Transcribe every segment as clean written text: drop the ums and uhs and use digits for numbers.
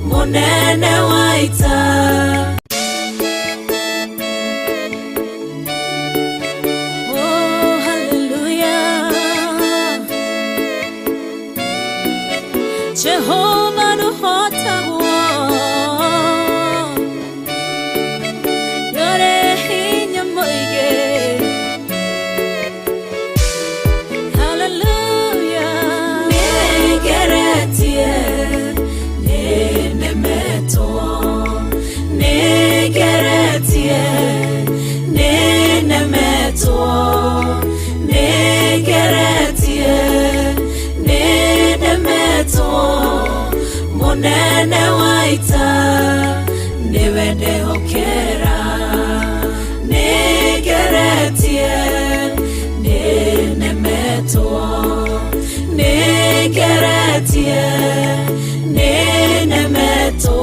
munene waita. Jehovah no hotawo yore hinya moige. Hallelujah. Negeretie nenemeto, negeretie nenemeto, negeretie nenemeto. Munene waita niwende hokera, negeretie nenemeto, negeretie nenemeto,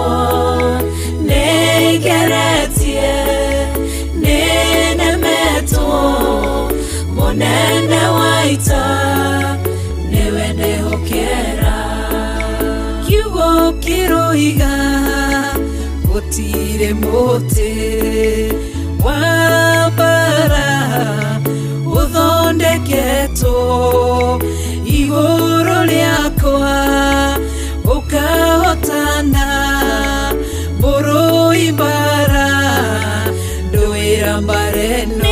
negeretie nenemeto. Munene waita niwende hokera. Kiroiga gutire muti wabara uthondeketo iguru riakwa ukahotana mburu imbara nduira mbareno.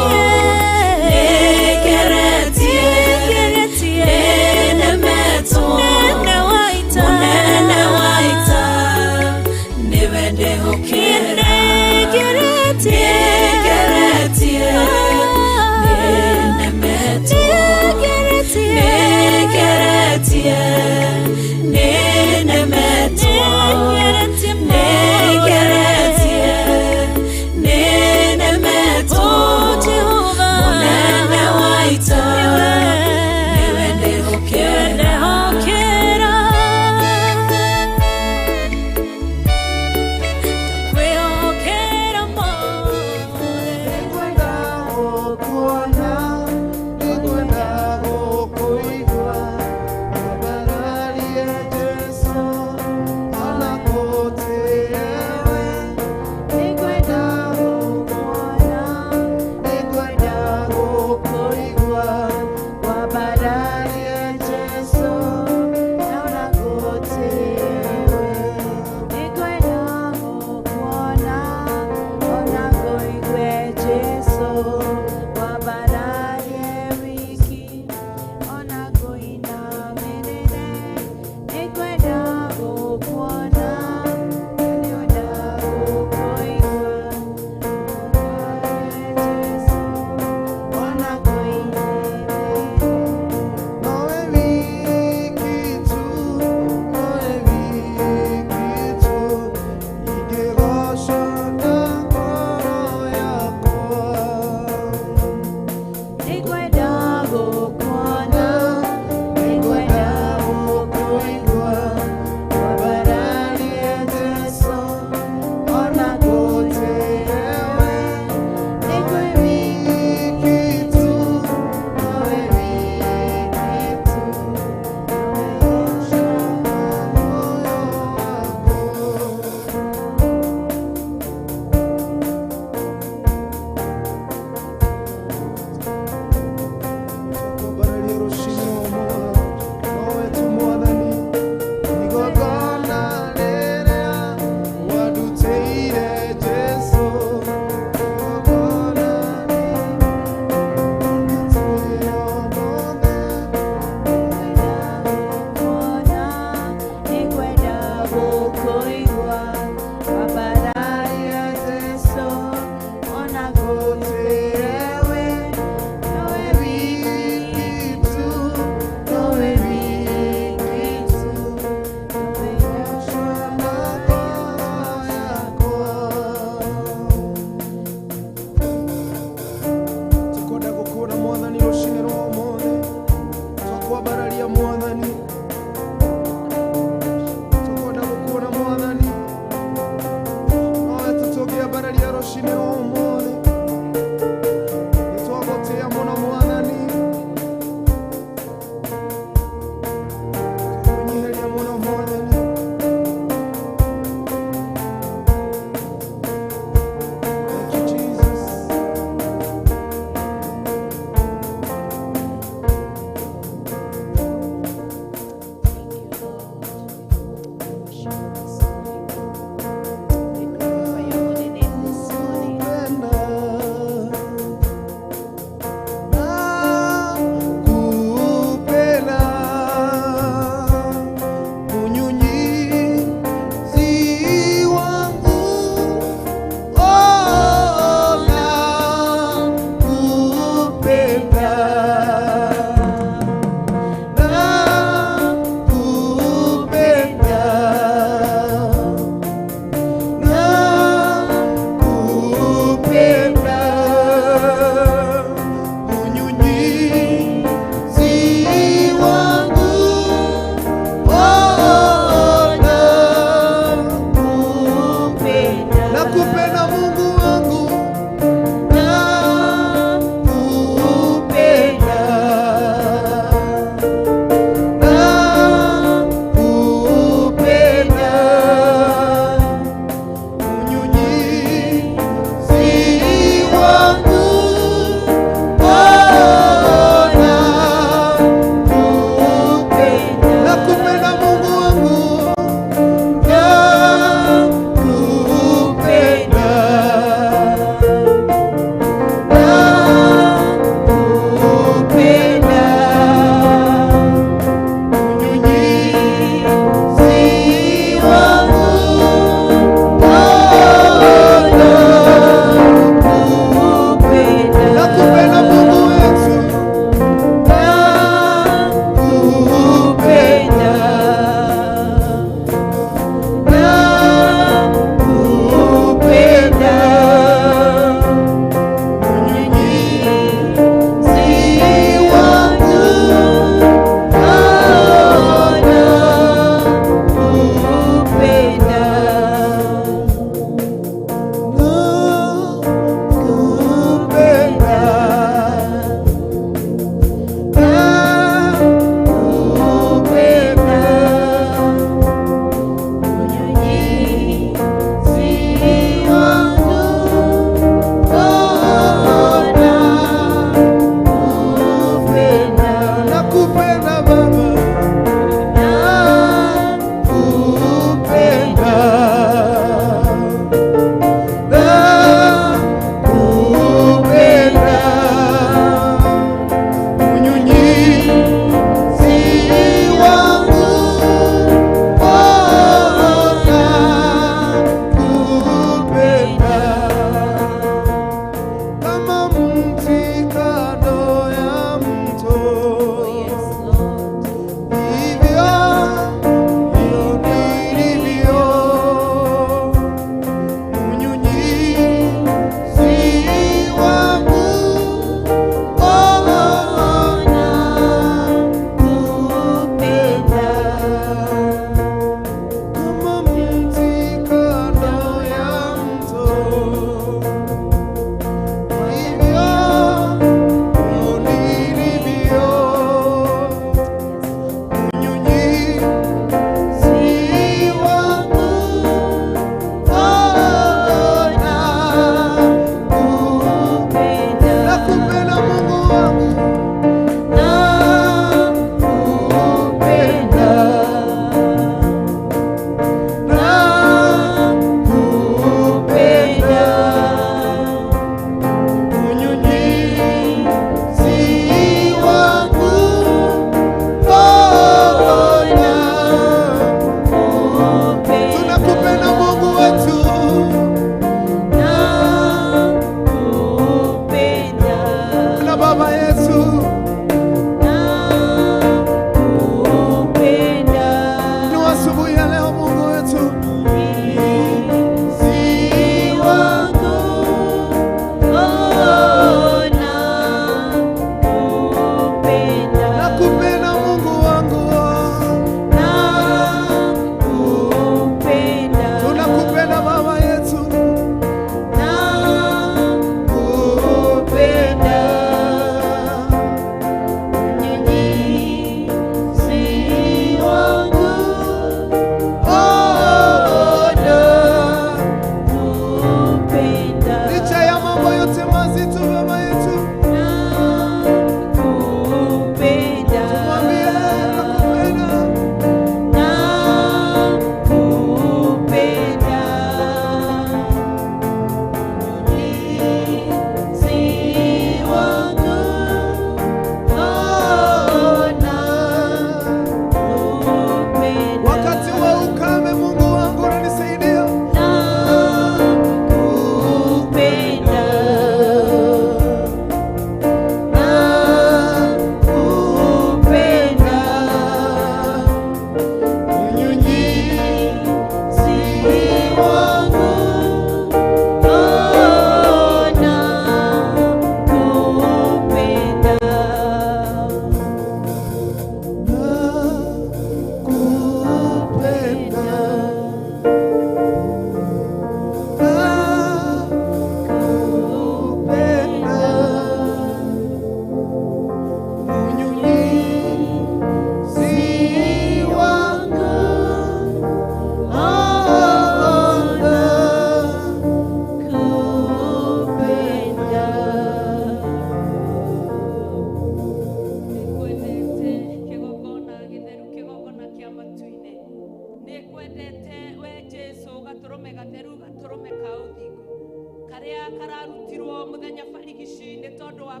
gaturume gatheru gaturume kauthingu karia kararutirwo muthenya barigici ni tondu wa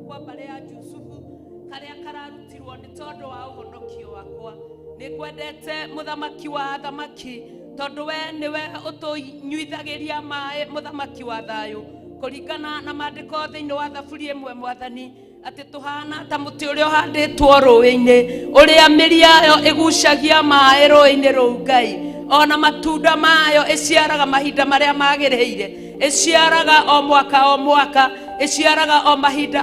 kwa mbare ya Jusufu karia kararutirwo ni tondu wa uhonokio wakwa. Nikwendete muthamaki wa thamaki tondu we niwe utunyuithagiria mai muthamaki wa thayu kuringana na maandiko thiini wa Thaburi 1 Mwathani ati tuhana ta muti uria uhanditwo ruini uria miri yayo igucagia mai ruini ruu Ngai ona matunda mayo iciaraga mahinda maria magiriire iciaraga o mwaka iciaraga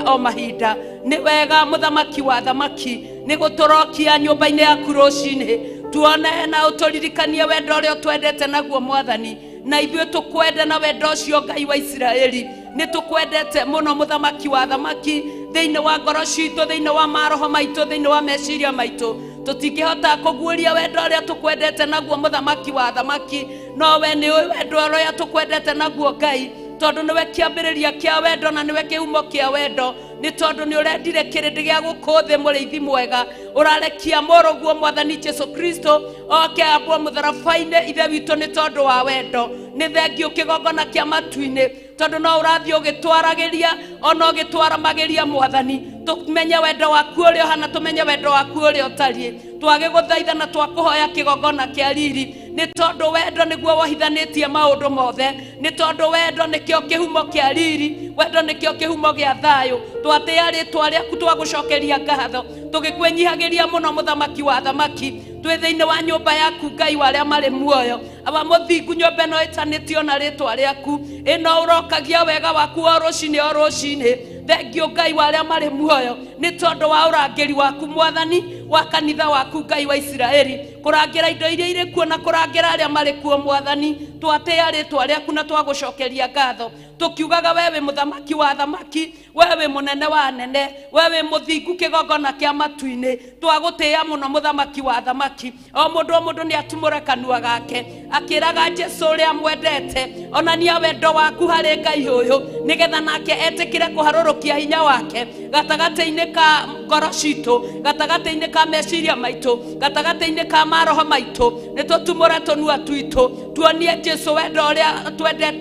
o mahinda. Ni wega muthamaki wa thamaki ni guturokia nyumba-ini yaku rucini tuone na uturirikanie wendo uria twendete naguo Mwathani na ithuĩ tukwenda na wendo ũcio Ngai wa Isiraeli. Ni tukwendete muno muthamaki wa thamaki thiini wa ngoro citũ, thiini wa maroho maitũ, thiini wa meciria maitũ. Tutingĩhota kuguũria wendo ũrĩa tukwendete naguo muthamaki wa thamaki, no we nĩ wendo ũrĩa tukwendete naguo Ngai tondu niwe kiambiriria kia wendo na niwe kihumo kia wendo. Ni tondu ni urendire kirindi gia gukuthi muriithi mwega urarekia muruguo Mwathani Jesu Kristo oke abwo mutharabaine ithe witu ni tondu wa wendo. Ni thengio kigongona kia matu-ini tondu no urathie ugitwaragiria ona ugitwaramagiria Mwathani. Tumenye wendo waku uria hana, tumenye wendo waku uria utariĩ. Twage guthaitha na twakuhoya kigongona kia riri ni tondu wendo niguo wohithanitie maundu mothe. Ni tondu wendo nikio kihumo kia riri, wendo nikio kihumo gia thayu. Twatia ritwa riaku twagucokeria ngatho tugikwenyihagiria muno muthamaki wa thamaki twi thiini wa nyumba yaku Ngai wa aria mari muoyo aba muthingu nyumba no itanitio na ritwa riaku ino urokagia wega waku o rucini. Thengio Ngai wa aria mari muoyo ni tondu wa urangiri waku Mwathani wa kanitha waku Ngai wa Isiraeli kurangira indo iria iri kuo na kurangira aria mari kuo Mwathani. Twatia ritwa riaku na twagucokeria ngatho tukiugaga wewe muthamaki wa thamaki, wewe munene wa nene, wewe muthingu kigongona kia matu-ini. Twagutia muno muthamaki wa thamaki. O mundu ni atumure kanua gake akiraga Jesu uria mwendete onania wendo waku hari Ngai uyu nigetha nake etikire kuharurukia hinya wake gatagati-ini ka ngoro citu, gatagati-ini ka meciria maitu, gatagati-ini ka maroho maitu. Ni tutumure tunua twitu tuonie Jesu wendo uria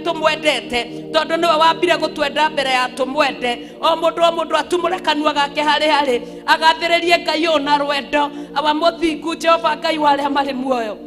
tumwendete tondu niwe wambire gutwenda mbere ya tumwende. O mundu atumure kanua gake hari agathiririe Ngai ona rwendo aba muthingu Jehova Ngai wa aria mari muoyo.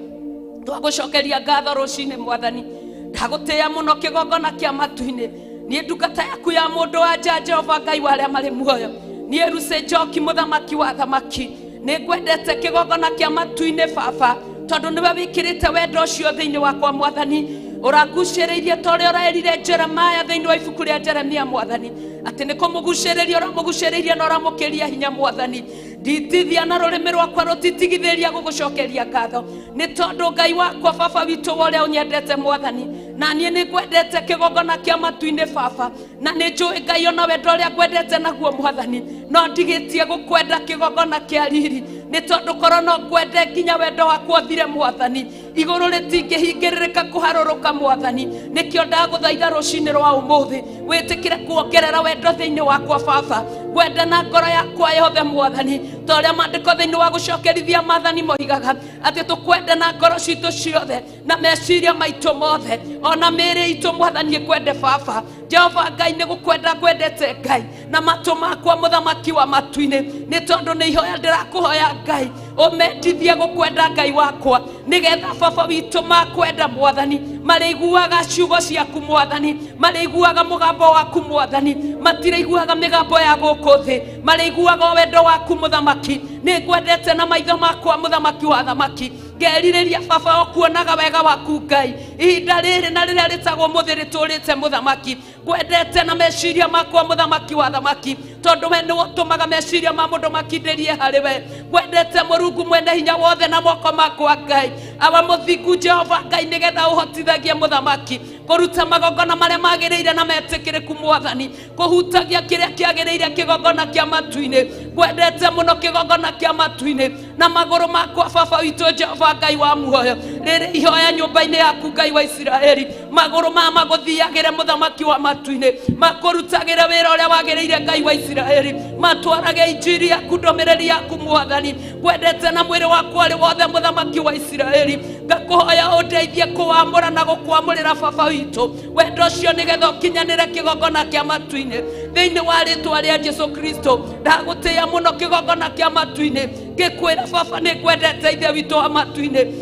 Twagucokeria ngatho rucini Mwathani, ndagutia muno kigongona kia matu-ini. Ni ndungata yaku ya mundu wa Jehova Ngai wa aria mari muoyo, ni Ruce Njoki muthamaki wa thamaki. Ni ngwendete kigongona kia matu-ini Baba tondu niwe wikirite wendo ucio thiini wakwa Mwathani. Uraguciririe toria urerire Jeremiah thiini wa ibuku ria Jeremia Mwathani ati ni kumuguciriria uramuguciririe na uramukiria hinya Mwathani. Nditithia na rurimi rwakwa rutitigithiria gugucokeria ngatho ni tondu Ngai wakwa Baba witu uria unyendete Mwathani, na nie ni ngwendete kigongona kia matu-ini Baba, na ni njui Ngai ona wendo uria ngwendete naguo Mwathani no ndigitie gukwenda kigongona kia riri ni tondu korwo no ngwende nginya wendo wakwa uthire Mwathani iguru ritingihingirika kuharuruka Mwathani. Nikio ndaguthaitha rucini rwa umuthi witikire kuongerera wendo thiini wakwa Baba, gwenda na ngoro yakwa yothe Mwathani toria maandiko thiini wa gucokerithia Mwathani moigaga ati tukwende na ngoro citu ciothe na meciria maitu mothe ona miri itu Mwathani kwende Baba. Jehova Ngai ni gukwenda kwendete Ngai na matu makwa muthamaki wa matu-ini ni tondu ni ihoya ndirakuhoya Ngai umendithie gukwenda Ngai wakwa nigetha Baba witu makwenda Mwathani mariguaga ciugo ciaku Mwathani, mariguaga mugambo waku Mwathani, matiriguaga migambo ya guku thi, mariguaga wendo waku muthamaki. Ni ngwendete na maitho makwa muthamaki wa thamaki ngeririria Baba okuonaga wega waku Ngai ihinda riri na riria ritagwo muthi riturite muthamaki. Ngwendete na meciria makwa muthamaki wa thamaki tondu we ni utumaga meciria ma mundu makindirie hari we. Ngwendete Murungu mwene hinya wothe na moko makwa Ngai aba muthingu Jehova Ngai nigetha uhotithagie muthamaki kuruta magongona maria magiriire na metikiriku Mwathani, kuhutagia kiria kiagiriire kigongona kia matu-ini. Ngwendete muno kigongona kia matu-ini na maguru makwa Baba witu Jehova Ngai wa muoyo riri ihoya nyumba-ini yaku Ngai wa Isiraeli. Maguru ma maguthiagire muthamaki wa matu-ini makurutagire wira uria wagiriire Ngai wa Isiraeli, matwarage injiri yaku ndomereri yaku Mwathani. Ngwendete na mwiri wakwa ri wothe muthamaki wa Isiraeli ngakuhoya undeithie kuwamura na gukwamurira baba witu wendo cio nigetha ukinyanire kigongona kia matu-ini thiini wa ritwa ria Jesu Kristo. Ndagutia muno kigongona kia matu-ini ngikwira baba ni kwendete ithe witu wa matu-ini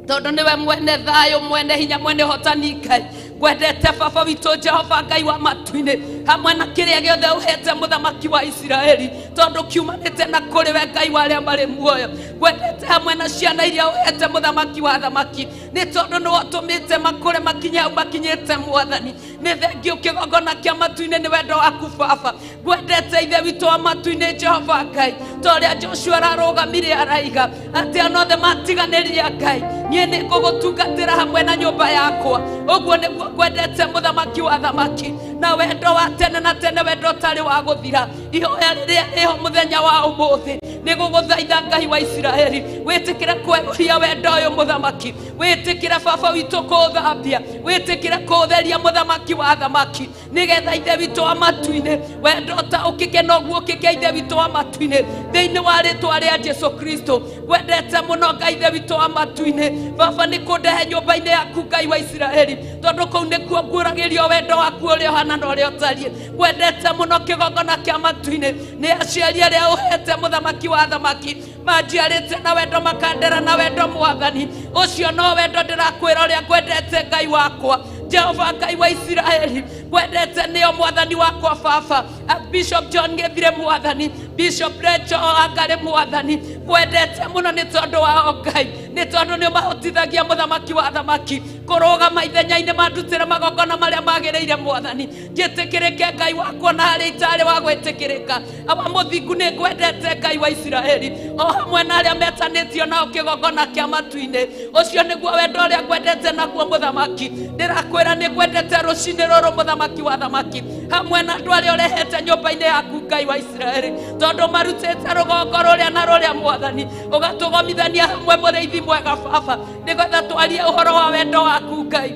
tondu niwe mwene thayo mwene hinya mwene hotani Ngai. Kwendete baba witu Jehova Ngai wa matu-ini hamwe na kiria giothe uhete muthamaki wa Israeli tondu kiumanite na kuri we Ngai wa aria mari muoyo. Kwendete hamwe na ciana iria uhete muthamaki wa thamaki ni tondu ni watumite makure makinya makinyite mwathani. Ni thengio kigongona kia matu-ini ni wendo waku baba. Kwendete ithe witu wa matu-ini Jehova Ngai toria Joshua ararugamire araiga ati anothe matiganiria Ngai nie ni ngugutungatira hamwe na nyumba yakwa. Uguo niguo kwendete muthamaki wa thamaki na wendo wa tene na tene wendo tari wa guthira. Ihoya riria riho muthenya wa umuthi ni guguthaitha Ngai wa Israeli witikire kweguria wendo uyu muthamaki witikire baba witu kuthambia witikire kutheria muthamaki wa thamaki nigetha ithe witu wa matu-ini wendo ta ukikena uguo ukike ithe witu wa matu-ini thiini wa ritwa ria Jesu Kristo. Kwendete muno Ngai ithe witu wa matu-ini baba ni kundehe nyumba-ini yaku Ngai wa Israeli tondu kuu nikuo nguragirio wendo waku uria hana na uria utarie. Kwendete muno kigongona kia matu-ini ni aciari aria uhete muthamaki wa thamaki manjiarite na wendo makandera na wendo mwathani ucio no wendo ndirakwira uria kwendete Ngai wakwa Jehova Ngai wa Israeli. Kwendete nio mwathani wakwa baba Bishop John Githire mwathani Bishop Rachel Angare mwathani. Kwendete muno ni tondu wa Ngai ni tondu ni mahotithagia muthamaki wa thamaki kurugama ithenya-ini mandutire magongona maria magiriire mwathani. Njitikirike Ngai wakwa na hari itari wa gwitikirika awa muthingu ni kwendete Ngai wa Israeli o hamwe na aria metanitio nao kigongona kia matu-ini ucio niguo wendo uria kwendete naguo muthamaki. Ndirakwira ni kwendete rucini ruru muthamaki wa thamaki hamwe na andu aria urehete nyumba-ini yaku Ngai wa Israeli tondu marutite rugongo ruria na ruria mwathani ugatugomithania hamwe muriithi mwega baba nigetha twarie uhoro wa wendo waku Ngai.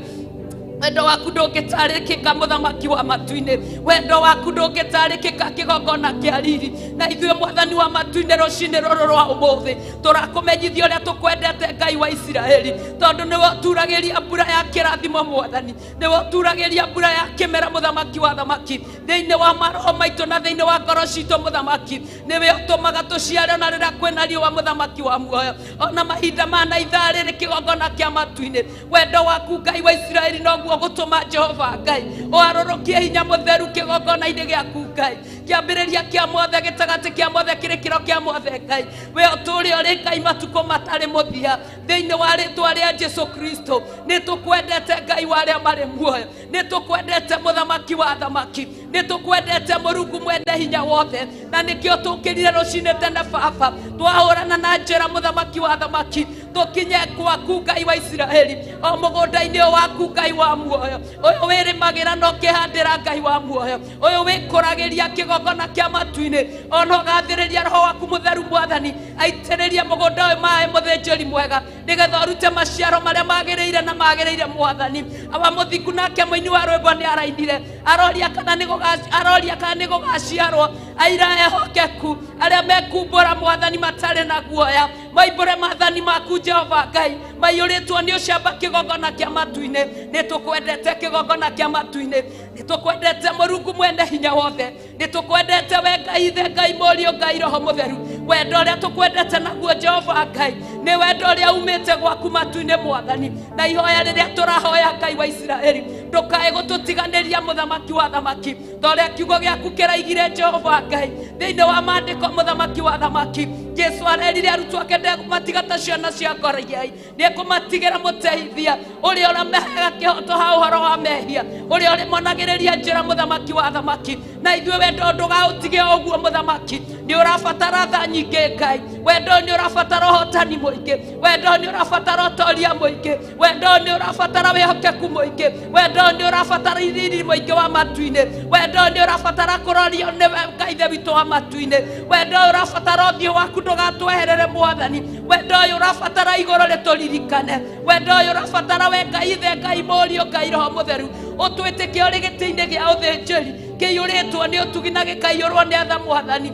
Wendo waku ndungitarikika muthamaki wa matu-ini wendo waku ndungitarikika kigongona kia riri na ithuĩ mwathani wa matu-ini rucini ruru rwa umuthi turakumenyithia uria tukwendete Ngai wa Israeli tondu niwe uturagiria mbura ya kirathimo mwathani niwe uturagiria mbura ya kimera muthamaki wa thamaki thiini wa maroho maitu na thiini wa ngoro citu muthamaki niwe utumaga tuciare na rĩrĩa kwĩna riũa muthamaki wa muoyo ona mahinda mana ithaa rĩrĩ kigongona kia matu-ini wendo waku Ngai wa Israeli no gutuma Jehova Ngai oarorokie hinya mutheru kigongona-ini giaku Ngai kiambiriria kia mothe gitagati kia mothe kirikiro kia mothe Ngai we uturi uri Ngai matuko matari muthia thiini wa ritwa ria Jesu Kristo nitukwendete Ngai wa aria mari muoyo nitukwendete muthamaki wa thamaki nitukwendete Murungu mwende hinya wothe na nikio tukirire rucini tene baba twahurana na njira muthamaki wa thamaki tukinye gwaku Ngai wa Israeli o mugunda-ini waku Ngai wa muoyo uyu wirimagira no kihandira Ngai wa muoyo uyu wikuragiria kigongona kia matu-ini ona ugathiriria roho waku mutheru mwathani aitiririe mugunda uyu mai muthinjiri mwega nigetha urute maciaro maria magiriire na magiriire mwathani awa muthingu nake muini wa rwimbo ni arainire aroria kana ni gugaciarwo aira ehokeku aria mekumbura mwathani matari na guoya maimbure mathani maku Jehova Ngai maiyuritwo ni ucamba kigongona kia matu-ini nitukwendete kigongona kia matu-ini nitukwendete Murungu mwene hinya wothe nitukwendete we Ngai ithe Ngai murio Ngai roho mutheru wendo uria tukwendete naguo Jehova Ngai ni wendo uria umite gwaku matu-ini mwathani na ihoya riria turahoya Ngai wa Israeli ndukae gututiganiria muthamaki wa thamaki toria kiugo giaku kiraigire Jehova Ngai thiini wa maandiko muthamaki wa thamaki Jesu arerire arutwo ake ndegumatiga ta ciana cia ngoriai niekumatigĩra mũteithia ũrĩa ũramehaga kĩhoto ha ũhoro wa mehia ũrĩa ũrĩmonagĩrĩria njĩra mũthamaki wa thamaki na ithuĩ wendo ndũgaũtige ũguo mũthamaki nĩ ũrabatara tha nyingĩ Ngai wendo nĩ ũrabatara ũhotani mũingĩ wendo nĩ ũrabatara ũtoria mũingĩ wendo nĩ ũrabatara wĩhokeku mũingĩ wendo nĩ ũrabatara riri mũingĩ wa matu-inĩ wendo nĩ ũrabatara kũrorio nĩ Ngai ithe witũ wa matu-inĩ wendo ũrabatara ũthiũ waku ndũgatweherere mwathani wendo ũyũ ũrabatara igũrũ rĩtũririkane wendo ũyũ ũrabatara we Ngai ithe Ngai mũriũ Ngai roho mũtheru ũtwĩtĩkie ũrĩ gĩtĩ-inĩ gĩa ũthĩnjĩri kĩiyũrĩtwo nĩ ũtugi na gĩkaiyũrwo nĩ atha mwathani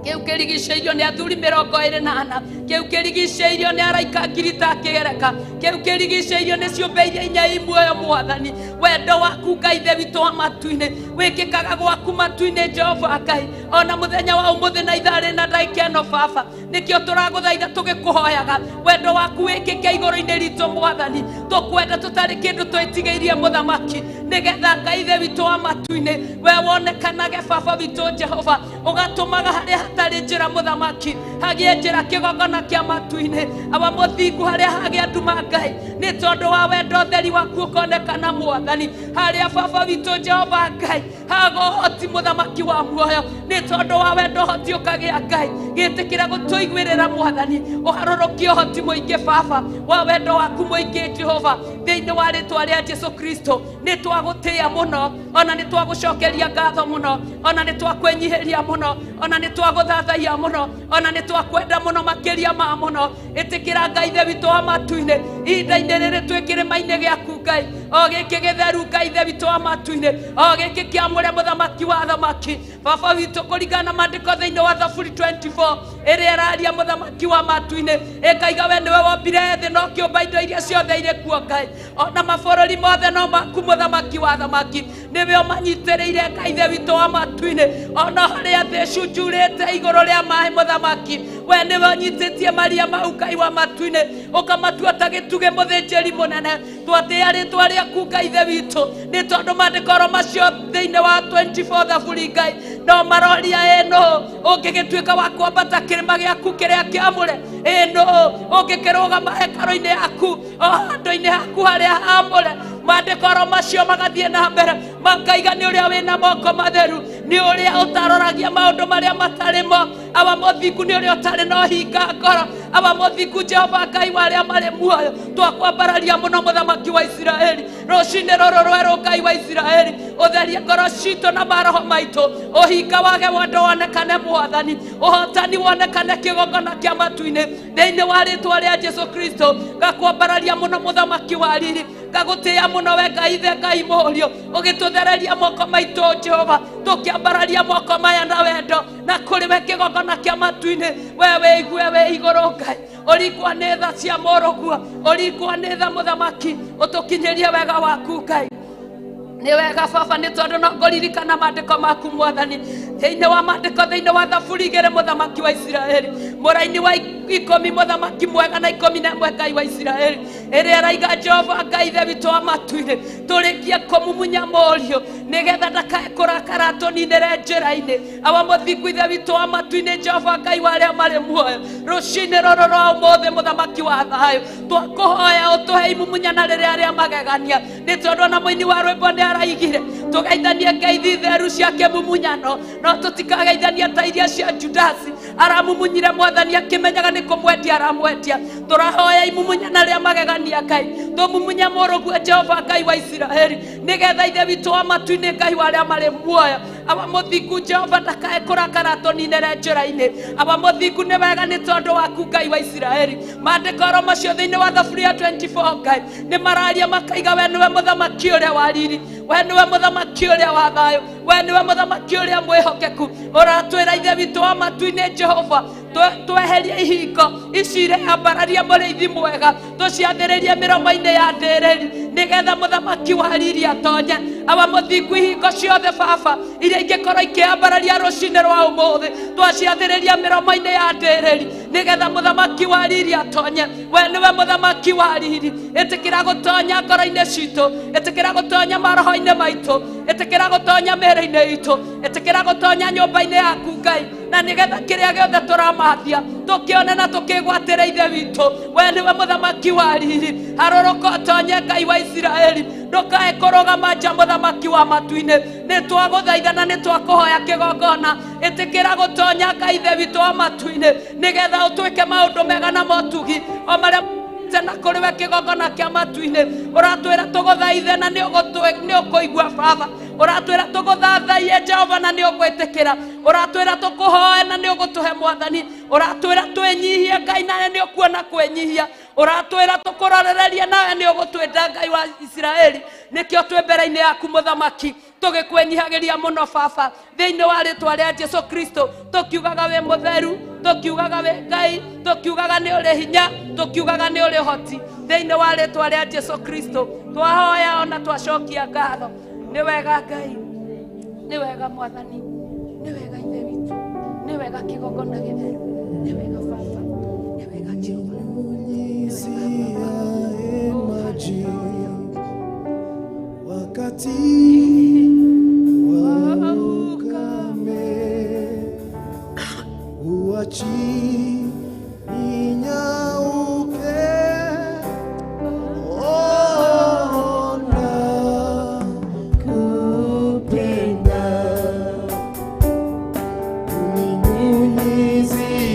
Kiu kirigiceirio ni athuri 24, kiu kirigiceirio ni araika ngirita kigereka, kiu kirigiceirio ni ciumbe inya imuoyo Mwathani. Wendo waku Ngai the witũ wa matu-inĩ wĩkĩkaga gwaku matu-inĩ Jehova Ngai. Ona mũthenya wa ũmũthĩ na itharĩ na ndagĩka ĩno Baba, nĩkĩo tũragũthaitha tũgĩkũhoyaga wendo waku wĩkĩke igũrũ-inĩ ritũ Mwathani. Tũkwenda tũtarĩ kĩndũ twĩtigĩirie Mũthamaki, nĩgetha Ngai the witũ wa matu-inĩ we wonekanage Baba witũ Jehova, ũgatũmaga harĩa hatarĩ njĩra Mũthamaki hagĩe njĩra kĩgongona kĩa matu-inĩ. Aba mũthingu harĩa hagĩa nduma Ngai, nĩ tondũ wa wendo theri waku ũkonekana Mwathani. Harĩa Baba witũ Jehova Ngai haga ũhoti Mũthamaki wa muoyo, nĩ tondũ wa wendo ũhoti ũkagĩa Ngai. Gĩtĩkĩra gũtũiguĩrĩra Mwathani, ũharũrũkie ũhoti mũingĩ Baba wa wendo waku mũingĩ Jehova thĩinĩ wa rĩtwa rĩa Jesu Kristo. Nĩ twagũtĩĩa mũno, ona nĩ twagũcokeria ngatho mũno, ona nĩ twakwĩnyihĩria mũno, ona nĩ twagũthathaiya mũno, ona nĩ twakwenda mũno makĩria ma mũno. Ĩtĩkĩra Ngai the witũ wa matu-inĩ ihinda-inĩ rĩrĩ twĩ kĩrĩma-inĩ gĩaku Ngai, o gĩkĩ gĩtheru Ngai the witũ wa matu-inĩ, o gĩkĩ kĩamũre Mũthamaki wa thamaki. Baba witũ kũringana na maandĩko thĩinĩ wa Thaburi 24 ĩrĩa ĩraria Mũthamaki wa matu-inĩ ĩkaiga we nĩwe wombire thĩ na ũkĩũmba indo iria ciothe irĩ kuo Ngai. Ona mabũrũri mothe no maku Mũthamaki wa thamaki, nĩwe ũmanyitĩrĩire Ngai the witũ wa matu-inĩ. Ona harĩa thĩ ĩcunjurĩte igũrũ rĩa maaĩ Mũthamaki, we nĩwe ũnyitĩtie maria mau Ngai wa matu-inĩ, ũkamatua ta gĩtugĩ mũthĩnjĩri mũnene. Twatĩĩa rĩtwa rĩaku Ngai the witũ, nĩ tondũ maandĩko macio thĩinĩ wa 24 Thaburi Ngai no maroria ĩno ũngĩgĩtuĩka wa kwambata kĩrĩma gĩaku kĩrĩa kĩamũre, ĩno ũngĩkĩrũgama hekarũ-inĩ yaku o handũ-inĩ haku harĩa haamũre. Maandĩko macio magathiĩ na mbere makaiga nĩ ũrĩa wĩna moko matheru, nĩ ũrĩa ũtaroragia maũndũ marĩa matarĩ mo. Aba mũthingu nĩ ũrĩa ũtarĩ na ũhinga ngoro, aba mũthingu Jehova Ngai wa arĩa marĩ muoyo. Twakwambararia mũno Mũthamaki wa Isiraeli rũcinĩ rũrũ rwerũ Ngai wa Isiraeli, ũtherie ngoro citũ na maroho maitũ, ũhinga wage wendo wonekane Mwathani, ũhotani wonekane kĩgongona kĩa matu-inĩ thĩinĩ wa rĩtwa rĩa Jesu Kristo. Ngakwambararia mũno Mũthamaki wa riri, ngagũtĩĩa mũno we Ngai the Ngai mũriũ, ũgĩtũthereria moko maitũ Jehova, tũkĩambararia moko maya na wendo na kũrĩ we kĩgongona kĩa matu-inĩ. We wĩigue we igũrũ Ngai, ũringwo nĩ tha cia mũrũguo, ũringwo nĩ tha Mũthamaki, ũtũkinyĩrie wega waku Ngai. Nĩ wega Baba nĩ tondũ no ngũririkana maandĩko maku Mwathani thĩinĩ wa maandĩko thĩinĩ wa Thaburi 2 Mũthamaki wa Isiraeli mũraini wa 10 Mũthamaki mwega na 11 Ngai wa Isiraeli ĩrĩa araiga Jehova Ngai the witũ wa matu-inĩ tũrĩkie kũmumunya mũriũ nĩgetha ndakae kũrakara tũninĩre njĩra-inĩ. Aba mũthingu ithe witũ wa matu-inĩ Jehova Ngai wa arĩa marĩ muoyo, rũcinĩ rũrũ rwa ũmũthĩ Mũthamaki wa thayũ twakũhoya ũtũhe imumunyana rĩrĩa arĩa magegania, nĩ tondũ ona mũini wa rwĩmbo nĩ araigire tũgeithanie ngeithi theru cia kĩmumunyano, no tũtikageithania ta iria cia Judasi aramumunyire Mwathani akĩmenyaga nĩ kũmwendia aramwendia. Tũrahoya imumunyana rĩa magegania Ngai, tũmumunye mũrũguo Jehova Ngai wa Isiraeli nĩgetha ithe witũ wa matu-inĩ Ngai wa arĩa marĩ muoyo. Aba mũthingu Jehova ndakae kũrakara tũninĩre njĩra-inĩ. Aba mũthingu nĩ wega nĩ tondũ waku Ngai wa Isiraeli. Maandĩko macio thĩinĩ wa Thaburi 24 Ngai nĩ mararia makaiga we nĩwe Mũthamaki ũrĩa wa riri, we nĩwe Mũthamaki ũrĩa wa thayũ, we nĩwe Mũthamaki ũrĩa mwĩhokeku. Ũratwĩra ithe witũ wa matu-inĩ Jehova tweherie ihingo ici irĩambararia mũrĩithi mwega, tũciathĩrĩrie mĩromo-inĩ ya ndĩrĩri nĩgetha Mũthamaki wa riri atonye. Aba mũthingu ihingo ciothe Baba iria ingĩkorwo ikĩambararia rũcinĩ rwa ũmũthĩ twaciathĩrĩria mĩromo-inĩ ya ndĩrĩri nĩgetha Mũthamaki wa riri atonye. We nĩwe Mũthamaki wa riri, ĩtĩkĩra gũtonya ngoro-inĩ citũ, ĩtĩkĩra gũtonya maroho-inĩ maitũ, ĩtĩkĩra gũtonya mĩĩrĩ-inĩ itũ, ĩtĩkĩra gũtonya nyũmba-inĩ yaku Ngai, na nĩgetha kĩrĩa gĩothe tũramathia tũkĩone na tũkĩgwatĩre ithe witũ. We nĩwe Mũthamaki wa riri, harũrũka ũtonye Ngai wa Isiraeli, ndũkae kũrũgama nja Mũthamaki wa matu-inĩ. Nĩ twagũthaitha na nĩ twakũhoya kĩgongona, ĩtĩkĩra gũtonya Ngai ithe witũ wa matu-inĩ nĩgetha ũtwĩke maũndũ mega na motugi o marĩa tena kũrĩ we kĩgongona kĩa matu-inĩ. Ũratwĩra tũgũthaithe na nĩ ũkũigua Baba, ũratwĩra tũgũthathaiye Jehova na nĩ ũgwĩtĩkĩra, ũratwĩra tũkũhoe na nĩ ũgũtũhe Mwathani, ũratwĩra twĩnyihie Ngai nawe nĩ ũkuona kwĩnyihia, ũratwĩra tũkũrorererie nawe nĩ ũgũtwenda Ngai wa Isiraeli. Nĩkĩo twĩ mbere-inĩ yaku Mũthamaki tugikwenyihagiria muno baba thiini wa ritwa ria Jesu Kristo tukiugaga we mutheru tukiugaga we Ngai tukiugaga ni uri hinya tukiugaga ni uri hoti thiini wa ritwa ria Jesu Kristo twahoya ona twacokia ngatho ni wega Ngai ni wega Mwathani ni wega ithe witu ni wega kigongona githeru ni wega baba ni wega Jehova maji wakati wa ukame uachi ninyauke ona kupenda uninyunyizi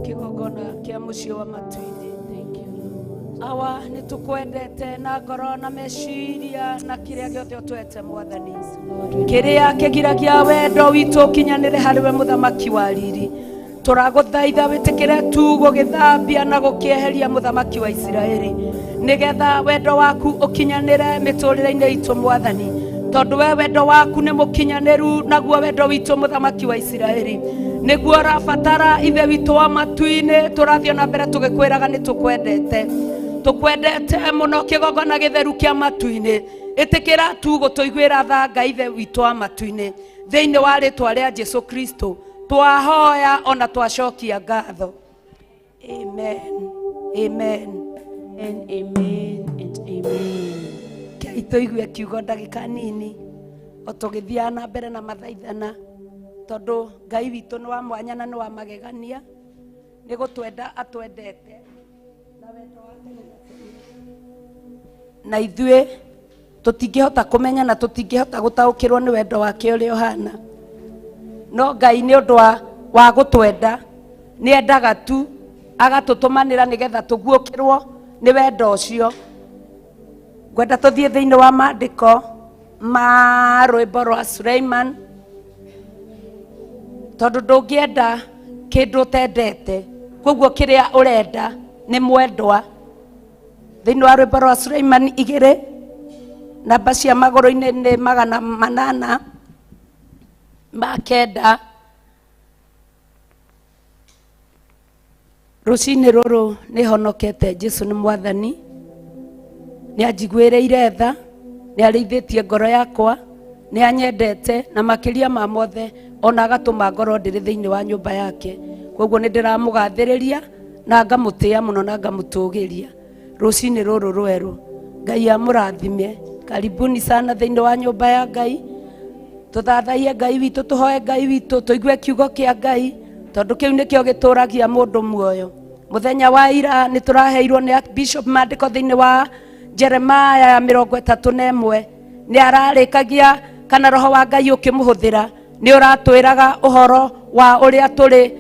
kigogona kia mucio wa matuini. Awa nĩ tũkwendete na ngoro na meciria na kĩrĩa gĩothe ũtwete Mwathani, kĩrĩa kĩgiragia wendo witũ ũkinyanĩre harĩ we mũthamaki wa riri. Tũragũthaitha wĩtĩkĩre tu gũgĩthambia na gũkĩeheria mũthamaki wa Isiraeli, nĩgetha wendo waku ũkinyanĩre mĩtũrĩre-inĩ itũ Mwathani, tondũ we wendo waku nĩ mũkinyanĩru, naguo wendo witũ mũthamaki wa Isiraeli nĩguo ũrabatara. Ithe witũ wa matu-inĩ, tũrathiĩ na mbere tũgĩkwĩraga nĩ tũkwendete mũno kĩgongona gĩtheru kĩa matu-inĩ. Ĩtĩkĩra tu gũtũiguĩra tha Ngai ithe witũ wa matu-inĩ, thĩinĩ wa rĩtwa rĩa Jesu Kristo twahoya ona twacokia ngatho. Amen, amen and amen and amen. Kĩai tũigue kiugo ndagĩka nini o tũgĩthiaga na mbere na mathaithana, tondũ Ngai witũ nĩ wa mwanya na nĩ wa magegania, nĩ gũtwenda atwendete na wendo wake na ithuĩ tũtingĩhota kũmenya na tũtingĩhota gũtaũkĩrwo nĩ wendo wake ũrĩa ũhana. No Ngai nĩ ũndũ wa gũtwenda nĩ endaga tu agatũtũmanĩra nĩgetha tũguũkĩrwo nĩ wendo ũcio. Ngwenda tũthiĩ thĩinĩ wa maandĩko ma rwĩmbo rwa Suleiman, tondũ ndũngĩenda kĩndũ ũtendete, koguo kĩrĩa ũrenda nĩ mwendwa. Thĩinĩ wa rwĩmbo rwa Suleiman 2 namba cia magũrũ-inĩ nĩ 809. Rũcinĩ rũrũ nĩ honokete, Jesu nĩ Mwathani, nĩ anjiguĩrĩire tha, nĩ arĩithĩtie ngoro yakwa, nĩ anyendete na makĩria ma mothe ona agatũma ngoro ndĩrĩ thĩinĩ wa nyũmba yake. Koguo nĩ ndĩramũgathĩrĩria na ngamũtĩĩa mũno na ngamũtũgĩria rũcinĩ rũrũ rwerũ. Ngai amũrathime. Karibuni sana thĩinĩ wa nyũmba ya Ngai. Tũthathaiye Ngai witũ, tũhoe Ngai witũ, tũigue kiugo kĩa Ngai, tondũ kĩu nĩkĩo gĩtũragia mũndũ muoyo. Mũthenya wa ira nĩ tũraheirwo nĩ Bishop maandĩko thĩinĩ wa Jeremiah 31. Nĩ ararĩkagia kana roho wa Ngai ũkĩmũhũthĩra nĩ ũratwĩraga ũhoro wa ũrĩa tũrĩ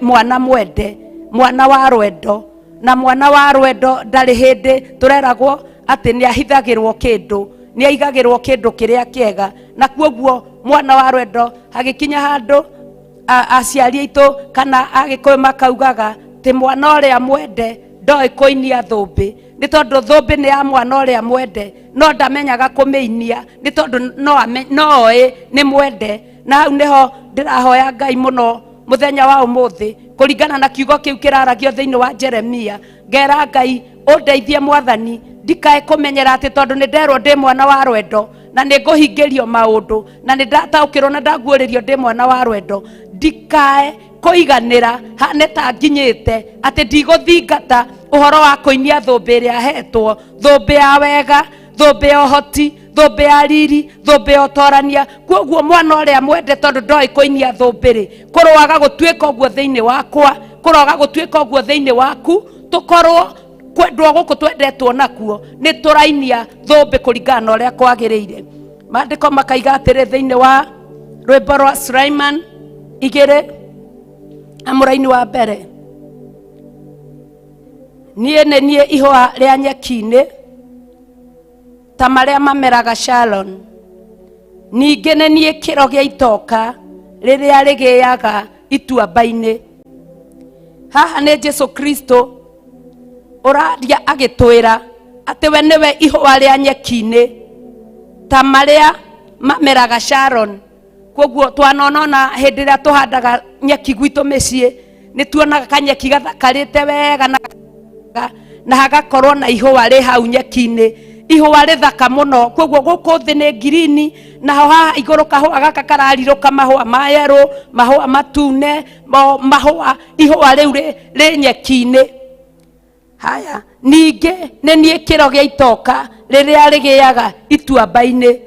mwana mwende, mwana wa rwendo, na mwana wa rwendo ndarĩ hĩndĩ tũreragwo atĩ nĩ ahithagĩrwo kĩndũ, nĩ aigagĩrwo kĩndũ kĩrĩa kĩega. Na kwoguo mwana wa rwendo hagĩkinya handũ aciari aitũ kana agĩkũyũ makaugaga tĩ mwana ũrĩa mwende ndoĩ kũinia thũmbĩ, nĩ tondũ thũmbĩ nĩ ya mwana ũrĩa mwende, no ndamenyaga kũmĩinia nĩ tondũ noĩ nĩ mwende. Na hau nĩho ndĩrahoya Ngai mũno mũthenya wa ũmũthĩ, kũringana na kiugo kĩu kĩraragio thĩinĩ wa Jeremia. Ngera Ngai ũndeithie Mwathani, ndikae kũmenyera atĩ tondũ nĩ nderwo ndĩ mwana wa rwendo na nĩ ngũhingĩrio maũndũ na nĩ ndataũkĩrwo na ndaguũrĩrio ndĩ mwana wa rwendo, ndikae kũiganĩra hane ta nginyĩte atĩ ndigũthingata ũhoro wa kũinia thũmbĩ ĩrĩa hetwo, thũmbĩ ya wega, thũmbĩ ya ũhoti, thũmbĩ ya riri, thũmbĩ ya ũtorania. Kwoguo mwana ũrĩa mwende tondũ ndoĩ kũinia thũmbĩ-rĩ, kũroaga gũtuĩka ũguo thĩinĩ wakwa, kũroaga gũtuĩka ũguo thĩinĩ waku, tũkorwo kwendwo gũkũ twendetwo nakuo nĩ tũrainia thũmbĩ kũringana na ũrĩa kwagĩrĩire. Maandĩko makaiga atĩrĩ thĩinĩ wa rwĩmbo rwa Suleiman 2 amũraini wa mbere, niĩ nĩ niĩ ihũa rĩa nyeki-inĩ ta marĩa mameraga Sharon, ningĩ nĩ niĩ kĩro gĩa itoka rĩrĩa rĩgĩaga ituamba-inĩ. Haha nĩ Jesu Kristo ũraria agĩtwĩra atĩ we nĩwe ihũa rĩa nyeki-inĩ ta marĩa mameraga Sharon. Kwoguo twanonona hĩndĩ ĩrĩa tũhandaga nyeki gwitũ mĩciĩ, nĩ tuonaga kanyeki gathakarĩte wega na hagakorwo na ihũa rĩ hau nyeki-inĩ, ihũa rĩthaka mũno. Kwoguo gũkũ thĩ nĩ ngirini, naho haha igũrũ kahũa gaka kararirũka mahũa ma yerũ, mahũa matune, mahũa, ihũa rĩu rĩ nyeki-inĩ. Haya, ningĩ nĩ niĩ kĩro gĩa itoka rĩrĩa rĩgĩaga ituamba-inĩ.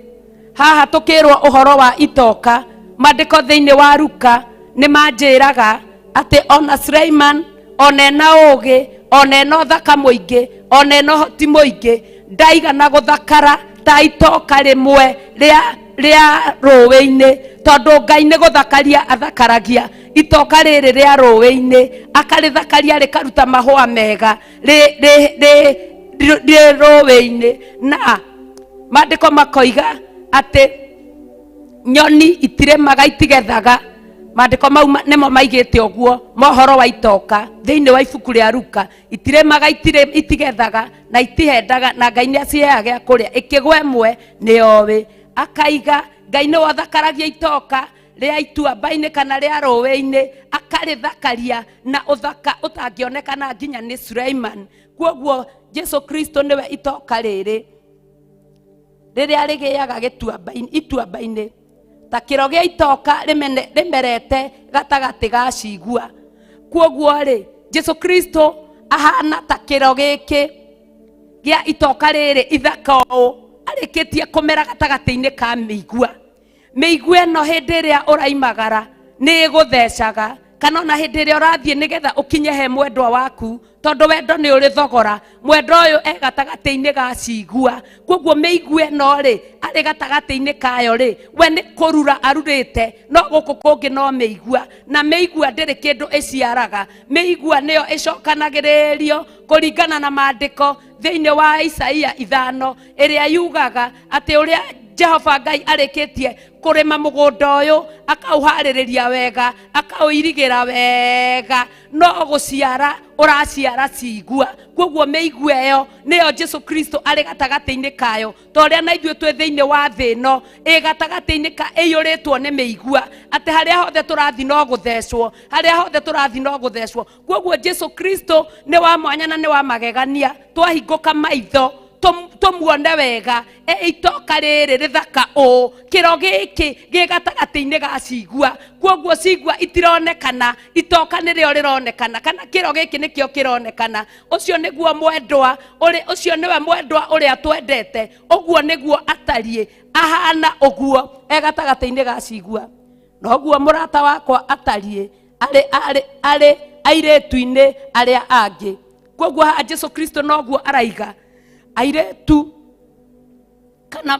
Haha tũkĩrwo ũhoro wa itoka, maandĩko thĩinĩ wa Luka nĩ manjĩraga atĩ ona Suleiman ona ena ũũgĩ, ona ena ũthaka mũingĩ, ona ena ũhoti mũingĩ, ndaigana gũthakara ta itoka rĩmwe rĩa rũĩ-inĩ, tondũ Ngai nĩ gũthakaria athakaragia itoka rĩrĩ rĩa rũĩ-inĩ akarĩthakaria rĩkaruta mahũa mega rĩ rũĩ-inĩ. Na maandĩko makoiga atĩ nyoni itirĩmaga itigethaga. Maandĩko mau nĩmo maigĩte ũguo mohoro wa itoka thĩinĩ wa ibuku rĩa Luka. Itirĩmaga itigethaga na itihendaga, na Ngai nĩaciheaga gĩa kũrĩa. Ĩkĩgwa ĩmwe nĩoĩ. Akaiga Ngai nĩwathakaragia itoka rĩa ituamba-inĩ kana rĩa rũĩ-inĩ, akarĩthakaria na ũthaka ũtangĩonekana nginya nĩ Suleiman. Kwoguo Jesu Kristo nĩwe itoka rĩrĩ rĩrĩa rĩgĩaga ituamba-inĩ, ta kĩro gĩa itoka rĩmerete gatagatĩ ga cigua. Kwoguo rĩ, Jesu Kristo ahana ta kĩro gĩkĩ gĩa itoka rĩrĩ ithaka ũũ, arĩkĩtie kũmera gatagatĩ-inĩ ka mĩigua. Mĩigua ĩno hĩndĩ ĩrĩa ũraimagara nĩ ĩgũthecaga, kana ona hĩndĩ ĩrĩa ũrathiĩ nĩgetha ũkinye he mwendwa waku, tondũ wendo nĩ ũrĩ thogora. Mwendo ũyũ gatagatĩ-inĩ ga cigua. Kwoguo mĩigua ĩno rĩ, arĩ gatagatĩ-inĩ kayo rĩ, we nĩ kũrura arurĩte, no gũkũ kũngĩ no mĩigua. Na mĩigua ndĩrĩ kĩndũ ĩciaraga. Mĩigua nĩyo ĩcokanagĩrĩrio kũringana na maandĩko thĩinĩ wa Isaia 5 ĩrĩa yugaga atĩ ũrĩa Jehova Ngai arĩkĩtie kũrĩma mũgũnda ũyũ, akaũharĩrĩria wega, akaũirigĩra wega, no gũciara ũraciara cigua. Kwoguo mĩigua ĩyo nĩyo Jesu Kristo arĩ gatagatĩ-inĩ kayo, ta ũrĩa na ithuĩ twĩ thĩinĩ wa thĩ ĩno gatagatĩ-inĩ ka ĩiyũrĩtwo nĩ mĩigua, atĩ harĩa hothe tũrathi no gũthecwo, harĩa hothe tũrathi no gũthecwo. Kwoguo Jesu Kristo nĩ wa mwanya na nĩ wa magegania. Twahingũka maitho tumuone wega itoka rĩrĩ rĩthaka ũũ, kĩro gĩkĩ gĩ gatagatĩ-inĩ ga cigua. Kwoguo cigua itironekana, itoka nĩrĩo rĩronekana, kana kĩro gĩkĩ nĩkĩo kĩronekana. Ũcio nĩguo mwendwa, ũcio nĩwe mwendwa ũrĩa twendete. Ũguo nĩguo atariĩ, ahana ũguo gatagatĩ-inĩ ga cigua. Noguo mũrata wakwa atariĩ arĩ airĩtu-inĩ arĩa angĩ. Kwoguo haha Jesu Kristo noguo araiga airĩtu, kana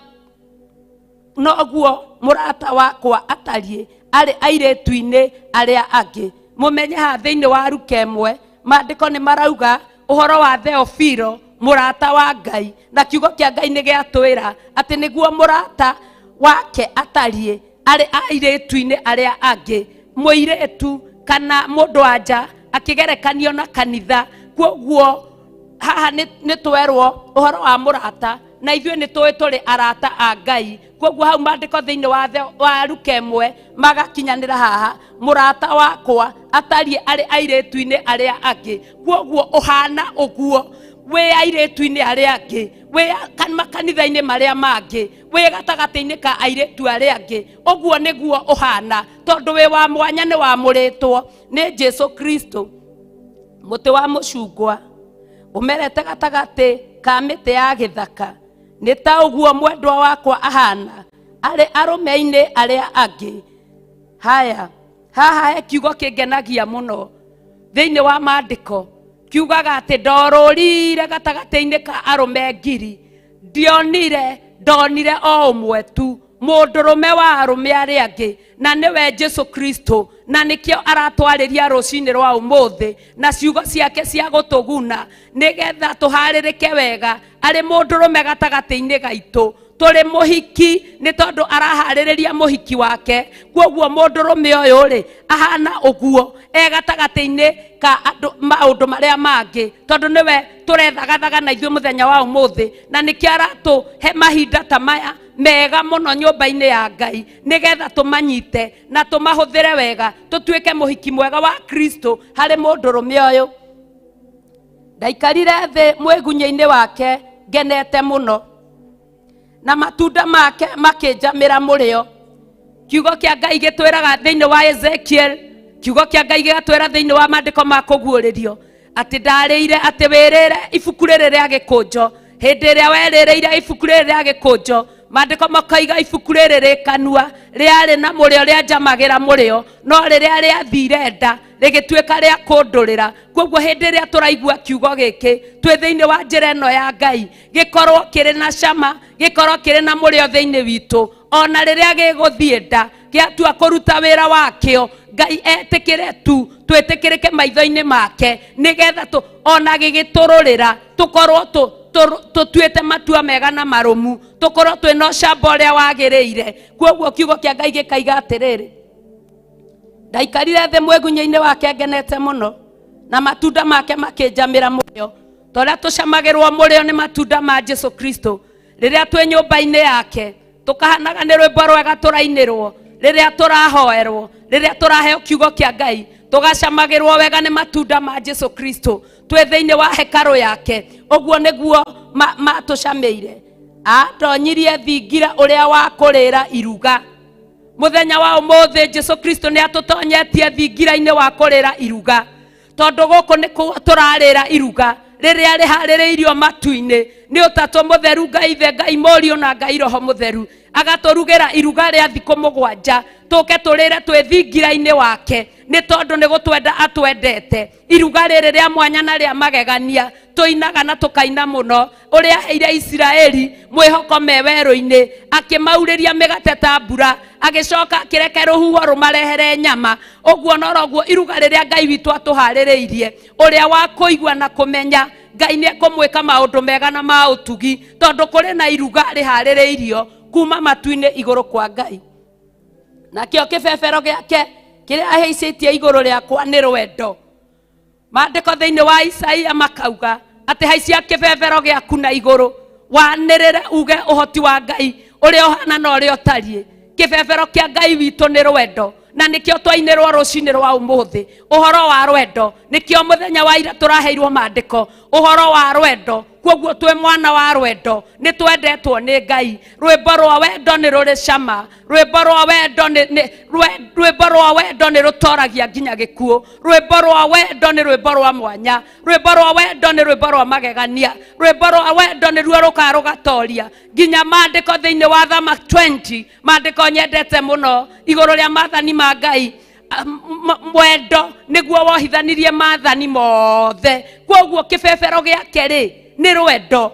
noguo mũrata wakwa atariĩ arĩ airĩtu-inĩ arĩa angĩ. Mũmenye haha thĩinĩ wa Luka 1 maandĩko nĩ marauga ũhoro wa Theophilo, mũrata wa Ngai, na kiugo kĩa Ngai nĩ gĩatwĩra atĩ nĩguo mũrata wake atariĩ arĩ airĩtu-inĩ arĩa angĩ. Mũirĩtu kana mũndũ anja akĩgerekanio na kanitha. Kwoguo haha nĩ twerwo ũhoro wa mũrata, na ithuĩ nĩ tũĩ tũrĩ arata a Ngai. Kwoguo hau maandĩko thĩinĩ wa Luka 1 magakinyanĩra haha, mũrata wakwa atariĩ arĩ airĩtu-inĩ arĩa angĩ. Kwoguo ũhana ũguo wĩ airĩtu-inĩ arĩa angĩ, wĩ makanitha-inĩ marĩa mangĩ, wĩ gatagatĩ-inĩ ka airĩtu arĩa angĩ. Ũguo nĩguo ũhana, tondũ wĩ wa mwanya nĩ wamũrĩtwo nĩ Jesu Kristo. Mũtĩ wa mũcungwa umerete gatagatĩ ka mĩtĩ ya gĩthaka, nĩ ta ũguo mwendwa wakwa ahana arĩ arũme-inĩ arĩa angĩ. Haya, haha kiugo kĩngenagia mũno thĩinĩ wa maandĩko, kiugaga atĩ ndorũrire gatagatĩ-inĩ ka arũme ngiri, ndonire o ũmwe tu, mũndũrũme wa arũme arĩa angĩ, na nĩwe Jesu Kristo. Na nĩkĩo aratwarĩria rũcinĩ rwa ũmũthĩ na ciugo ciake cia gũtũguna, nĩgetha tũharĩrĩke wega arĩ mũndũrũme gatagatĩ-inĩ gaitũ. Tũrĩ mũhiki nĩ tondũ araharĩrĩria mũhiki wake. Kwoguo mũndũrũme ũyũ rĩ ahana ũguo gatagatĩ-inĩ ka maũndũ marĩa mangĩ, tondũ nĩwe tũrethagathaga na ithuĩ mũthenya wa ũmũthĩ, na nĩkĩo aratũhe mahinda ta maya mega mũno nyũmba-inĩ ya Ngai, nĩgetha tũmanyite na tũmahũthĩre wega, tũtuĩke mũhiki mwega wa Kristo harĩ mũndũrũme ũyũ. Ndaikarire thĩ mwĩgunyĩ-inĩ wake ngenete mũno, na matunda make makĩnjamĩra mũrĩo. Kiugo kĩa Ngai gĩtwĩraga thĩinĩ wa Ezekiel, kiugo kĩa Ngai gĩgatwĩra thĩinĩ wa maandĩko ma kũguũrĩrio atĩ ndarĩire atĩ wĩrĩre ibuku rĩrĩ rĩa gĩkũnjo. Hĩndĩ ĩrĩa werĩrĩire ibuku rĩrĩ rĩa gĩkũnjo, maandĩko makoiga ibuku rĩrĩ rĩkanua rĩarĩ na mũrĩo rĩanjamagĩra mũrĩo, no rĩrĩa rĩathire nda rĩgĩtuĩka rĩa kũndũrĩra. Kwoguo hĩndĩ ĩrĩa tũraigua kiugo gĩkĩ twĩ thĩinĩ wa njĩra ĩno ya Ngai, gĩkorwo kĩrĩ na cama, gĩkorwo kĩrĩ na mũrĩo thĩinĩ witũ, ona rĩrĩa gĩgũthiĩ nda gĩatua kũruta wĩra wakĩo, Ngai etikire tu twetikirike maitho-ini make nigetha tu ona gigitururira tukorwo tutuite matua mega na marumu tukorwo twina ucamba uria wagiriire. Kwoguo kiugo kia Ngai gikaiga atiriri, ndaikarire thi mwegunya-ini wake ngenete muno na matunda make makinjamira muyo toria tucamagirwo murio ni matunda ma Jesu Kristo. Riria twi nyumba-ini yake tukahanaga ni rwimbo rwega turainirwo riria turahoerwo, riria turaheo kiugo kia Ngai tugacamagirwo wega ni matunda ma Jesu Kristo twi thiini wa hekaru yake. Oguo niguo matucameire ndonyirie thingira uria wa kurira iruga. Muthenya wa umuthi Jesu Kristo ni atutonyetie thingira-ini wa kurira iruga, tondu guku ni kuo turarira iruga riria rihaririirio matu-ini ni Utatu Mutheru, Ngai Ithe, Ngai Mũriũ na Ngai Roho Mutheru agaturugira iruga ria thikũ 7 tuke turire twi thingira-ini wake ni tondu ni gutwenda atwendete. Iruga riri ria mwanya na ria magegania tuinaga na tukaina muno uria heire Israeli mwihoko me weru-ini akimauriria migate ta mbura agicoka akireke ruhuho rumarehere nyama. Oguo noroguo iruga riria Ngai witu atuhaririirie uria wa kuigua na kumenya Ngai ni ekumwika maundu mega na ma utugi tondu kuri na iruga rihaririirio kuma matu-ini iguru kwa Ngai. Nakio kibebero giake kiria aheicetie iguru riakwa ni rwendo. Maandiko thiini wa Isaia makauga ati haicia kibebero giaku na iguru wanirire uge uhoti wa Ngai uria uhana na uria utarie. Kibebero kia Ngai witu ni rwendo na nikio twainirwo rucini rwa umuthi uhoro wa rwendo. Nikio muthenya wa ira turaheirwo maandiko uhoro wa rwendo. Kwoguo twi mwana wa rwendo ni twendetwo ni Ngai. Rwimbo rwa wendo ni ruri cama, rwimbo rwa wendo ni rutoragia nginya gikuo, rwimbo rwa wendo ni rwimbo rwa mwanya, rwimbo rwa wendo ni rwimbo rwa magegania, rwimbo rwa wendo ni ruo rugatoria nginya maandiko thiini wa Thama 20 maandiko nyendete muno iguru ria maathani ma Ngai. Wendo niguo wohithanirie maathani mothe. Kwoguo kibebero giake ri ni rwendo.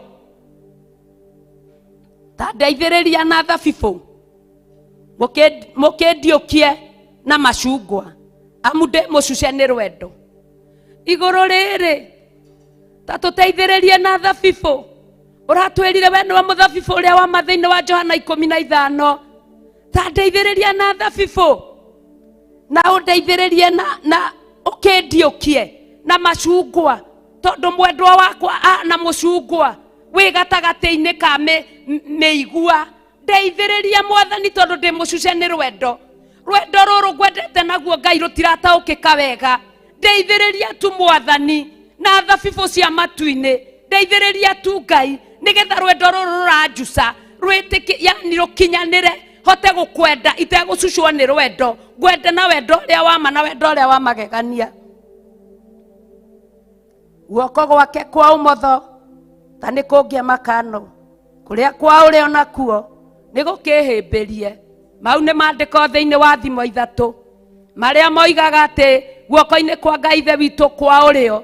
Ta ndeithiriria na thabibu mukindiukie na macungwa amu ndi mucuce ni rwendo. Iguru riri ta tuteithiririe na thabibu. Uratwirire we ni wa muthabibu uria wa mathiini wa Johana 15. Ta ndeithiriria na thabibu na undeithiririe na ukindiukie na macungwa tondu mwendwa wakwa na mucungwa wi gatagati-ini ka meigua. Ndeithiriria Mwathani tondu ndi mucuce ni rwendo. Rwendo ruru gwendete naguo Ngai rutirataukika wega. Ndeithiriria tu Mwathani na thabibu cia matu-ini. Ndeithiriria tu Ngai nigetha rwendo ruru ruranjuca yani rukinyanire hote gukwenda itegucucwo ni rwendo. Gwende na wendo ria wama na wendo ria wa magegania. Guoko gwake kwa umotho ta ni kungia makano kuria kwa uria onakuo ni gukihimbirie. Mau ni maandiko thiini wa Thimo 3 maria moigaga ati guoko-ini kwa Ngai Ithe witu kwa urio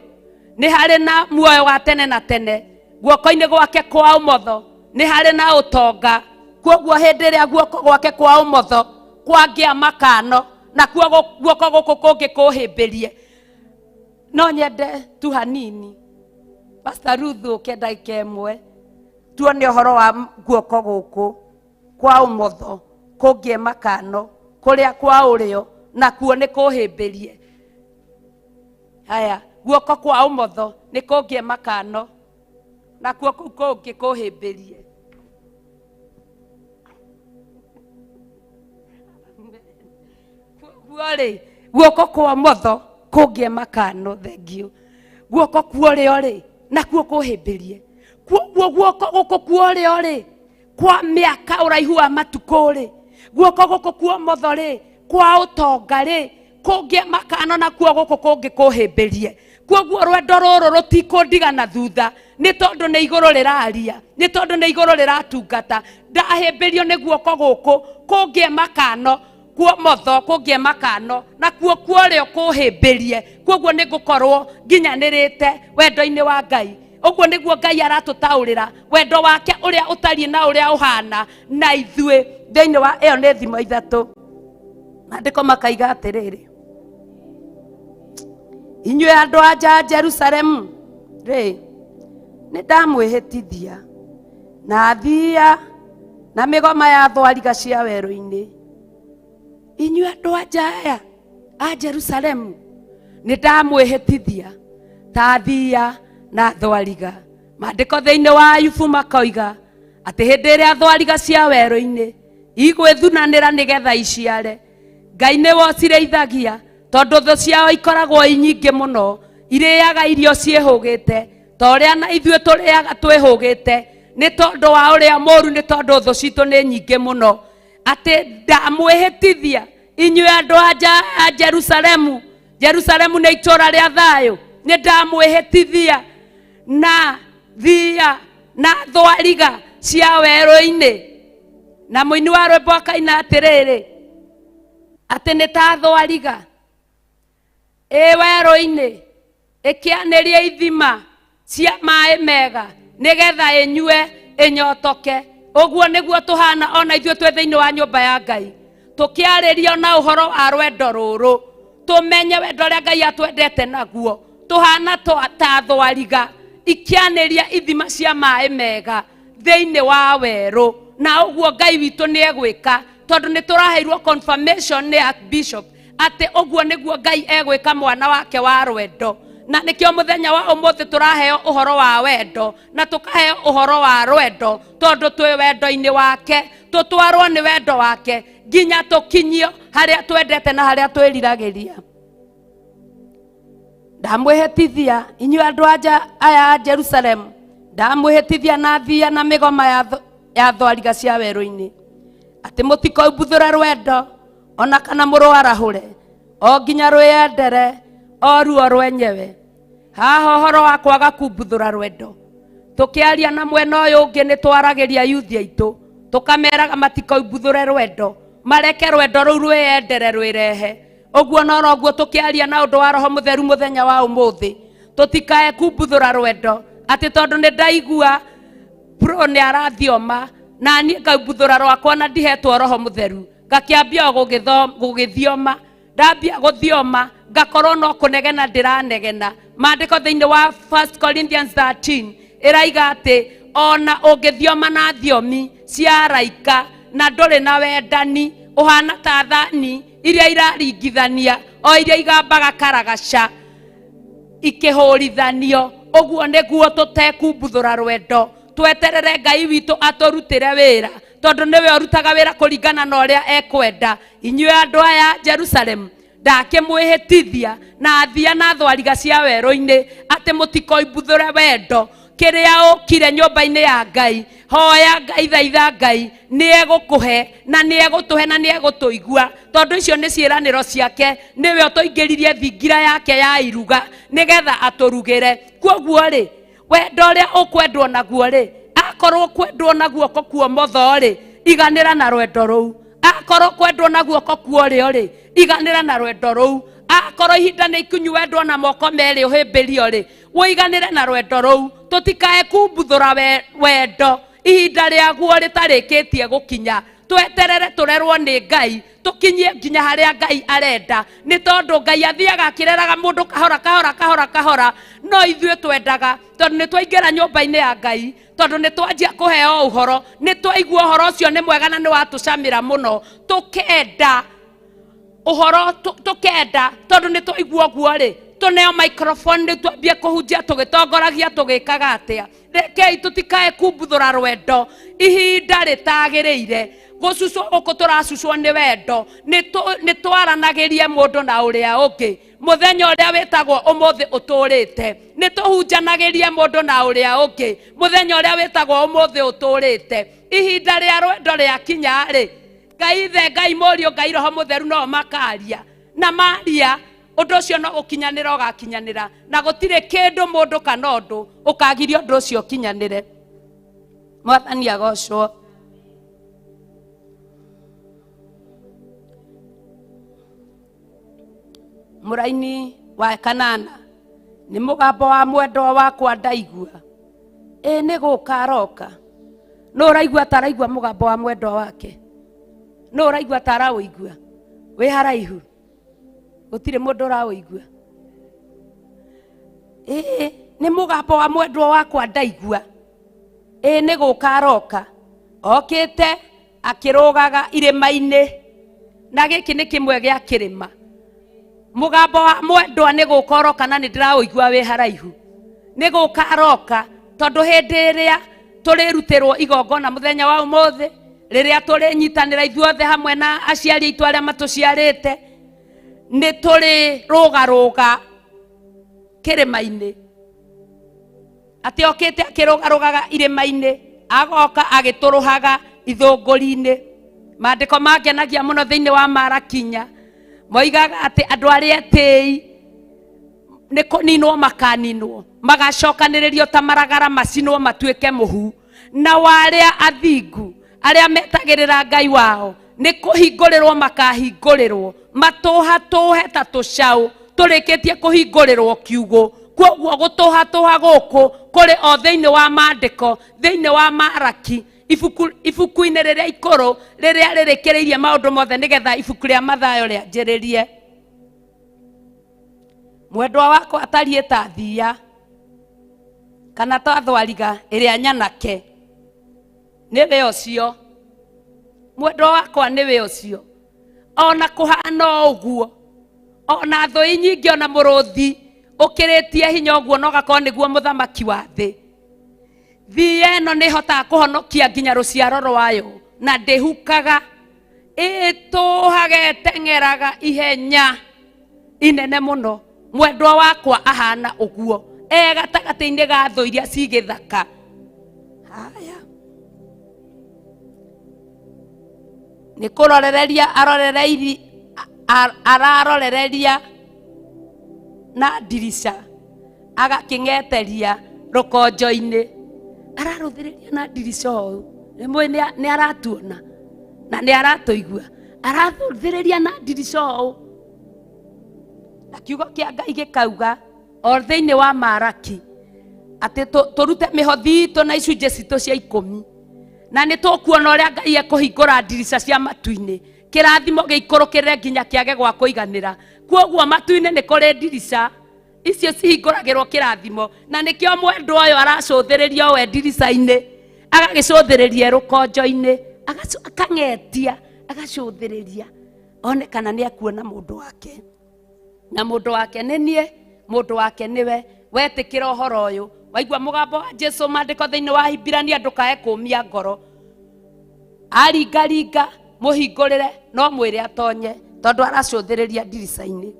ni hari na muoyo wa tene na tene. Guoko-ini gwake kwa umotho ni hari na utonga. Kwoguo hindi ria guoko gwake kwa umotho kwangia makano na guoko guku kungi kuhimbirie. No nyende tu hanini Pastor Ruth uke ndagika imwe tuone uhoro wa guoko guku kwa umotho kungie makano kuria kwa urio na kuo ni kuhimbirie. Haya, guoko kwa umotho ni kungie makano na kuo kungi kuhimbirie. Guoko kwa umotho kungie makano. Thengio. Guoko kuorio ri na kuo kuhimbirie. Guoko guku kuorio ri kwa miaka uraihu wa matuko ri. Guoko guku kwa umotho ri kwa utonga ri kungie makano na kuo guku kungi kuhimbirie. Kwoguo rwendo ruru rutikundiga na thutha ni tondu ni iguru riraria, ni tondu ni iguru riratungata. Ndahimbirio ni guoko guku kungie makano kwa umotho kungie makano na kuo kuorio kuhimbirie. Kwoguo ni gukorwo nginyanirite wendo-ini wa Ngai. Oguo niguo Ngai aratutaurira wendo wake uria utarie na uria uhana na ithue thiini wa iyo ni Thimo 3 maandiko makaiga atiriri inyuĩ andũ anja Jerusalemu rĩ nĩ ndamwĩhĩtithia na thia na mĩgoma ya thwariga cia werũ-inĩ. Inyuĩ andũ anja aya a Jerusalemu nĩ ndamwĩhĩtithia ta thia na thwariga. Maandĩko thĩinĩ wa Ayubu makoiga atĩ hĩndĩ ĩrĩa thwariga cia werũ-inĩ igwĩthunanĩra nĩgetha iciare, Ngai nĩwe ũcirĩithagia tondũ thũ ciao ikoragwo nyingĩ mũno, irĩaga irio ciĩhũgĩte ta ũrĩa na ithuĩ tũrĩaga twĩhũgĩte nĩ tondũ wa ũrĩa mũũru, nĩ tondũ thũ citũ nĩ nyingĩ mũno. Atĩ ndamwĩhĩtithia inyuĩ andũ anja a Jerusalemu, Jerusalemu nĩ itũũra rĩa thayũ, nĩ ndamwĩhĩtithia na thia na thwariga cia werũ-inĩ. Na mũini wa rwĩmbo akaina atĩrĩrĩ atĩ nĩ ta thwariga werũ-inĩ ĩkĩanĩria ithima cia maĩ mega nĩgetha ĩnyue ĩnyotoke. Ũguo nĩguo tũhana ona ithuĩ twĩ thĩinĩ wa nyũmba ya Ngai, tũkĩarĩrio na ũhoro wa rwendo rũrũ, tũmenye wendo ũrĩa Ngai atwendete naguo. Tũhana ta thwariga ikĩanĩria ithima cia maĩ mega thĩinĩ wa werũ, na ũguo Ngai witũ nĩ egwĩka, tondũ nĩ tũraheirwo confirmation nĩ Archbishop atĩ ũguo nĩguo Ngai egwĩka mwana wake wa rwendo. Na nĩkĩo mũthenya wa ũmũthĩ tũraheo ũhoro wa wendo na tũkaheo ũhoro wa rwendo, tondũ twĩ wendo-inĩ wake, tũtwarwo nĩ wendo wake nginya tũkinyio harĩa twendete na harĩa twĩriragĩria. Ndamwĩhĩtithia inyuĩ andũ anja aya a Jerusalemu, ndamwĩhĩtithia na thia na mĩgoma ya thwariga cia werũ-inĩ, atĩ mũtikoimbuthũre rwendo ona kana mũrũarahũre, o nginya rwĩendere o ruo rwenyewe. Haha ũhoro wa kwaga kumbuthũra rwendo, tũkĩaria na mwena ũyũ ũngĩ nĩ twaragĩria yuthi aitũ tũkameraga matikoimbuthũre rwendo, mareke rwendo rũu rwĩendere rwĩrehe. Ũguo no noguo tũkĩaria na ũndũ wa Roho Mũtheru mũthenya wa ũmũthĩ, tũtikae kumbuthũra rwendo atĩ tondũ nĩ ndaigua pro nĩ arathioma na niĩ ngaumbuthũra rwakwa na ndihetwo Roho Mũtheru, ngakĩambia gũgĩthioma. Ndambia gũthioma ngakorwo no kũnegena ndĩranegena. Maandĩko thĩinĩ wa 1 Corinthians 13 ĩraiga atĩ ona ũngĩthioma na thiomi cia araika na ndũrĩ na wendani, ũhana ta thani iria iraringithania o iria igambaga karagaca ikĩhũrithanio. Ũguo nĩguo tũtekumbuthũra rwendo, tweterere Ngai witũ atũrutĩre wĩra, tondũ nĩwe ũrutaga wĩra kũringana na ũrĩa ekwenda. Inyuĩ andũ aya Jerusalemu, ndakĩmwĩhĩtithia na thia na thwariga cia werũ-inĩ atĩ mũtikoimbuthũre wendo. Kĩrĩa ũkire nyũmba-inĩ ya Ngai, hoya Ngai, thaitha Ngai, nĩ egũkũhe na nĩ egũtũhe na nĩ egũtũigua, tondũ icio nĩ ciĩranĩro ciake. Nĩwe ũtũingĩririe thingira yake ya iruga nĩgetha atũrugĩre. Kwoguo rĩ, wendo ũrĩa ũkwendwo naguo rĩ, akorwo kwendwo na guoko kwa ũmotho rĩ, iganĩra na rwendo rũu. Akorwo kwendwo na guoko kwa ũrĩo rĩ, iganĩra na rwendo rũu. Akorwo ihinda nĩ ikunyu wendwo na moko merĩ ũhĩmbĩrio rĩ, wĩiganĩre na rwendo rũu. Tũtikae kumbuthũra wendo ihinda rĩaguo rĩtarĩkĩtie gũkinya. Tweterere tũrerwo nĩ Ngai, tũkinyie nginya harĩa Ngai arenda, nĩ tondũ Ngai athiaga akĩreraga mũndũ kahora kahora kahora kahora. No ithuĩ twendaga, tondũ nĩ twaingĩra nyũmba-inĩ ya Ngai, tondũ nĩ twanjia kũheo ũhoro, nĩ twaigua ũhoro ũcio nĩ mwega na nĩ watũcamĩra mũno, tũkenda ũhoro, tũkenda tondũ nĩ twaigua ũguo rĩ, tũneo microphone nĩ twambie kũhunjia tũgĩtongoragia tũgĩkaga atĩa. Rekei tũtikae kumbuthũra rwendo ihinda rĩtagĩrĩire. Gũcucwo gũkũ tũracucwo nĩ wendo, nĩ twaranagĩrie mũndũ na ũrĩa ũngĩ. Mũthenya ũrĩa wĩtagwo ũmũthĩ ũtũrĩte, nĩ tũhunjanagĩrie mũndũ na ũrĩa ũngĩ. Mũthenya ũrĩa wĩtagwo ũmũthĩ ũtũrĩte, ihinda rĩa rwendo rĩakinya rĩ, Ngai Ithe, Ngai Mũriũ, Ngai Roho Mũtheru no makaria, na maria ũndũ ũcio no ũkinyanĩra ũgakinyanĩra, na gũtirĩ kĩndũ mũndũ kana ũndũ ũkagiria ũndũ ũcio ũkinyanĩre. Mwathani agocwo. Mũraini wa kanana, nĩ mũgambo wa mwendwa wakwa ndaigua, nĩ gũka aroka. No ũraigua taraigua mũgambo wa mwendwa wake? No ũraigua tarawĩigua? Wĩ haraihu, gũtirĩ mũndũ ũrawĩigua. nĩ mũgambo wa mwendwa wakwa ndaigua. Nĩ gũka aroka. Okĩte akĩrũgaga irĩma-inĩ, na gĩkĩ nĩ kĩmwe gĩa kĩrĩma. Mũgambo wa mwendwa nĩ gũka aroka, na nĩ ndĩraũigua wĩ haraihu. Nĩ gũka aroka tondũ hĩndĩ ĩrĩa tũrĩrutĩrwo igongona mũthenya wa ũmũthĩ, rĩrĩa tũrĩnyitanĩra ithuothe hamwe na aciari aitũ arĩa matũciarĩte, nĩ tũrĩrũgarũga kĩrĩma-inĩ. Atĩ okĩte akĩrũgarũgaga irĩma-inĩ, agoka agĩtũrũhaga ithũngũri-inĩ. Maandĩko mangenagia mũno thĩinĩ wa Marakinya, moigaga atĩ andũ arĩa etĩĩ nĩ kũninwo makaninwo, magacokanĩrĩrio ta maragara macinwo matuĩke mũhu, na warĩa athingu arĩa metagĩrĩra Ngai wao nĩ kũhingũrĩrwo makahingũrĩrwo, matũhatũhe ta tũcaũ tũrĩkĩtie kũhingũrĩrwo kiugũ. Kwoguo gũtũhatũha gũkũ kũrĩ o thĩinĩ wa maandĩko, thĩinĩ wa Maraki, ibuku-inĩ rĩrĩa ikũrũ rĩrĩa rĩrĩkĩrĩirie maũndũ mothe nĩgetha ibuku rĩa Mathayo rĩanjĩrĩrie. Mwendwa wakwa atariĩ ta thia kana ta thwariga ĩrĩa nyanake, nĩwe ũcio. Mwendwa wakwa nĩwe ũcio. Ona kũhana ũguo, ona thũ nyingĩ, ona mũrũthi ũkĩrĩtie hinya ũguo na ũgakorwo nĩguo mũthamaki wa thĩ, thia ĩno nĩ hotaga kũhonokia nginya rũciaro rwayo na ndĩhukaga. Ĩtũũhaga ĩteng'eraga ihenya inene mũno. Mwendwa wakwa ahana ũguo, gatagatĩ-inĩ ga thũ iria cigĩthaka. Haya, nĩ kũrorereria ararorereria na ndirica, agakĩng'eteria rũkonjo-inĩ. Ararũthĩrĩria na ndirica ũũ, nĩ aratuona na nĩ aratũigua. Ararũthĩrĩria na ndirica ũũ, na kiugo kĩa Ngai gĩkauga o thĩinĩ wa Maraki atĩ tũrute mĩhothi itũ na icunjĩ citũ cia 10, na nĩ tũkuona ũrĩa Ngai ekũhingũra ndirica cia matu-inĩ, kĩrathimo gĩikũrũkĩrĩre nginya kĩage gwa kũiganĩra. Kwoguo matu-inĩ nĩ kũrĩ ndirica icio cihingũragĩrwo kĩrathimo, na nĩkĩo mwendwa ũyũ aracũthĩrĩria we ndirica-inĩ, agagĩcũthĩrĩria rũkonjo-inĩ, akang'etia, agacũthĩrĩria one kana nĩ akuona mũndũ wake. Na mũndũ wake nĩ niĩ, mũndũ wake nĩwe. Wetĩkĩra ũhoro ũyũ, waigua mũgambo wa Jesũ maandĩko thĩinĩ wa Hibirania, ndũkae kũmia ngoro. Aringaringa mũhingũrĩre, no mwĩre atonye tondũ aracũthĩrĩria ndirica-inĩ.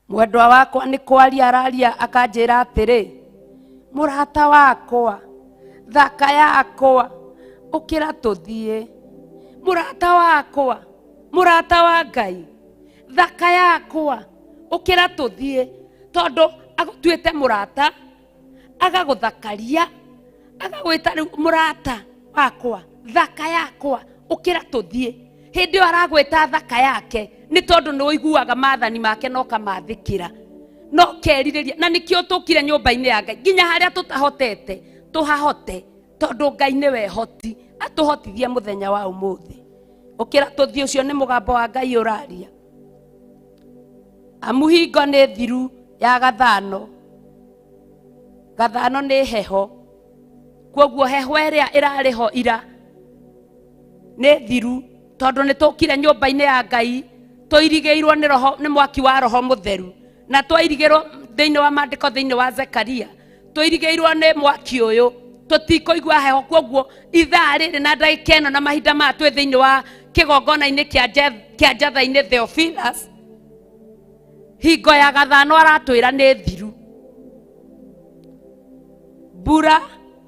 Mwendwa wakwa nĩ kwaria araria akanjĩra atĩrĩ, mũrata wakwa, thaka yakwa, ũkĩra tũthiĩ. Mũrata wakwa, mũrata wa Ngai, thaka yakwa, ũkĩra tũthiĩ. Tondũ agũtuĩte mũrata, agagũthakaria, agagwĩta mũrata wakwa, thaka yakwa, ũkĩra tũthiĩ. Hĩndĩ ĩyo aragwĩta thaka yake nĩ tondũ nĩ ũiguaga maathani make no kamathĩkĩra, no kerirĩria. Na nĩkĩo tũkire nyũmba-inĩ ya Ngai nginya harĩa tũtahotete tũhahote, tondũ Ngai nĩwe hoti, atũhotithie mũthenya wa ũmũthĩ. Ũkĩra tũthiĩ ũcio nĩ mũgambo wa Ngai ũraria. Amu hingo nĩ thiru ya gathano, gathano nĩ heho. Kwoguo heho ĩrĩa ĩrarĩ ho ira nĩ thiru, tondũ nĩ tũkire nyũmba-inĩ ya Ngai tũirigĩirwo nĩ mwaki wa Roho Mũtheru, na twairigĩrwo thĩinĩ wa maandĩko thĩinĩ wa Zekaria, tũirigĩirwo nĩ mwaki ũyũ, tũtikũigua heho. Kwoguo ithaa rĩrĩ na ndagĩka ĩno na mahinda maya twĩ thĩinĩ wa kĩgongona-inĩ kĩa Njatha-inĩ Theophilus, hingo ya gathano aratwĩra nĩ thiru. Mbura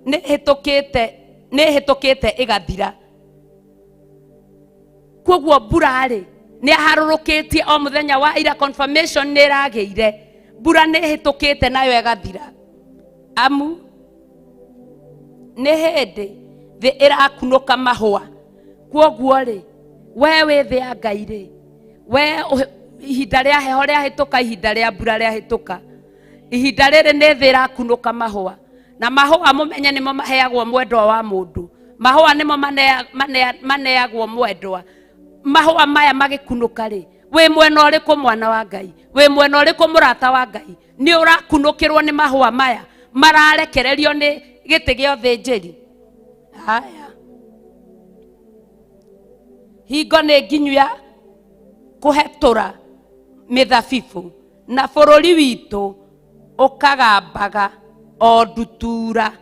nĩ hĩtũkĩte ĩgathira. Kwoguo mbura rĩ nĩ aharũrũkĩtie o mũthenya wa ira, confirmation nĩ ĩragĩire, mbura nĩ hĩtũkĩte nayo ĩgathira. Amu nĩ hĩndĩ thĩ ĩrakunũka mahũa. Kwoguo rĩ, we wĩ thĩ ya Ngai rĩ, we ihinda rĩa heho rĩa hĩtũka, ihinda rĩa mbura rĩa hĩtũka, ihinda rĩrĩ nĩ thĩ ĩrakunũka mahũa. Na mahũa mũmenye nĩmo maheagwo mwendwa wa mũndũ, mahũa nĩmo maneagwo mwendwa. Mahũa maya magĩkunũka rĩ, we mwena ũrĩkũ mwana wa Ngai, we mwena ũrĩkũ mũrata wa Ngai, nĩ ũrakunũkĩrwo nĩ mahũa maya mararekererio nĩ gĩtĩ gĩa ũthĩnjĩri. Haya, hingo nĩ nginyu ya kũhetũra mĩthabibũ na bũrũri witũ ũkagambaga o ndutura.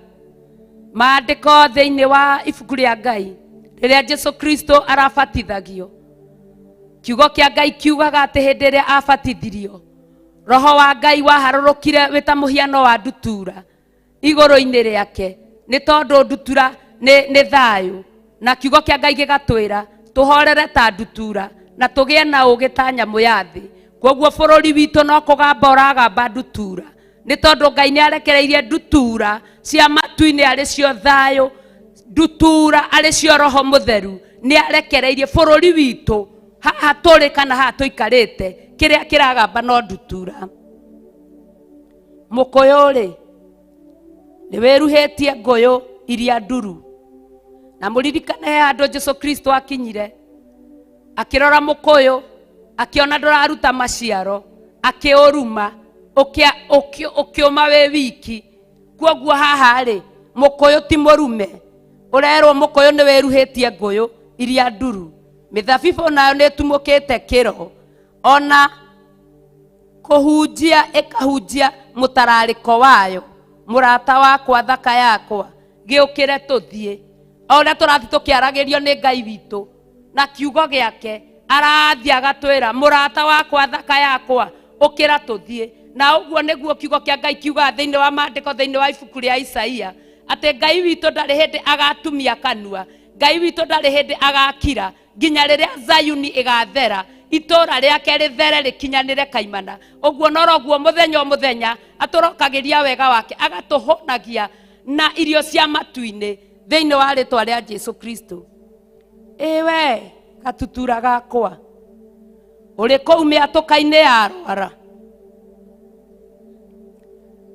Maandĩko thĩinĩ wa ibuku rĩa Ngai rĩrĩa Jesu Kristo arabatithagio, kiugo kĩa Ngai kiugaga atĩ hĩndĩ ĩrĩa abatithirio, Roho wa Ngai waharũrũkire wĩ ta mũhiano wa ndutura igũrũ-inĩ rĩake, nĩ tondũ ndutura nĩ thayũ, na kiugo kĩa Ngai gĩgatwĩra tũhorere ta ndutura na tũgĩe na ũũgĩ ta nyamũ ya thĩ. Koguo bũrũri witũ no kũgamba ũragamba ndutura, nĩ tondũ Ngai nĩ arekereirie ndutura cia matu-inĩ arĩ cio thayũ, ndutura arĩ cio Roho Mũtheru, nĩ arekereirie bũrũri witũ haha tũrĩ kana haha tũikarĩte, kĩrĩa kĩragamba no ndutura. Mũkũyũ rĩ, nĩ wĩruhĩtie ngũyũ iria nduru, na mũririkane he handũ Jesu Kristo akinyire akĩrora mũkũyũ akiona ndũraruta maciaro, akĩũruma ũkĩũma wĩ wiki. Koguo haha rĩ, mũkũyũ ti mũrume, ũrerwo mũkũyũ nĩ wĩruhĩtie ngũyũ iria nduru. Mĩthabibũ nayo nĩ ĩtumũkĩte kĩro, ona kũhunjia ĩkahunjia mũtararĩko wayo. Mũrata wakwa, thaka yakwa, gĩũkĩre tũthiĩ. O ũrĩa tũrathiĩ tũkĩaragĩrio nĩ Ngai witũ na kiugo gĩake, arathiĩ agatwĩra mũrata wakwa, thaka yakwa, ũkĩra tũthiĩ. Na ũguo nĩguo kiugo kĩa Ngai kiugaga thĩinĩ wa maandĩko thĩinĩ wa ibuku rĩa Isaia, atĩ Ngai witũ ndarĩ hĩndĩ agatumia kanua, Ngai witũ ndarĩ hĩndĩ agakira, nginya rĩrĩa Zayuni ĩgathera, itũra rĩake rĩthere rĩkinyanĩre kaimana. Ũguo noroguo mũthenya o mũthenya atũrokagĩria wega wake, agatũhonagia na irio cia matu-inĩ thĩinĩ wa rĩtwa rĩa Jesu Kristo. Ĩwe gatutura gakwa, ũrĩ kũu mĩatũka-inĩ ya rwara,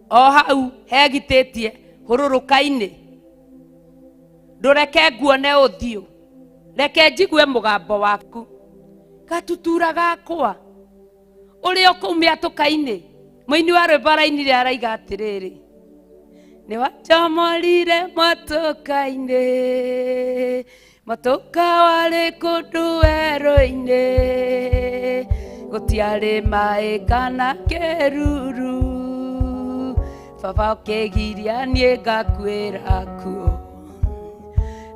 o hau hegitĩtie hũrũrũka-inĩ, ndũreke nguone ũthiũ, reke njigue mũgambo waku. Gatutura gakwa, ũrĩ o kũu mĩatũka-inĩ, mũini wa rwĩmbo arainire araiga atĩrĩrĩ, nĩ wanjomorire mwatũka-inĩ, mwatũka warĩ kũndũ werũ-inĩ, gũtiarĩ maĩ kana kĩruru, baba ũkĩgiria niĩ ngakuĩra kuo,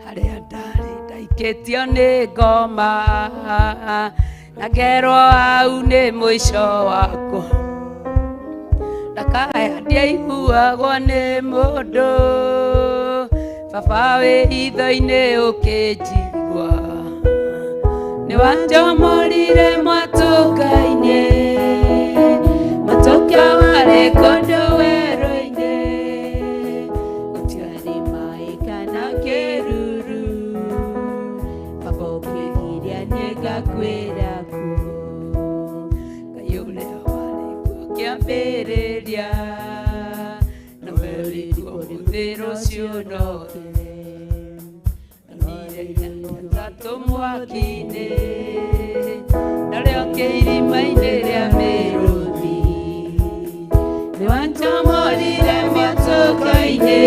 harĩa ndarĩ ndaikĩtio nĩ ngoma, na ngerwo hau nĩ mũico wakwa, ndakaya ndiaiguagwo nĩ mũndũ, baba wĩ hitho-inĩ ũkĩnjigua, nĩ wanjomorire mwatũka-inĩ, mwatũka warĩ kũndũ werũ-inĩ, gũtiarĩ maĩ kana kĩruru, baba ũkĩgiria niĩ ngakuĩra kuo, Ngai ũrĩa warĩ kuo kĩambĩrĩria, na werĩ kuo mũthĩra ũcio nokĩre, nonire ndatũ mwaki-inĩ, narĩo kĩirima-inĩ rĩa mĩrũthi, nĩ wanjomorire mwatũka-inĩ,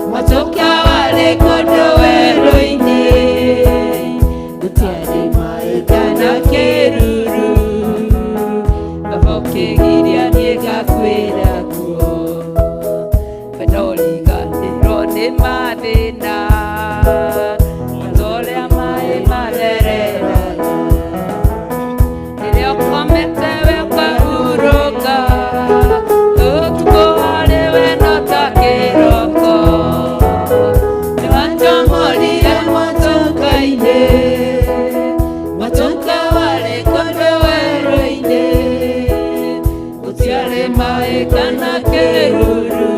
mwatũka warĩ kũndũ werũ-inĩ, gũtiarĩ maĩ kana kĩruru, baba ũkĩgiria niĩ ngakuĩra kuo, we ndoriganĩrwo nĩ mathĩna, ta ũrĩa maĩ mathereraga, rĩrĩa ũkomete we ũkahurũka, ũtukũ harĩ we no ta kĩroko, nĩ wanjomorire mwatũka-inĩ, mwatũka warĩ kũndũ werũ-inĩ, gũtiarĩ maĩ kana kĩruru,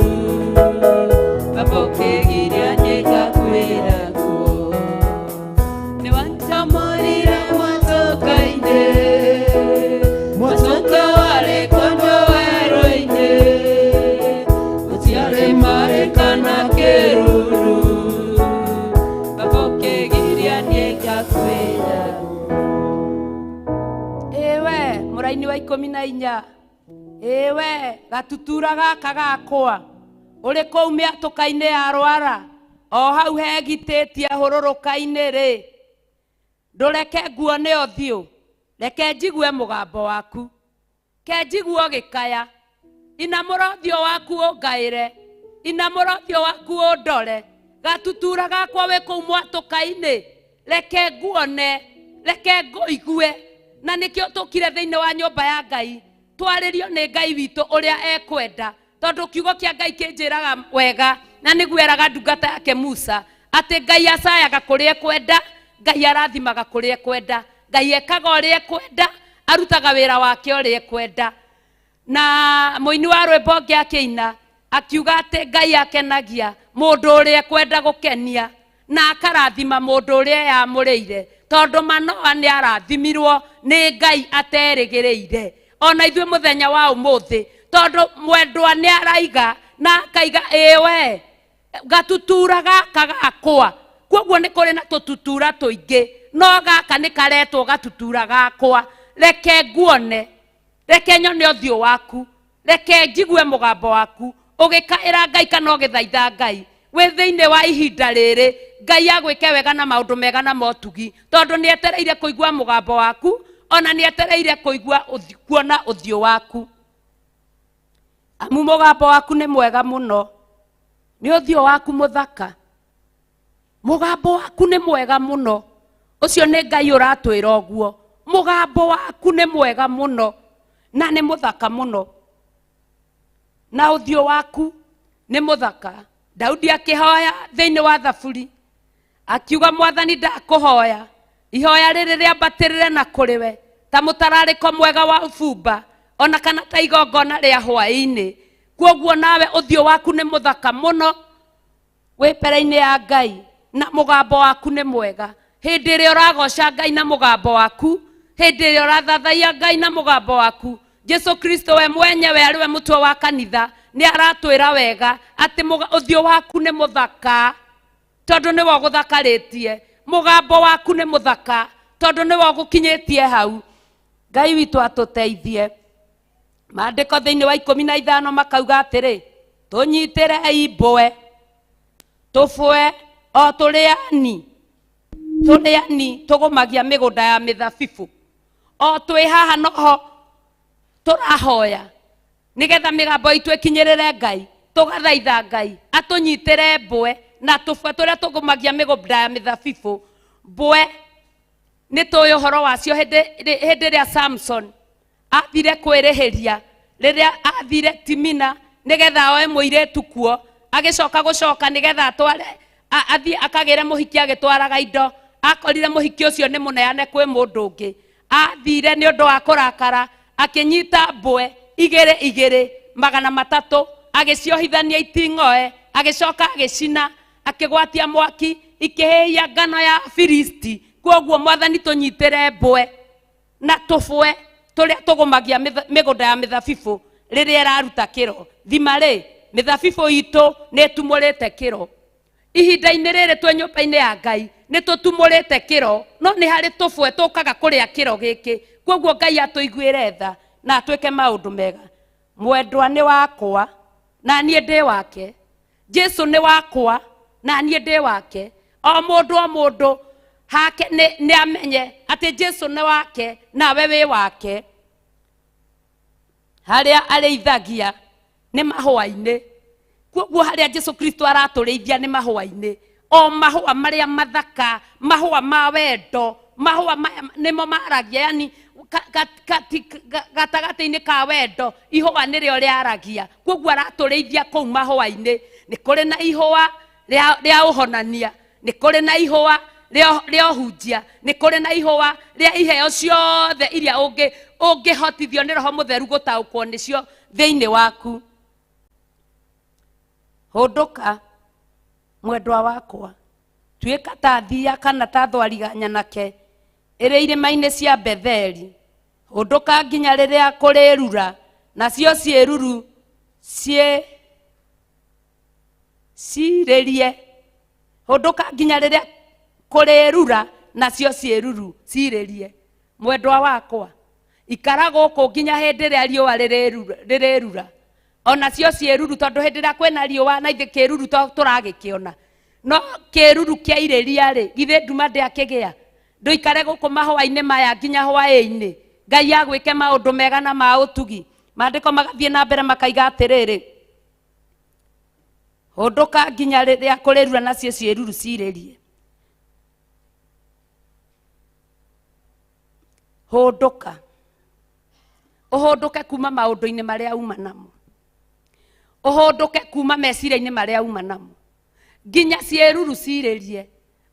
baba ũkĩgiria niĩ ngakuĩra kuo, nĩ wanjomorire mwatũka-inĩ, mwatũka warĩ kũndũ werũ-inĩ, gũtiarĩ maĩ kana kĩruru, baba ũkĩgiria niĩ ngakuĩra kuo. inya ewe gatutura gaka gakwa uri kou miatuka-ini ya rwara o hau hegitĩtie hũrũrũka-inĩ rĩ ndũreke nguone ũthiũ reke njigue mũgambo waku ke njigue ũgĩkaya inamũra ũthiũ waku ũngaĩre inamũra ũthiũ waku ũndore gatutura gakwa wĩ kũu mwatũka-inĩ reke nguone reke ngũigue na nĩkĩo tũkire thĩinĩ wa nyũmba ya Ngai twarĩrio nĩ Ngai witũ ũrĩa ekwenda tondũ kiugo kĩa Ngai kĩnjĩraga wega na nĩguo eraga ndungata yake Musa atĩ Ngai acayaga kũrĩa ekwenda Ngai arathimaga kũrĩa ekwenda Ngai ekaga ũrĩa ekwenda arutaga wĩra wake ũrĩa ekwenda na mũini wa rwĩmbo ũngĩ akĩina akiuga atĩ Ngai akenagia mũndũ ũrĩa ekwenda gũkenia na akarathima mũndũ ũrĩa yamũrĩire tondũ Manoa nĩ arathimirwo nĩ Ngai aterĩgĩrĩire ona ithuĩ mũthenya wa ũmũthĩ tondũ mwendwa nĩ araiga na akaiga ĩwe gatutura gaka gakwa kwoguo nĩ kũrĩ na tũtutura tũingĩ no gaka nĩ karetwo gatutura gakwa reke nguone reke nyone ũthiũ waku reke njigue mũgambo waku ũgĩkaĩra Ngai kana ũgĩthaitha Ngai wĩ thĩinĩ wa ihinda rĩrĩ Ngai agwĩke wega na maũndũ mega na motugi tondũ nĩ etereire kũigua mũgambo waku ona nĩ etereire kũigua kuona ũthiũ waku amu mũgambo waku nĩ mwega mũno nĩ ũthiũ waku mũthaka mũgambo waku nĩ mwega mũno ũcio nĩ Ngai ũratwĩra ũguo mũgambo waku nĩ mwega mũno na nĩ mũthaka mũno na ũthiũ waku nĩ mũthaka Daudi akĩhoya thĩinĩ wa Thaburi akiuga Mwathani ndakũhoya ihoya rĩrĩ rĩambatĩrĩre na kũrĩ we ta mũtararĩko mwega wa ũbumba ona kana ta igongona rĩa hwaĩ-inĩ kwoguo nawe ũthiũ waku nĩ mũthaka mũno wĩ mbere-inĩ ya Ngai na mũgambo waku nĩ mwega hĩndĩ ĩrĩa ũragoca Ngai na mũgambo waku hĩndĩ ĩrĩa ũrathathaiya Ngai na mũgambo waku Jesu Kristo we mwenyewe arĩwe mũtwe wa kanitha nĩ aratwĩra wega atĩ ũthiũ waku nĩ mũthaka tondũ nĩwe ũgũthakarĩtie mũgambo waku nĩ mũthaka tondũ nĩwe ũgũkinyĩtie hau Ngai witũ atũteithie maandĩko thĩinĩ wa 15 makauga atĩrĩ tũnyitĩrei mbwe tũbwe o tũrĩani tũgũmagia mĩgũnda ya mĩthabibũ o twĩ haha noho tũrahoya nĩgetha mĩgambo itũ ĩkinyĩrĩre Ngai tũgathaitha Ngai atũnyitĩre mbwe na tũbwe tũrĩa tũgũmagia mĩgũnda ya mĩthabibũ mbwe nĩ tũĩ ũhoro wacio hĩndĩ ĩrĩa Samson athire kwĩrĩhĩria rĩrĩa athire Timina nĩgetha oe mũirĩtu kuo agĩcoka gũcoka nĩgetha atware athiĩ akagĩre mũhiki agĩtwaraga indo akorire mũhiki ũcio nĩ mũneane kwĩ mũndũ ũngĩ athire nĩ ũndũ wa kũrakara akĩnyita mbwe igĩrĩ 300 agĩciohithania iting'oe agĩcoka agĩcina akĩgwatia mwaki ikĩhĩia ngano ya Filisti kwoguo Mwathani tũnyitĩre mbwe na tũbwe tũrĩa tũgũmagia mĩgũnda ya mĩthabibũ rĩrĩa ĩraruta kĩro thimarĩ mĩthabibũ itũ nĩ tumũrĩte kĩro ihinda-inĩ rĩrĩ twĩ nyũmba-inĩ ya Ngai nĩ tũtumũrĩte kĩro no nĩ harĩ tũbwe tũkaga kũrĩa kĩro gĩkĩ kwoguo Ngai atũiguĩre tha na atwĩke maũndũ mega mwendwa nĩ wakwa na niĩ ndĩ wake Jesu nĩ wakwa na niĩ ndĩ wake o mũndũ hake nĩ amenye atĩ Jesu nĩ wake nawe wĩ wake harĩa arĩithagia nĩ mahũa-inĩ kwoguo harĩa Jesu Kristo aratũrĩithia nĩ mahũa-inĩ o mahũa marĩa mathaka mahũa ma wendo mahũa nĩmo maragia yani gatagatĩ-inĩ ka wendo ihũa nĩrĩo rĩaragia kwoguo aratũrĩithia kũu mahũa-inĩ nĩ kũrĩ na ihũa rĩa ũhonania nĩ kũrĩ na ihũa rĩa ũhunjia nĩ kũrĩ na ihũa rĩa iheo ciothe iria ũngĩhotithio nĩ Roho Mũtheru gũtaũkwo nĩcio thĩinĩ waku hũndũka mwendwa wakwa tuĩka ta thia kana ta thwariga nyanake ĩrĩ irĩma-inĩ cia Betheli hũndũka nginya rĩrĩa kũrĩrura nacio ciĩruru cirĩrie hũndũka nginya rĩrĩa kũrĩrura nacio ciĩruru cirĩrie mwendwa wakwa ikara gũkũ nginya hĩndĩ ĩrĩa riũa rĩrĩrura. Ona cio ciĩruru tondũ hĩndĩ ĩrĩa kwĩna riũa na ithe kĩruru tũragĩkĩona. No kĩruru kĩa irĩria rĩ, githĩ nduma ndĩakĩgĩa. Ndũikare gũkũ mahũa-inĩ maya nginya hwaĩ-inĩ. Ngai agwĩke maũndũ mega na ma ũtugi. Maandĩko magathiĩ na mbere makaiga atĩrĩrĩ, hũndũka nginya rĩrĩa kũrĩrura nacio ciĩruru cirĩrie. Hũndũka. Ũhũndũke kuma maũndũ-inĩ marĩa uma namo. Ũhũndũke kuma meciria-inĩ marĩa uma namo. Nginya ciĩruru cirĩrie.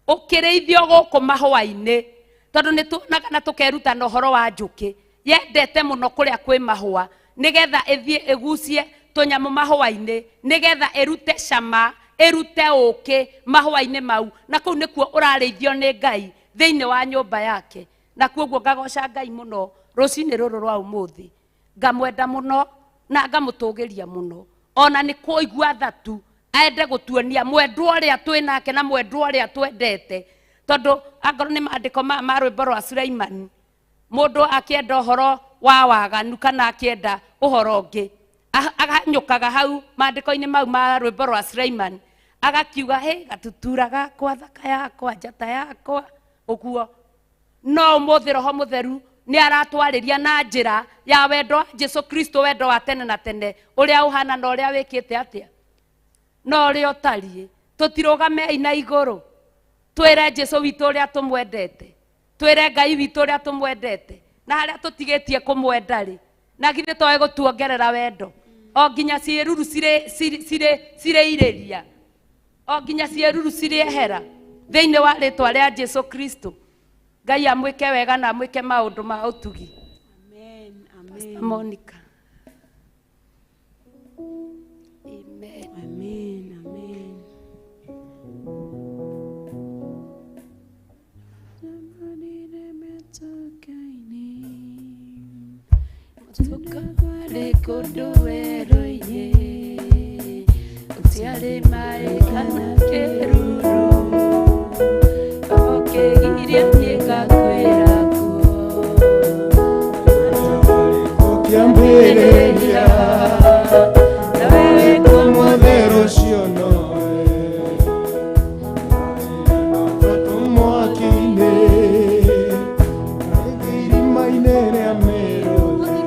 Ũkĩrĩithio gũkũ mahũa-inĩ. Tondũ nĩ tuonaga na tũkeruta na ũhoro wa njũkĩ. Yendete mũno kũrĩa kwĩ mahũa. Nĩgetha ĩthiĩ ĩgucie tũnyamũ mahũa-inĩ. Nĩgetha ĩrute cama, ĩrute ũkĩ mahũa-inĩ mau. Na kũu nĩkuo ũrarĩithio nĩ Ngai thĩinĩ wa nyũmba yake. Na kuoguo ngagoca Ngai mũno rũcinĩ rũrũ rwa ũmũthĩ. Ngamwenda mũno na ngamũtũgĩria mũno. Ona nĩ kũigua tha tu aende gũtuonia mwendwa ũrĩa twĩ nake na mwendwa ũrĩa twendete. Tondũ angorwo nĩ maandĩko ma rwĩmbo rwa Sulaimani, mũndũ akĩenda ũhoro wa waganu kana akĩenda ũhoro ũngĩ, aganyũkaga hau maandĩko-inĩ mau ma rwĩmbo rwa Sulaimani, agakiuga hĩ gatutura gakwa, thaka yakwa, njata yakwa, ũguo. No ũmũthĩ Roho Mũtheru nĩ aratwarĩria na njĩra ya wendo wa Jesu Kristo, wendo wa tene na tene, ũrĩa ũhana na ũrĩa wĩkĩte atĩa na ũrĩa ũtariĩ. Tũtirũgamei na igũrũ, twĩre Jesu witũ ũrĩa tũmwendete, twĩre Ngai witũ ũrĩa tũmwendete, na harĩa tũtigĩtie kũmwenda rĩ, na githĩ toĩ gũtuongerera wendo. O nginya ciĩruru cirĩirĩria, o nginya ciĩruru cirĩehera thĩinĩ wa rĩtwa rĩa Jesu Kristo. Ngai amwĩke wega na amwĩke maũndũ ma ũtugi. Amen. Pastor Amen. Monica. Amen. Amen. Amen. Tukagware kodowero-inĩ, gũtiarĩ maĩ kana kĩruru, ũkĩgiria niĩ ngakwĩra kuo. Ũkĩambĩrĩria Nawe ũmũthĩ rũciũ nowe tũmwaki-inĩ irima-inĩ rĩa mĩrũthi.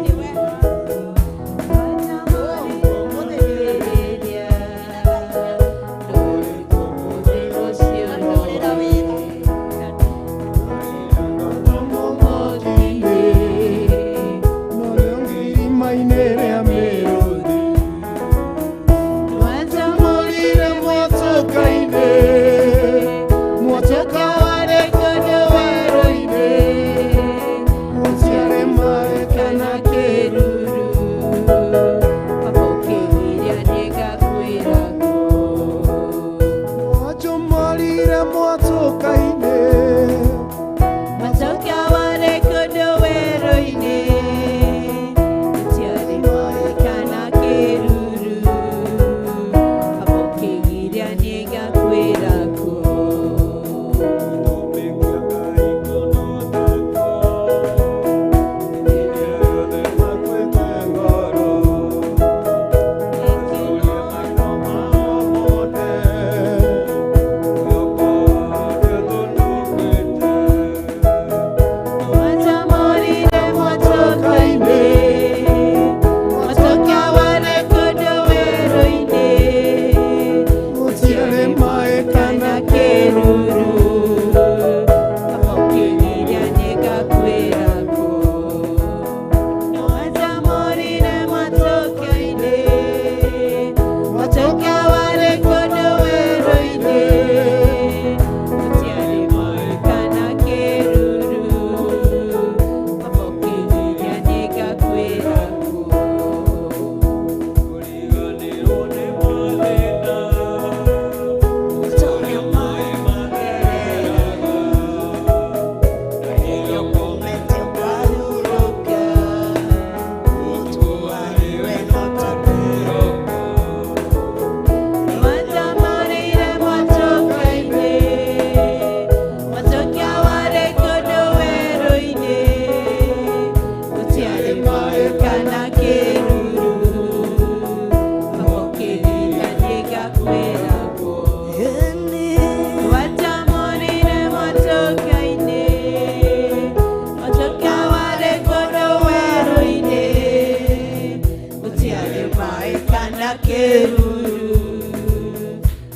kĩruru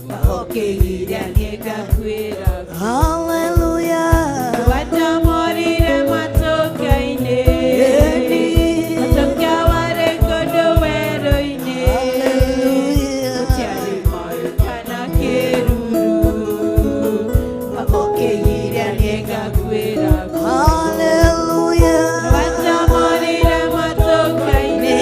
mahokĩire nĩngakwĩra Hallelujah. watamorire matoka-inĩ matoka warĩ kũndũ werũ-inĩ gũtiarĩ maũndũ kana kĩruru mahokĩire nĩngakwĩra Hallelujah. watamorire matoka-inĩ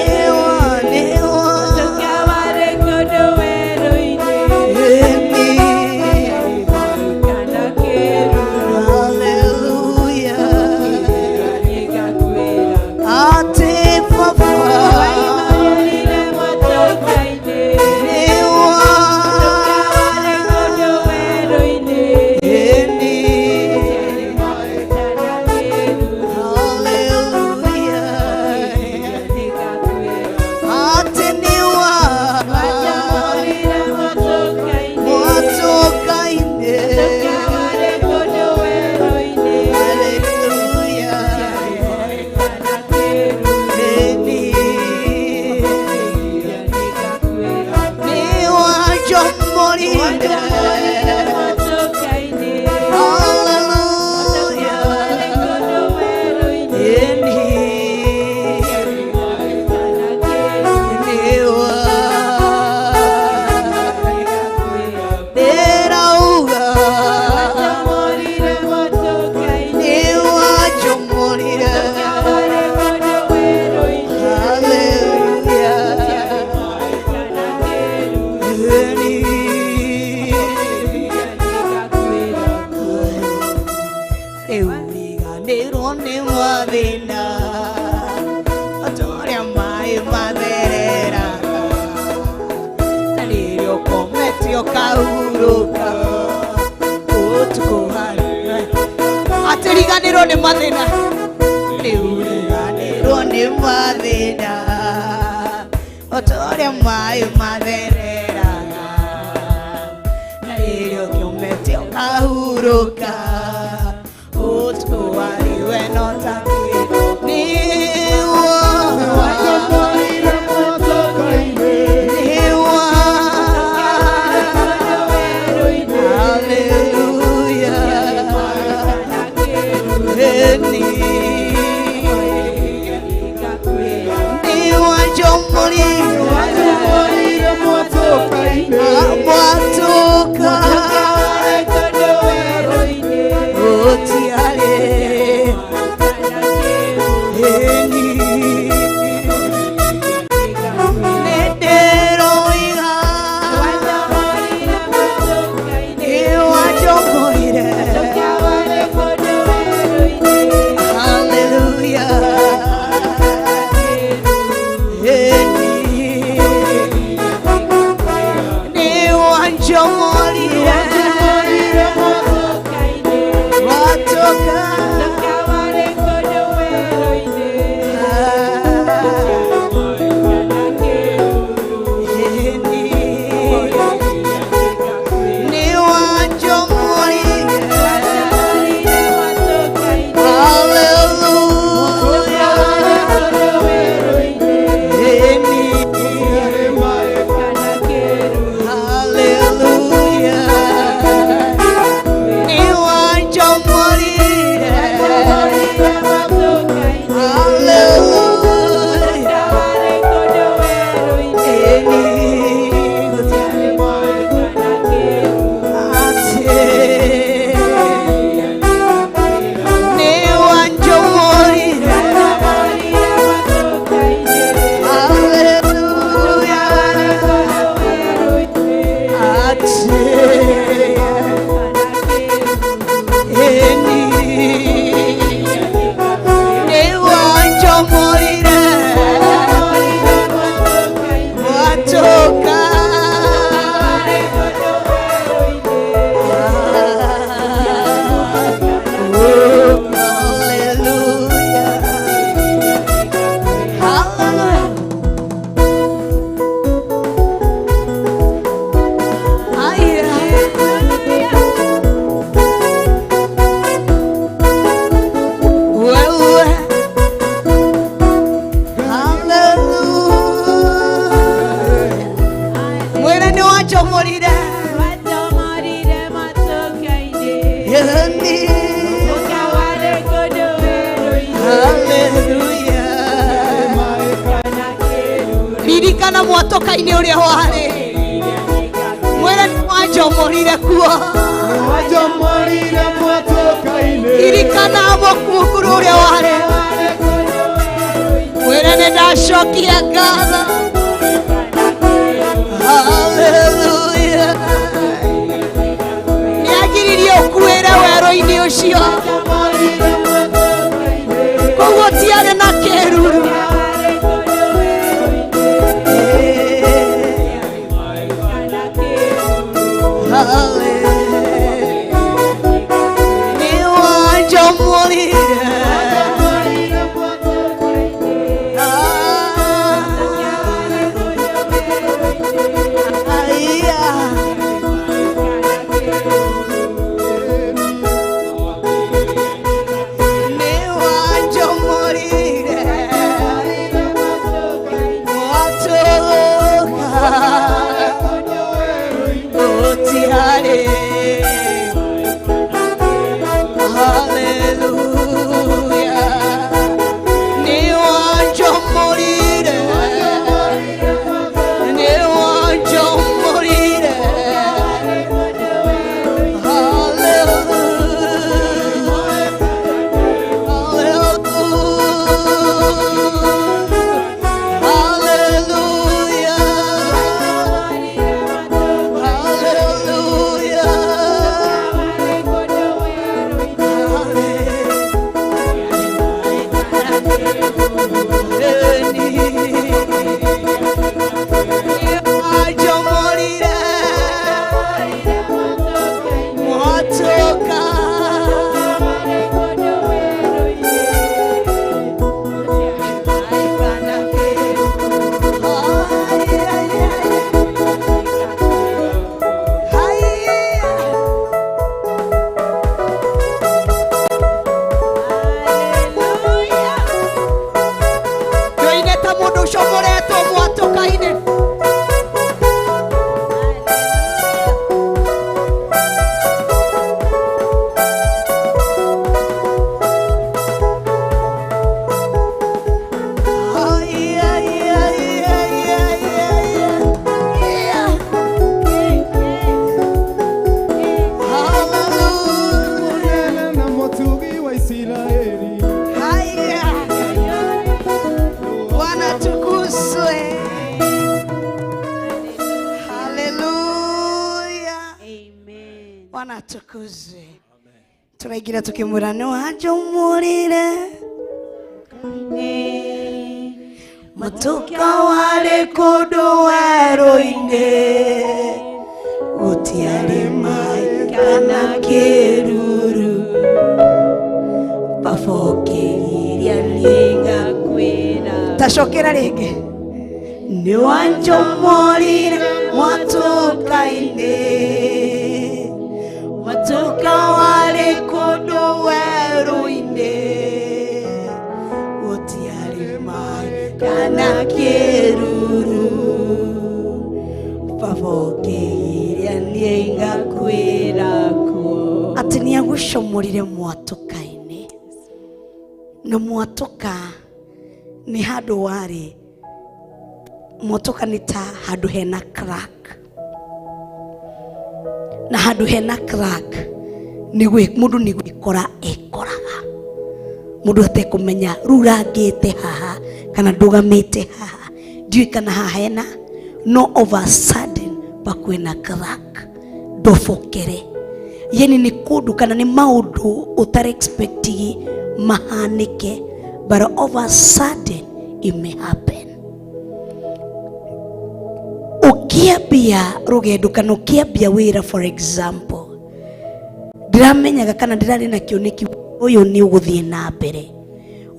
Atiriganirwo nĩ mathĩna riganirwo nĩ mathĩna otorĩa maĩ mathereraga na rĩrĩa ũkĩũmete ũkahurũka ũtukũ wariwe no ta ririkana mwatoka-inĩ ũrĩa warĩ mwĩre nĩwanjomorire kuo Wajomorire mwatoka-inĩ ririkana mũkũngũrũ ũrĩa warĩ mwĩre nĩndacokia ngatho haleluya nĩanjiririe ũkuĩre werũ-inĩ ũcio koguo tiarĩ na kĩruru turaingira tukimwira niwanjomorire mutuka warĩ kũndũ werũ-inĩ gũtiarĩ maĩ kana kĩruru baba ũkĩgiria niĩ ngakwĩra tacokera rĩngĩ niwanjomorire mwatũka-inĩ mutuka warĩ kũndũ werũ-inĩ gũtiarĩ maĩ kana kĩruru baba ũkĩgiria niĩ ngakwĩra kuo atĩ nĩagũcomorire mwatũka-inĩ na mwatũka nĩ handũ warĩ mwatũka nĩ ta handũ hena crack na handũ hena crack mũndũ nĩ gwĩkora ekoraga mũndũ atekũmenya rĩu rangĩte haha kana ndũgamĩte haha ndiũĩ kana haha hena no of a sudden pakwĩna crack ndobokere yani nĩ kũndũ kana nĩ maũndũ ũtarĩ expectigi mahanĩke but of a sudden it may happen ukiambia rugendo kana ukiambia wira for example ndiramenyaga kana ndirari na kioneki uyu ni uguthie na mbere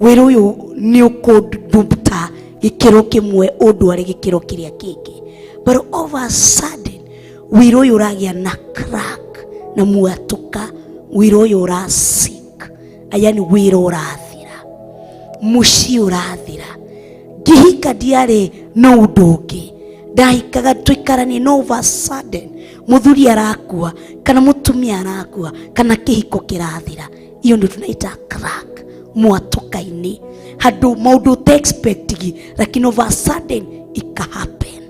wira uyu ni ukudubta gikiro kimwe udware gikiro kiria kiki but all of a sudden wira uyu uragia na crack na mwatuka wira uyu urasik ayani wira urathira mushi urathira gihika diare no udoge ndahikaga tuikaranie no over sudden muthuri arakua kana mutumia arakua kana kihiko kirathira iyo ndio tunaita crack mwatuka-ini handu maundu te expectigi lakini over sudden ikahappen.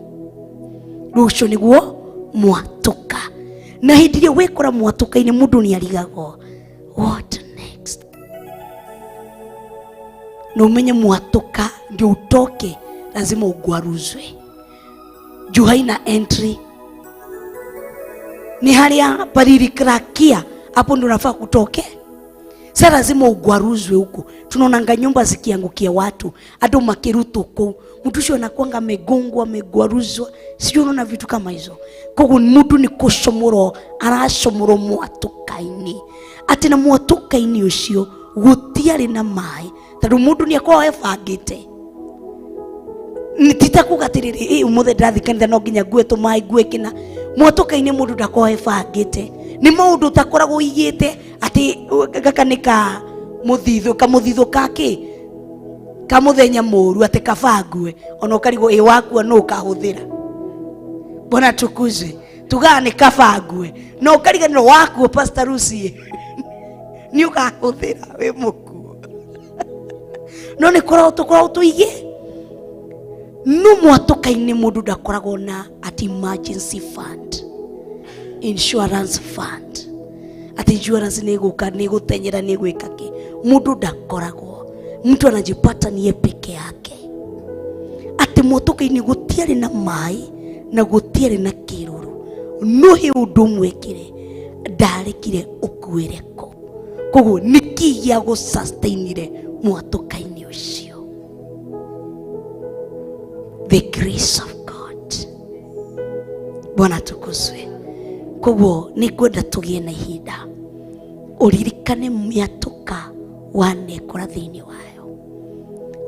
Rucio niguo mwatuka. Na hindi ria wekora mwatuka-ini mundu ni arigago, what next? Na umenye mwatuka ndio utoke, lazima ugwaruzwe. Juu haina entry. Ni haria palilikrakia, hapo ndio unafaa kutoke. Sasa lazima ugwaruzwe huko. Tunaonanga nyumba zikiangukia watu, hata makiruto huko. Mtu sio anakuanga megongwa, megwaruzwa. Sio, unaona vitu kama hizo. Kwa mtu ni kushomoro, arashomoro mwatuka-ini. Ati na mwatuka-ini ucio gutiari na mai. Tondu mundu ni akwa ebangite. Nititakugatiriri umuthe ndathi kanitha no nginya ngue tumai ngue kina. Mwatuka-ini mundu ndakwa ebangite. Ni maundu utakoragwo igite ati gakanika muthithu kamũthithũ kake kamuthenya mũru ati kabangue ona ukarigo wakua no kahuthira. Bwana tukuzwe. Tugaa ni kabangue no ukariganirwo wakua Pastor Lucy ni ukahuthira we muku. No ni koragwo tuige no mwatuka-ini mundu ndakoragwo na ati emergency fund, insurance fund. Ati insurance niguka nigutenyera niguika ki. Mundu ndakoragwo. Mtu anajipata niye peke yake. Ati mwatuka-ini gutiari na mai na gutiari na kiruru. No he undu mwekire ndarekire ukuire ko. Koguo niki gya go sustainire mwatuka-ini ucio. The grace of God. Bwana tukuzwe. Koguo ni kwenda tugie na ihinda uririkane miatuka wanekora thiini wayo,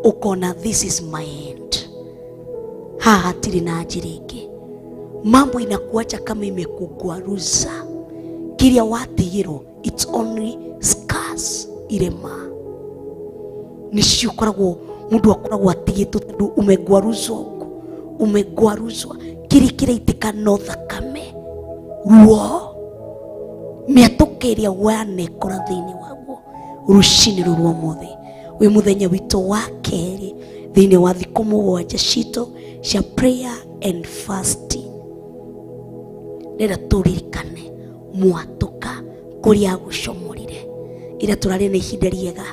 ukona this is my end. Hatiri na njira ingi. Mambo inakuacha kama imekugwaruza. Kiria watigirwo, it's only scars irema. Nicio koragwo mundu akoragwo atigitwo tondu umegwaruzwa uko, umegwaruzwa kiri itika no thakame ruo miatuka iria wanekora thiini waguo rucini rurwo muthi wi muthenya wito wa keri thiini wa thiku mugwanja cito cia prayer and fasting. Rera turirikane mwatuka kuria gucomorire ira turari na ihinda riega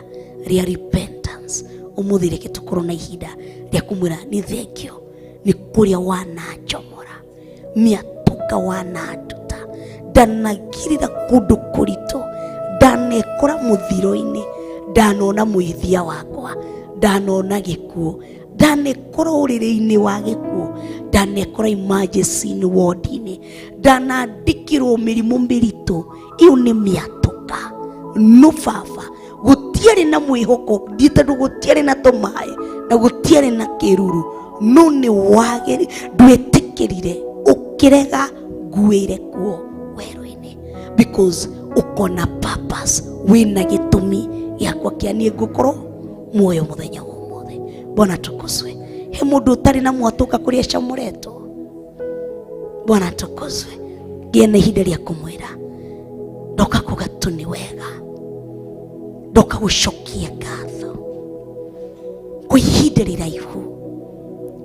ria repentance. Umuthi reke tukorwo na ihinda ria kumwira ni thengio ni kuria wanachomora miatuka wanaduta ndanagirira kundu kurito ndanekora muthiro-ini ndanona muithia wakwa ndanona gikuo ndanekora uriri-ini wa gikuo ndanekora emergency ward-ini ndanandikirwo mirimu miritu. Iyo ni miatuka no baba gutiari na mwihoko nditandu gutiari na tumae na gutiari na kiruru no ni wageri ndwetikirire ukirega nguire kuo weru-ini because ukona purpose wina gitumi yakwa kianie ngukoro muoyo muthenya umuthi. Bwana tukuzwe. He mundu utari na mwatuka kuria camureto. Bwana tukuzwe. Giena ihinda ria kumwira ndoka kugatuni wega, ndoka gucokia ngatho kwa ihinda riraihu.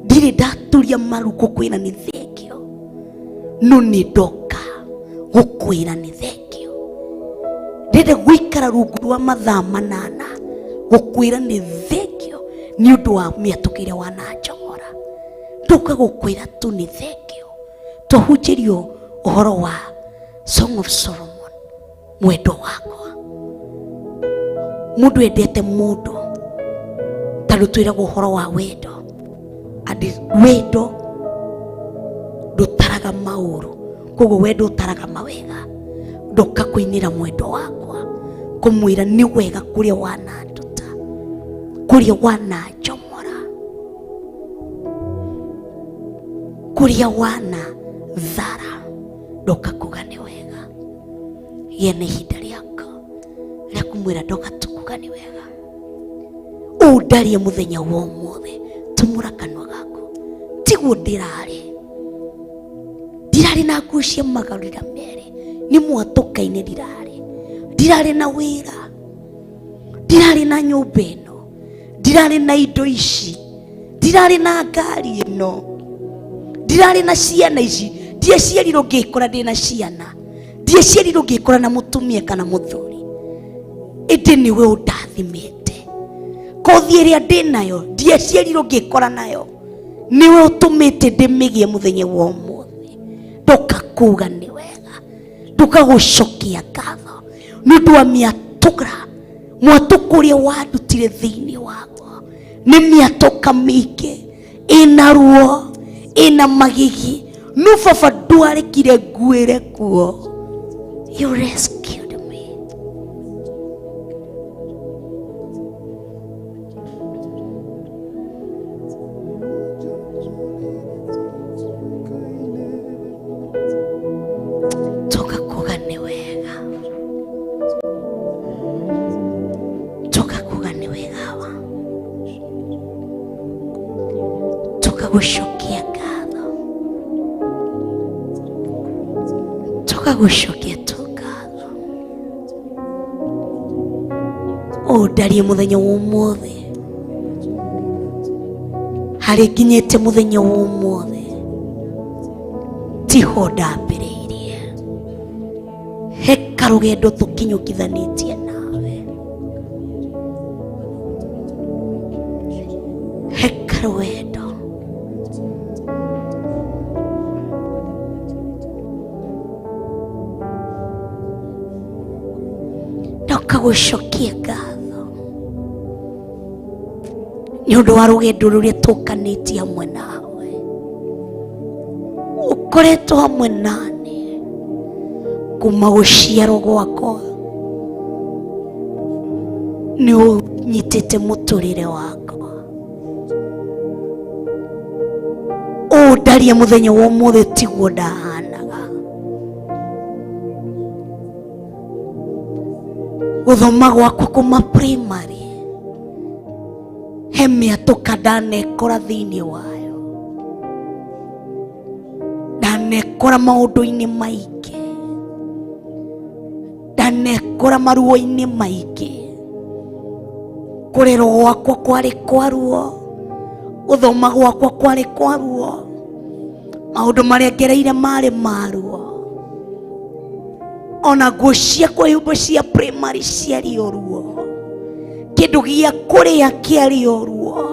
Ndiri ndaturia maru gukwira ni thengio no ni ndoka gukwira ni thengio. Ndende gwikara rungu rwa mathaa 8 gukwira ni thengio ni undu wa miatukire wanachomora. Ndoka gukwira tu ni thengio. Tuhunjirio uhoro wa Song of Solomon, mwendo wakwa. Mundu endete mundu tondu twiragwo uhoro wa wendo. Andi wendo ndutaraga mauru, koguo wendo utaraga mawega. Ndoka kuinira mwendo wakwa kumwira ni wega kuria wananduta, kuria wanachomora, kuria wana thara. Ndoka kuga ni wega. Yene ihinda riako ria kumwira ndoka tukuga ni wega. Undarie muthenya wa umuthi tumura kanwa gaku. Tiguo ndirari na ngucia magarurira meri ni mwatuka-ini ndirari na wira, ndirari na nyumba ino, ndirari na indo ici ndirarĩ na ngari ĩno, ndirarĩ na ciana ici, ndiaciarirwo ngĩkora ndĩna ciana, ndiaciarirwo ngĩkora na mũtumia kana mũthuri, ĩndĩ nĩwe ũndathimĩte. Kothi ĩrĩa ndĩnayo ndiaciarirwo ngĩkora nayo, nĩwe ũtũmĩte ndĩmĩgĩe mũthenya wa ũmũthĩ. Ndokakuga nĩ wega, ndũkagũcokia ngatho nĩ ũndũ wa mĩatũkra mwatũkũ ũrĩa wandutire thĩinĩ wakwa. Nĩ mĩatũka mĩingĩ ĩna ruo, ĩna magigi, no baba ndwarekire nguĩre kuo. You rescued me. Toka kuga nĩ wega, toka kuga nĩ wega wa, toka gũcokia ngatho, toka gũcokia tu ngatho. Ũndarie mũthenya wa ũmũthĩ, harĩ nginyĩte mũthenya wa ũmũthĩ, tiho ndambĩrĩirie, he karũgendo tũkinyũkithanĩtie nawe, he karũgendo. Ndoka gũcokia ngatho nĩ ũndũ wa rũgendo rũrĩa tũkanĩtie hamwe nawe. Ũkoretwo hamwe nani kuma gũciarwo gwakwa, nĩ ũnyitĩte mũtũrĩre wakwa. Ũndarie mũthenya wa ũmũthĩ tiguo ndahanaga. Gũthoma gwakwa kuma primary, he mĩatũka ndanekora thĩinĩ wayo, ndanekora maũndũ-inĩ maingĩ, ndanekora maruo-inĩ maingĩ. Kũrerwo gwakwa kwarĩ kwa ruo, gũthoma gwakwa kwarĩ kwa ruo, maũndũ marĩa ngereire marĩ ma ruo. Ona nguo ciakwa nyũmba cia primary ciarĩ o ruo, kĩndũ gĩa kũrĩa kĩarĩ o ruo.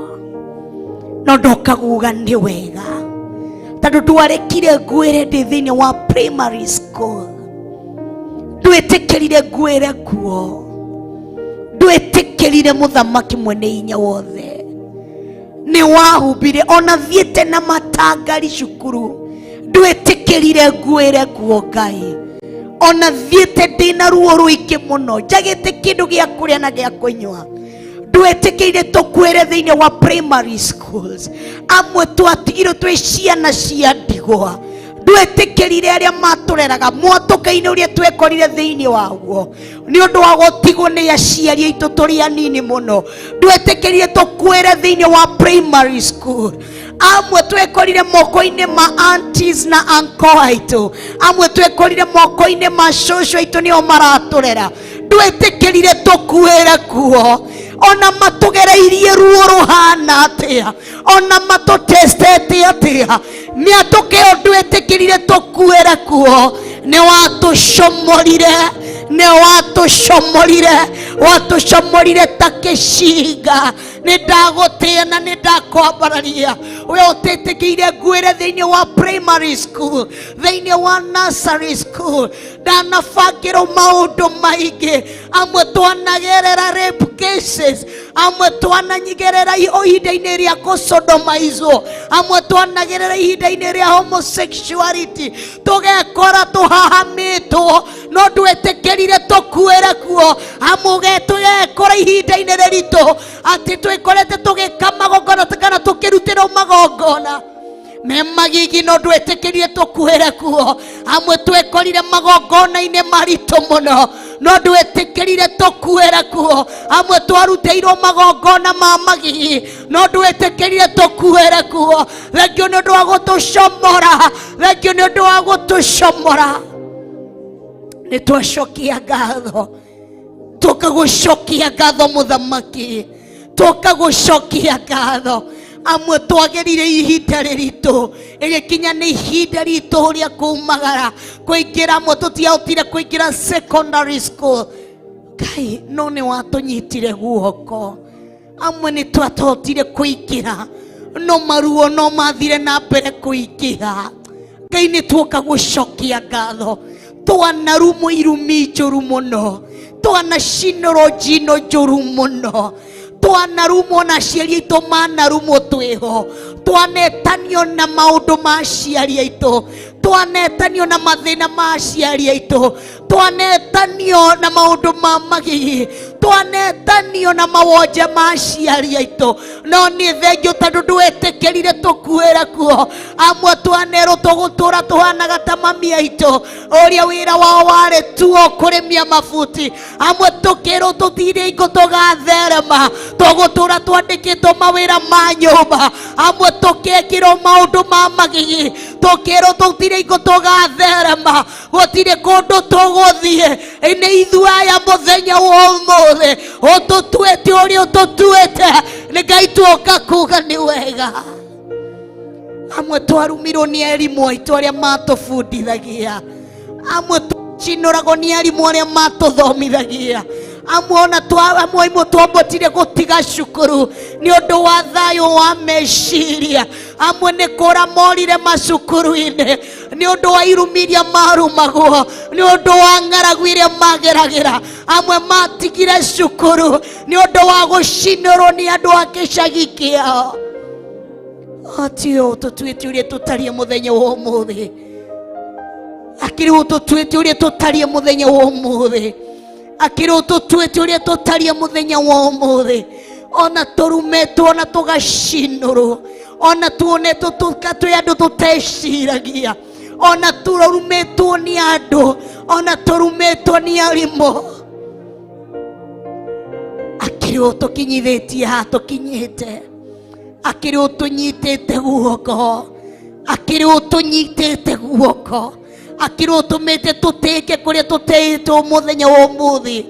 No ndoka kuga nĩ wega, tondũ ndwarekire nguĩre ndĩ thĩinĩ wa primary school, ndwĩtĩkĩrire nguĩre kuo, ndwĩtĩkĩrire mũthamaki mwene hinya wothe. Nĩ wahumbire ona thiĩte na matangari cukuru, ndwĩtĩkĩrire nguĩre kuo Ngai. Ona thiĩte ndĩna ruo rũingĩ mũno, njagĩte kĩndũ gĩa kũrĩa na gĩa kũnyua, ndwĩtĩkĩrire tũkuĩre thĩinĩ wa primary schools. Amwe twatigirwo twĩ ciana cia ndigwa, ndwĩtĩkĩrire arĩa matũreraga mwatũka-inĩ ũrĩa twekorire thĩinĩ waguo, nĩ ũndũ wa gũtigwo nĩ aciari aitũ tũrĩ anini mũno. Ndwĩtĩkĩrire tũkuĩre thĩinĩ wa primary school. Amwe twekorire moko-inĩ ma aunties na uncle aitũ, amwe twekorire moko-inĩ ma shosho aitũ nĩo maratũrera. Ndwĩtĩkĩrire tũkuĩre kuo, ona matũgereirie ruo rũhana atĩa, ona matũtestete atĩa, mĩatũka ĩyo ndwĩtĩkĩrire tũkuĩre kuo. Nĩ watũcomorire, nĩ watũcomorire, watũcomorire ta kĩcinga. Nĩ ndagũtĩa na nĩ ndakwambararia. We ũtĩtĩkĩire nguĩre thĩinĩ wa primary school, thĩinĩ wa nursery school, ndanabangĩrwo maũndũ maingĩ. Amwe twanagerera rape cases, amwe twananyigerera ihinda-inĩ rĩa gũcodomaizwo, amwe twanagerera ihinda-inĩ rĩa homosexuality, tũgekora tũhahamĩtwo. No ndwĩtĩkĩrire tũkuĩre kuo, amuge tũgekora ihinda-inĩ rĩritũ atĩ twĩkorete tũgĩka magongona kana tũkĩrutĩrwo magongona me magigi. No ndwĩtĩkĩrire tũkuĩre kuo, amwe twekorire magongona-inĩ maritũ mũno. No ndwĩtĩkĩrire tũkuĩre kuo, amwe twarutĩirwo magongona ma magigi. No ndwĩtĩkĩrire tũkuĩre kuo. Thengio nĩ ũndũ wa gũtũcomora, thengio nĩ ũndũ wa gũtũcomora. Nĩ twacokia ngatho, tũkagũcokia ngatho mũthamaki, tũkagũcokia ngatho. amwe twagerire ihinda riritu igikinya ni ihinda ritu ria kumagara kuingira amwe tutiahotire kuingira secondary school Ngai no ni watunyitire guoko amwe ni twatahotire kuingira no maruo no mathire na mbere kuingira Ngai ni tuoka gucokia ngatho twana rumo irumi njuru muno twana cinoro njino njuru muno twana rumo na ciari aitu mana rumo tweho twanetanio na maundu ma ciari aitu twanetanio na mathina ma ciari aitu twanetanio na maundu ma magigi twanetanio na mawonja ma ciari aitu no ni thengio tondu ndwetekerire tukuira kuo amwe twanero tugutura tuhanaga ta mami aitu uria wira wao wari tuo kurimia mabuti amwe tukirwo tutire ingo tugatherema tugutura twandikitwo mawira ma nyumba amwe tukekirwo maundu ma magigi tukirwo tutire ingo tugatherema gutire kundu tuguthie ni ithuaya muthenya wa umuthi ututuete uria ututuete ni Ngai tuoka kuga ni wega amwe twarumirwo ni erimu aitu aria matubundithagia amwe tucinuragwo ni erimu aria matuthomithagia amwe imwe twambotire gutiga cukuru ni undu wa thayu wa meciria amwe ni kura morire macukuru-ini ni undu wa irumiria marumagwo ni undu wa ng'aragu iria mageragira amwe matigire cukuru ni undu wa gucinurwo ni andu a gicagi kiao atio tutuite uria tutarie muthenya wa umuthi akiri tutuite uria tutarie muthenya wa umuthi akiri tutuite uria tutarie muthenya wa umuthi ona turumetwo na tugacinurwo ona tuonetwo tukatwi andu tuteciragia ona turumetwo ni andu ona turumetwo ni arimo akiri tukinyithitie ha tukinyite akiri tunyitite guoko akiri tunyitite guoko akiri tumite tutike kuria tutitwo muthenya wa umuthi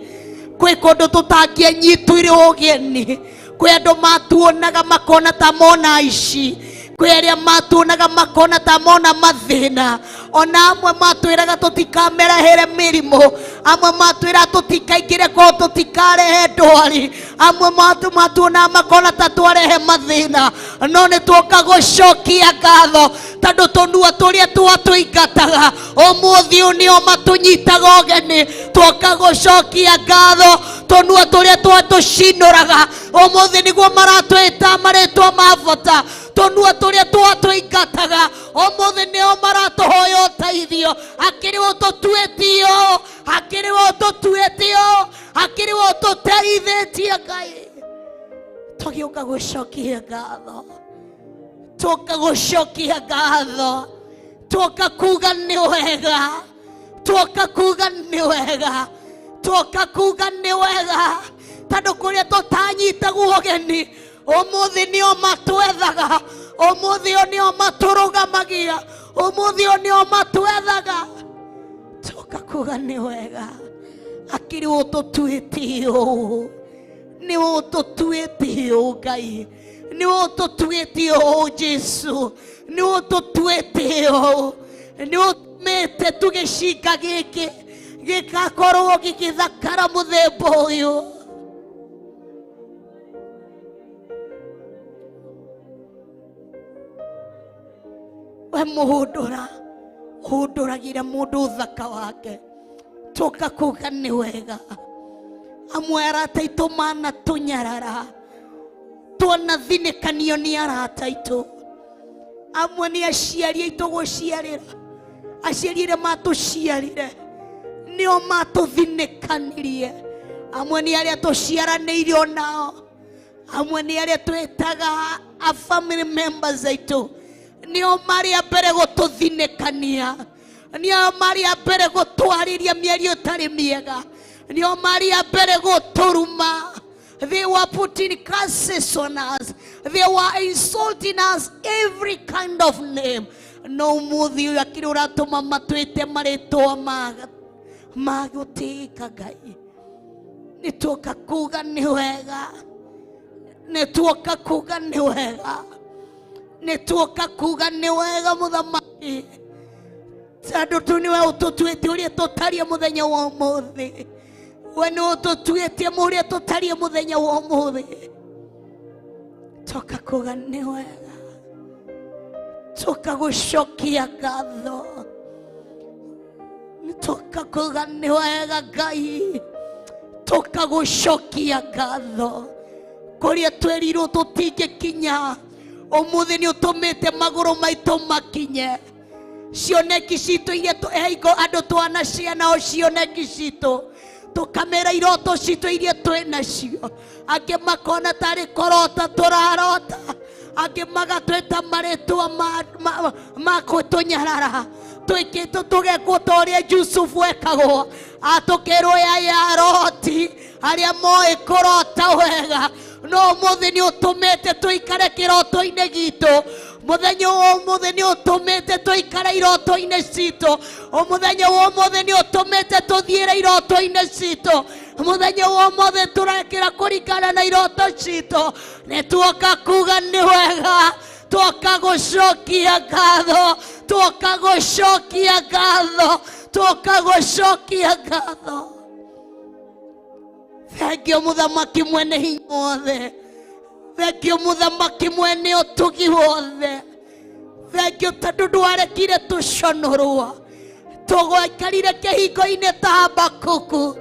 kwi kundu tutangianyitwire ugeni kwi andu matuonaga makona ta mona ici kwi aria matuonaga makona ta mona mathina ona amwe matwiraga tutikamerehere mirimo amwe matwira tutikaingire ko tutikarehe ndwari amwe matuona makona ta twarehe mathina no ni tuoka gucokia ngatho tondu tunua turia twatuingataga umuthi unio matunyitaga ugeni tuoka gucokia ngatho tunua turia twatucinuraga umuthi niguo maratwita maritwa mabata tunua turia twatuingataga umuthi nio maratuhoya uteithio akiri ututuetio akiri ututuetio akiri ututeithitie Ngai tugiuka gucokia ngatho tuoka gucokia ngatho tuoka kuga ni wega tuoka kuga ni wega tuoka kuga ni wega tondu kuria tutanyitagwo ugeni umuthi nio matwethaga umuthi nio maturugamagia umuthi nio matwethaga tuoka kuga ni wega akiri ututuetio ni ututuetio Ngai ni ututuetio Jesu ni ututuetio ni utumite tugicika giki gikakorwo gigithakara muthemba uyu we muhunduragira mundu uthaka wake tuoka kuga ni wega amwe arata aitu mana tunyarara twanathinekanio ni arata aitu amwe ni aciari aitu guciarira aciari aria matuciarire nio matuthinekanirie amwe ni aria tuciaraniire nao amwe ni aria twetaga a family members aitu nio mari mbere gututhinekania nio mari mbere gutwariria miario tari miega nio mari mbere guturuma. They were putting curses on us. They were insulting us every kind of name. No muthi akiri uratuma matwite maritwa magutika Ngai nituoka kuga ni wega nituoka kuga ni wega nituoka kuga ni wega muthamaki tondu tu niwe ututuite uria tutarie muthenya wa umuthi we ni ututuite muria tutarie muthenya wa umuthi toka kuga ni wega toka gucokia ngatho toka kuga ni wega Ngai toka gucokia ngatho kuria twerirwo tutingikinya umuthi ni utumite maguru maitu makinye cioneki citu iria tuheiko andu twana ciana o cioneki citu tukamera iroto citu iria twinacio angi makona tari korota turarota angi magatwita maritwa makutunyarara twikitwo tugekwo toria Yusufu ekagwo atukirwo ya roti aria moi kurota wega no muthi ni utumite tuikare kiroto-ini gitu muthenya wa umuthi ni utumite tuikare iroto-ini citu muthenya wa umuthi ni utumite tuthiire iroto-ini citu muthenya wa umuthi turekira kurikana na iroto citu ni tuoka kuga ni wega tuoka gucokia ngatho tuoka gucokia ngatho tuoka gucokia ngatho thengio muthamaki mwene hinya wothe thengio muthamaki mwene utugi wothe thengio tondu ndwarekire tuconorwo tugwaikarire kihingo-ini ta Habakuku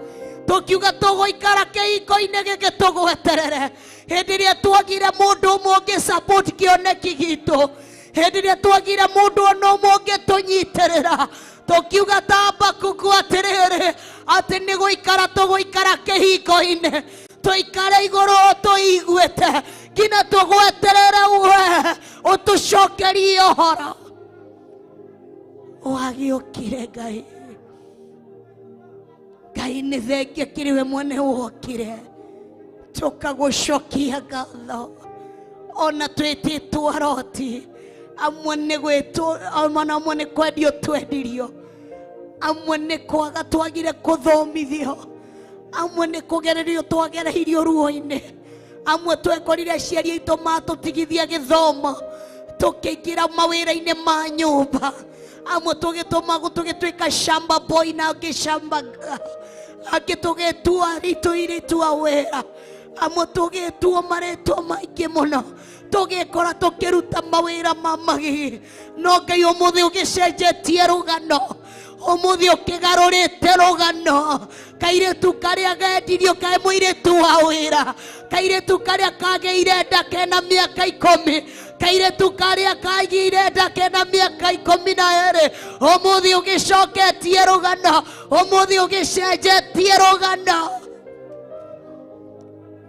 tukiuga tugwikara kihingo-ini giki tugweterere hindi iria twagire mundu umwe ungi-support kioneki gitu hindi iria twagire mundu ona umwe ungitunyitirira tukiuga ta Habakuku atiriri ati ni guikara tugwikara kihingo-ini tuikare iguru tuiguite ngina tugweterere we utucokerie uhoro wagiukire Ngai Ngai ni thengia kiriwe mwene wokire tukagucokia ngatho ona twititwo aroti amwe ni gwitwo amwe ni kwendio twendirio amwe ni kwaga twagire kuthomithio amwe ni kugererio twagereirio ruo-ini amwe twekorire aciari aitu matutigithia githomo tukiingira mawira-ini ma nyumba amwe tugituika shamba boy na gishamba angi tugitua iritua wira amwe tugitua maritwa maingi muno tugikora tukiruta mawira ma magi no Ngai umuthi ugicenjetie rugano umuthi ukigarurite rugano kairetu karia gendirio kae muiritu wa wira kairetu karia kageire nda kena miaka 10 kairetu karia kageire nda kena miaka 12 umuthi ugicoketie rugano umuthi ugicenjetie rugano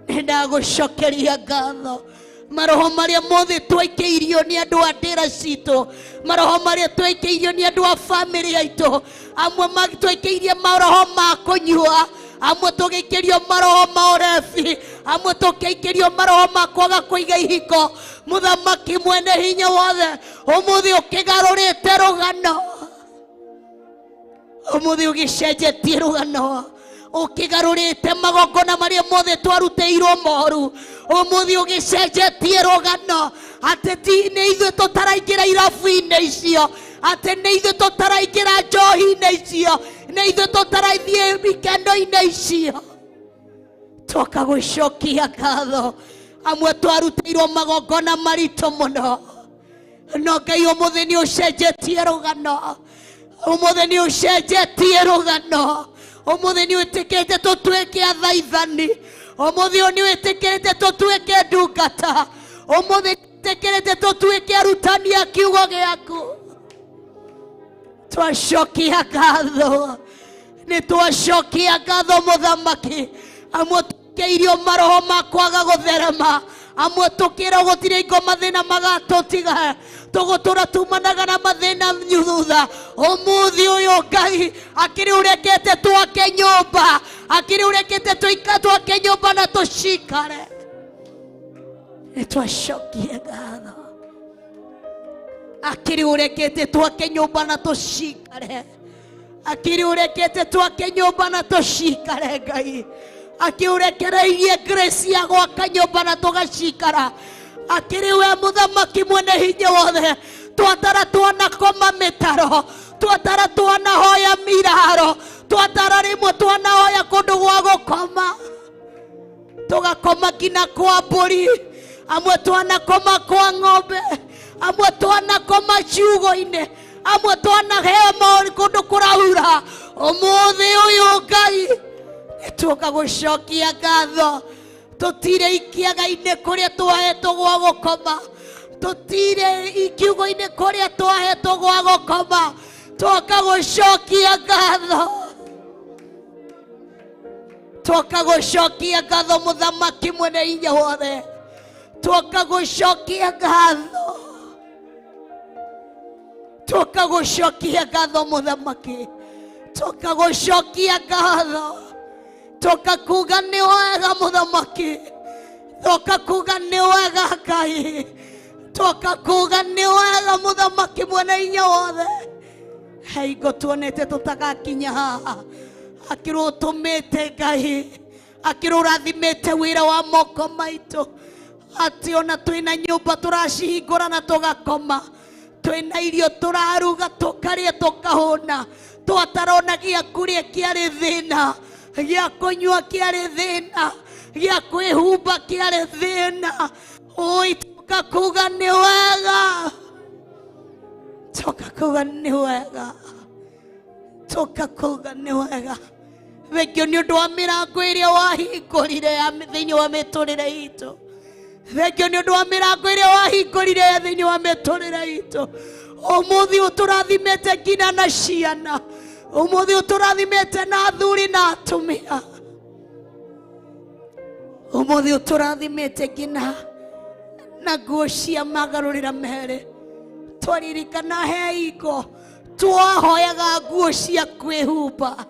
ndagucokeria ngatho maroho maria mothe twaikiirio ni andu a ndira citu maroho maria twaikiirio ni andu a family aitu amwe magitwaikiirie maroho ma kunyua amwe tugikirio maroho ma urefi amwe tugikirio maroho ma kwaga kuiga ihiko muthamaki mwene hinya wothe umuthi ukigarurite rugano umuthi ugicenjetie rugano ukigarurite magongona maria mothe twaruteirwo moru umuthi ugicenjetie rugano ati ni ithuĩ tutaraingira irabu-inĩ icio ati ni ithuĩ tutaraingira njohi-inĩ icio ni ithuĩ tutaraithie mikeno-inĩ icio twoka gucokia ngatho amwe twaruteirwo magongona maritu muno no Ngai umuthi ni ucenjetie rugano umuthi ni ucenjetie rugano umuthi ni witikite tutwike athaithani umuthi ni witikite tutwike ndungata umuthi witikite tutwike arutani a kiugo giaku twacokia ngatho ni twacokia ngatho muthamaki amwe tukeirio maroho ma kwaga gutherema amwe tukira gutire ingo mathina magatutiga tugutura tumanaga na mathina thutha umuthi uyu Ngai akiri urekete twake nyumba akiri urekete twake nyumba na tucikare twacokie ngatho akiri urekete twake nyumba na tucikare akiri urekete twake nyumba na tucikare Ngai akiurekereirie grace ya gwaka nyumba na tugacikara akiriwe muthamaki mwene hinya wothe twatara twanakoma mitaro twatara twanahoya miraro twatara rimwe twanahoya kundu gwa gukoma tugakoma kina kwa mburi amwe twanakoma kwa ng'ombe amwe twanakoma ciugo-ini amwe twanaheo mauri kundu kuraura umuthi uyu Ngai nituka gucokia ngatho tutire ikiaga-ini kuria twahetwo gwa gukoma tutire ikiugo-ini kuria twahetwo gwa gukoma twoka gucokia ngatho twoka gucokia ngatho muthamaki mwene hinya wothe twoka gucokia ngatho twoka gucokia ngatho muthamaki twoka gucokia ngatho twoka kuga ni wega muthamaki twoka kuga ni wega Ngai twoka kuga ni wega muthamaki mwene hinya wothe hingo tuonete tutagakinya haha akirwo tumite Ngai akirwo rathimite wira wa moko maitu ati ona twina nyumba turacihingura na tugakoma twina irio turaruga tukaria tukahuna twatarona gia kuria kiari thina gia kunyua kiari thina gia kwihumba kiari thina oi toka kuga ni wega toka kuga ni wega toka kuga ni wega thengio ni undu wa mirango iria wahingurire thiini wa miturire itu thengio ni undu wa mirango iria wahingurire thiini wa miturire itu umuthi uturathimete ngina na ciana umuthi uturathimete na athuri na atumia umuthi uturathimete ngina na nguo cia magarurira mere twaririkana hingo twahoyaga nguo cia kwihumba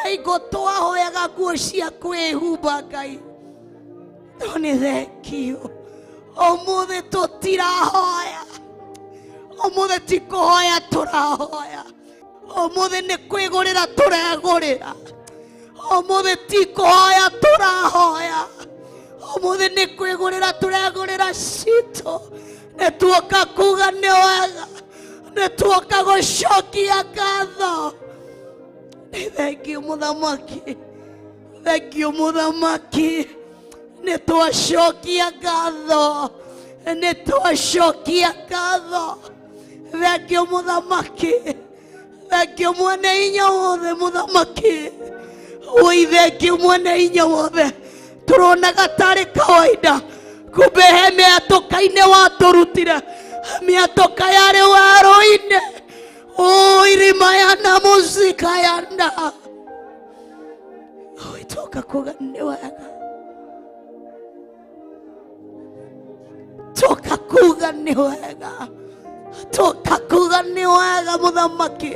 hingo twahoyaga nguo cia kwihumba Ngai noni thengio umuthi tutirahoya umuthi ti kuhoya turahoya umuthi ni kwigurira turegurira umuthi ti kuhoya turahoya umuthi ni kwigurira turegurira cito nituoka kuga ni wega nituoka gucokia ngatho thengio muthamaki thengio muthamaki nitwacokia ngatho nitwacokia ngatho thengio muthamaki thengio mwene hinya wothe muthamaki oi thengio mwene hinya wothe turonaga tari kawaida kumbe he miatoka-ini waturutire miatoka yari waro-ini oi irima yana muzika yanda oi toka kuga ni wega toka kuga ni wega toka kuga ni wega muthamaki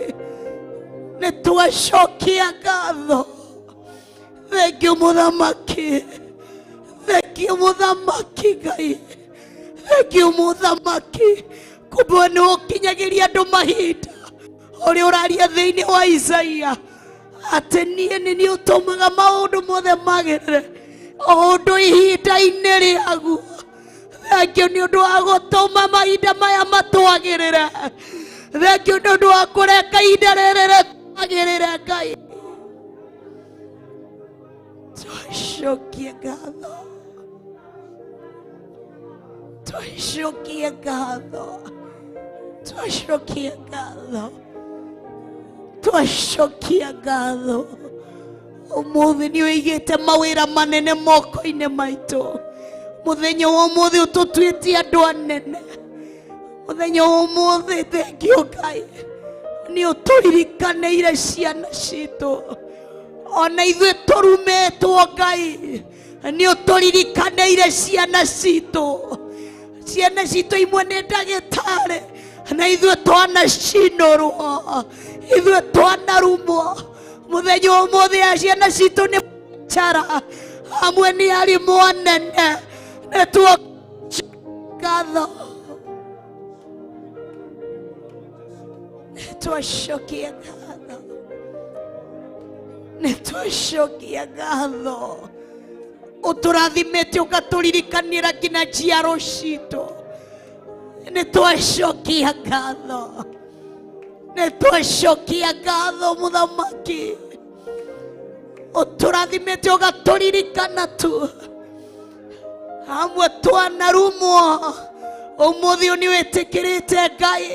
nitwacokia ngatho thengio muthamaki thengio muthamaki Ngai thengio muthamaki kumbe ni ukinyagiria andu mahinda uri uraria thiini wa Isaia ati nie ni utumaga maundu mothe magirire undu ihinda-ini riaguo thengio ni undu wa gutuma mahinda maya matwagirire thengio ni undu wa kureka ihinda riri twagirire Ngai twacokie ngatho twacokie ngatho twacokie ngatho twacokie ngatho umuthi ni uigite mawira manene moko-ini maitu muthenya wa umuthi ututwitie andu anene muthenya wa umuthi thengio Ngai ni uturirikanire ciana citu ona ithuĩ tũrumetwo Ngai ni uturirikanire ciana citu imwe ni ndagĩtarĩ na ithuĩ twanacinũrwo ithuĩ twanarumwo muthenya wa umuthi ciana citu ni chara amwe ni arimũ anene nitwogatho nitwacokia ngatho nitwacokia ngatho uturathimete ugatũririkanĩra nginya njiaro citũ. Nĩ twacokia ngatho, nĩ twacokia ngatho Mũthamaki, uturathimete ugatũririkana tu. Amwe twanarumwo ũmũthĩ nĩ wĩtĩkĩrĩte Ngai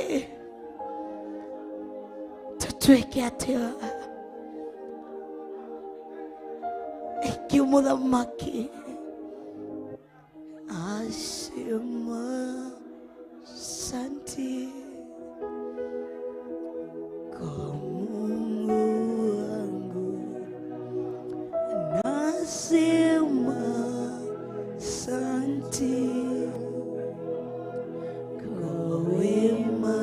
tũtuĩke atĩa iki Mũthamaki asema asante kwa Mungu wangu, nasema asante kwa wema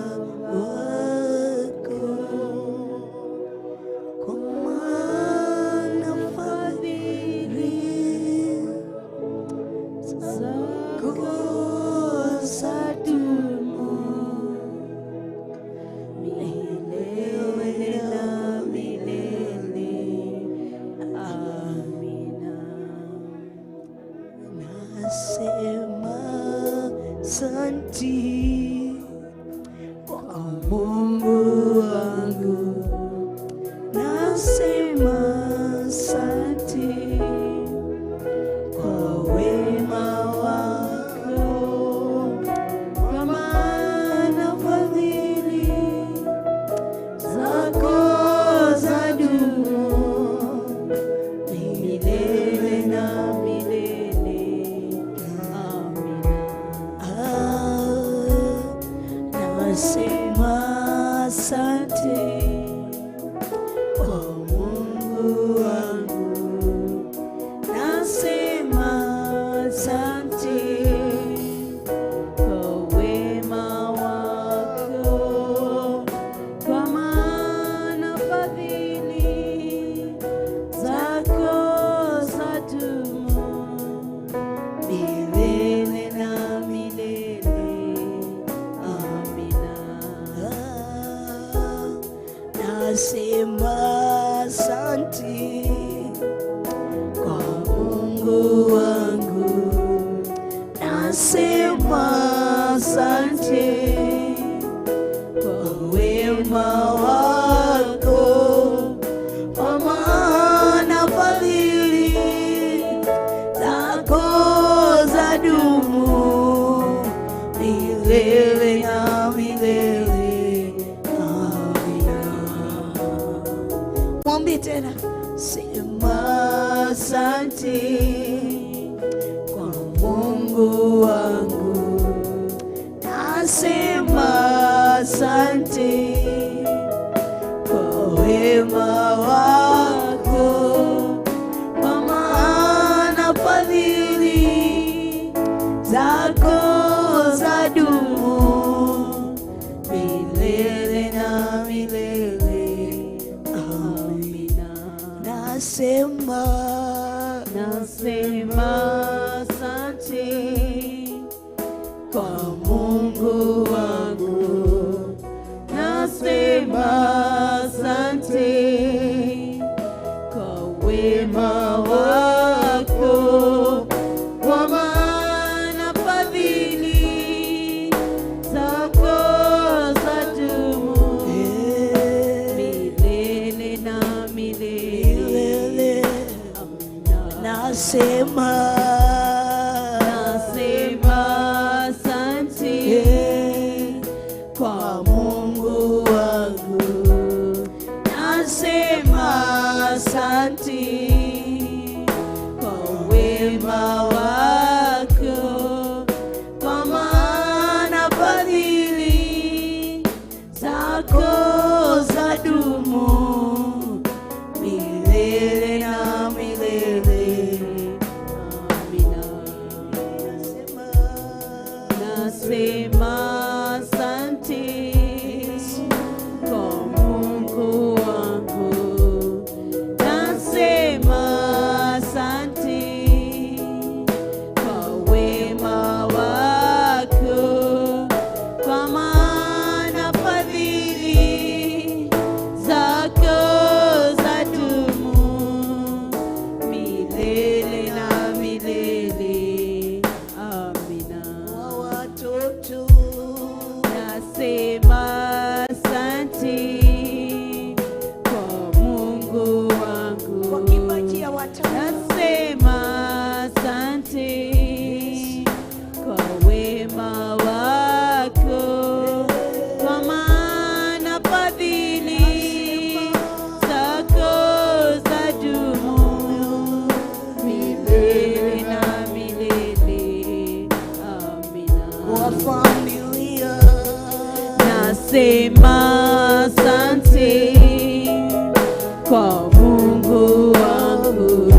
wako, kwa maana fadhili zako zadumu milele na milele. Amina. Nasema asante kwa Mungu wangu, nasema asante kwa wema wako, kwa maana fadhili zako zadumu milele na milele. Amina. Nasema asante kwa Mungu wangu, nasema asante kwa wema wako, kwa maana fadhili zako zadumu milele na milele. Amina. Nasema asante kwa Mungu wangu, nasema asante kwa wema wako, kwa maana fadhili zako zadumu milele na milele. Amina. Mwambie tena, sema asante kwa Mungu wangu, nasema asante kwa wema wako, kwa maana fadhili zako zadumu milele na milele. Amina. Nasema asante kwa Mungu wangu, nasema asante kwa wema wako, kwa maana fadhili zako zadumu milele na milele. Nasema asante kwa Mungu wangu.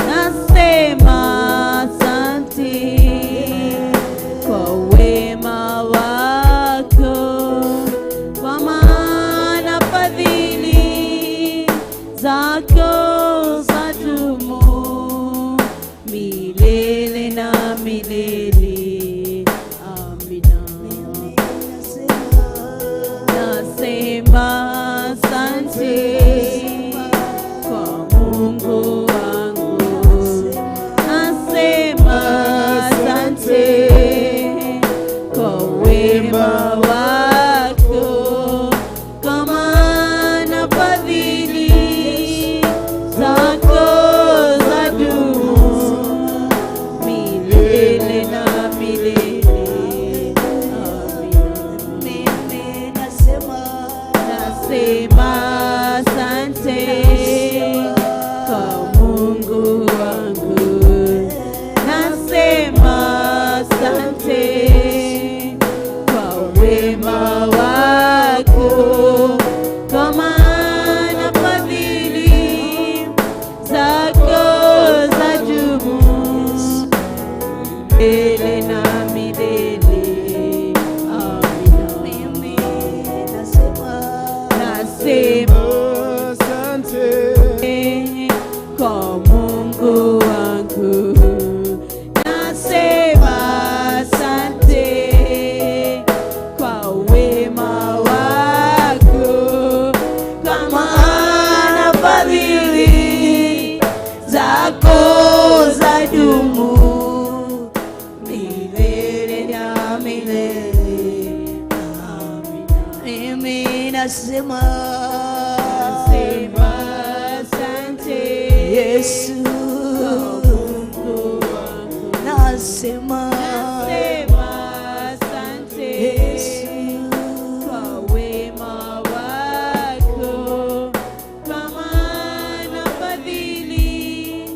Nasema asante kwa wema wako, kwa maana fadhili zako zadumu milele na milele. Amina. Nasema asante kwa Mungu wangu. Nasema asante kwa wema wako, kwa maana fadhili zako zadumu milele na milele. Amina. Nasema asante kwa Mungu wangu. Nasema asante kwa wema wako, kwa maana fadhili zako zadumu milele na milele. Amina. Nasema Asante kwa Mungu wangu. Nasema asante kwa wema wako, kwa maana fadhili zako zadumu milele na milele. Amina. Mimi nasema Asante Yesu, kwa Mungu wangu. nasema Asante Yesu, kwa wema wako, kwa maana fadhili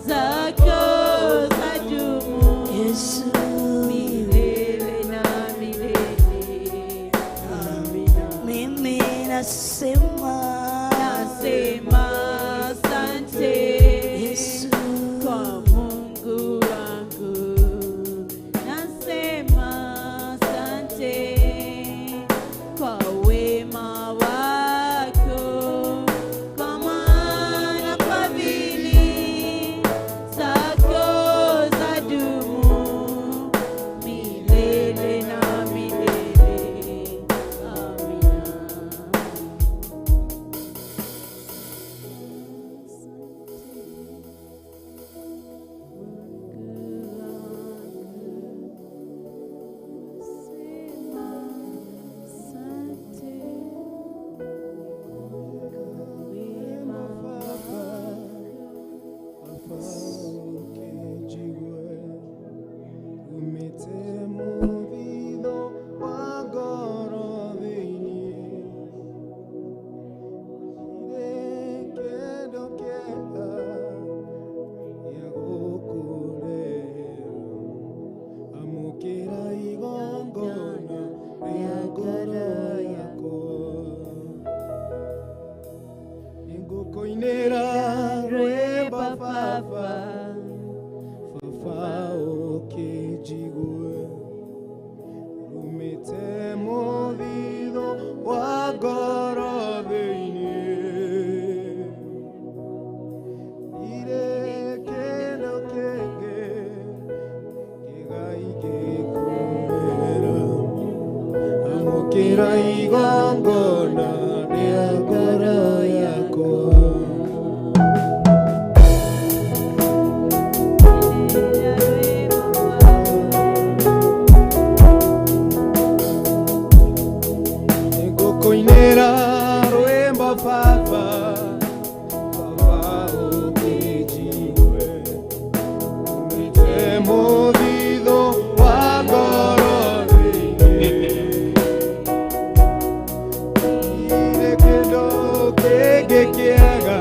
zako zadumu Yesu, milele na milele. Amina. mimi nasema Asante Yesu, kwa Mungu wangu. Nasema asante kwa wema wako, kwa maana fadhili zako zadumu milele na milele. Amina. Koinera Reba papa Fafa okijigwe Rumite movido wagoro beine Ire keno kege Kegai kekumera Amokera igongona Neagoro yako Koinera ruemba papa Papa okijigwe Umite movido wagoro Ire kendo kege kiaga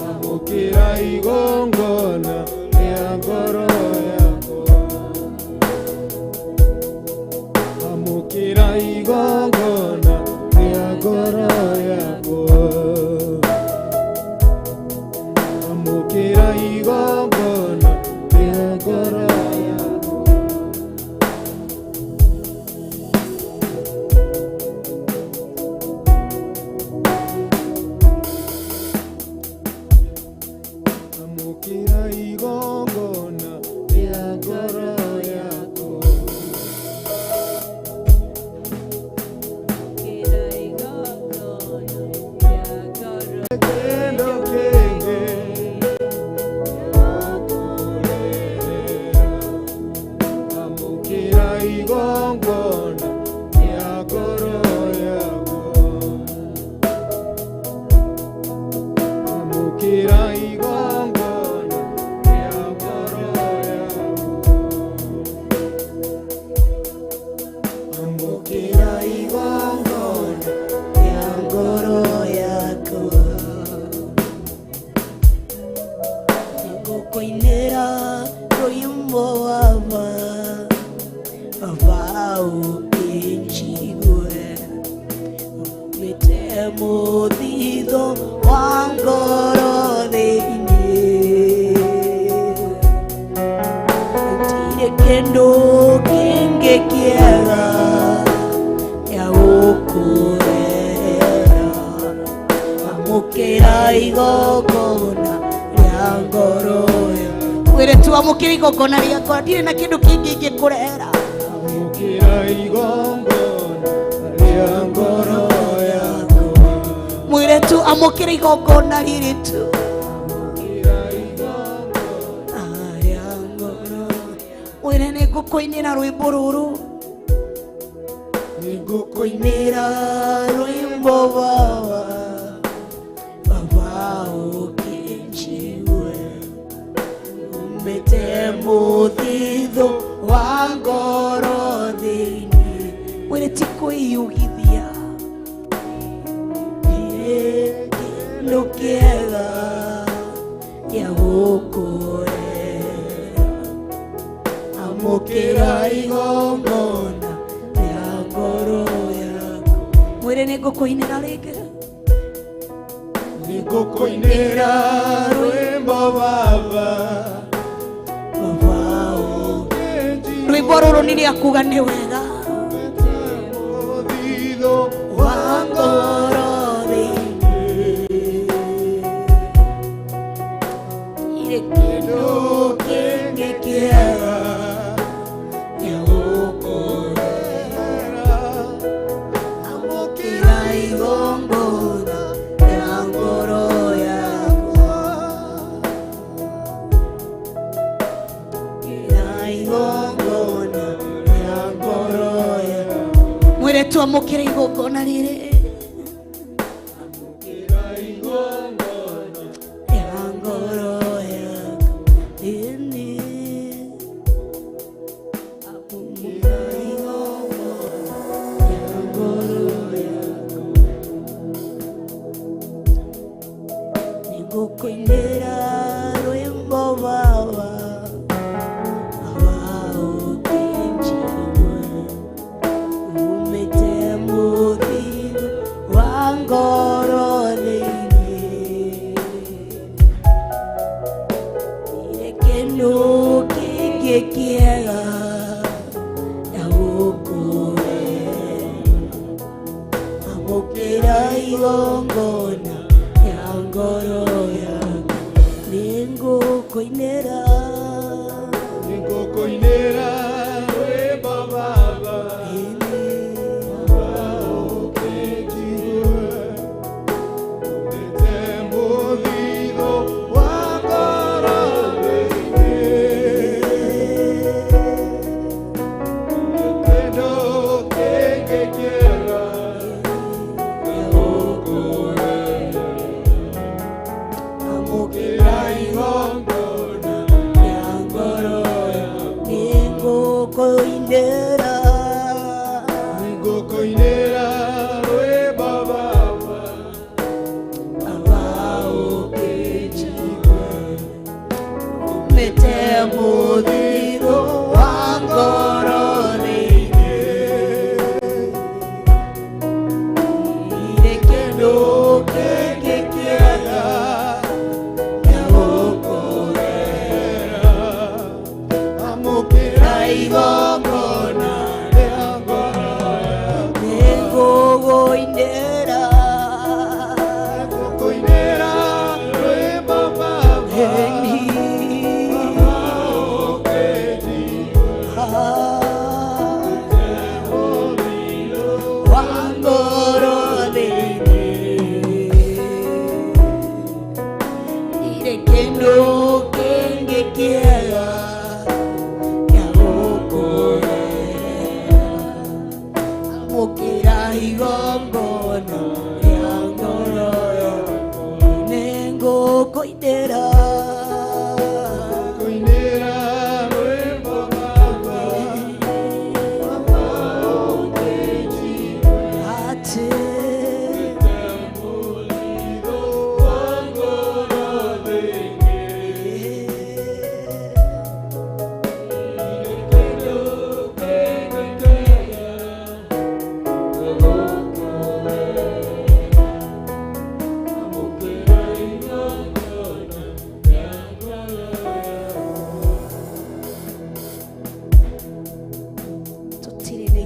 Amokira igongona Neagoro yako igongona rĩa ngoro yakwa. Amũkĩra igongona rĩa ngoro yakwa. Amũkĩra igongona rĩa ngoro yakwa. Kendo kĩngĩ amũkĩra igongona rĩa ngoro yakwa. Amũkĩra igongona rĩa ngoro yakwa. Amũkĩra igongona rĩa ngoro yakwa. Ngũkũinĩra rwĩmbo Baba ũkĩnjigue, umĩte mũthithũ wa ngoro thĩinĩ. Gũtirĩ kĩndũ kĩngĩ kĩega gĩa gũkũrehera. Amũkĩra igongona rĩa ngoro yakwa. Mwĩre tu amũkĩra igongona rĩakwa, ndirĩ na kĩndũ kĩngĩ ingĩkũrehera. Amũkĩra igongona rĩa ngoro yakwa. Mwĩre tu amũkĩra igongona rĩrĩ tu. Amũkĩra igongona Rĩa ngoro. Mwĩre nĩ ngũkũinĩra rwĩmbo rũrũ, nĩngũkũinĩra inĩra rwĩmbo Baba ũkĩnjigue, umĩte mũthithũ wa ngoro thĩinĩ. Mwĩre ti kwĩyugithia, kĩndũ kĩega gĩa gũkũrehera. Amũkĩra igongona rĩa ngoro yakwa. Mwĩre nĩ ngũkũinĩra rĩngĩ, nĩngũkũinĩra rwĩmbo Baba rwĩmbo rũrũ nĩ rĩa kuga nĩ wega mũthithũ wa ngoro thĩinĩ. Irĩ kĩndũ kĩngĩ kĩega gĩa gũkũrehera. Amũkĩra igongona rĩa ngoro yakwa. Amũkĩra igongona rĩa ngoro yakwa. Mwĩre tu amũkĩra igongona rĩrĩ amũkĩra igongona rĩa ngoro yakwa. Ini amũkĩra igongona rĩa ngoro yakwa. Nĩngũkũinĩra rwĩmbo Baba ũkĩnjigue, umĩte mũthithũ wa ngoro thĩinĩ. Irĩ kĩndũ kĩngĩ kĩega gĩa gũkũrehera. Amũkĩra igongona rĩa ngoro yakwa. Nĩngũkũinĩra nĩngũkũinĩra rwĩmbo Baba ũkĩnjigue, umĩte mũthithũ wa ngoro thĩinĩ. Kĩndũ kĩngĩ kĩega gĩa gũkũrehera. Amũkĩra igongona rĩa ngoro yakwa. Nĩngũkũinĩra nĩngũkũinĩra rwĩmbo Baba ũkĩnjigue, umĩte mũthithũ wa ngoro thĩinĩ.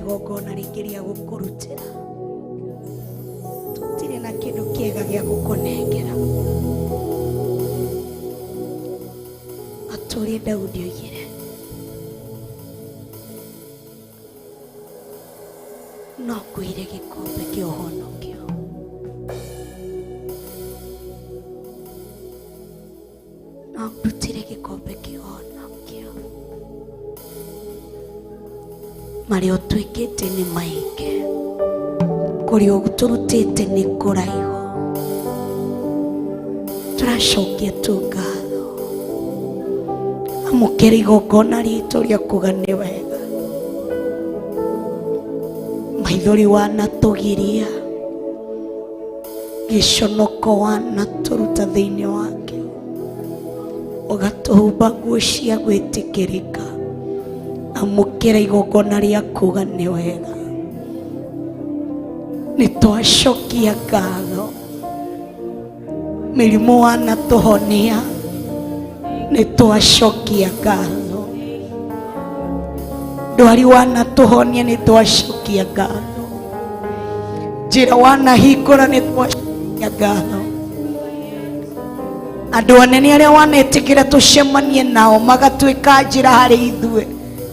igongona rĩngĩ rĩa gũkũrutĩra, tũtirĩ na kĩndũ kĩega gĩa gũkũnengera. Atũũrie Daudi oigire, no ngũire gĩkombe kĩa ũhonokio, no ndutire gĩkombe kĩa ũhonokio. Marĩa ũtwĩkĩte nĩ maingĩ, kũrĩa ũtũrutĩte nĩ kũraihu. Tũracokia tu ngatho, amũkĩra igongona ritũ rĩa kuga nĩ wega. Maithori wanatũgiria, gĩconoko wanatũruta thĩinĩ wakĩo, ũgatũhumba nguo cia gwĩtĩkĩrĩka. Amũkĩra igongona rĩa kuga nĩ wega. Nĩtwacokia ngatho, mĩrimũ wanatũhonia, nĩtwacokia ngatho. Ndwari wanatũhonia, nĩtwacokia ngatho. Njĩra wanahingũra, nĩtwacokia ngatho. Andũ anene arĩa wanetĩkĩra tũcemanie nao magatuĩka njĩra harĩ ithuĩ,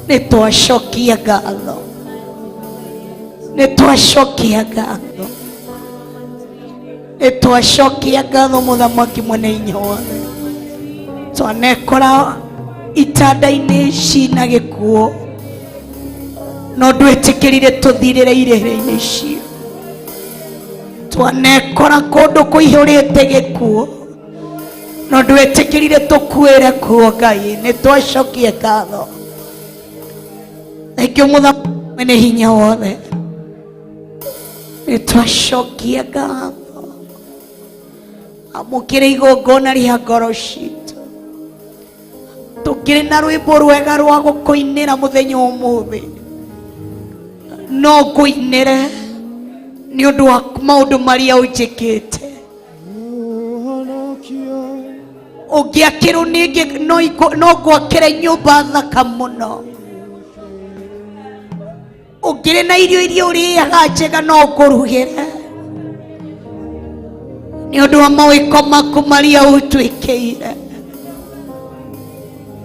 nĩtwacokia ngatho. Nĩtwacokia ngatho, nĩtwacokia ngatho Mũthamaki mwene hinya wothe. Twanekora itanda-inĩ cina gĩkuũ, no ndwĩtĩkĩrire tũthirĩre irĩrĩ-inĩ icio. Twanekora kũndũ kũihũrĩte gĩkuũ, no ndwĩtĩkĩrire tũkuĩre kuo. Ngai, nĩtwacokia ngatho. Thengiũ Mũthamaki mwene hinya wothe, nĩtwacokia ngatho. Amũkĩra igongona rĩa ngoro citũ. Tũkĩrĩ na rwĩmbo rwega rwa gũkũinĩra mũthenya ũmũthĩ, no ngũinĩre nĩ ũndũ wa maũndũ marĩa ũnjĩkĩte. Ũngĩakĩrwo ningĩ no ngwakĩre nyũmba thaka mũno. Ũngĩrĩ na irio iria ũrĩaga njega, no ngũrugĩre nĩ ũndũ wa mawĩko maku marĩa ũtwĩkĩire.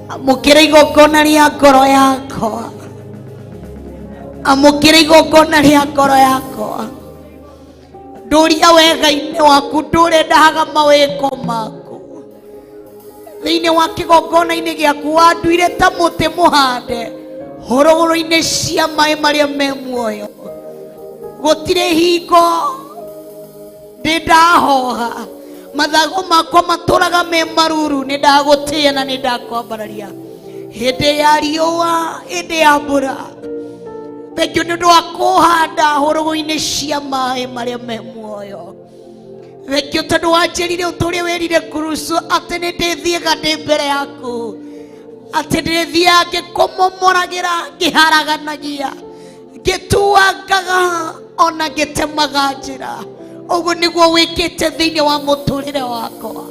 Amũkĩra igongona rĩa ngoro yakwa, amũkĩra igongona rĩa ngoro yakwa. Ndũria wega-inĩ waku, ndũrendaga mawĩko maku. Thĩinĩ wa kĩgongona-inĩ gĩaku wanduire ta mũtĩ mũhande hũrũrũ-inĩ cia maĩ marĩa me muoyo. Gũtirĩ hingo ndĩndahoha, mathagu makwa matũraga me maruru. Nĩndagũtĩĩa na nĩndakwambararia hĩndĩ ya riũa, hĩndĩ ya mbura. Thengio nĩ ũndũ wa kũhanda hũrũrũ-inĩ cia maĩ marĩa me muoyo. Thengio tondũ wanjĩrire ũtũũria wĩrire kurusu atĩ nĩndĩthiĩga ndĩ mbere yaku, atĩ ndĩthiaga ngĩkũmomoragĩra, ngĩharaganagia, ngĩtuangaga, ona ngĩtemaga njĩra. Ũguo nĩguo wĩkĩte thĩinĩ wa mũtũrĩre wakwa.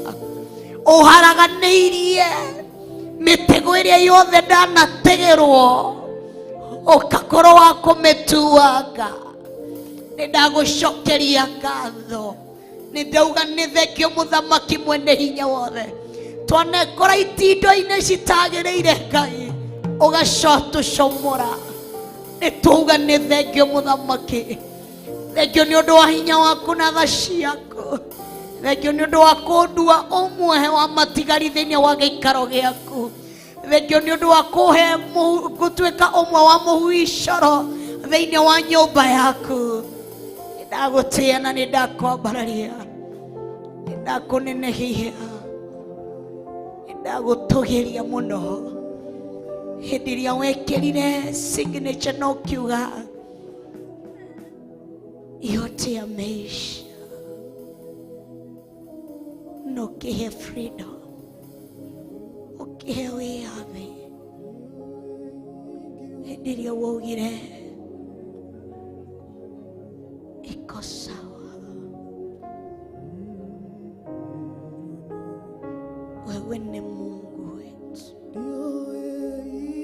Ũharaganĩirie mĩtego ĩrĩa yothe ndanategerwo, ũgakorwo wa kũmĩtuanga. Nĩndagũcokeria ngatho. Nĩndauga nĩ thengio Mũthamaki mwene hinya wothe. Twanekora itindo-inĩ citagĩrĩire Ngai, ũgacotũcomora. Nĩtauga nĩ thengio Mũthamaki. Thengio nĩ ũndũ wa hinya waku na tha ciaku. Thengio nĩ ũndũ wa kũndua ũmwe wa matigari thĩinĩ wa gĩikaro gĩaku. Thengio nĩ ũndũ wa kũhe gũtuĩka ũmwe wa mũhui coro thĩinĩ wa nyũmba yaku. Nĩndagũtĩĩa na nĩndakwambararia, nĩndakũnenehia, nĩndagũtũgĩria mũno. Hĩndĩ ĩrĩa wekĩrire signature na ũkiuga yote yameisha, na ũkĩhe freedom, ũkĩhe wĩyathi. Hĩndĩ ĩrĩa waugire iko sawa, wewe ni Mungu wetu.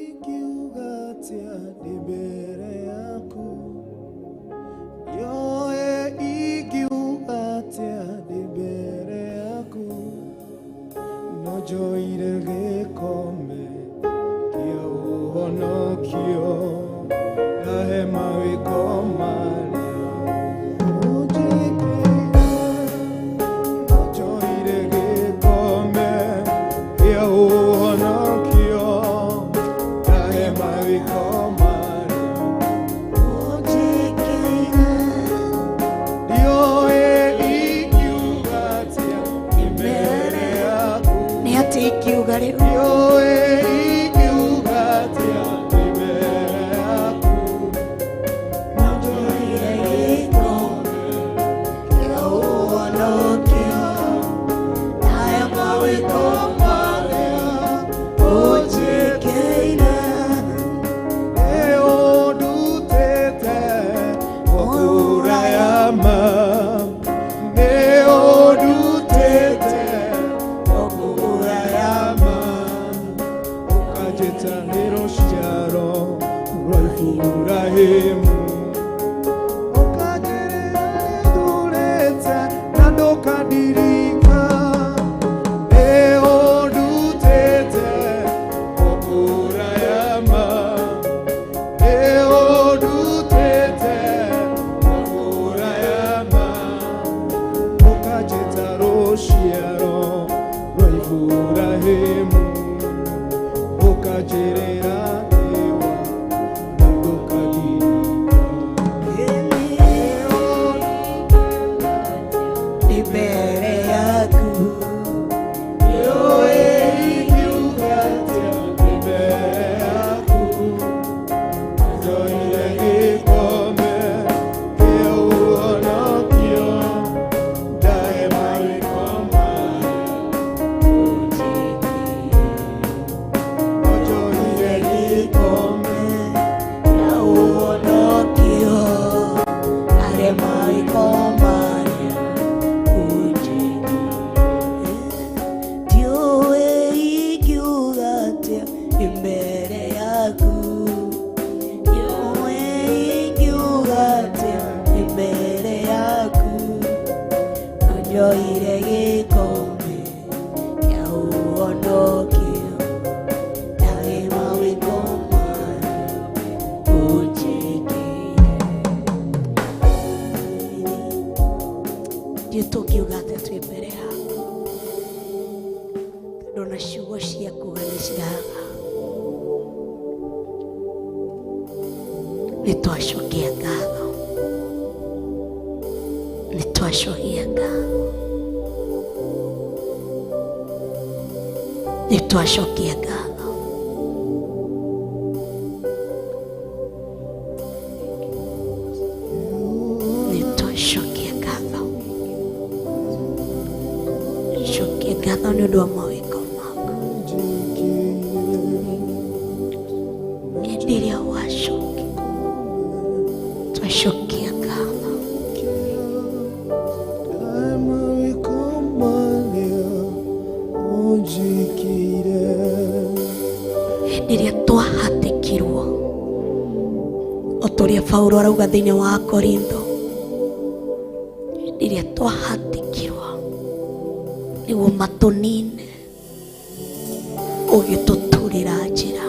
Ikiugatia mbele yako, Ibrahimu ukajereza na ndokadirika leo dutete okura yama leo dutete okura yama ukajetaroshia ro Ibrahimu ukajerera nitwashokia ngatho nitwashokia ngatho nitwashokia ngatho nitwashokia ngatho shokia ngatho nĩ ũndũ wa mawĩko maku hĩndĩ ĩrĩa wacokia twashokia ngatho hĩndĩ ĩrĩa twahatĩkirwo o ta ũrĩa Paulo arauga thĩinĩ wa Korintho, hĩndĩ ĩrĩa twahatĩkirwo nĩguo matũnine ũgĩtũturĩra njĩra,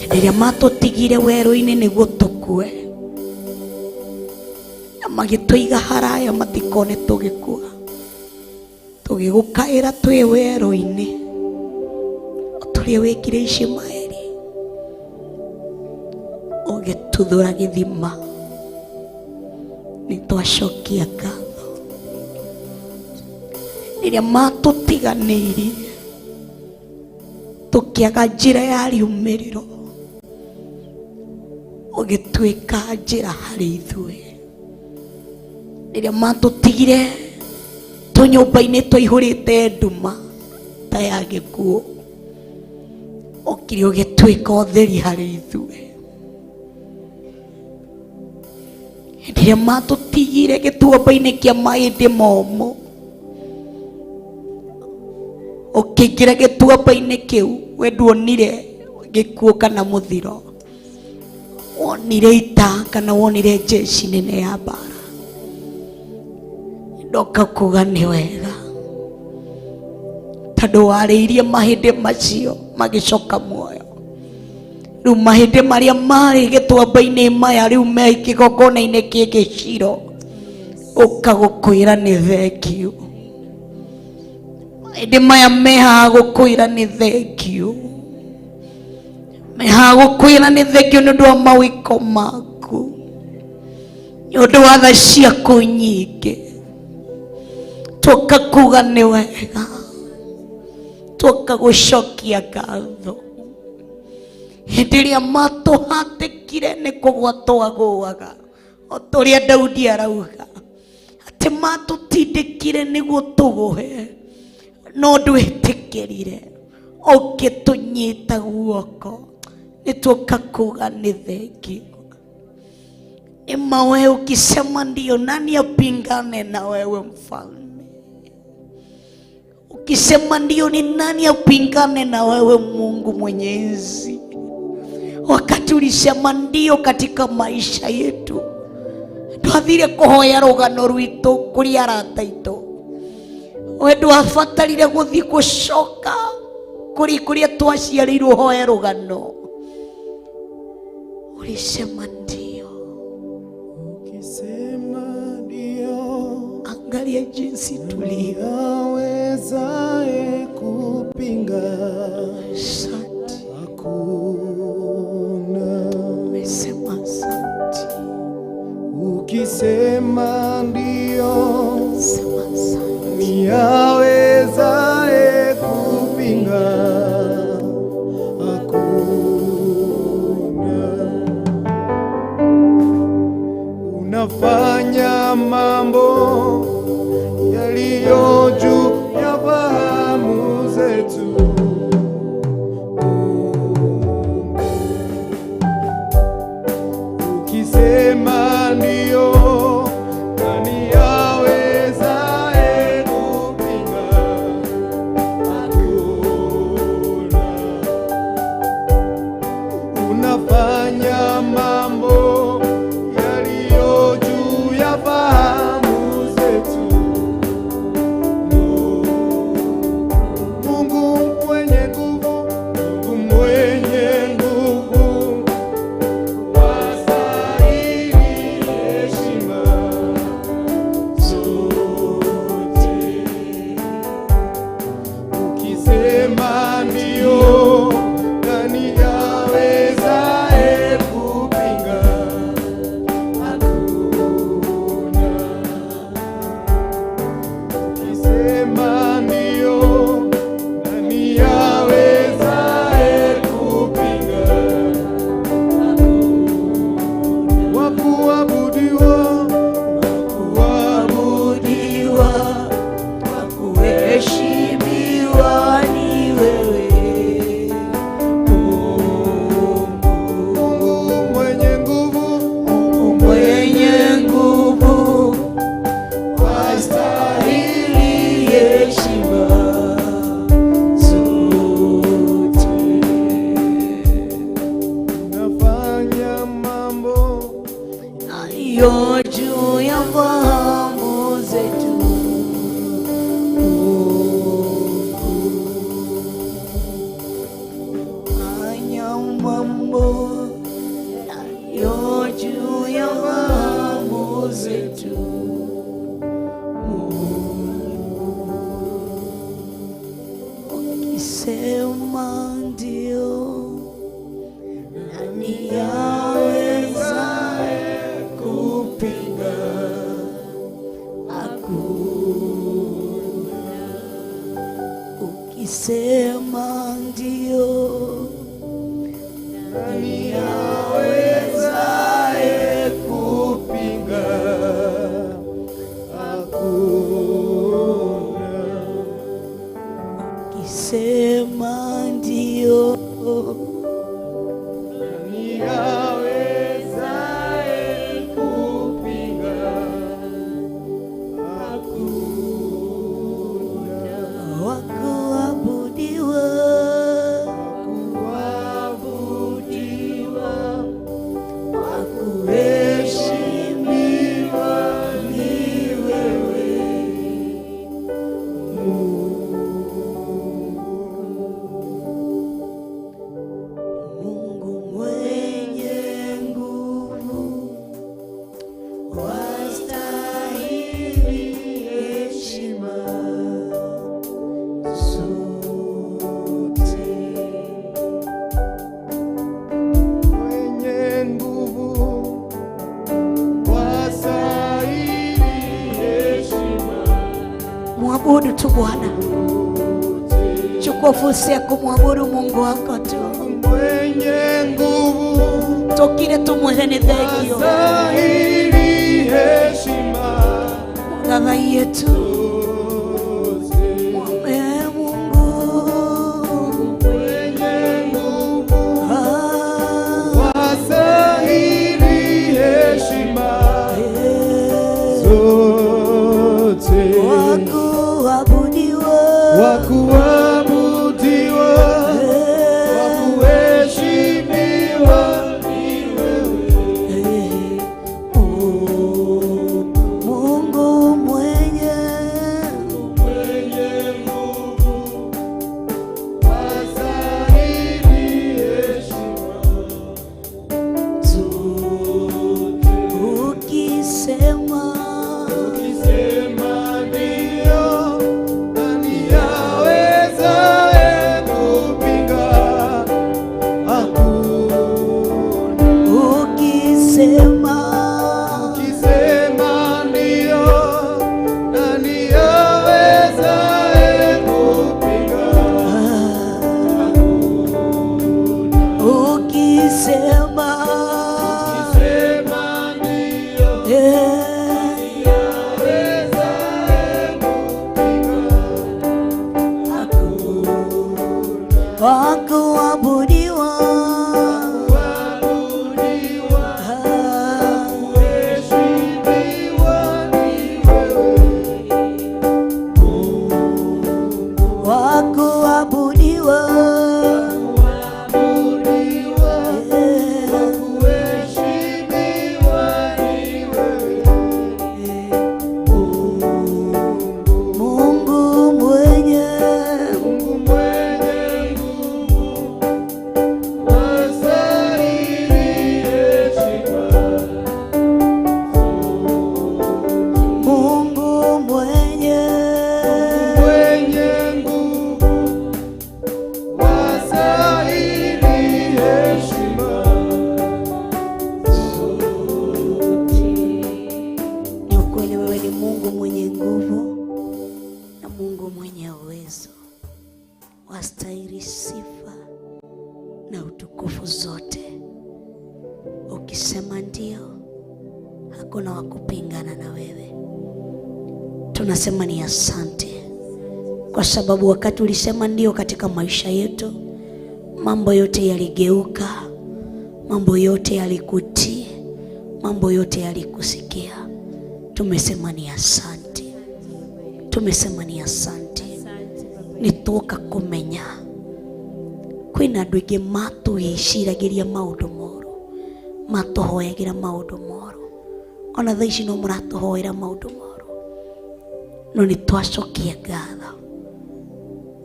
hĩndĩ ĩrĩa matũtigire werũ-inĩ nĩguo tũkue na magĩtũiga haraya matikone tũgĩkua, tũgĩgũkaĩra twĩ werũ-inĩ o tũrĩa wĩkire Ishmaeli ũgĩtuthũra gĩthima. Nĩtwacokia ngatho rĩrĩa matũtiganĩirie tũkĩaga njĩra ya riumĩrĩro ũgĩtuĩka njĩra harĩ ithuĩ, rĩrĩa matũtigire tũnyũmba-inĩ twaihũrĩte nduma ta ya gĩkuũ ũkire ũgĩtuĩka ũtheri harĩ ithuĩ, hĩndĩ ĩrĩa matũtigire gĩtuamba-inĩ kĩa mahĩndĩ momũ ũkĩingĩra gĩtuamba-inĩ kĩu we nduonire gĩkuũ kana mũthiro, wonire ita kana wonire jeshi nene ya mbara. Ndoka kuga nĩ wega tondũ warĩirie mahĩndĩ macio magĩcoka muoyo. Rĩu mahĩndĩ marĩa marĩ gĩtuamba-inĩ maya rĩu me kĩgongona-inĩ gĩkĩ Shilo ũkagũkwĩra nĩ thengiũ. Mahĩndĩ maya mehaga gũkwĩra nĩ thengiũ, mehaga gũkwĩra nĩ thengiũ nĩ ũndũ wa mawĩko maku, nĩ ũndũ wa tha ciaku nyingĩ. Twoka kuga nĩ wega, twoka gũcokia ngatho hĩndĩ ĩrĩa matũhatĩkire nĩ kũgũa twagũaga, o ta ũrĩa Daudi arauga atĩ matũtindĩkire nĩguo tũgũe no ndwĩtĩkĩrire ũngĩtũnyita guoko. Nĩtwoka kuga nĩ thengiũ. Ema wewe ukisema ndio, nani apingane na wewe mfalme? Ukisema ndio, ni nani apingane na wewe Mungu Mwenyezi? wakati ulisema ndio katika maisha yetu, twathire kuhoya rugano rwitu kuri arata itu, we ndwabatarire guthi gucoka kuri kuria twaciarirwo hoya rugano. Ulisema ndio. Ukisema ndio, angalia jinsi tulivyo. Awezaye kupinga? Asante. Hakuna. Umesema asante. Ukisema ndio, Sema asante. ni awezaye kupinga? Hakuna. Unafanya mambo yaliyo juu ya fahamu zetu. Ukisema ndio, nani awezaye kupinga? Hakuna. Unafanya mambo yaliyo juu ya fahamu zetu. Mungu mwenye nguvu, Mungu mwenye nguvu, wastahili heshima zote. Ukisema ndio, nani awezaye kupinga? Hakuna. Ukisema ndio, nani awezaye kupinga? Wakuabudiwa, wakuabudiwa, Kuheshimiwa ni wewe Mungu mwenye nguvu, mwenye nguvu, wastahili heshima zote. unafanya mambo Aliyo juu ya fahamu zetu. Fanya mambo aliyo juu ya fahamu zetu. Ukisema ndio, nani awezaye kupinga? Hakuna. Ukisema ndio, nani awezaye kupinga? Hakuna. ukisema ndio, Ni awezaye kupinga? Hakuna. wakuabudiwa, Kuabudiwa, wakuheshimiwa ni wewe Mungu mwenye nguvu, wastahili heshima zote. mwenye nguvu, wastahili heshima. Mwabudu tu Bwana, chukua fursa ya kumwabudu Mungu wako tu. Mwenye nguvu, Tokire tumwene ni thengio wastahili heshima baba yetu. zote. Ee Mungu, Mwenye nguvu, ah, wastahili heshima zote. wakuabudiwa, Wakuabudiwa, eh, wakuheshimiwa ukisema ndio, nani awezaye kupinga? ukisema ndio, nani awezaye kupinga? wakuabudiwa wastahili sifa na utukufu zote. Ukisema ndio, hakuna wa kupingana na wewe. Tunasema ni asante, kwa sababu wakati ulisema ndio katika maisha yetu, mambo yote yaligeuka, mambo yote yalikutii, mambo yote yalikusikia. Tumesema ni asante, tumesema ni asante. Nituoka kumenya kwina andu ingi matwiciragiria maundu moru, matuhoyagira maundu moru, ona thaa ici no muratuhoera maundu moru, no nitwacokia ngatho.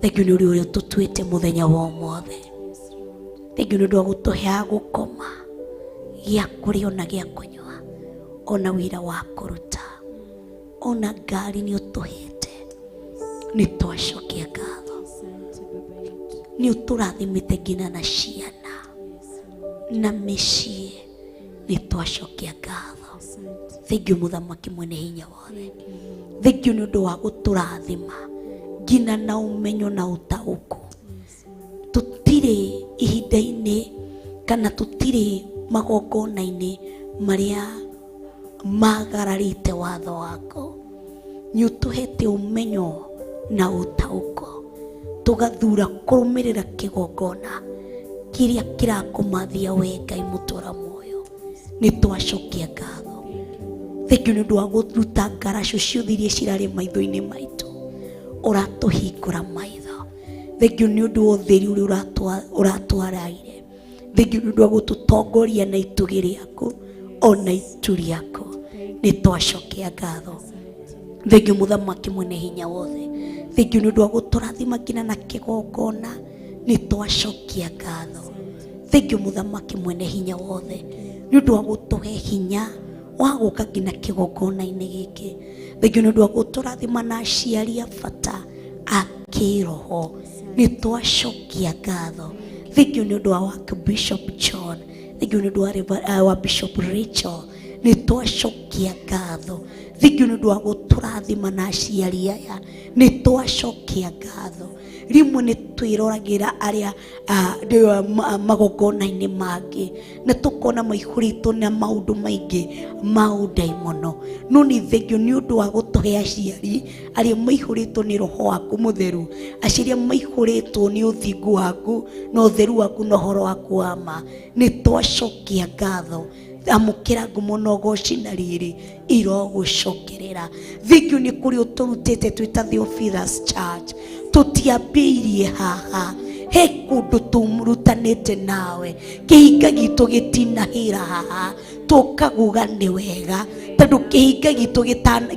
Thengiu ni uria tutuite muthenya wa mothe. Thengiu ni undu wa gutuhea gukoma, gia kuria ona gia kunywa, ona wira wa kuruta, ona ngari ni utuhete. Nitwacokia ngatho. Ni uturathimite ngina na ciana na micii, nitwacokia ngatho. Thengiu muthamaki mwene hinya wothe. Thengiu ni undu wa guturathima ngina na umenyo na utauku. Tutire ihinda-ini kana tutire magongona-ini maria magararite watho wako. Ni utuhete umenyo na utauko, tugathura kurumirira kigongona kiria kirakumathia we Ngai mutura moyo. Nitwacokia ngatho. Thengiu ni undu wa guruta ngaraco ciothe iria cirari maitho-ini maitu, uratuhingura maitho. Thengiu ni undu wa utheri uria uratwaraire. Thengiu ni undu wa gututongoria na itugi riaku ona itu riaku. Nitwacokia ngatho. Thengiu muthamaki mwene hinya wothe. Thengiu ni undu wa guturathima ngina na kigongona, nitwacokia ngatho. Thengiu muthamaki mwene hinya wothe ni undu wa gutuhe hinya wa guka ngina kigongona-ini giki. Thengiu ni undu wa guturathima na aciari a bata a kiroho, nitwacokia ngatho. Thengiu ni undu wa Bishop John. Thengiu ni undu wa Bishop Rachel, nitwacokia ngatho. Thengiu ni undu wa guturathima na aciari aya, nitwacokia ngatho. Rimwe nitwiroragira aria magongona-ini mangi na tukona maihurito na maundu maingi maudaimono, no ni thengiu ni undu wa gutuhe aciari aria maihurito ni roho waku mutheru, aciari maihurito ni uthingu waku na utheru waku na horo waku wa ma. Nitwacokia ngatho. Amukira ngumo na ugoci na riri irogucokerera. Thengiu ni kuri uturutite twita Theophilus Church. Tutiambiirie haha, he kundu tumurutanite nawe, kihinga gitu gitinahira haha, tukaguga ni wega tondu kihinga gitu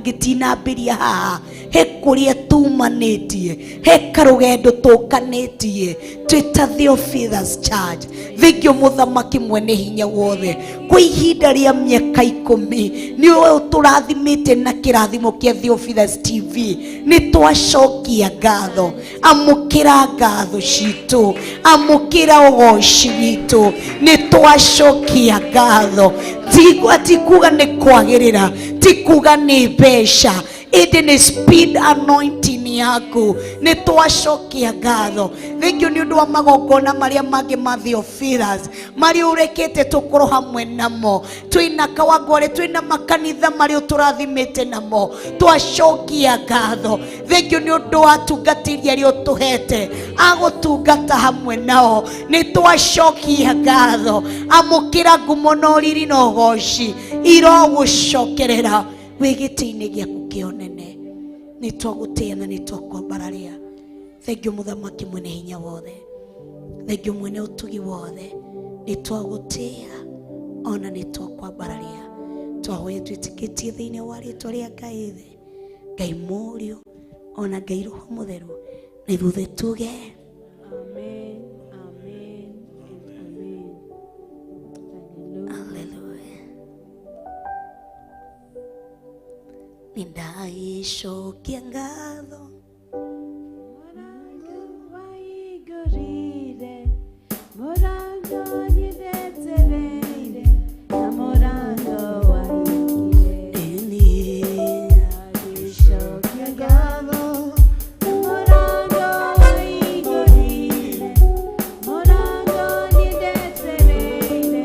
gitinambiria haha, he kuria tumanitie, he karugendo tukanitie twita Theophilus Church. Thengiu muthamaki mwene hinya wothe, kwa ihinda ria miaka 10 ni wewe uturathimite na kirathimo kia Theophilus TV. Nitwacokia ngatho. Amukira ngatho citu, amukira ugoci witu, nitwacokia ngatho. ti kuga ni kwagirira, ti kuga ni mbeca, indi ni speed anointing yaku. Ni twacokia ngatho. Thank you ni undu wa magongona maria mangi ma Theophilus mari urekete tukoro hamwe namo, twina kawangware, twina makanitha mari uturathimite namo, twacokia ngatho. Thank you ni undu wa tungatiria aria utuhete agutungata hamwe nao, ni twacokia ngatho. Amukira ngumo no riri no goci irogucokerera wigiti-ini giaku kionene. Ni twagutia na ni twakwambararia. Thank you muthamaki mwene hinya wothe, thank you mwene utugi wothe. Ni twagutia ona ni twakwambararia. Twahoya twitikitie thiini wa ritwa ria Ngai the Ngai Murio ona Ngai Roho Mutheru, na ithuothe tuge Amen, amen, amen. haleluya. Nindaicokia ngatho Waigurire, murango nyendetereire, na murango waigire. Ndagicokia ngatho, murango waigurire, murango nyendetereire,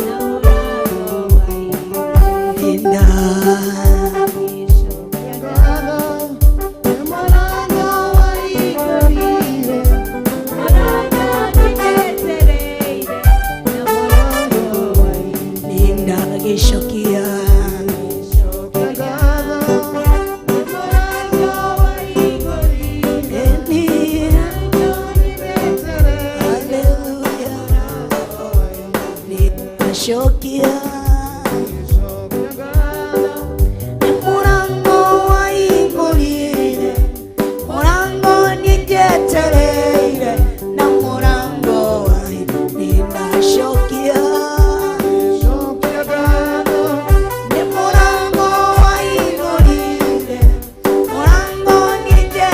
na murango waigire. Ndagicokia ngatho, murango waigurire, murango nyendetereire, na murango waigire. nindagicokia Shokia murango waigurire, murango nyendetereire, na murango waigurire. Shokia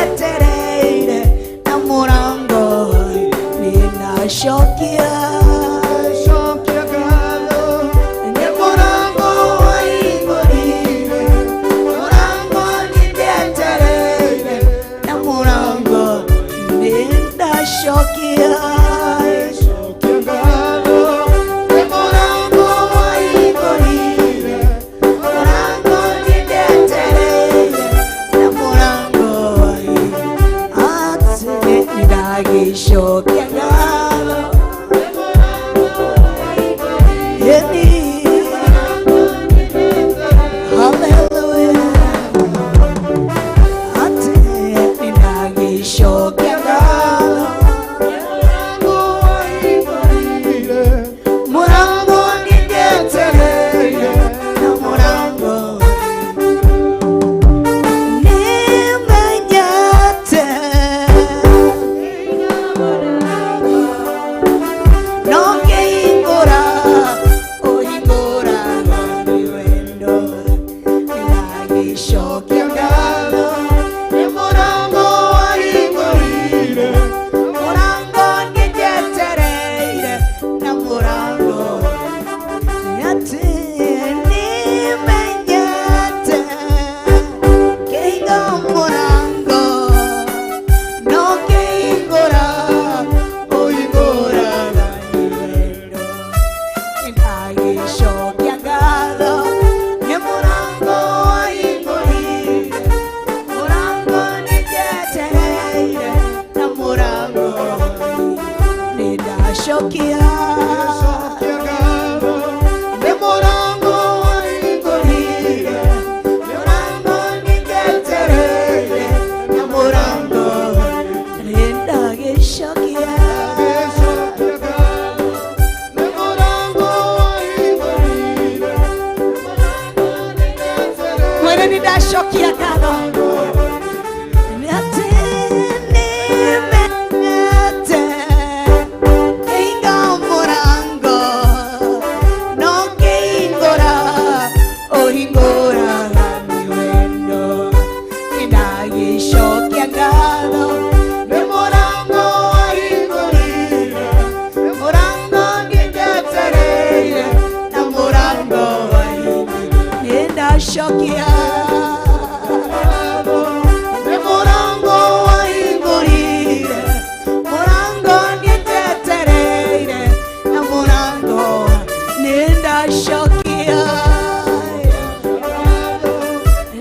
murango waigurire, murango nyendetereire, na murango waigurire. Shokia Murango shokia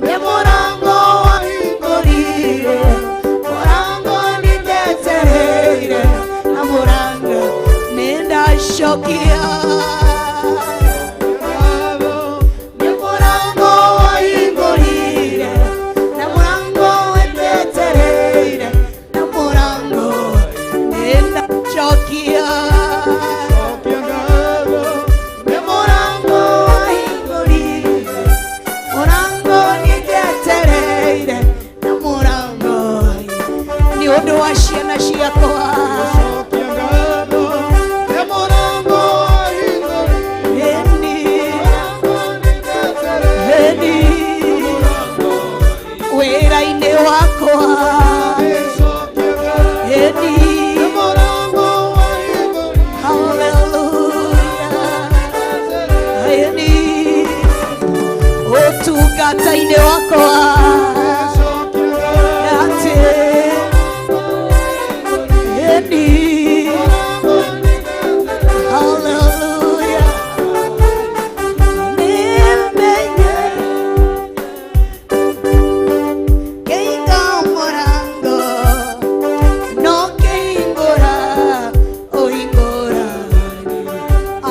ni murango wahingurire murango nitetereire na murango nindashokia ni murango wahingurire murango nitetereire na murango nindashokia Taine wako ate eni hallelujah nimenye keinga morango no keingora oingora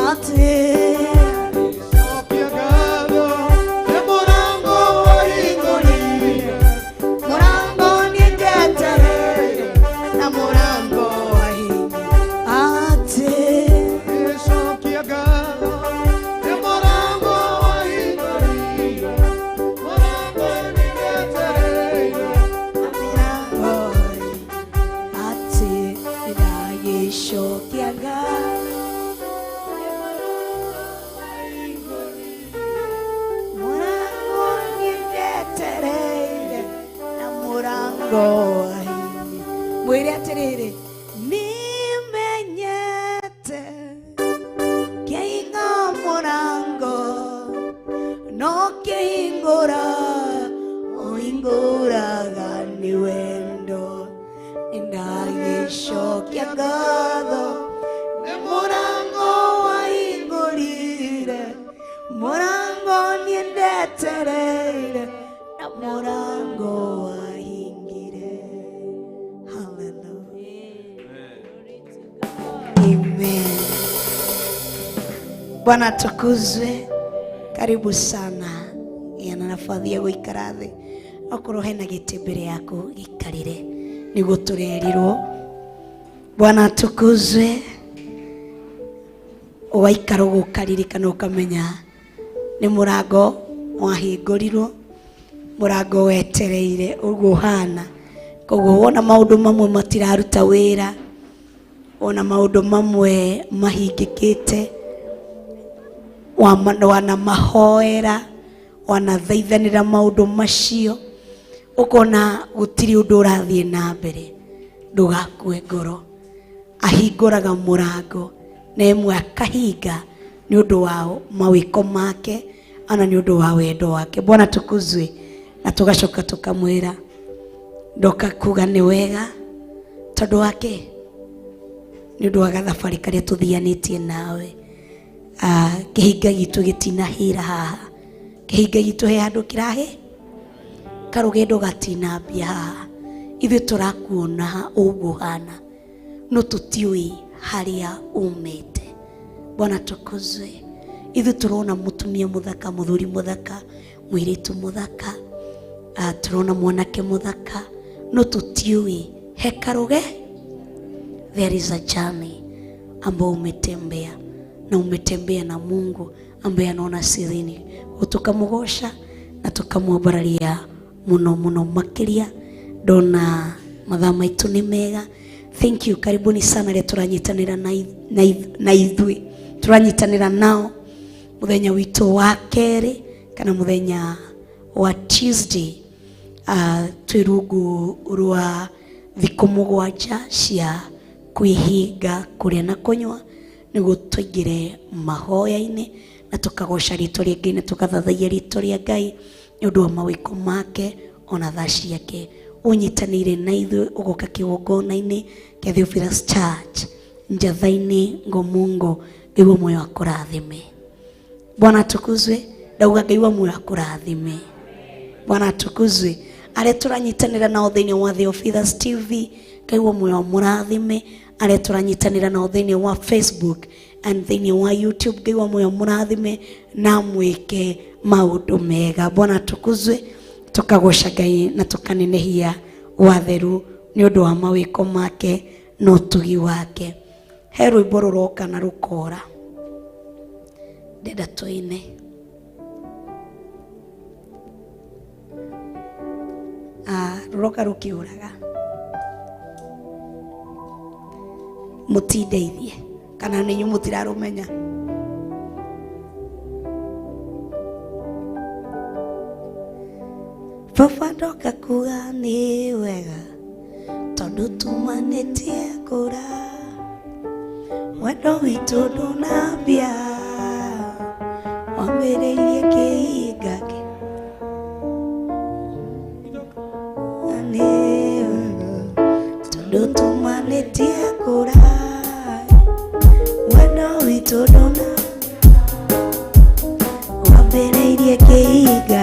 ate mwire atiriri nimenyete keinga murango no keingora oinguraga ni wendo ndagishokia ngatho ni murango waingurire murango niendetereire na murango wahingire. Amen. Bwana tukuzwe. Karibu sana. Yana nafasi ya guikara thi. Okorwo hena giti mbere yaku gikarire niguo turerirwo. Bwana tukuzwe. Waikara gukaririkana ukamenya ni murango wahingũrirwo, murango wetereire uguo hana. Koguo wona maundu mamwe matiraruta wira, ona maundu mamwe mahingikite, wana mahoera, wana thaithanira maundu macio, ukona gutiri undu urathie na mbere, ndugakue ngoro. Ahingũraga murango na imwe akahinga ni undu wao mawiko make ana ni undu wa wendo wake. Bwana tukuzwe na tugacoka tukamwira ndoka kuga ni wega tondu wake ni undu wa gathabari karia tuthianitie nawe. Kihinga gitu gitinahira haha, kihinga gitu he handu kirahe karugendo gatinambia haha. Ithuĩ turakuona uguo hana no tutiui haria umite. Bwana tukuzwe. Ithuĩ turona mutumia muthaka, muthuri muthaka, mwiritu muthaka, turona mwanake muthaka no tutiui he karuge. There is a journey ambao umetembea na umetembea na Mungu ambaye anaona sirini. Tukamugosha na tukamwambararia muno muno makiria. Dona mathaa maitu ni mega. Thank you. Karibuni sana ria turanyitanira na ithui. Turanyitanira nao muthenya witu wa keri kana muthenya wa Tuesday. Twirungu rwa thikũ mũgwanja cia kwihinga kuria na kunywa niguo tuingire mahoya-ini na tukagoca ritwa ria Ngai na tukathathaia ritwa ria Ngai nĩ ũndũ wa mawĩko make ona tha ciake. Ũnyitanĩire na ithuĩ ũgoka kĩgongona-inĩ kĩa Theophilus Church Njatha-inĩ Ngomungo. Ngai wa moyo akũrathime. Bwana atukuzwe. Ndauga Ngai wa moyo akũrathime. Bwana atukuzwe. Arĩa tũranyitanĩra nao thĩinĩ wa Theophilus TV, Ngai wa moyo amũrathime. Arĩa tũranyitanĩra nao thĩinĩ wa Facebook and thĩinĩ wa YouTube, Ngai wa moyo amũrathime na mwĩke maũndũ mega. Bwana atukuzwe. Tukagoca Ngai na tukanenehia watheru nĩ ũndũ wa mawĩko make na ũtugi wake. He rwĩmbo rũroka na rũkora, ndenda tũine. Rũroka rũkĩũraga, mũtindeithie kana nĩ inyuĩ mũtirarũmenya. Baba ndoka kuga nĩ wega tondũ tumanĩtie kũra, wendo witũ ndũnambia, wambĩrĩirie kĩhinga kĩ nĩ wega tondũ tumanĩtie kũra, wendo witũ ndũnambia, wambĩrĩirie kĩhinga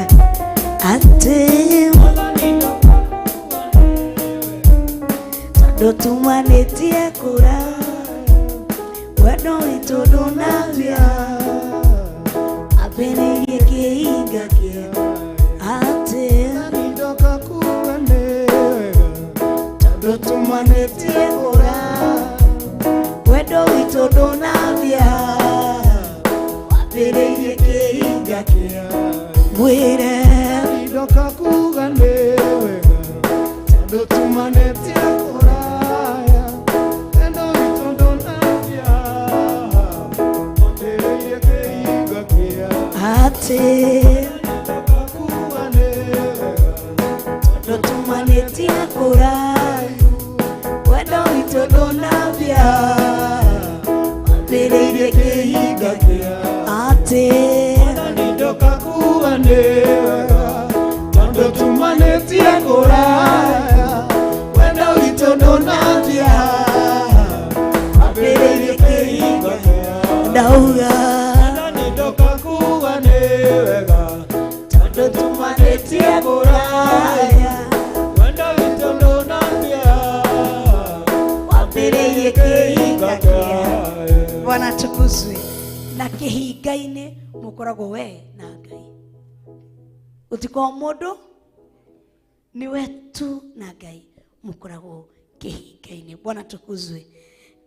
tondũ tumanĩtie kũra, wendo witũ ndũnambia, wambĩrĩirie kĩhinga kĩa ndoka kuga nĩ wega tondũ tumanĩtie kũra, wendo witũ ndũnambia, wambĩrĩirie kĩhinga kĩa mwĩre. Ndoka kuga nĩ wega tondũ tumanĩtie kũraya, wendo witũ ndũnambia, wambĩrĩirie kĩhinga kĩa ndoka kuga nĩ wega tondũ tumanĩtie kũraya, wendo witũ ndũnambia, wambĩrĩirie kĩhinga kĩa ndoka kuga nĩ wega tondũ tumanĩtie kũraya, wendo witũ ndũnambia, wambĩrĩirie kĩhinga kĩa ndauga ndoka kuga nĩ wega tondũ tumanĩtie kũraya, wendo witũ ndũnambia, wambĩrĩirie kĩhinga kĩa. Bwana atukuzwe. Na kĩhinga-inĩ mũkoragwo we na Ngai, gũtikoragwo mũndũ, nĩ we tu na Ngai mũkoragwo kĩhinga-inĩ. Bwana atukuzwe.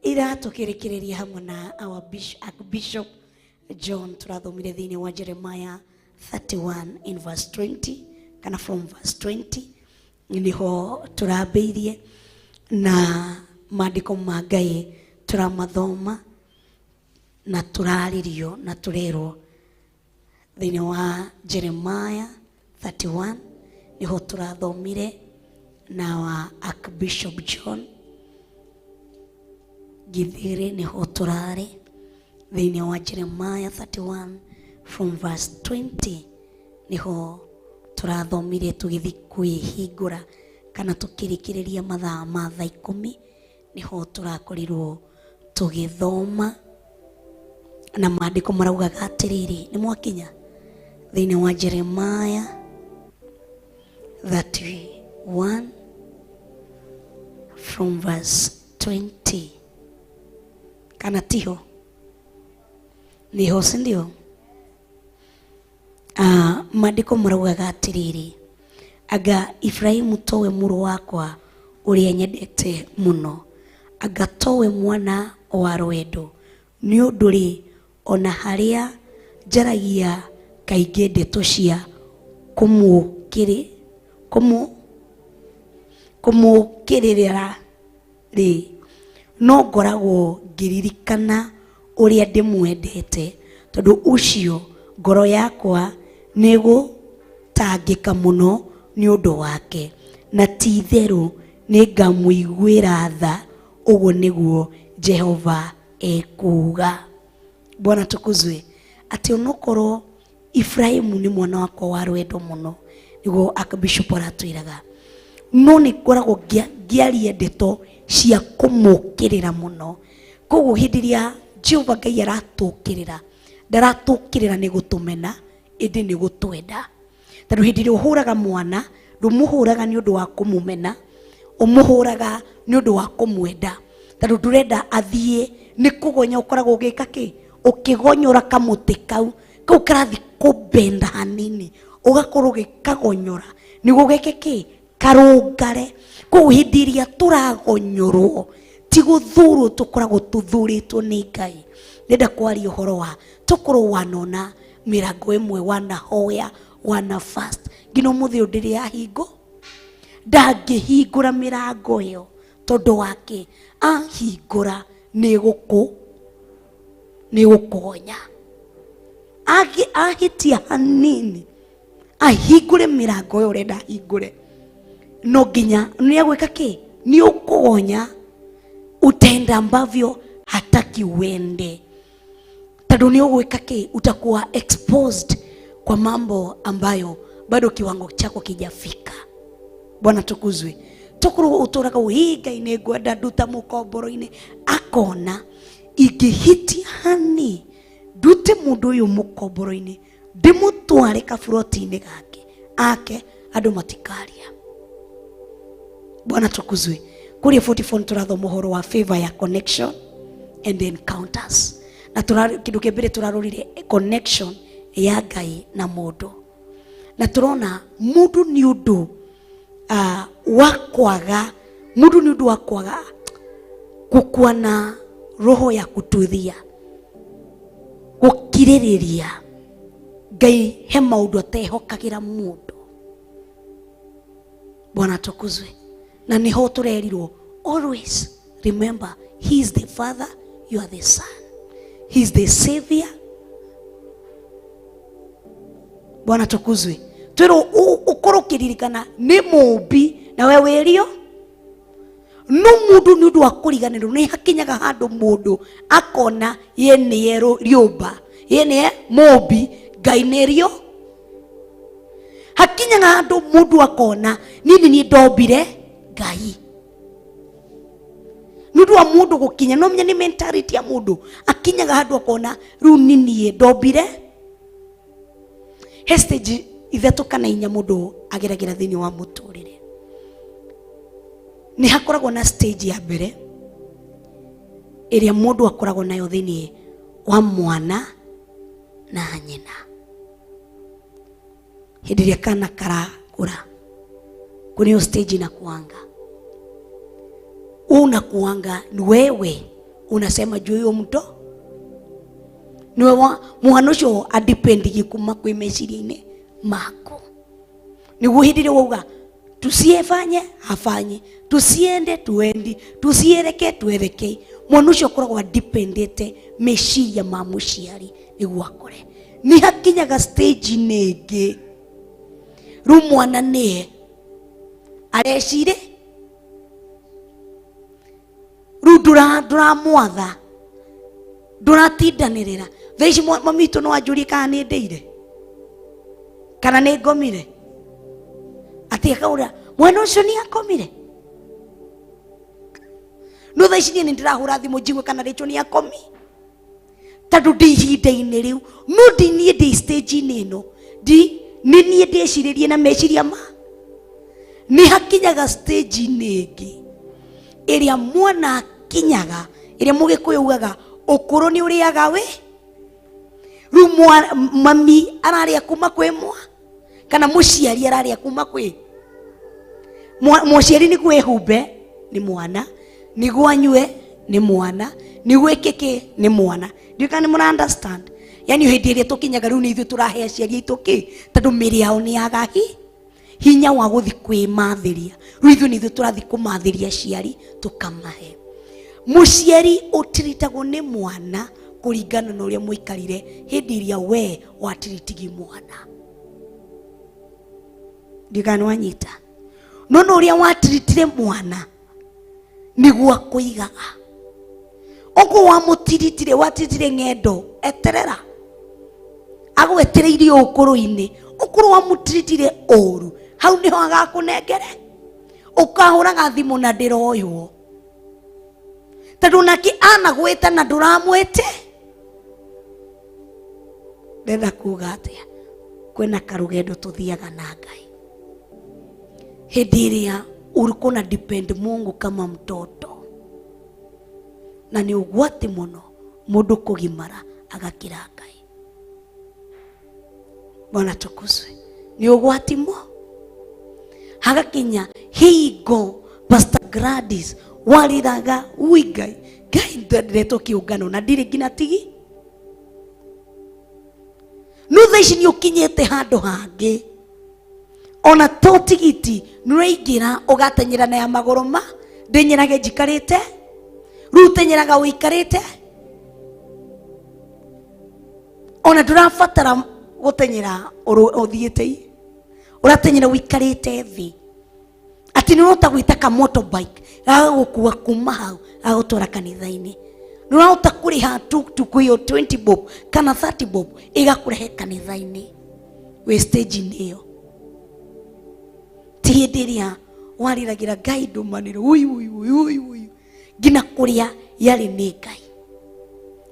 Ira tũkĩrĩkĩrĩria hamwe na our Bishop John tũrathomire thĩinĩ wa Jeremiah 31 in verse 20 kana from verse 20 niho tũrambĩirie na maandĩko ma Ngai tũramathoma na tũrarĩrio na tũrerwo thĩinĩ wa Jeremiah 31 niho tũrathomire na wa Archbishop John Githiri niho tũrarĩ thĩinĩ wa Jeremiah 31 from verse 20 niho tũrathomire tũgĩthiĩ kwĩhingũra kana tũkĩrĩkĩrĩria mathaa ma thaa 10 niho tũrakorirwo tũgĩthoma na maandĩko maraugaga atĩrĩrĩ, nĩ mwakinya thĩinĩ wa Jeremiah 31 from verse 20 kana tiho niho, si ndio? Maandĩko maraugaga atĩrĩrĩ, anga Ibrahimu towe mũrũ wakwa ũrĩa nyendete mũno, anga towe mwana wa rwendo, nĩ ũndũ rĩ ona harĩa njaragia kaingĩ ndeto cia kũmũkĩrĩra rĩ, no ngoragwo ngĩririkana ũrĩa ndĩmwendete, tondũ ũcio ngoro yakwa nĩ gũtangĩka mũno nĩ ũndũ wake, na ti itherũ nĩ ngamũiguĩra tha, ũguo nĩguo Jehova ekuga. Bwana tukuzwe. Ati onokorwo Ifrahimu ni mwana wakwa wa rwendo muno, niguo Archbishop aratwiraga. No ni koragwo ngiaria ndeto cia kumukirira muno. Koguo hindi iria Jehova Ngai aratukirira, ndaratukirira ni gutumena, indi ni gutwenda. Tondu hindi iria uhuraga mwana, ndumuhuraga ni undu wa kumumena, umuhuraga ni undu wa kumwenda. Tondu ndurenda athie, ni kugonya ukoragwo ugika ki, ukigonyora kamuti kau karathi kubenda hanini, ugakorwo gikagonyora niguo geke ki karungare. Koguo hindi iria turagonyorwo ti guthurwo, tukoragwo tuthuritwo ni Ngai. Ndenda kwaria uhoro wa tukorwo wanona mirango imwe, wanahoya, wana fast. Ngino muthi ndiri ya hingo ndangihingura mirango iyo tondu wake ahingura ni gukugonya. Ahitia hanini ahingure mirango iyo urenda ahingure, no nginya ni agwika ki, ni ukugonya, utenda ambavyo hataki uende. Tondu ni ugwika ki, utakuwa exposed kwa mambo ambayo bado kiwango chako kijafika. Bwana tukuzwe. Tukuru uturaga uhiga ine gwenda nduta mukomboro-ini, akona ingihiti hani ndute mundu uyu mukomboro-ini ndimutware kaburoti-ini gake ake andu matikaria. Bwana tukuzwe. Kuri 44 turathoma uhoro wa favor ya connection and encounters. Na kindu kiambere turarorire connection ya Ngai na mundu, na turona mundu ni undu wakwaga, mundu ni undu wakwaga gukua na roho ya kututhia, gukiririria. Ngai he maundu atehokagira mundu. Bwana tukuzwe. Na niho turerirwo, always remember he is the Father, you are the Son, he is the Savior. Bwana tukuzwe. Twero ukoro kiririkana ni mumbi na wewe erio no mundu ni undu wa kuriganirwo. Ni hakinyaga handu mundu akona ye ni yero riumba, ye ni mumbi, Ngai ni rio. Hakinyaga handu mundu akona nini ni ndombire Ngai. Nundu wa mundu gukinya, no menya ni mentality ya mundu akinyaga handu akona riu nini ndombire. Hestage ithatu kana inya mundu ageragira thini wa muturire. Ni hakoragwo na stage ya mbere iria mundu akoragwo nayo thini wa mwana na nyina. Hindi iria kana karakura, kuni stage na kuanga. Unakuanga ni wewe unasema juu hiyo mto ni wewe mwana ucio adependigi kuma kwi meciria-ini mako. Niguo hindi iria wauga tusiefanye hafanye, tusiende tuendi, tusiereke tuereke. Mwana ucio akoragwo adependete meciria ma muciari niguo akore. Ni hakinyaga stage ningi ru mwana nie arecire ru nduramuatha, nduratindanirira. Thaici mamitu no anjuri kana ni ndeire kana ni ngomire, ati akaura mwana ucio ni akomire. No thaici ni ndirahura thimu njigwe kana richo ni akomi, tondu ndi ihinda-ini riu. No ndi nie ndi stage-ini ino ni nie ndeciririe na meciria ma. Ni hakinyaga stage-ini ingi iria mwana akinyaga, iria Mugikuyu ugaga ukuru ni uriaga we. Ru mami araria kuma kwi mwa kana muciari araria kuma kwi muciari. Ni gwihumbe ni mwana, ni gwanywe ni mwana, ni gwikike ni mwana. Ndikani muna understand? Yani hindi iria tukinyaga riu ni ithu turahe aciari aitu ki, tondu miri yao ni yagahi hinya wa guthi kwimathiria. Riu ithu ni ithu turathi kumathiria aciari tukamahe. Muciari utiritagwo ni mwana kuringana na uria muikarire hindi iria we watiritigi mwana. Ndikani wanyita? No uria watiritire mwana niguo akuigaga. Ogo wamutiritire, watiritire ng'endo, eterera agwetereire ukuru-ini ukuru wa mutritire oru hau niho agakunengere ukahuraga thimu na ndiroywo tondu nake anagwita na nduramwite ndenda kuga atia kwina karugendo tuthiaga na Ngai hindi iria ulikuwa na depend Mungu kama mtoto na ni ugwati muno mundu kugimara agakira Ngai. Bwana tukuzwe. Ni ugwati mo hagakinya hingo Pastor Gladys wariraga ui Ngai ndireto kiungano na ndiri ngina tigi no thaa ici ni ukinyete handu hangi ona to tigiti nuraingira ugatenyera na ya maguru ma ndenyerage njikarite rutenyeraga wikarite ona ndurabatara gutenyera uthiite uratenyera wikarite thi ati ni urota gwita ka motorbike gagukua kuma hau gagutwara kanitha-ini nurahota kuriha tuktuk iyo 20 bob kana 30 bob igakurehe kanitha-ini we stage niyo ti hindi iria wariragira Ngai ndumaniro ui ngina kuria yari ni Ngai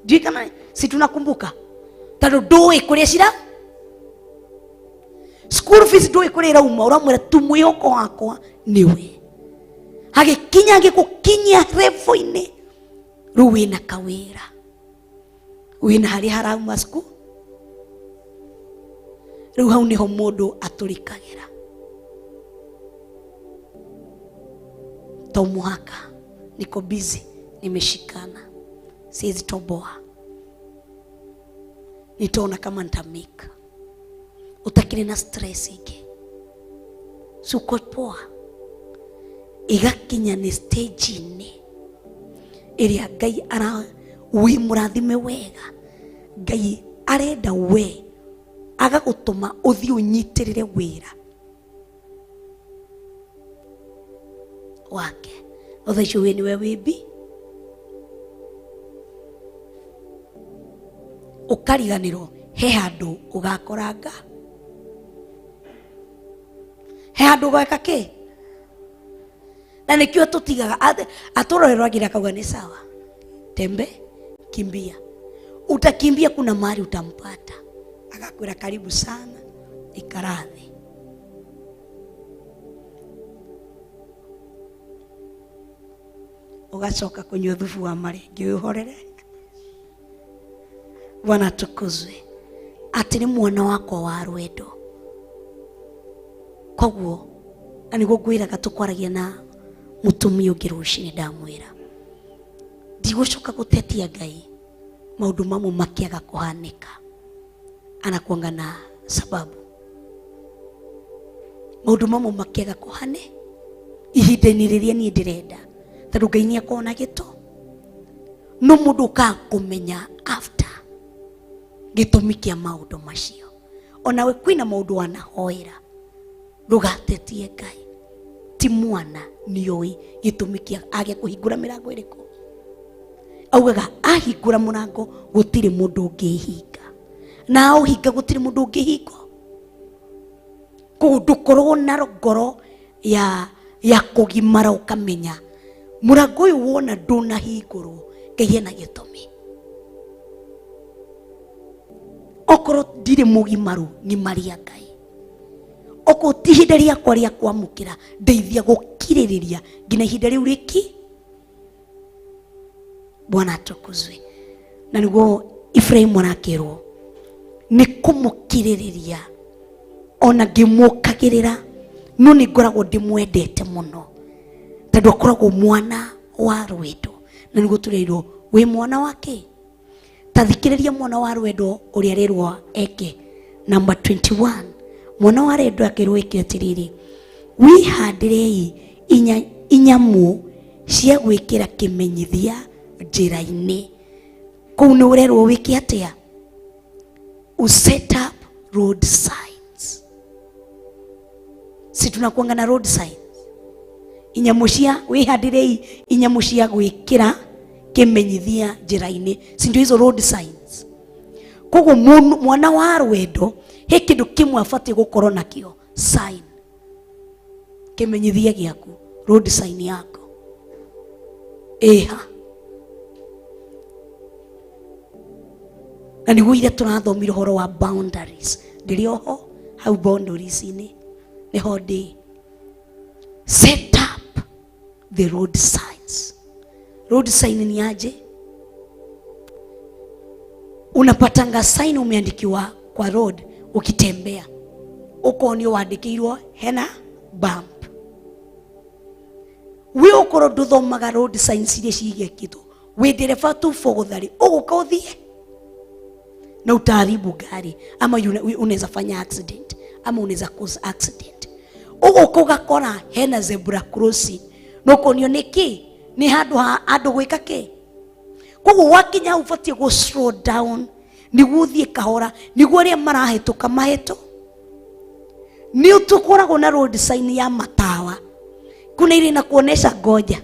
njui kana si tunakumbuka tondu ndui kuria cira school fees ndui kuria irauma uramwira tu mwihoko wakwa niwe hagikinya agigukinyia revo-ini riu wina kawira wina hari harauma school riu hau niho mundu aturikagira to muhaka niko busy nimeshikana siwezi toboa nitaona kama nitamika utakiri na stress iki suko poa igakinya ni stage ini iria Ngai ara wi murathime wega Ngai arenda we agagutuma uthi unyitirire wira wake uthacio we niwe wimbi ukariganirwo he handu ugakoranga he handu gweka ki na nikio tutigaga aturorerwagira kauga ni sawa tembe kimbia utakimbia kuna mahali utampata akakwira karibu sana ikaradhi ugacoka kunywa thubu wa marengi wihorere. Bwana tukuzwe ati ni mwana wako wa rwendo koguo na niguo ngwiraga tukwaragia na mutumia ungi rucini ndamwira ndigucoka gutetia Ngai maundu mamwe makiaga kuhanika anakuanga na sababu maundu mamwe makiaga kuhane ihinda-ini riria nie ndirenda tondu Ngai ni akona gito no mundu kumenya after gitumi kia maundu macio onawe kwina maundu wanahoera ndugatetie Ngai ti mwana nioi gitumi kia age kuhingura mirango iriku augaga ahingura murango gutire mundu ungihinga na auhinga gutire mundu ungihingo kundukorwo na ngoro ya kugimara ukamenya murango uyu wona ndunahingurwo Ngai ena gitumi okoro ndire mugimaru ni maria Ngai oko tihinda riakwa ria kwamukira ndeithia gukiririria ngina ihinda riu riki. Bwana atukuzwe. Na niguo Ibrahimu arakirwo ni kumukiririria ona ngimukagirira no ni ngoragwo ndimwendete muno tondu akoragwo mwana wa rwendo na niguo tureirwo wi mwana wake tathikiriria mwana wa rwendo uria rirwo eke number 21 mwana wa rwendo akirwo eke atiriri wihandirei inyamu cia gwikira kimenyithia njira-ini kuu ni urerwo wiki atia set up road signs. Si tunakuanga na road signs inyamu cia wihandirei inyamu cia gwikira kimenyithia njira-ini si ndio hizo road signs Kogo mwana wa rwendo he kindu kimwe abatie gukorwo nakio, sign. Kimenyithia giaku, road sign yako. Eha. Na niguo ire turathomira horo wa boundaries. Ndiri oho hau boundaries ini niho ndi. Set up the road signs. Road sign ni aje? Unapatanga sign umeandikiwa kwa road ukitembea. Uko ni wandikirwo hena bump. We ukoro nduthomaga road signs iria cigekithwo. We ndereba tu fogothari uguka uthie na utaharibu gari, ama unaweza fanya accident, ama unaweza cause accident. Uguka ugakora hena zebra crossing, nukonio niki ni handu gwika ki. Koguo wakinya ubatie go slow down, niguo uthie kahora, niguo ria marahituka mahito. Ni utukoragwo na road sign ya matawa. Kuna ile inakuonesha ngoja,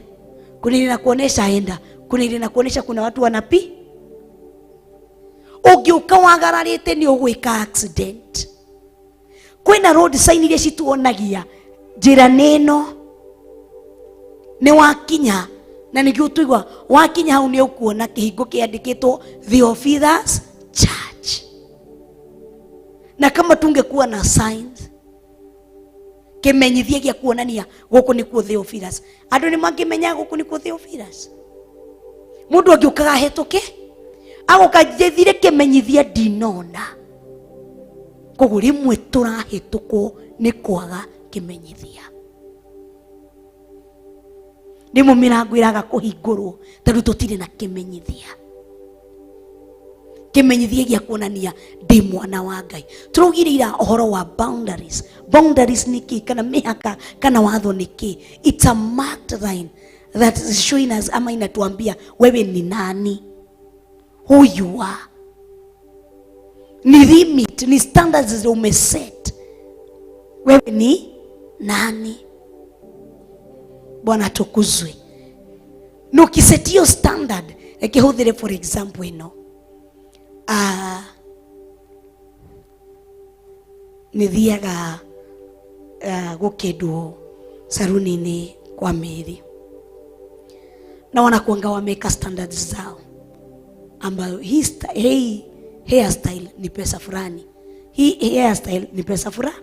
kuna ile inakuonesha enda, kuna ile inakuonesha kuna watu wanapi. Ugiuka wagararite ni ugwika accident. Kwina road sign ile cituonagia njira neno ni wakinya, na nigio tuigwa wakinya hau ni ukuona kihingo kiandikitwo Theophilus Church. Na kama tungekuwa na signs kimenyithia gia kuonania guku ni ku Theophilus, andu ni mangimenya guku ni ku Theophilus. Mundu agiukaga hituke agukajethire kimenyithia dinona. Koguo rimwe turahituko ni kwaga kimenyithia. Ndimo mirango iraga kuhingurwo tondu tutire na kimenyithia. Kimenyithia gia kuonania ndi mwana wa Ngai. Turugirira ohoro wa boundaries. Boundaries niki kana mihaka kana watho niki? It's a marked line that is showing us, ama inatuambia wewe ni nani, who you are. Ni limit, ni standards umeset. Wewe ni nani? Bwana tukuzwe. No kisetio standard ekihudhire for example ino. Nithiaga gukedwo saruni-ini kwa Mary. Na wanakuanga wameka standards zao, ambayo hii hairstyle ni pesa fulani, hii hairstyle ni pesa fulani.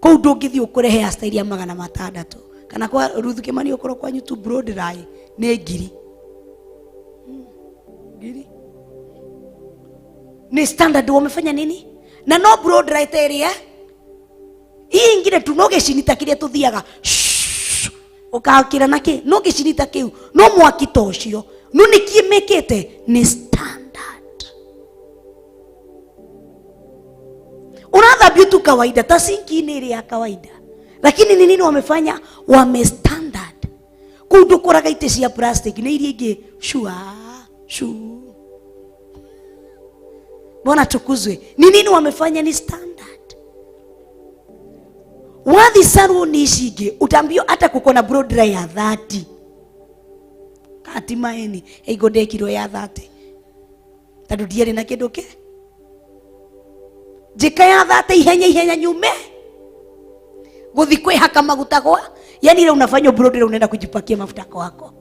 Kou ndungithi ukore hairstyle ya 600 kana kwa Ruth Kimani ukoro kwa YouTube broad dry ni ngiri. Ni standard wamefanya nini? Na no broad dry area hii ingine tunoge shinita kiria tuthiaga ukakira naki no gishinita kiu no mwaki tocio no nikimekete ni standard. Unadhabiu tu kawaida, tasinki ni ile ya kawaida, lakini ni nini wamefanya? Wame standard. Kudukoraga ite cia plastic ni ile ingi shua. Bwana tukuzwe. Ni nini wamefanya? Ni standard. Wathi saruni ishige utambio hata kuko na broad dry ya 30 katimaeni eigode kilo ya 30 tadu diere na kidoke jika ya 30 ihenya nyume guthi kwe haka maguta kwa, yani ile unafanya broad dry unaenda kujipakia mafuta kwako.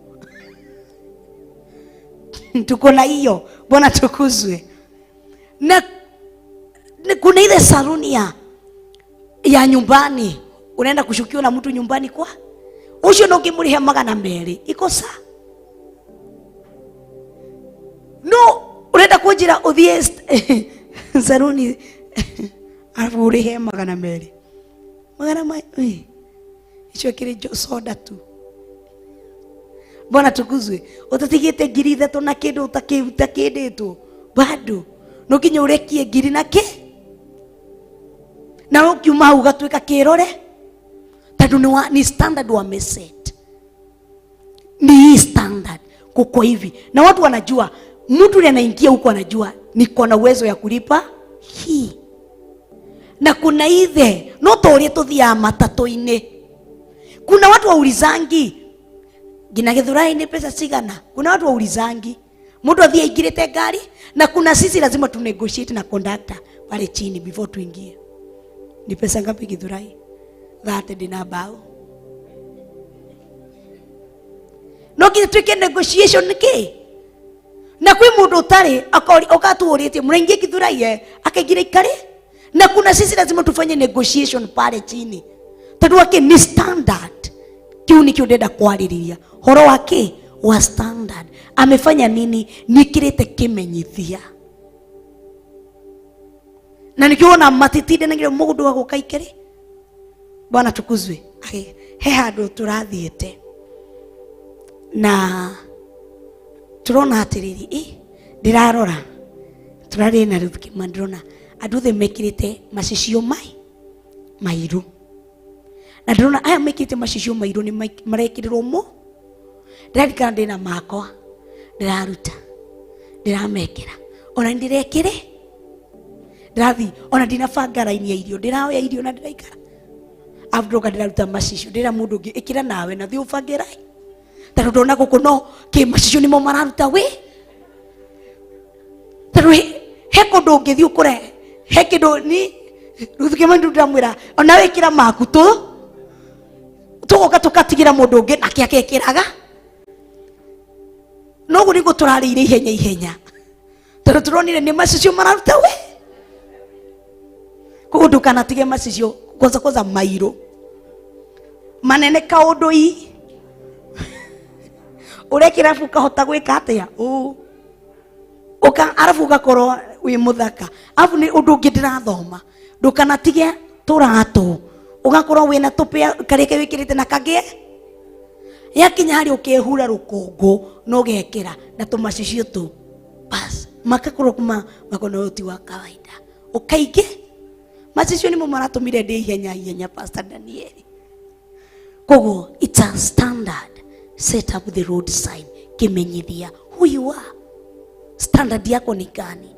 Tuko na hiyo. Bwana tukuzwe. Na kuna ile saruni ya nyumbani, unaenda kushukiwa na mtu nyumbani kwa ucio no kimurihe 200 iko sa no unaenda kujira uthie saruni alafu urihe 200 icio kiri soda tu. Bwana tukuzwe. Utatigite 3,000 na kindu utakinditwo bado no kinya urekie 2,000 na ki na ukiuma hau gatwika kirore tondu ni standard wameset. Ni standard kuko hivi, na watu wanajua, mtu anaingia huko anajua niko na uwezo ya kulipa hii. Na kuna ile no torie tuthia matatu-ini, kuna watu waulizangi gina Githurai ni pesa cigana. Kuna watu waulizangi Mundu athie ingirite ngari na kuna sisi lazima tu negotiate na conductor pale chini before tuingie. Ni pesa ngapi Githurai? 30 dina bao. No kitu tuike negotiation niki. Na kwi mundu utari akatuuritie muraingie Githurai akaingira ikari. Na kuna sisi lazima tufanye negotiation pale chini. Tondu wake ni standard. Kiu ni kiudenda kwaririria. Horo wake wa standard. Amefanya nini? Nikirete kimenyithia. Na nikiona matitinde nagire mugundu wa gukaikere. Bwana tukuzwe. He handu turathiete. Na turona atiriri ndirarora turari na Ruth Mandrona andu the mekirite macicio mairu. Na ndona aya mekirite macicio mairu ni marekirirwo mo. Ndirikana ndina makwa ndiraruta ndiramekera ona ndirekire ndirathi ona ndinabanga raini ya irio ndiraoya irio na ndiraikara after ndiraruta macicio ndira mundu ungi ikira nawe na thi ubangira taro ndona guku no ki macicio nimo mararuta we taro he kundu ungithi ukure he kindu ni Ruth Kimandu ndamwira ona wikira maku tugoka tukatigira mundu ungi nake akekiraga no guri go turarire ihenya taro turonire ni macicio mararuta we kugundu kana tige macicio koza mairo manene kaundu ii urekira fuka hota gwika atia uka arafu gakoro wi muthaka afu ni undu ungi ndirathoma ndukana tige turatu ugakorwo wina tupia kareke wikirite na kagie yakinya hari ukehura rukungu no gekira na tumacicio tu bas makakorwo kuma makono ti wa kawaida ukaige macicio nimo maratumire ndi ihenya Pastor Daniel. Kogo it's a standard. Set up the road sign. Kimenyithia who you are. Standard yako ni gani?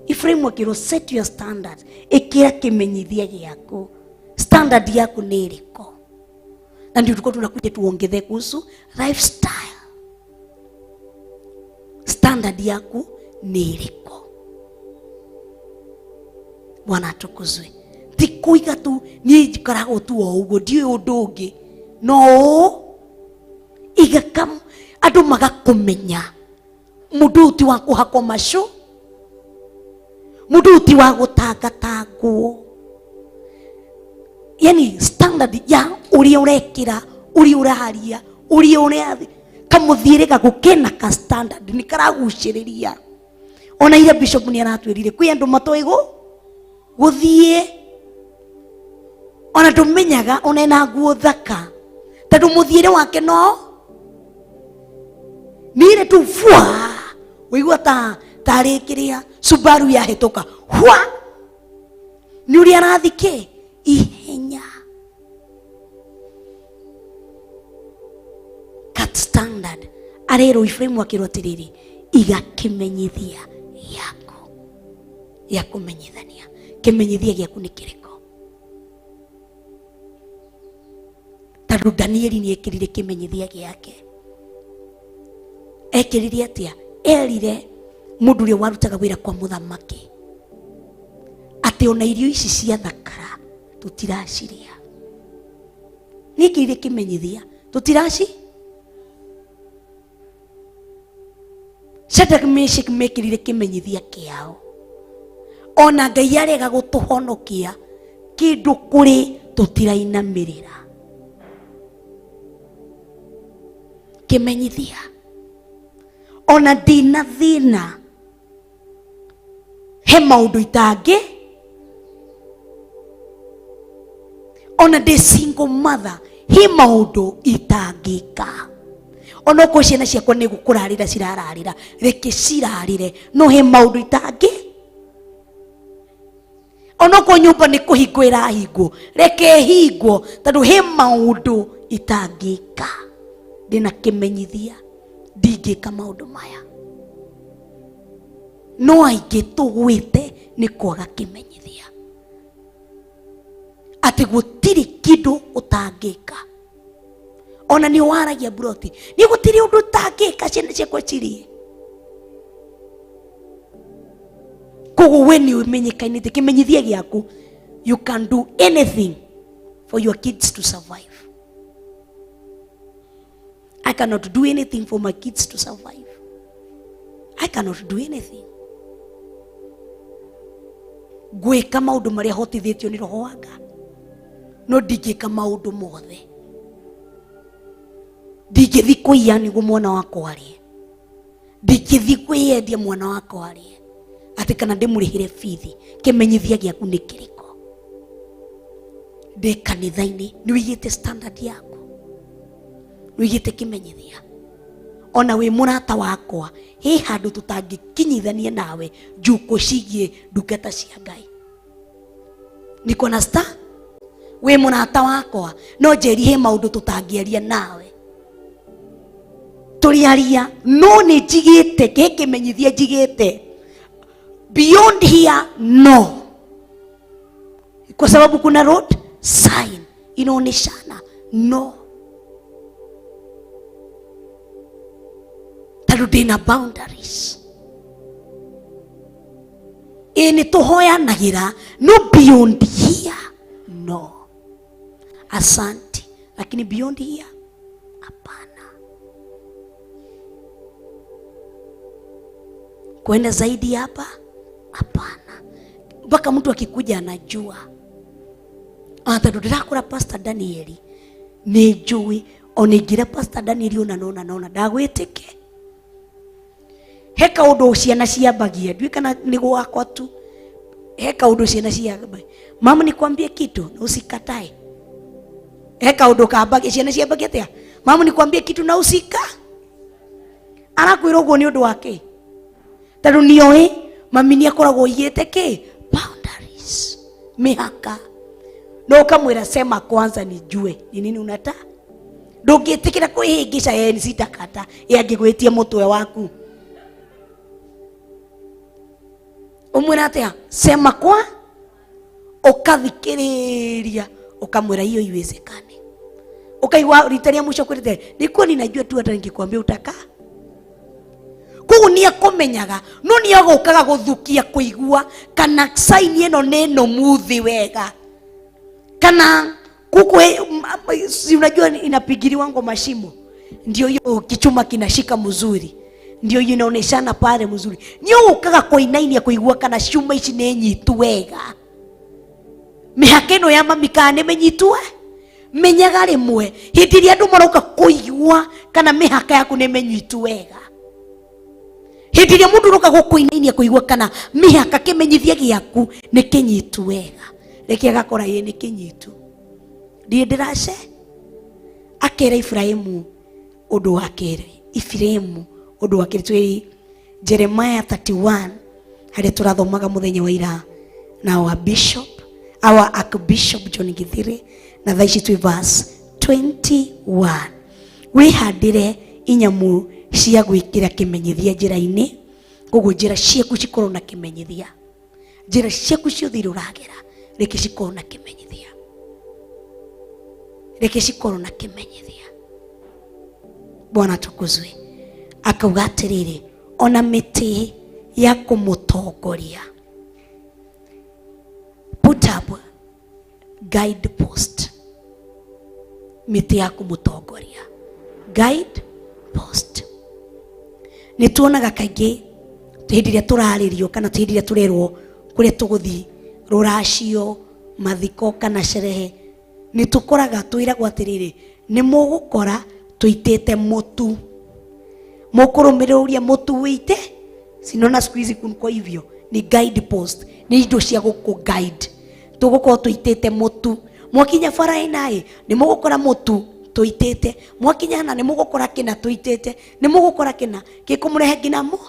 Iframework iro set your standard. Ikira kimenyithia yako. Standard yako ni iriko. Na ndio tulikuwa tunakuja tuongeze kuhusu lifestyle. Standard yako ni iriko. Bwana atukuzwe. Tikuiga tu ni jikarago tu ugo ndio undu ungi. No igakam andu magakumenya mundu ti wa kuhako macu mundu ti wa gutangatangwo yani standard ya uri urekira uri uraharia uri urathi kamuthire gagukena ka standard ni karaguciriria ona ile bishop ni aratwirire kwi andu matoigo guthie ona tumenyaga ona na nguo thaka tondu muthiire wake no nire tu fwa wigua tari kiria Subaru ya hetoka hwa ni uri arathike ihenya cut standard arero iframe wakirotiriri igakimenyithia yako ya kumenyithania kimenyithia gyaku ni kiriko tondu Danieli ni ekirire kimenyithia gyake ekirire atia erire mundu uri warutaga wira kwa muthamaki ati ona irio ici cia thakara tutiraciria nikirire kimenyithia tutiraci Shadrach Meshach mekirire kimenyithia kiao ona Ngai arega gutuhonokia kindu kuri tutirainamirira kimenyithia ona dina thina he maundu itangi ona de single mother he maundu itangika ona ko ciana ciakwa ni gukurarira cirararira reke cirarire no he maundu itangi ona ko nyumba ni kuhingwira hingo reke hingo tondu he maundu itangika ndina kimenyithia ndingika maundu maya no aingi tugwite ni kwaga kimenyithia ati gutiri kindu utangika ona ni waragia broti ni gutiri undu utangika ciana ciakwa cirie koguo we ni umenyekainite kimenyithia giaku, you can do anything for your kids to survive. I cannot do anything for my kids to survive. I cannot do anything. Gwika maundu maria hotithitio ni roho wanga, no ndingika maundu mothe. Ndingithi kuiya niguo mwana wako arie, ndingithi kwiyendia mwana wako arie, ati kana ndimurihire bithi. Kimenyithia giaku ni kiriko? Ndi kanitha-ini ni wigite standard yaku, ni wigite kimenyithia. Ona we murata wakwa, he handu tutangikinyithania nawe njuko cigie ndungata cia Ngai. Niko na star we murata wakwa, no njeri he maundu tutangieria nawe. Turiaria no ni njigite kimenyithia, njigite beyond here no, kwa sababu kuna road sign inaoneshana no. Tarudina boundaries ini tuhoyanagira no beyond here no. Asante, lakini beyond here hapana. Kwenda zaidi hapa hapana. Mpaka mtu akikuja anajua ata ndirakora Pastor Danieli ni njui onigira Pastor Danieli ona ndagwitike. Heka undu ciana ciambagia ndui kana ni gwakwa tu. Heka undu ciana ciambagia, mama nikwambie kitu na usikatae. Heka undu kambagia ciana ciambagia atia, mama nikwambie kitu na usika. Arakwira uguo ni undu wake, tondu nioi mami ni akoragwo igite ki boundaries, mihaka. No kamwira sema kwanza nijue ni nini unata. Ndungitikira kwihingica yeni sitakata yangigwitie mutwe waku. Umwira atia sema kwa ukathikiriria, ukamwira hiyo iwezekane. Ukaigwa ritaria mwisho kwirite nikuo ninajua tu hata nikikwambia utaka. Kugu ni akumenyaga no ni agokaga guthukia kuigua kana sign eno neno muthi wega, kana kuku si unajua inapigiliwa ngoma mashimo, ndio hiyo kichuma kinashika mzuri, ndio inaoneshana pale mzuri. Nio ukaga kuinainia kuigua kana shuma ici ni nyitu wega. Mihakeno ya mami kana menyitwe menyaga rimwe hindi ria andu maroka kuigua kana mihaka yaku ni menyitu wega. Hindi ria mundu roka gukuinainia kuigua kana mihaka kimenyithia giaku ni kinyitu wega, reke agakora ye ni kinyitu. Ndiye ndirace akera Ifraimu undu wakere, Ifraimu undu wakere twi Jeremiah 31 haria turathomaga muthenya wa ira na wa bishop our archbishop John Githiri, na thaici twi verse 21. Wihandire inyamu cia gwikira kimenyithia njira-ini, koguo njira ciaku cikorwo na kimenyithia. Njira ciaku ciothe iruragera reke cikorwo na kimenyithia, reke cikorwo na kimenyithia. Bwana tukuzwe. Akauga atiriri ona miti ya kumutongoria, put up guide post. Miti ya kumutongoria, guide post. Nituonaga kaingi hindi ria turaririo kana hindi ria turerwo kuria tuguthi ruracio mathiko kana sherehe, nitukoraga twiragwo atiriri ni mugukora tuitite mutu, mukurumiruria mutu wite. Sinona siku hizi kwa hivyo ni guide post, ni indo cia guku guide. Tugukorwo tuitite mutu, mwakinya farai nae ni mugukora mutu tuitite, mwakinya na ni mugukora kina tuitite, ni mugukora kina kikumurehe ngina mo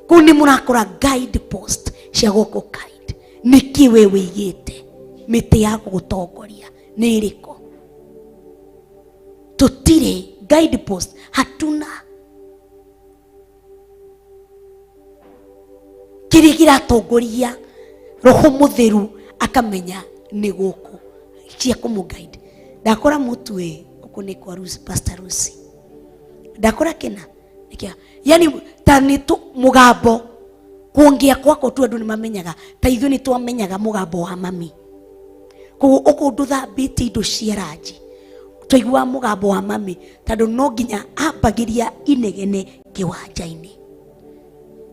kuni murakora guide post cia guku guide. Niki we wigite miti ya gutongoria ni iriko? Tutire guide post, hatuna. Kirigira tongoria Roho Mutheru akamenya ni guku cia kumu guide. Ndakora mutwe uko ni kwa Rusi, Pastor Rusi. Ndakora kina Yani tani tu mugambo kuongea kwako tu andu nimamenyaga ta ithuĩ nĩ twamenyaga mugambo wa mami koguo ũkũndũ thambĩtie indo cia ranji twaigua mugambo wa mami tondũ no nginya ambagĩria inegene kĩwanja-inĩ.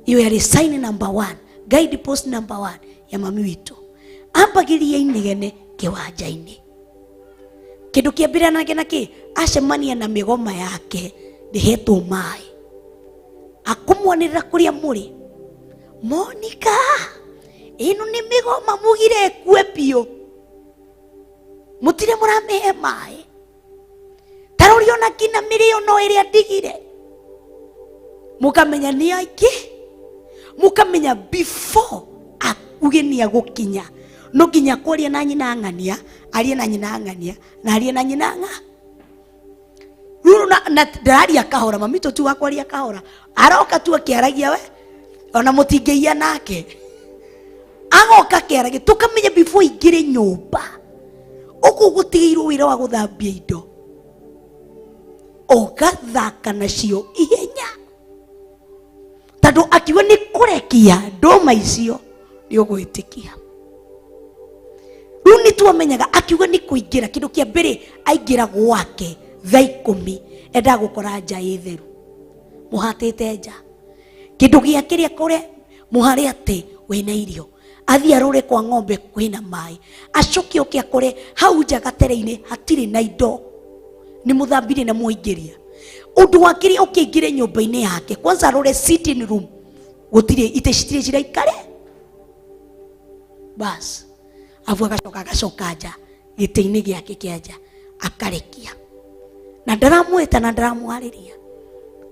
Iyo yarĩ sign number 1, guide post number 1 ya mami witũ, ambagĩria inegene kĩwanja-inĩ. Kĩndũ kĩa mbere anake naki acemania na mĩgoma yake ndĩhetwo maĩ, akumwanĩrĩra kũrĩa mũrĩ, Monica ĩno nĩ mĩgoma mugire kue biũ, mutire mũramĩhe maĩ, tarori ona kina mĩrĩo no ĩrĩa ndigire. Mũkamenya nĩ aingĩ, mũkamenya before ugeni agũkinya no nginya kũria na nyina ng'ania, arie na nyina ng'ania na arie na nyina ng'a. Ruru na ndaria kahora, mami tu wakwaria kahora, aroka tu akiaragia we ona mutingeia nake, agoka akiaragia tukamenya before ingire nyumba uku gutigiirwo wira wa guthambia indo, ugathaka nacio ihenya tondu akiuga ni kurekia ndoma icio ni ugwitikia. Riu ni twamenyaga akiuga ni kuingira, kindu kia mbere aingira gwake thaa 10 enda gukora nja itheru, muhatite nja, kindu gia kiria kore muhare ati wina irio, athia rure kwa ng'ombe kwina mai, acoke oke akore hau nja gatere-ini hatiri na indo, ni muthambire na muingiria undu wakiri ukingire nyumba-ini yake, kwanza rure sitting room gutire ite citire ciraikare bas, afu agacoka nja giti-ini giake kia nja akarekia, na ndaramwita na ndaramwariria,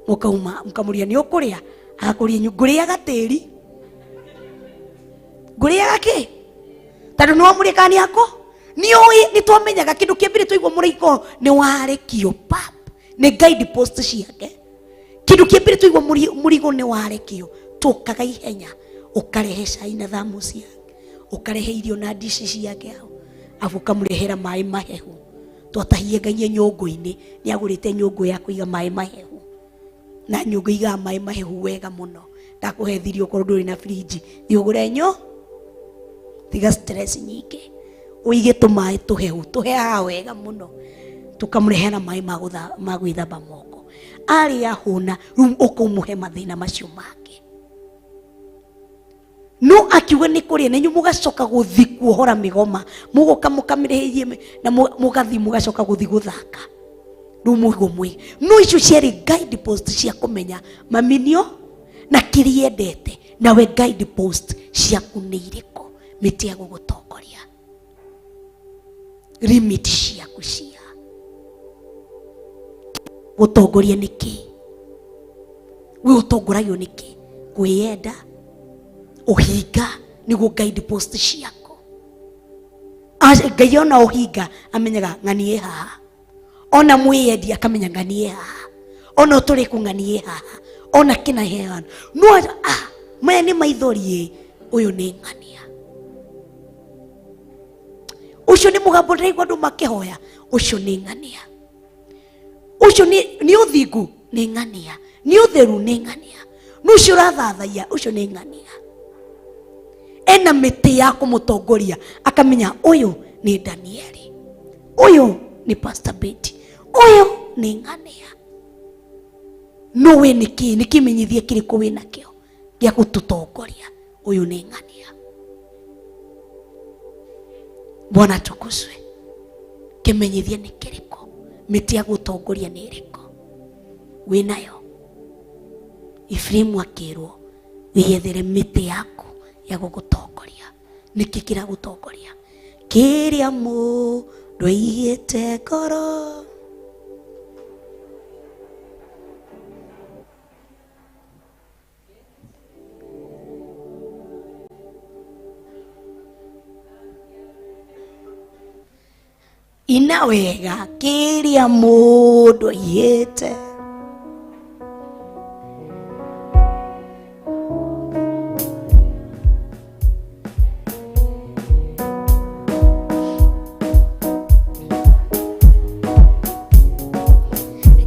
mukauma mukamuria ni ukuria, akuria nguriaga tiri, nguriaga ki tondu no murikani ako ni twamenyaga kindu kia mbere twaigua muraiko ni warekio pap, ni guide post ciake, kindu kia mbere twaigua murigo ni warekio, tukaga ihenya ukarehe cai na thamusi yake, ukarehe irio na dishi ciake hau, afu kamurehera mai mahehu, twatahie Ngai nyũngũ-inĩ ni agurite nyũngũ ya kuiga mai mahehu, na nyũngũ iga mai mahehu wega muno, ndakuhethirio korwo nduri na fridge thi ugure nyo, tiga stress nyingi, uige tumai tuhehu tuheaga wega muno, tukamurehera mai ma gwithamba moko, ari ahuna riu ukumuhe mathina macio make. No akiuga ni kuria nenyu mugacoka guthi kuohora migoma, mugoka mukamireheirie na mugathi mugacoka guthi guthaka, riu muigo mwi no icio ciari guide post cia kumenya maminio na kiria endete, nawe guide post ciaku ni iriko, miti ya gugutongoria, limit ciaku cia gutongoria niki, we utongoragio niki, kwiyenda uhinga niguo guide post ciako. Ngai ona uhinga amenyaga ng'anie haha, ona mwiyendi akamenya ng'anie haha, ona turi kung'anie haha, ona kina heana no maya ni maithori, uyu ni ng'ania, ucio ni mugambo ndaigua andu makihoya, ucio ni ng'ania, ucio ni uthingu ni ng'ania, ni utheru ni ng'ania, no ucio rathathaia ucio ni ng'ania, ena miti ya kumutongoria akamenya uyu ni Danieli, uyu ni Pastor Betty, uyu ni ng'ania, no we niki menyithie kiriku wina kio gia gututongoria, uyu ni ng'ania. Bwana tukuzwe, kimenyithie ni kiriku, miti ya gutongoria ni iriko winayo. Ifrimu akirwo wiyethere miti yaku ya gugutongoria, niki kira gutongoria, kiria mundu aigite ngoro, ina wega kiria mundu aigite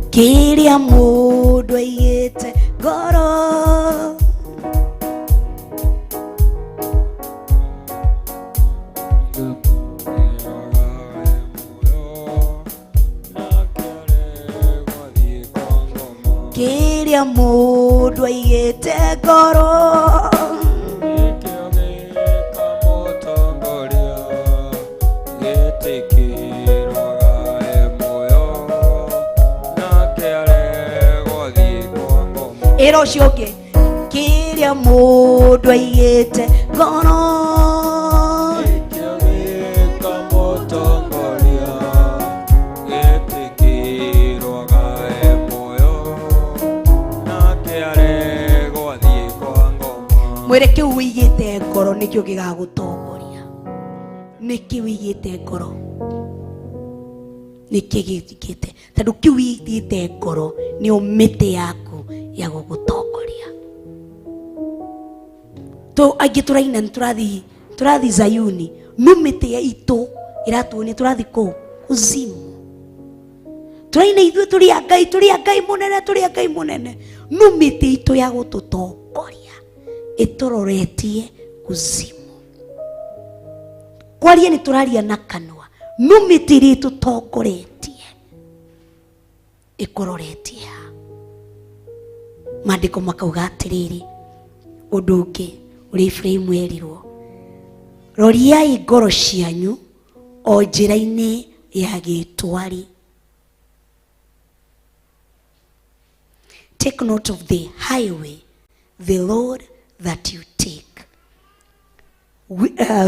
kiria mundu aigite kiria mundu aigite ngoro ira ucio ungi kiria mundu aigite ngoro mwire kiu wigite ngoro nikio gigagutongoria niki wigite ngoro niki gigite tondu kiu wigite ngoro ni umite yaku ya gugutongoria to agituraina turathi Zayuni numite ya itu iratuoni turathi ku kuzimu turaina ithu turi agai munene numite itu ya gututongoria itororetie kuzimu kwaria ni turaria na kanwa numitiri tutongoretie ikororetie maandiko makauga atiriri undu ungi uri Ibrahimu erirwo roriai ngoro cianyu o njira-ini ya gitwari. Take note of the highway the Lord that you take.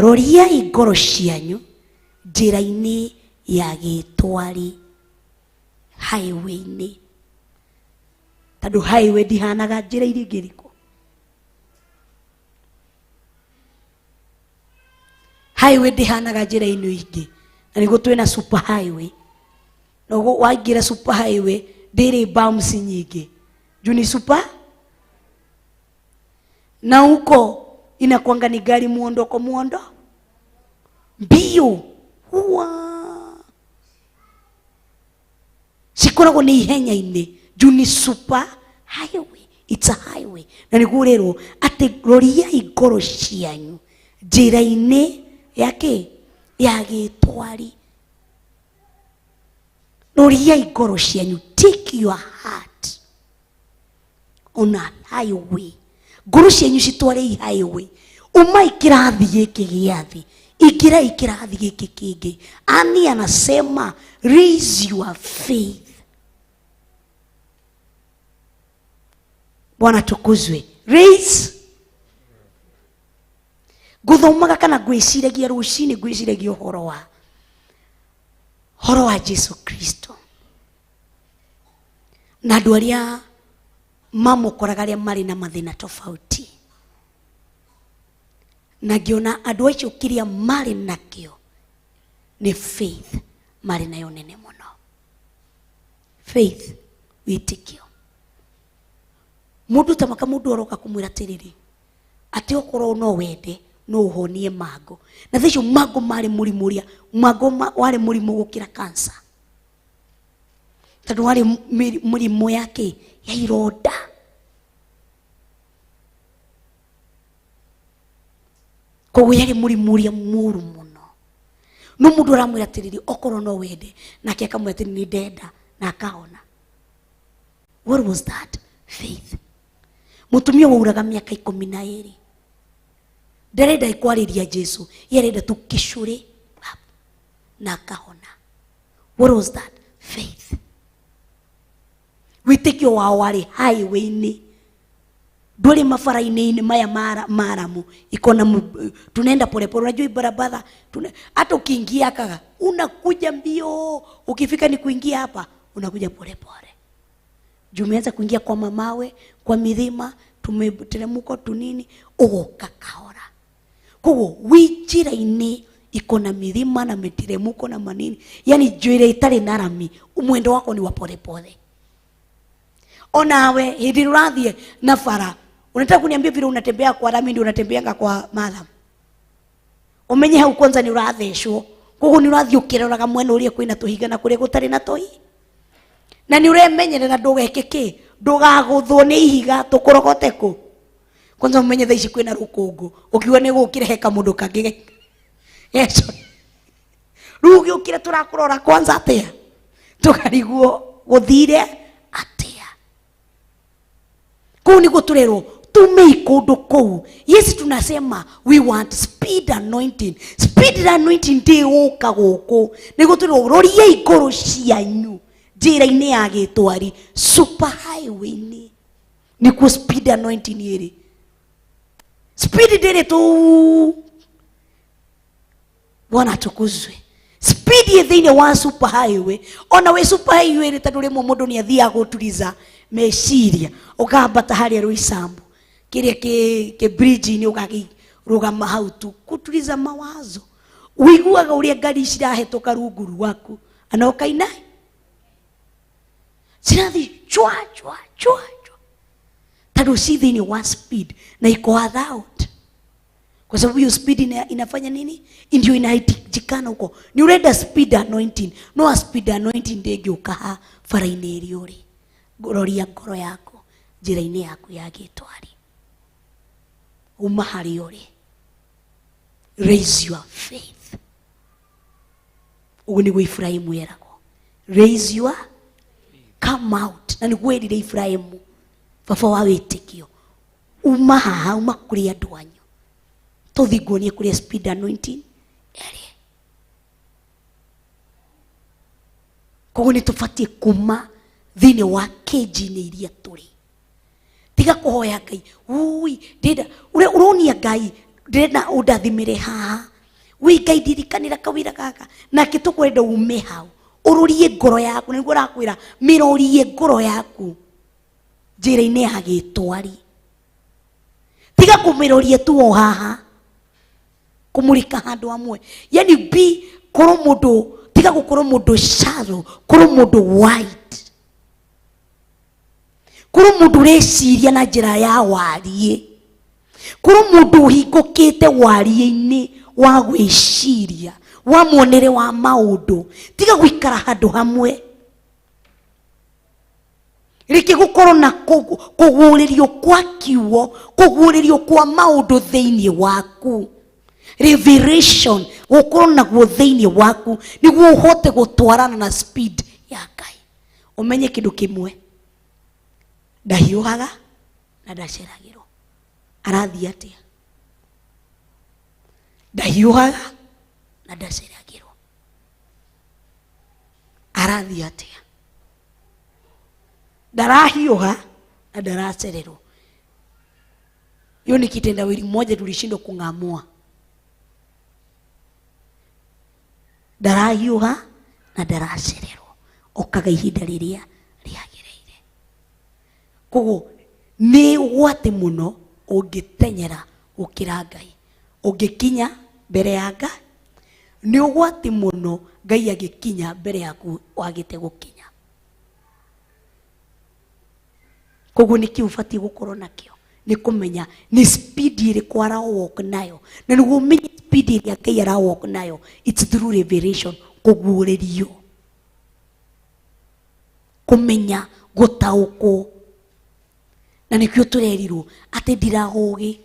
Roriai ngoro cianyu njira-ini ya gitwari highway-ini tondu highway ndihanaga njira iria ingĩ riko highway ndihanaga njira ino ingĩ na nĩguo twĩna super highway noguo waingĩra super highway ndĩrĩ bumps nyingĩ juu ni super na huko inakuanga ni gari muondo mbio huwa sikoragwo nĩ ihenya-inĩ juu ni super highway. It's a highway na nĩguo rero atĩ roriai ngoro cianyu njĩra-inĩ yake ya gĩtwari. Roriai ngoro cianyu, take your heart on a highway. Ngoro cianyu citware highway. Umai kirathi gĩkĩ gĩathi ikirai kirathi gĩkĩ kĩngĩ. Ani anasema raise your faith. Bwana tukuzwe. Raise. Guthomaga kana gwĩciragia rũcinĩ gwĩciragia ũhoro wa Jesu Kristo na andũ arĩa mamukoraga arĩa marĩ na mathĩna tofauti, na ngĩona andũ acio kĩrĩa marĩ nakĩo nĩ faith marĩ nayo nene mũno. Faith, wĩtĩkio. Mũndũ tamaka mũndũ aroka kũmwĩra atĩrĩrĩ atĩ okorwo no wende no uhonie Mago, na thaicio Mago marĩ mũrimũ ũrĩa Mago warĩ mũrimũ gũkĩra cancer, tondũ warĩ mũrimũ yake ya ironda. Koguo yarĩ mũrimũ ũrĩa mũru mũno. No mũndũ aramwĩra atĩrĩrĩ okorwo no wende, nake akamwĩra atĩrĩrĩ nĩ ndenda na akahona. What was that? Faith. Mũtumia wauraga mĩaka 12 ndarenda ikwarĩria Jesu, yerenda tu kĩcũrĩ na akahona. What was that? Faith. Wĩtĩkio wao warĩ highway-inĩ, ndũrĩ mabara-inĩ maya maramu ikona tunaenda polepole. Unajua barabara hata ukiingia kaga unakuja mbio, ukifika ni kuingia hapa unakuja polepole. Jumeanza kuingia kwa mamawe, kwa milima, tumeteremko tunini ukakahora. Koguo wijira-inĩ ikona milima na miteremko na manini, yani njĩra itarĩ na rami, mwendo wako ni wa polepole. Onawe hĩndĩ ũrathiĩ na bara, unataka kuniambia vile unatembea kwa rami ndio unatembeanga kwa malam? Umenye hau kwanza ni ũrathecwo, koguo ni ũrathiĩ ũkĩroraga mwena ũrĩa kwĩna tũhinga na kũrĩa gũtarĩ na tũhi, na ni ũremenyerera ndũgeke kĩ, ndũgagũthwo nĩ ihiga tũkũrogote kũ. Kwanza umenye thaa ici kwĩna rũkũngũ, ũkiuga nĩ gũkĩrehe kamũndũ kangĩ Yesu rĩu gĩũkire tũrakũrora kwanza atĩa, tũkarigwo gũthire atĩa. Kou niko turero tumei kundu kou. Yes, tunasema we want speed anointing. Speed anointing ndi uka guku niko turero roria iguru cianyu njira-ini ya gitwari super highway ni niko speed anointing iri. Speed ndiri tu Bwana tukuzwe. Speed ye thini wa super highway. Ona we super highway ri tandu rimwe mundu ni athia guturiza meciria ukambata haria Rwisambu kiria ke bridge ni ukagirugama hau tu kuturiza mawazo. Uiguaga uria ngari cirahetoka rungu rwaku anokaina cirathi chwa chwa chwa tandu si thini wa speed na iko without. Kwa sababu hiyo speed inafanya nini? Ndio inahitajikana huko. Ni urenda speed anointing. No speed anointing ndege ukaha faraini iriori. Roria ngoro yako njira-ini yaku ya gitwari. Uma hari uri. Raise your faith. Ugu niguo Ifrahimu yeragwo. Raise your come out. Na niguo erire Ifrahimu baba wa witikio. Uma haha uma kuri andu anyu. Tuthingunie kuria speed anointing eri. Koguo ni tubatie kuma thini wa keji-ini iria turi. Tiga kuhoya Ngai. Ui ndenda uronia Ngai ndenda undathimire haha. Ui Ngai ndirikanira kawira gaka nake tukwenda ume hau. Ururie ngoro yaku niguo rakwira mirorie ngoro yaku njira-ini ya gitwari. Tiga kumirorie tu o haha kumurika handu amwe. Yani bi koro mundu tiga gukoro mundu shallow, koro mundu wide, koro mundu reciria na njira ya warie, koro mundu hingukite warie-ini wa gwiciria wa muonere wa maundu. Tiga gwikara handu hamwe. Riki gukoro na kuguririo kwa kiugo, kuguririo kwa maundu thiini waku. Revelation gukoro naguo thiini waku niguo uhote gutwarana na speed ya Ngai. Umenye kindu kimwe, ndahiuhaga na ndaceragirwo. Arathi atia? Ndahiuhaga na ndaceragirwo. Arathi atia? Ndarahiuha na ndaracererwo. Hiyo ni kitendawili moja tulishindwa kung'amua. Ndarahiuha na ndaracererwo. Okaga ihinda riria riagiriire. Koguo ni gwate muno ungitenyera gukira Ngai. Ungikinya mbere ya Ngai ni gwate muno Ngai agikinya mbere yaku wagite gukinya. Koguo niki ubatie gukorwo nakio ni kumenya ni speed iri kwara walk nayo. Na niguo umenye speed iri Ngai ara walk nayo, it's through revelation. Kuguuririo, kumenya, gutauko. Na nikio turerirwo ati ndirahugi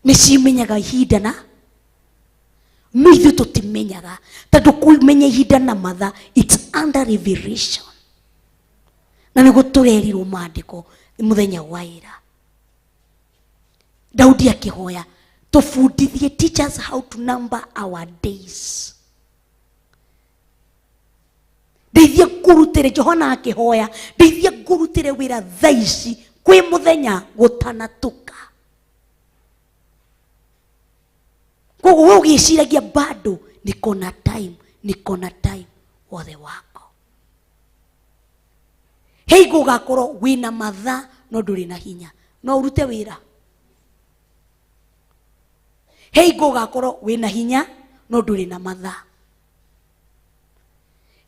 ni cimenyaga ihinda na no ithu tutimenyaga tondu kumenya ihinda na matha it's under revelation. Na niguo turerirwo maandiko muthenya wa ira. Daudi akihoya tufundithie, teach us how to number our days. Ndeithia ngurutire, Johana akihoya ndeithia ngurutire wira thaici kwi muthenya gutanatuka. Koguo we ugiciragia bado niko na time wothe wako. Hei gugakorwo wina matha no nduri na hinya no urute wira. Hei gugakorwo wina hinya no nduri na matha.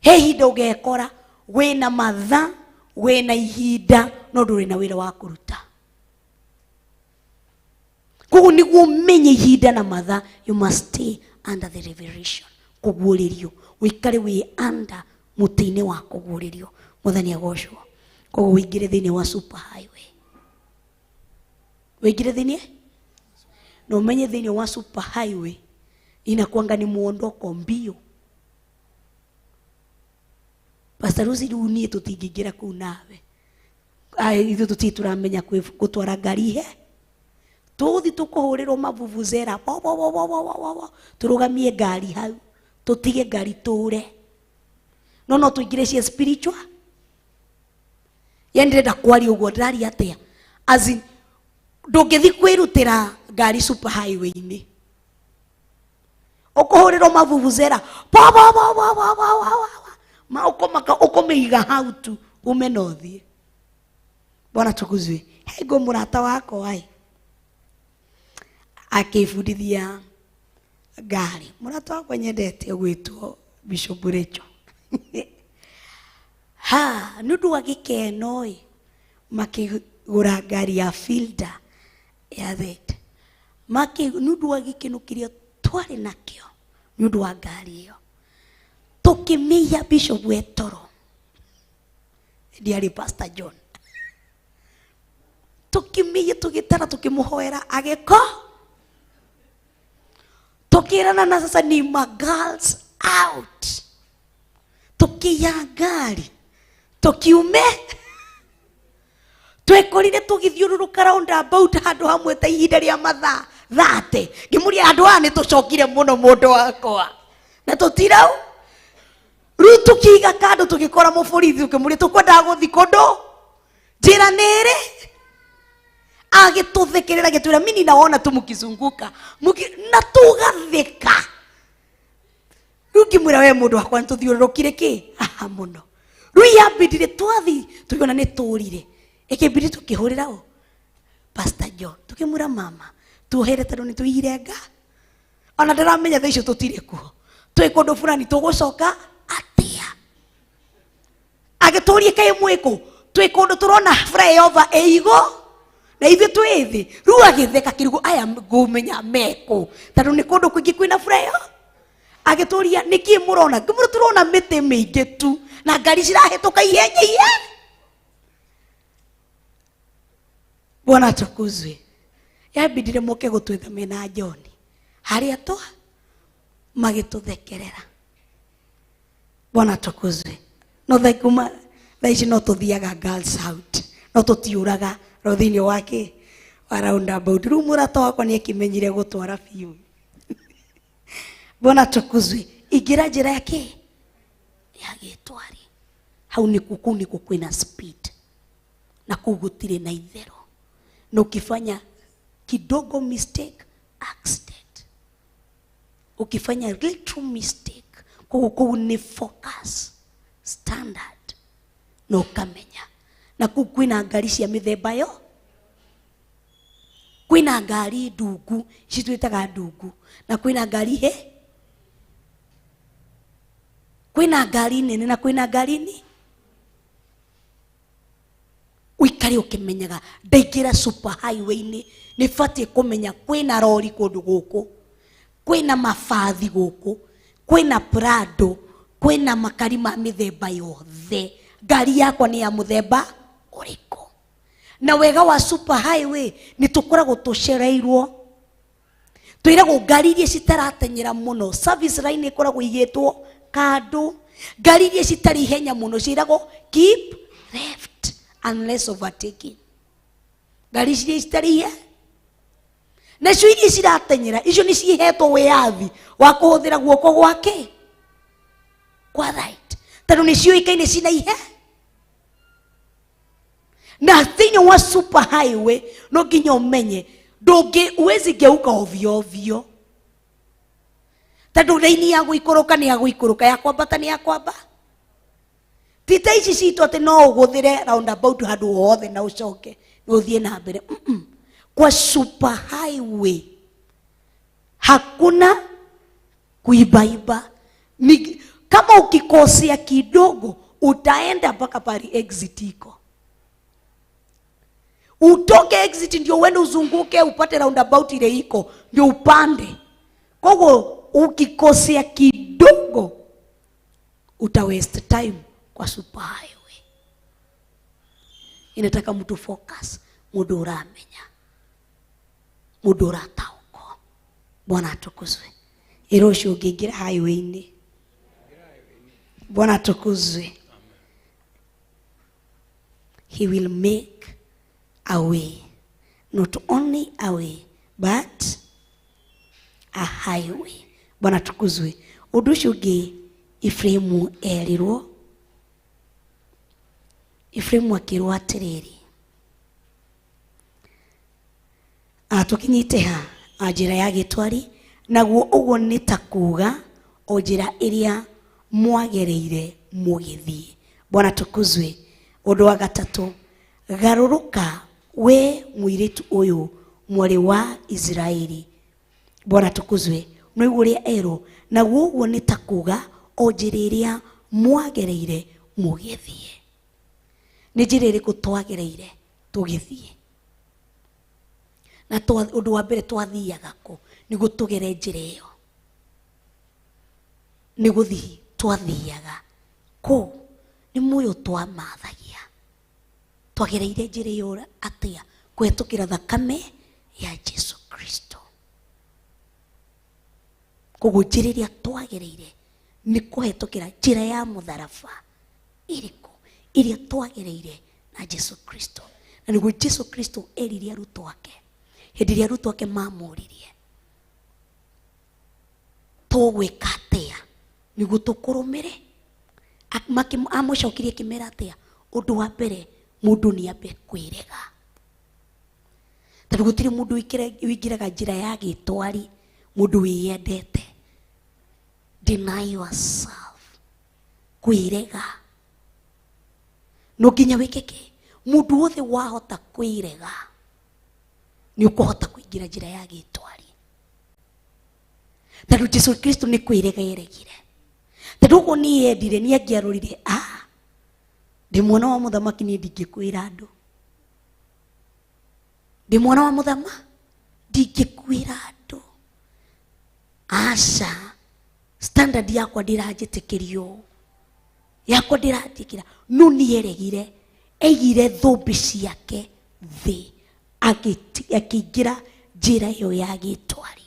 Hei hinda ugekora wina matha wina ihinda no nduri na wira wa kuruta. Koguo niguo umenye ihinda na matha, you must stay under the revelation. Kuguuririo wikare wi under muti-ini wa kuguuririo. Muthani agocwo. Koguo wingire thini wa super highway. Wingire thini no umenye thini wa super highway inakuanga ni muondoko mbio. Pastor Rusi dunie tutingingira kuu nawe. ithu tutituramenya gutwara ngari he tuthi tukuhurirwo mavuvuzera turugamie ngari hau tutige ngari ture no tuingire cia spiritual yendirenda kwari uguo ndari atia azi ndungithi kwirutira ngari super highway ni ukuhurirwo mavuvuzera ma ukomiga hau tu umenothie. Bwana tukuzwe. Hego murata wako ai akifundithia ngari, murata wako nyendete gwitwo Bishop Rachel nundu wa gikeno makigura ngari ya Fielder ya that nundu wa gikeno kiria twari nakio nundu wa ngari iyo tukimia Bishop Wetoro ndiari Pastor John tukimia tugitara tukimuhoera ageko tukirana na sasa ni girls out tukiya ngari tukiume twekorire tugithiururuka round about handu hamwe ta ihinda ria mathaa 30 ngimuria andu aya nitucokire muno mundu wakwa na tutirau riu tukiiga kando tukikora muborithi tukimuria tukwenda guthi kundu njira nere agituthekerera gitwira mini naona tu mukizunguka na tugatheka rukimwira we mundu wakwa ntuthiururukire ki muno riu yambindire twathi tukiona ni turire ikibidi tukihurira o Pastor John tukimwira mama tuhere tano ni tuirenga ona ndaramenya thaicio tutire kuo twi kundu fulani tugucoka atia agiturie kai mwiko twi kundu turona flyover eigo na ithu twithi riu agitheka kirigo aya ngumenya meko tano ni kundu kwingi kwina flyover agituria niki murona ngimuru turona miti mingi tu na ngari cirahituka ihenyeie. Bwana tukuzwe. Yabidire moke gutwithame na John haria twa magituthekerera. Bwana tukuzwe. No thakuma thaici no tuthiaga girls out no tutiuraga rothini wake around about riu murata wakwa ni akimenyire gutwara biu. Bwana tukuzwe. Igira njira yake yagitwari hau ni kukuni kukwina speed na kugutire na ithero na ukifanya kidogo mistake accident, ukifanya little mistake kuku ni focus standard na ukamenya na kukwina ngari cia mithemba yo kwina ngari ndungu citwitaga ndungu na kwina ngari he kwina ngari nene na kwina ngari ni uikari ukimenyaga ndaigira super highway ni fatie kumenya kwina rori kundu guku kwina mafathi guku kwina Prado kwina makari ma mithemba yothe ngari yakwa ni ya muthemba uriko na wega wa super highway ni tukoragwo tucereirwo twiragwo ngari iria citaratenyera muno service line ikoragwo igitwo kando ngari iria citari henya muno ciragwo keep left unless overtaking ngari iria citari he na cio iria ciratenyera icio ni cihetwo wiathi wa kuhuthira guoko gwake kwa right tano ni cio ikaine cina ihe na thini wa super highway no nginya umenye ndungi uwezi geuka ovyo ovyo tando raini ya guikuruka ni ya guikuruka ya kwambata ni ya kwamba tita ici citũ ati no uguthire round about handu hothe na ucoke no thie na mbere kwa super highway hakuna kuibaiba kama ukikosea kidogo utaenda mpaka pari exit iko utoke exit ndio uende uzunguke upate round about ile iko ndio upande kogo ukikosea kidogo uta waste time kwa super highway. Inataka mtu focus mudu uramenya mudu uratauko. Bwana atukuzwe. Irosho ukiingira highway ni Bwana atukuzwe. he will make a way. Not only a way, but a highway. Bwana tukuzwe. Undu ucio ungi Efraimu erirwo, Efraimu akirwo atiriri, tukinyite ha njira ya gitwari, naguo uguo ni ta kuga o njira iria mwagereire mugithie. Bwana tukuzwe. Undu wa gatatu, garuruka we muiritu uyu mwari wa Israeli. Bwana tukuzwe. No iguria ero, naguo uguo ni ta kuga o njira iria mwagereire mugithie. Ni njira iriku twagereire tugithie? Na undu wa mbere twathiaga ku niguo tugere njira iyo? Ni guthii twathiaga ku? Ni muyo twamathagia twagereire njira iyo atia? Kwetukira thakame ya Jesu Kristo. Koguo njira iria twagereire ni kuhetukira njira ya mutharaba iriku iria twagereire na Jesu Kristo. Na niguo Jesu Kristo erire arutwo ake hindi iria arutwo ake mamuririe tugwika atia niguo tukurumire, amucokirie kimera atia? Undu wa mbere, mundu ni ambe kwirega. Tondu gutiri mundu wingiraga njira ya gitwari, mundu wiyendete. Deny yourself. Kwirega. No nginya wikeke. Mundu wothe wahota kwirega ni ukuhota kuingira njira ya gitwari. Tondu Jesu Kristo ni kwirega yeregire. Tondu uguo ni yendire, ni angiarurire ndi mwana wa muthamaki, ni ndingikwira andu. Ndi mwana wa muthamaki, ndingikwira andu. Aca, standard yakwa ndiranjitikirio, yakwa ndiranjikira. No ni yeregire, eigire thumbi ciake thi, akiingira njira iyo ya gitwari,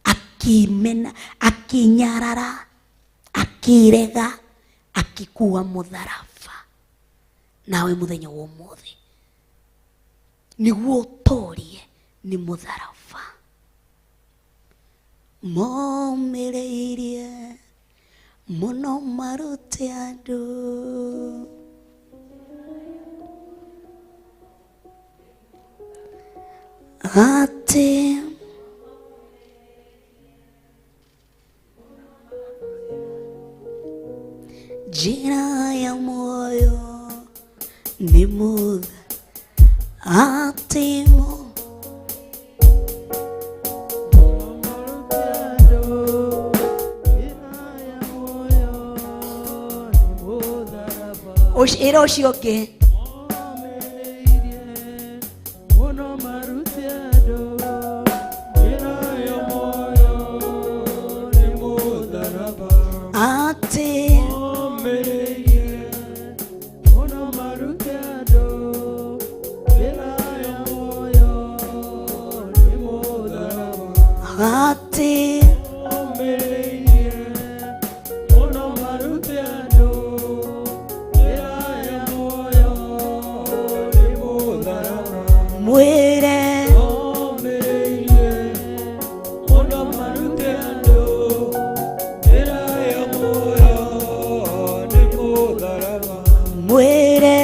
akimena, akinyarara, akirega, akikuwa mutharaba. Nawe muthenya wa umuthi niguo utorie ni mutharaba. Momireirie muno marute andu, ati njira ya moyo ni mutha atimo ira ucio ungi ati ati mwire mwire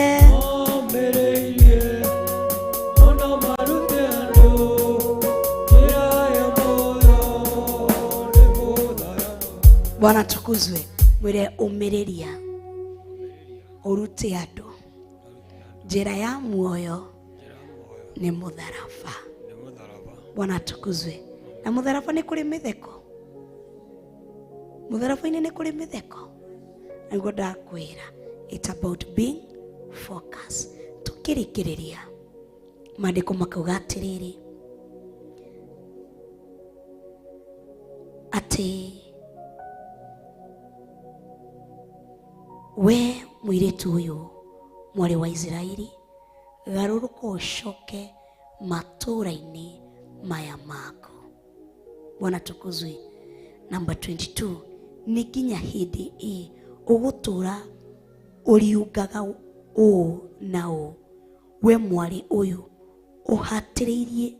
Bwana tukuzwe. Mwire umiriria urute andu njira ya muoyo ni mutharaba. Bwana tukuzwe. Na mutharaba ni kuri mitheko, mutharaba-ini ni kuri mitheko. Niguo ndakwira, it's about being focused. Tukirikiriria maandiko makauga atiriri ati we muiritu uyu mwari wa Israeli, garuruka ucoke matura-ini maya mako. Bwana tukuzwe. Number 22, ni nginya hindi ugutura uriungaga ũũ na ũũ, we mwarĩ ũyũ ũhatĩrĩirie,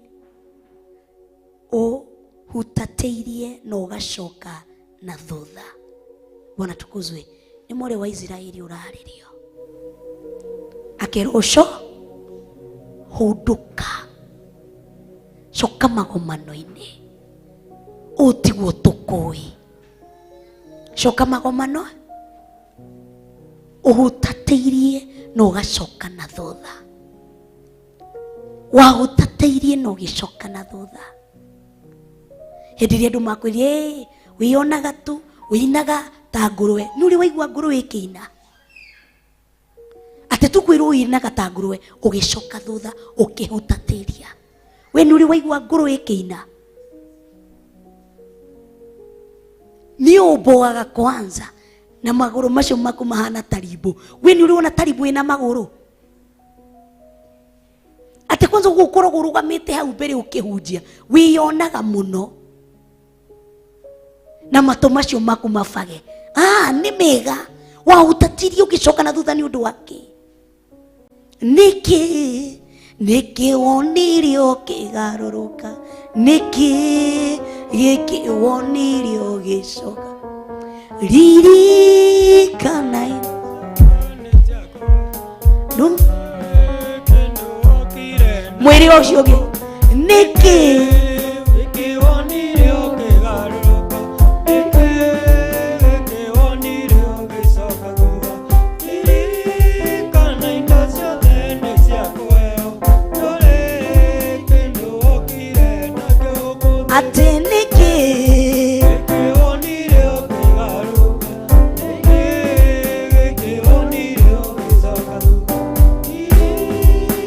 ũhutatĩirie na ũgacoka na thutha. Bwana tukuzwe. Nĩ mũrĩ wa Israeli ũrarĩrio, akerwo ũco hunduka, coka magomano-inĩ, ũũ tiguo tũkũĩ. Coka magomano, ũhutatĩirie na ũgacoka na thutha. Wahutatĩirie na ũgĩcoka na thutha. Hĩndĩ ĩrĩa andũ makwĩrie wĩonaga tu wĩinaga ta ngũrwe, nĩ ũrĩ waigua ngũrwe ĩkĩina? Atĩ tukwĩrwo wĩinaga ta ngũrwe ũgĩcoka thutha ũkĩhutatĩria. We nĩ ũrĩ waigua ngũrwe ĩkĩina? Nĩ ũmboaga kwanza na magũrũ macio maku mahana tarimbo. We nĩ ũrĩ wona tarimbo ĩna magũrũ? Atĩ kwanza ũgũkoragwo ũrũgamĩte hau mbere ũkĩhunjia, wĩyonaga mũno na matũ macio maku mabage. Nĩ mega. Wahutatirie ũgĩcoka na thutha nĩ ũndũ wake. Nĩkĩ wonire ũkĩgarũrũka? Nĩkĩ gĩkĩ wonire ũgĩcoka? Ririkana mwĩrĩ ũcio ũngĩ, nĩkĩ atĩ nĩkĩ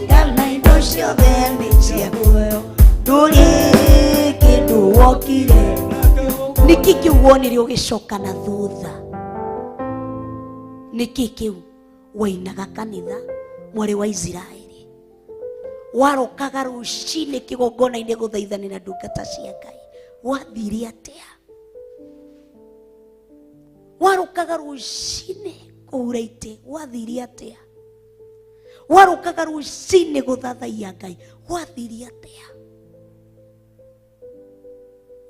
kana indo ciothe nĩ ciakuoyo, ndũrĩ kĩndũ wokire. Nĩkĩ kĩu wonire ũgĩcoka na thutha? Nĩkĩ kĩu wainaga kanitha, mwarĩ wa Israeli? Warokaga rũcinĩ kĩgongona-inĩ gũthaithanĩra ndungata cia Ngai, wathire atĩa? Warokaga rũcinĩ kũhura itĩ, wathire atĩa? Warokaga rũcinĩ gũthathaia Ngai, wathire atĩa?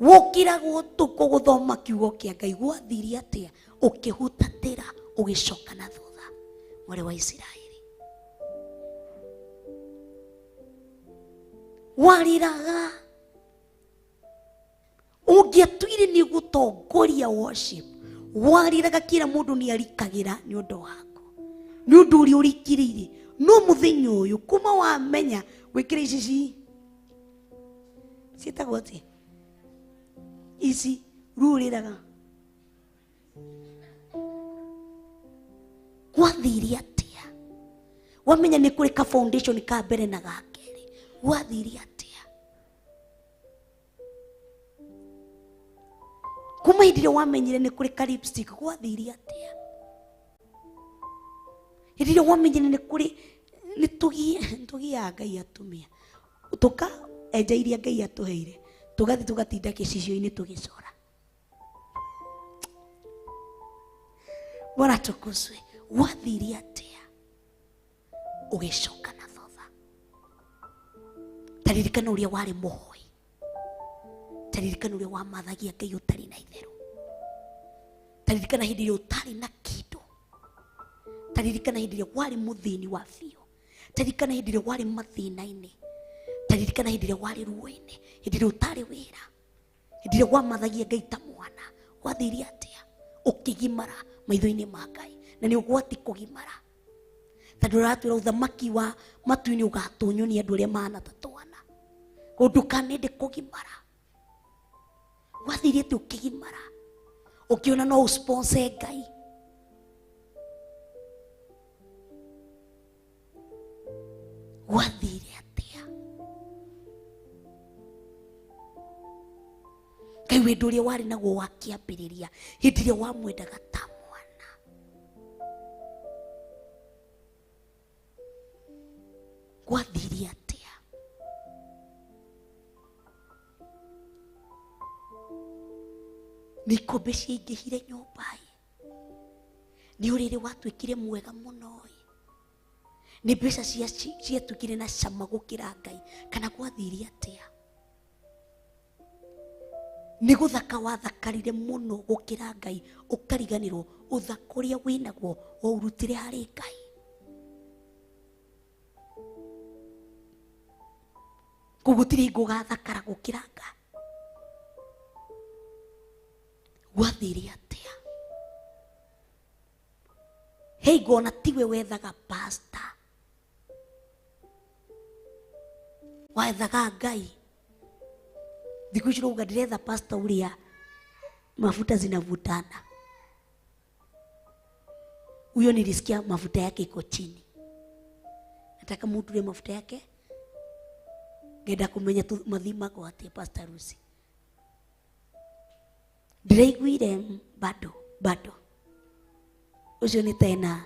Wokiraga ũtukũ gũthoma kiugo kĩa Ngai, wathire atĩa? Ũkĩhutatĩra ũgĩcoka na thutha, mwarĩ wa Israeli. Wariraga ũngĩatuire nĩ gũtongoria worship, wariraga kila mũndũ nĩ arikagĩra nĩ ũndũ wako, nĩ ũndũ ũrĩa ũrikĩrĩire. No mũthenya ũyũ kuma wamenya gwĩkĩra ici ciĩtagwo atĩa ici, rũrĩraga wathire atĩa? Wamenya nĩ kũrĩ ka foundation ka mbere na ga kerĩ, wathire atĩa? Kuma hĩndĩ ĩrĩa wamenyire nĩ kũrĩ ka lipstick, wathire atĩa? Hĩndĩ ĩrĩa wamenyire nĩ kũrĩ nĩ tũgiaga Ngai atumia, tũka enja iria Ngai atũheire, tũgathi tũgatinda gĩcicio-inĩ tũgĩcora. Bwana tukuzwe. Wathire atĩa? Ũgĩcoka na thutha. Taririkana ũrĩa warĩ mũhoi, taririkana ũrĩa wamathagia Ngai ũtarĩ na itherũ, taririkana hĩndĩ ĩrĩa ũtarĩ na kĩndũ, taririkana hĩndĩ ĩrĩa warĩ mũthĩni wa biũ, taririkana hĩndĩ ĩrĩa warĩ mathĩna-inĩ, taririkana hĩndĩ ĩrĩa warĩ ruo-inĩ, hĩndĩ ĩrĩa ũtarĩ wĩra, hĩndĩ ĩrĩa wamathagia Ngai ta mwana. Wathire atĩa? Ũkĩgimara maitho-inĩ ma Ngai, na nĩ ũgwati kũgimara, tondũ ũratwĩra ũthamaki wa matu-inĩ ũgatũnywo nĩ andũ arĩa mahana ta twana. Ndũkanende kũgimara. Wathire atĩ ũkĩgimara, ũkĩona no ũsponsor Ngai? Wathire atĩa? Ngai wendo ũrĩa warĩ naguo wa kĩambĩrĩria, hĩndĩ ĩrĩa wamwendaga ta mwana, wathire atĩa? Nĩ ikombe ciaingĩhire nyũmba-ĩ, nĩ ũrĩrĩ watuĩkire mwega mũno-ĩ, nĩ mbeca ciatukire na cama gũkĩra Ngai kana gwathire atĩa? Nĩ gũthaka wathakarire mũno gũkĩra Ngai ũkariganĩrwo ũthaka ũrĩa wĩnaguo waurutire harĩ Ngai? Gũtirĩ ngũgathakara gũkĩra Ngai. Gwathire atĩa? Hei ngona tiwe wethaga pastor, wethaga Ngai. Thikũ ici rauga ndiretha pastor ũrĩa mafuta zinavutana. Huyo nilisikia mafuta yake iko chini. Nataka mtu ule mafuta yake ngenda kumenya tu mathima kwa ati Pastor Rusi. Ndiraiguire bado. Ucio ni tena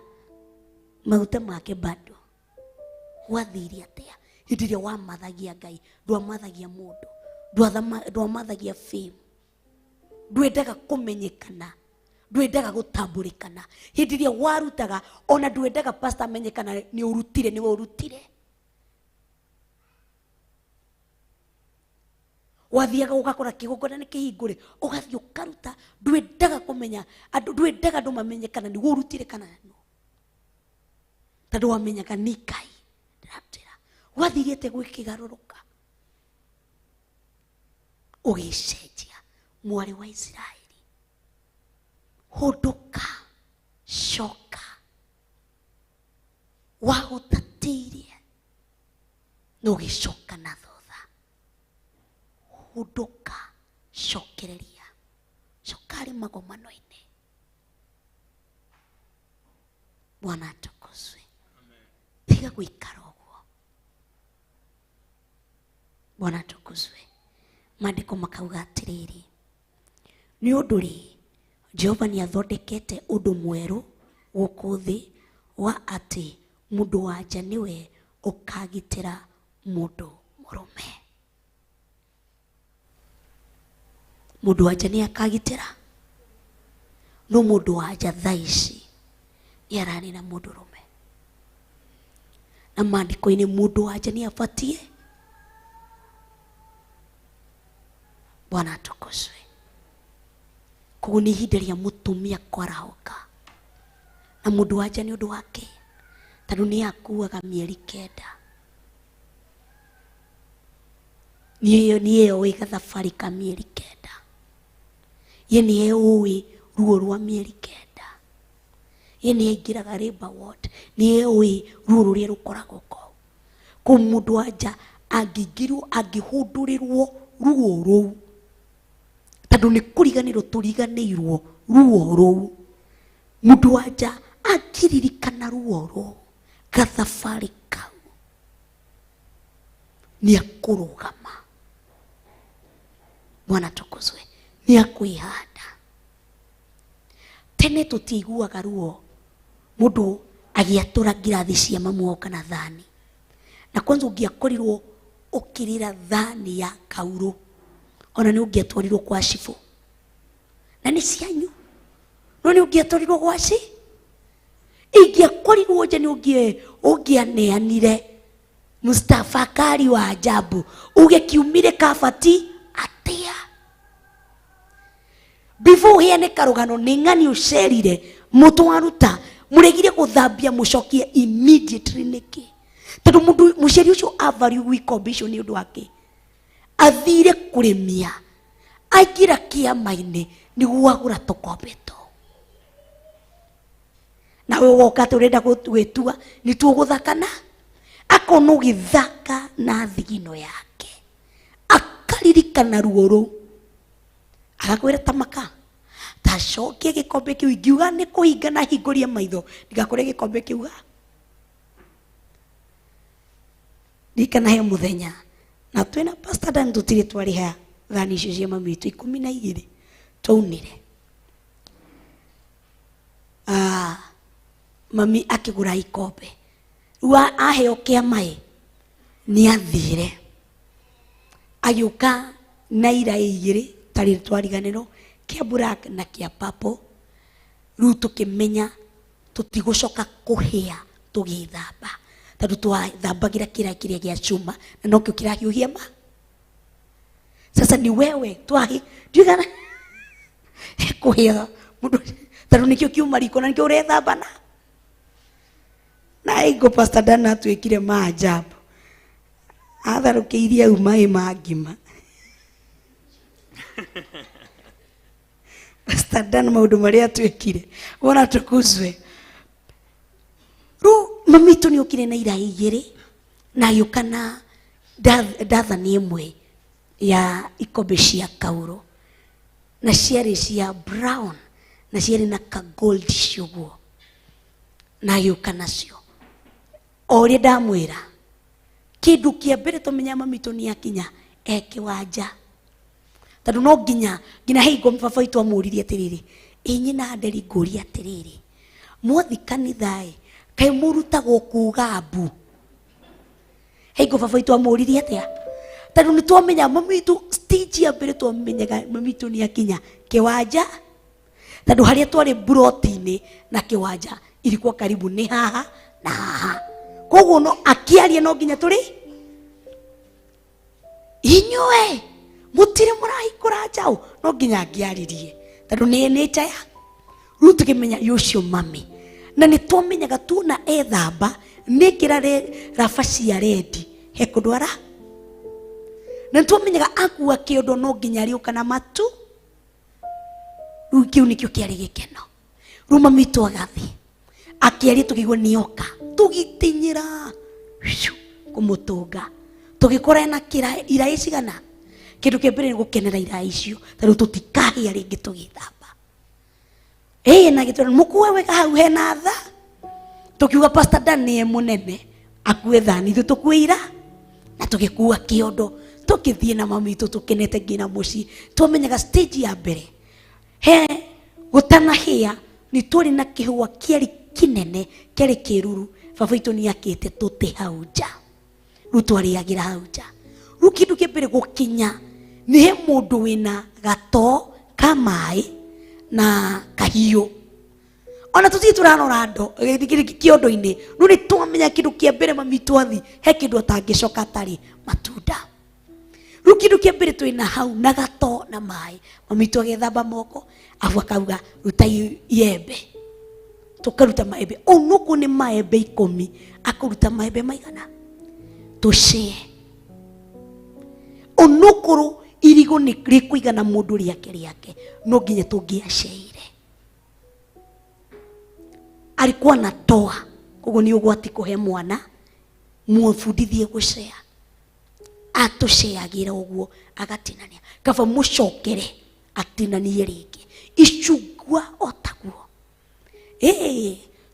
maguta make bado. Wathiri atia. Hĩndĩ ĩrĩa wamathagia Ngai, ndwamathagia mũndũ, ndwamathagia fame. Ndwendaga kũmenyekana, ndwendaga gũtambũrĩkana. Hĩndĩ ĩrĩa warutaga ona ndwendaga pastor amenyekana nĩ urutire, nĩ urutire. Wathiaga ugakora kĩgongona nĩ kĩhingũre, ũgathiĩ ũkaruta, ndwendaga kũmenya, ndwendaga andũ mamenyekana nĩ urutire kana no. Tondũ wamenyaga nĩ Ngai. Ndĩratĩra wathirĩte gwĩkĩgarũrũka, ũgĩcenjia mwarĩ wa Israeli. Hunduka, coka, wagũtatĩirie n'ũgĩcoka na thutha. Hunduka, cokereria, coka harĩ magomano-inĩ. Bwana atukuzwe. Tiga gũikara ũguo. Bwana atukuzwe. Maandĩko makauga atĩrĩrĩ, nĩ ũndũ rĩ Jehova nĩ athondekete ũndũ mwerũ gũkũ thĩ wa atĩ mũndũ wa nja nĩwe ũkagitĩra mũndũ mũrũme. Mũndũ wa nja nĩ akagitĩra. No mũndũ wa nja thaa ici nĩ aranina mũndũ mũrũme. Na maandĩko-inĩ mũndũ wa nja nĩ abatiĩ. Bwana atukuzwe. Koguo nĩ ihinda rĩa mũtumia kwarahoka. Na mũndũ wa nja nĩ ũndũ wake, tondũ nĩ akuaga mĩeri 9. Nĩ ũĩ gathabarĩ ka mĩeri 9. Ye nĩ ũĩ ruo rwa mĩeri 9. Ye nĩ aingĩraga labor ward. Nĩ ũĩ ruo rũrĩa rũkoragwo kũu. Kũu mũndũ wa nja angĩhũndũrĩrwo ruo rũu, tondũ nĩ kũriganĩrwo tũriganĩirwo ruo rũu. Mũndũ wa nja akĩririkana ruo rũu, gathabarĩ kau, nĩ akũrũgama. Bwana atukuzwe. Nĩ akwĩhanda. Tene tũtiaiguaga ruo mũndũ agĩatũra ngirathi cia mamuo kana thani. Na kwanza ũngĩakorirwo ũkĩrĩra thani ya kaurũ, ona nĩ ũngĩatwarirwo kwa cibũ. Na nĩ cianyu. No nĩ ũngĩatwarirwo gwa ci. Ingĩakorirwo nja nĩ ũngĩaneanire Mustafa Kari wa ajabu. Ũgĩkiumire kabati atĩa. Before uheane karũgano nĩ ng'ani ũcerire mũtwaruta mũregire gũthambia mũcokie immediately nĩkĩ. Tondũ mũndũ mũceri ũcio avalue wikombisho nĩ ũndũ wake. Athire kũrĩmia, aingĩra kĩama-inĩ nĩguo agũra tũkombeto. Nawe woka tũrenda gwĩtua nĩ tũgũthakana. Akona ũgĩthaka na thigino yake, akaririkana ruo rũu, agakwĩra tamaka tacokie gĩkombe kĩu. Ingiuga nĩ kũhinga na hingũria maitho ndigakore gĩkombe kĩu. Ndikana he mũthenya na twĩna Pastor Dan tũtirĩ twarĩha thani icio cia mami witũ 12 twaunire. Mami akĩgũra ikombe. Rĩu aheo kĩama nĩ athire agĩũka na ira 2 tarĩ twariganĩrwo, kĩa black na kĩa purple. Rĩu tũkĩmenya tũtigũcoka kũhĩa tũgĩthamba, tondu twathambagira kĩrĩa gĩa cuma na nokĩo kĩrahiũhia ma. Sasa ni wewe twahi ndigana kuhia mundu tondu nikĩo kiuma riko na nikĩo ũrethambana na ĩgo Pastor Dan atwĩkire maajabu atharũkĩirie au maĩ ma ngima. Pastor Dan maũndũ marĩa atwĩkire wona tukuzwe ru mamitu ni okire na ira igĩrĩ na yuka na ndathani ĩmwe ya ikombe cia kauro na ciarĩ cia brown na ciarĩ na ka gold ciuguo na yuka nacio oria ndamwĩra kĩndũ kĩa mbere tũmenya mamitu ni akinya kĩwanja tondu no nginya hingo baba witũ amũririe atĩrĩrĩ nyina nderi ngũria atĩrĩrĩ mwathi kanitha kai murutagwo kuga mbu hingo baba witũ amũririe atĩa tondu nĩ twamenya mamitu stage ya mbere twamenyaga mamitu ni akinya kĩwanja tondu harĩa twarĩ buroti-inĩ na kĩwanja ilikuwa karibu ni haha na haha koguo no akiaria no nginya tũrĩ inyuĩ mutire mũrahikũra njaũ no nginya angiaririe tondu nĩ nature ya rĩu tũkĩmenya yũcio mami na nĩ twamenyaga tuna ethamba nĩngĩra raba cia redi he kũndũ ara na nĩ twamenyaga akua kĩondo no nginya arĩũka na matu rĩu kĩu nĩkĩo kĩarĩ gĩkeno rĩu mami twagathi akĩaria tũkĩigua nĩoka tũgĩtinyĩra kũmũtũnga tũgĩkora na iraĩ cigana kĩndũ kĩa mbere nĩ gũkenera iraĩ icio tondũ tũtikahĩa rĩngĩ tũgĩthamba na gĩtũra mũkue wega hau hena tha tukiuga Pastor Dan nĩ mũnene akue thani ithuĩ tũkue ira na tũgĩkua kĩondo tũgĩthiĩ na mami witũ tũkenete nginya mũciĩ twamenyaga stage ya mbere gũtanahĩa nĩ tũrĩ na kĩhũa kĩarĩ kĩnene kĩarĩ kĩruru baba witũ nĩ akĩte tũtĩ hau nja rĩu twarĩagĩra hau nja rĩu kĩndũ kĩa mbere gũkinya nĩ he mũndũ wĩna gatoo ka maĩ na kahiũ ona tũtirĩ tũranora ndo kĩondo-inĩ rĩu nĩ twamenya kĩndũ kĩa mbere mami twathi he kĩndũ atangĩcoka atarĩ matunda rĩu kĩndũ kĩa mbere twĩna hau na gatoo na maĩ mami twagethamba moko afu akauga ruta iembe tukaruta maembe onuku ni maembe 10 akuruta maembe maigana tushie onukuru irigo ni rikuigana mundu riake no nginya tungiaceire alikuwa natoa koguo ni ugwati kuhe mwana mufundithie gucea atuceagira uguo agatinania kaba mucokere atinanie ringi icugwa otaguo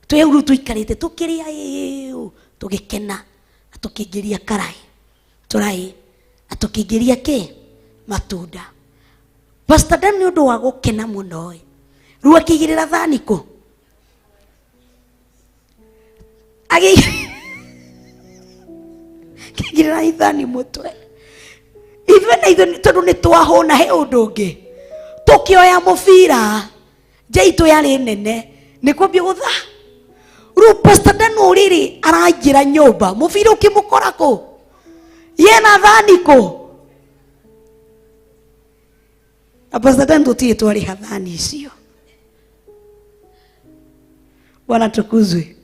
tweu tuikarite tukiria tugikena atukingĩria karai atukingĩria ke matunda Pastor Dan nĩ ũndũ wa gũkena mũno rĩu akĩigĩrĩra thani kũ akĩigĩrĩra ithani mũtwe ithuĩ na ithuĩ tondũ nĩ twahũna he ũndũ ũngĩ tũkĩoya mũbira njaitũ yarĩ nene nĩ kwambia gũtha rĩu Pastor Dan ũrĩrĩ aranjĩra nyũmba mũbira ũkĩmũkora kũ yena thani kũ na Pastor Dan tũtirĩ twarĩha thani icio Bwana tukuzwe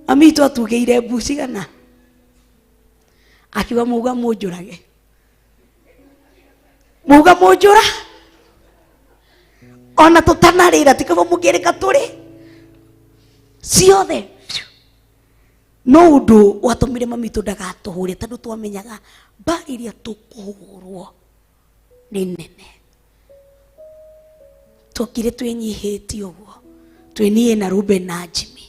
mami witũ atugĩire mbu cigana akiuga muga mũnjũrage muga mũnjũra ona tũtanarĩra tikaba mũkĩrĩka tũrĩ ciothe no ũndũ watũmire mami witũ ndagatũhũre tondũ twamenyaga mba iria tũkũhũrwo nĩ nene tũkire twĩnyihĩtie ũguo twĩniĩ na Ruben na Jimmy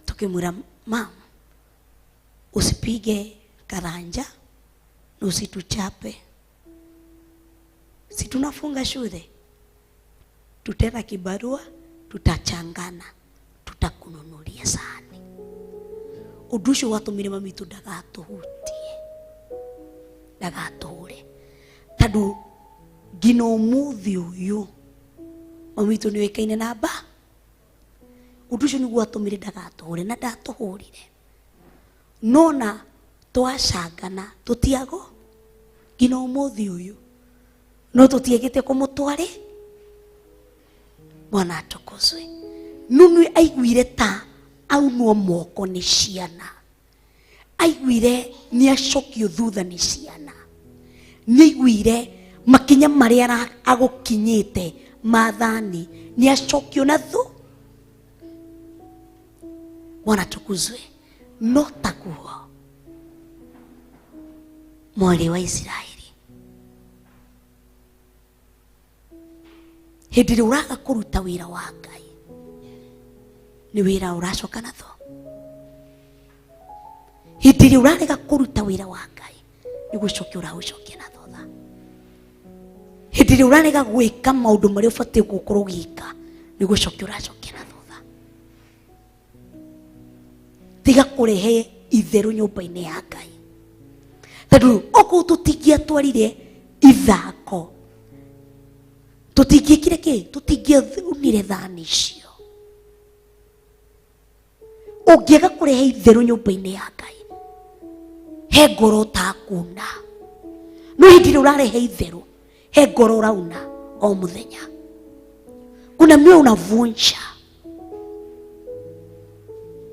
tukimwĩra mam usipige karanja na usituchape si tunafunga shule tutera kibarua tutachangana tutakununulia sahani udusho watumire mami tu ndagatuhutie ndagatuhure tadu gino muthi uyu mami tu niwekaine na ba udusho niguo atumire ndagatuhure na ndatuhurire nona twacangana tutiago ngina umuthi uyu no tutiegete kumutware. Bwana atukuzwe. Nunu aiguire ta aunwo moko ni ciana, aiguire ni acokio thutha ni ciana, ni aiguire makinya maria agukinyite mathani ni acokio na thu. Bwana atukuzwe. No taguo mwari wa Israeli hindi ria uraga kuruta wira wa Ngai ni wira uracoka na thu. Hindi ria urarega kuruta wira wa Ngai ni gucokia uraucokia na thutha. Hindi ria urarega gwika maundu maria ubatie gukorwo ugika ni gucokia uracokia na thutha. Tiga kurehe itheru nyumba-ini ya Ngai. Tondu okorwo tutingiatwarire ithako, tutingiekire ki, tutingiathunire thani icio, ungiega kurehe itheru nyumba-ini ya Ngai, he ngoro utakuna. No hindi ria urarehe itheru, he ngoro urauna o muthenya. Kuna mioyo unavunja,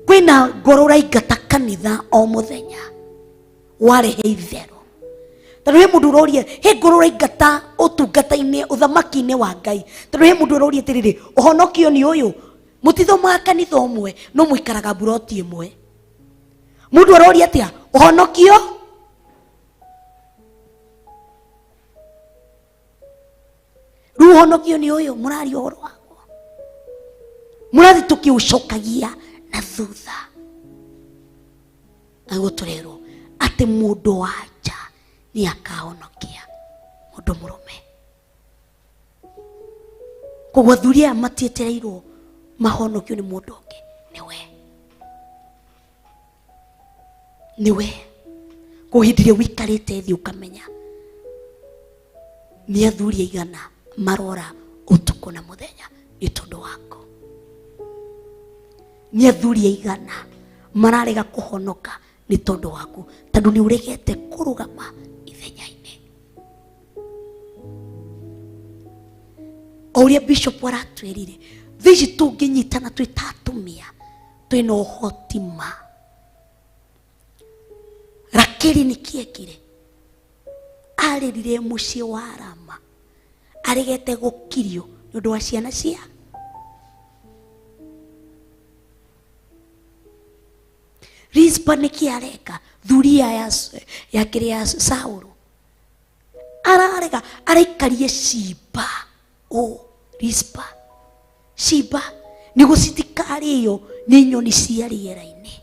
kwina ngoro uraingata kanitha o muthenya warehe itheru. Tondu he mundu uroria, he ngoro uraingata utungata-ini uthamaki-ini wa Ngai. Tondu he mundu uroria atiriri, uhonokio ni uyu, mutithomaga kanitha umwe no muikaraga buroti imwe. Mundu uroria atia uhonokio, riu uhonokio ni uyu, murari uhoro waguo, murathi tukiucokagia na thutha. Aguo turero ati mundu wanja ni akahonokia mundu murume. Koguo athuri aya matietereirwo mahonokio ni mundu ungi, niwe. Koguo hindi ria wikarite thi ukamenya ni athuri aigana marora utuku na muthenya ni tondu wako. Ni athuri aigana mararega kuhonoka ni tondu waku, tondu ni uregete kurugama ithenya-ini. Uria bishop aratwirire, thici tunginyitana twi ta atumia twina uhoti ma. Rakeli nikiekire, aririre mucii wa Rama, aregete gukirio ni undu wa ciana cia. Rizpa nikiareka, thuria ya kiria Saulu ararega, araikarie Shiba. Rizpa, Shiba ni gucitikario ni nyoni cia riera-ini,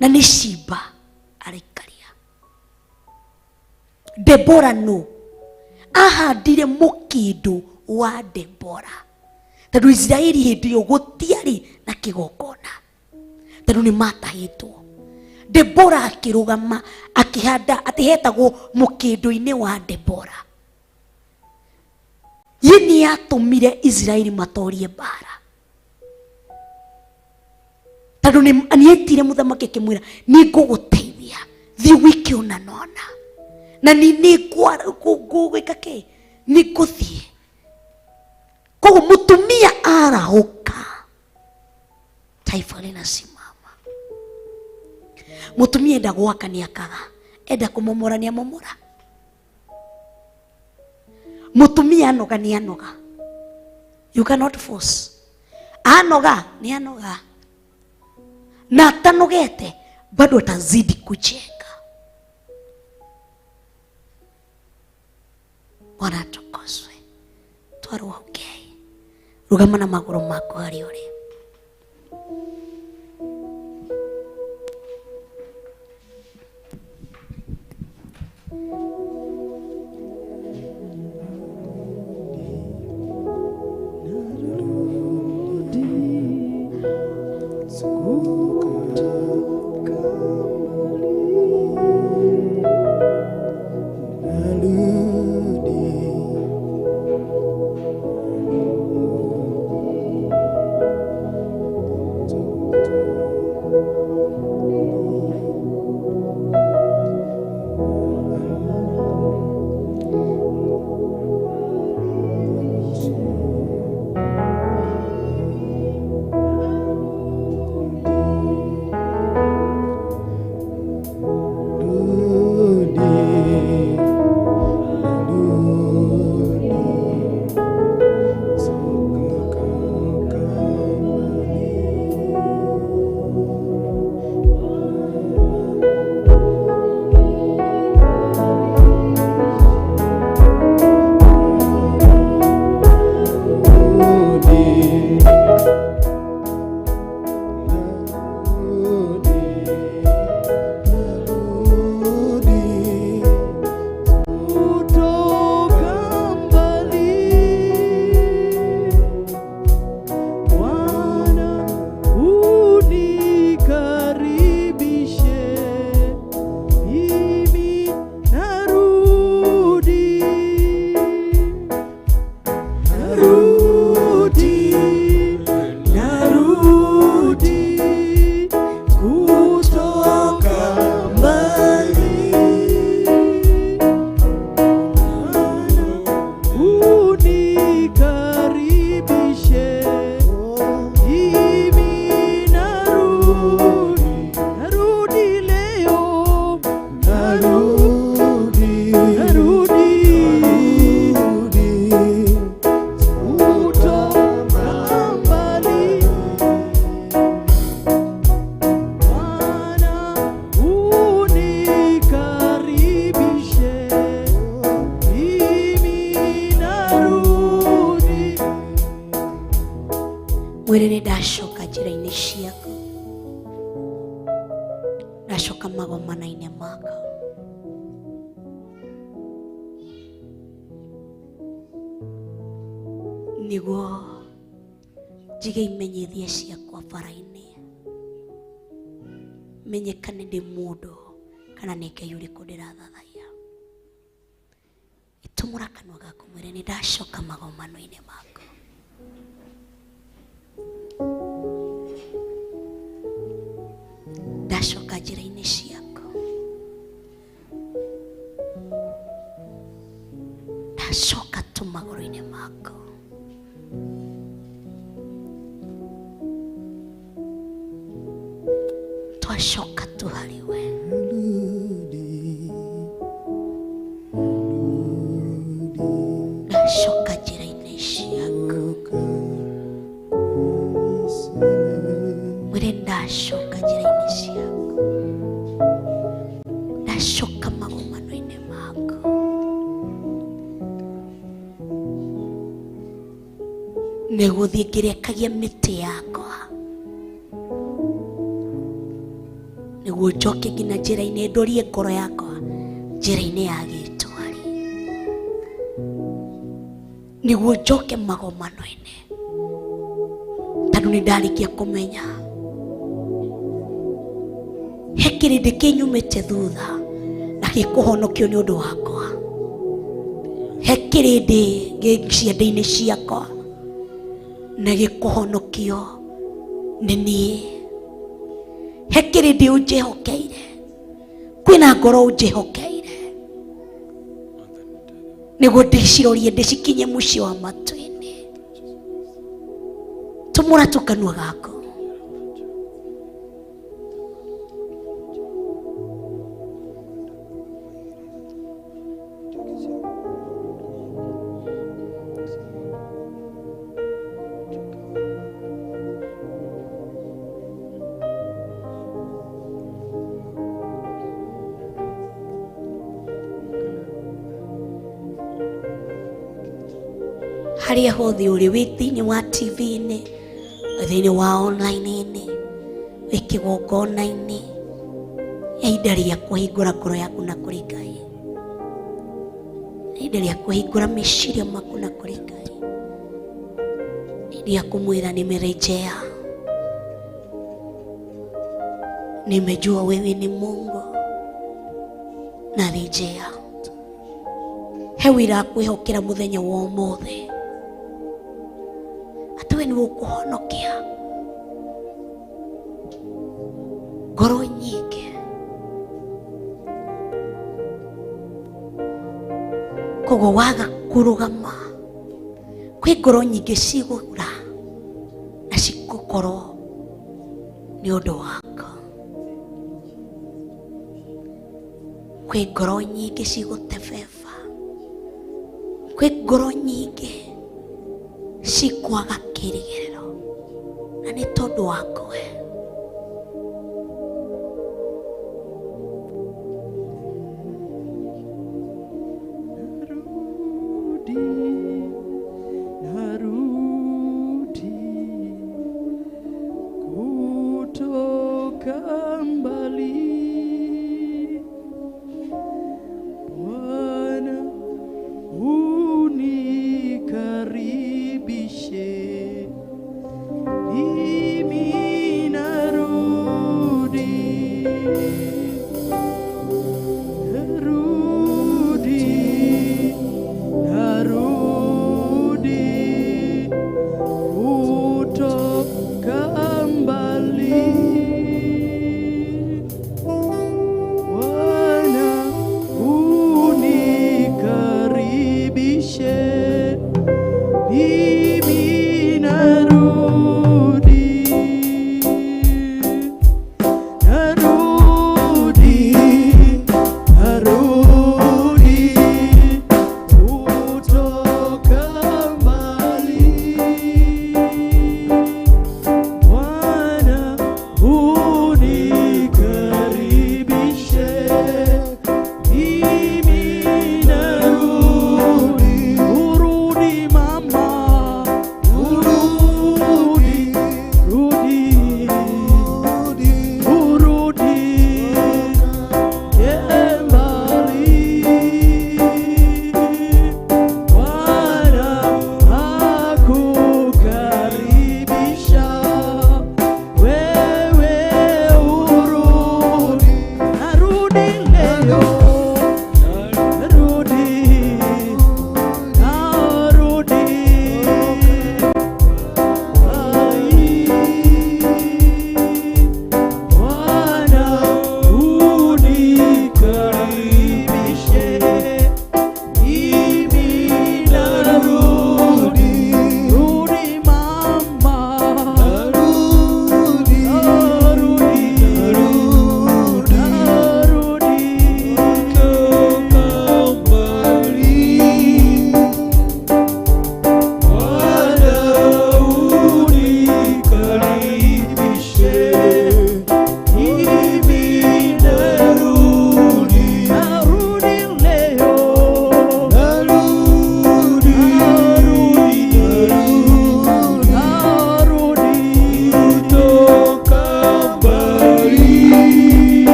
na ni Shiba araikaria. Debora no ahandire mukindu wa Debora, tondu Israeli hindi iyo gutiari na kigongona, tondu ni matahitwo. Debora akirugama akihanda atihetagwo mukindu-ini wa Debora. Yini yatumire Israeli matorie bara, tondu ni etire muthamaki akimwira ni nguguteithia, thi wiki unanona na ni gwika ki, ni nguthie. Koguo mutumia arahuka, taifa linasimama. Mutumia enda gwaka ni akaga, enda kumomora ni amomora. Mutumia anoga ni anoga, you cannot force. Anoga ni anoga, na atanogete bado atazidi kujenga. Bwana atukuzwe. Twaruhukei, rugama na maguru mako hari uri. mwĩre nĩ ndacoka njĩra-inĩ ciaku, ndacoka magomana-inĩ maka. Nĩguo njige imenyithia ciakwa bara-inĩ, menyekane ndĩ mũndũ kana nĩ Ngai ũrĩkũ ndĩrathathaiya. Itumũra kanua gaku mwĩre nĩ ndacoka magomano-inĩ maku. Ndacoka njĩra-inĩ ciaku, ndacoka tu magũrũ-inĩ maku. Twacoka tu harĩ we. Ndacoka njĩra-inĩ ciaku, mwĩre ndacoka njĩra-inĩ ciaku, ndacoka magomano-inĩ maku. Nĩgũthiĩ ngĩrekagia mĩtĩ yakwa, nĩguo njoke nginya njĩra-inĩ ndorie ngoro yakwa njĩra-inĩ ya gĩtwari, nĩguo njoke magomano-inĩ, tondũ nĩ ndarĩkia kũmenya he kĩrĩndĩ kĩnyumĩte thutha na gĩkũhonokio nĩ ũndũ wakwa. He kĩrĩndĩ gĩ ciande-inĩ ciakwa na gĩkũhonokio nĩ niĩ. He kĩrĩndĩ ũnjĩhokeire, kwĩna ngoro ũnjĩhokeire, nĩguo ndĩcirorie ndĩcikinye mũciĩ wa matu-inĩ. Tumũra tu kanua gaku. Harĩa hothe ũrĩ, wĩ thĩinĩ wa TV-inĩ, thĩinĩ wa online-inĩ, wĩ kĩgongona-inĩ, ihinda rĩa kũhingũra ngoro yaku na kũrĩ Ngai, ihinda rĩa kũhingũra meciria maku na kũrĩ Ngai, ihinda rĩa kumwĩra nimerejea, nimejua wewe ni Mungu, narejea. He wĩra kwĩhokera mũthenya wa ũmũthĩ, atĩ we nĩ ũkũhonokia ngoro nyingĩ. Koguo waga kũrũgama, kwĩ ngoro nyingĩ cigũra na cigũkorwo nĩ ũndũ wako. Kwĩ ngoro nyingĩ cigũtebeba, kwĩ ngoro nyingĩ cikwaga kĩrĩgĩrĩro, na nĩ tondũ wako we. Narudi kutoka mbali, Bwana unikaribishe, mimi narudi, narudi, narudi.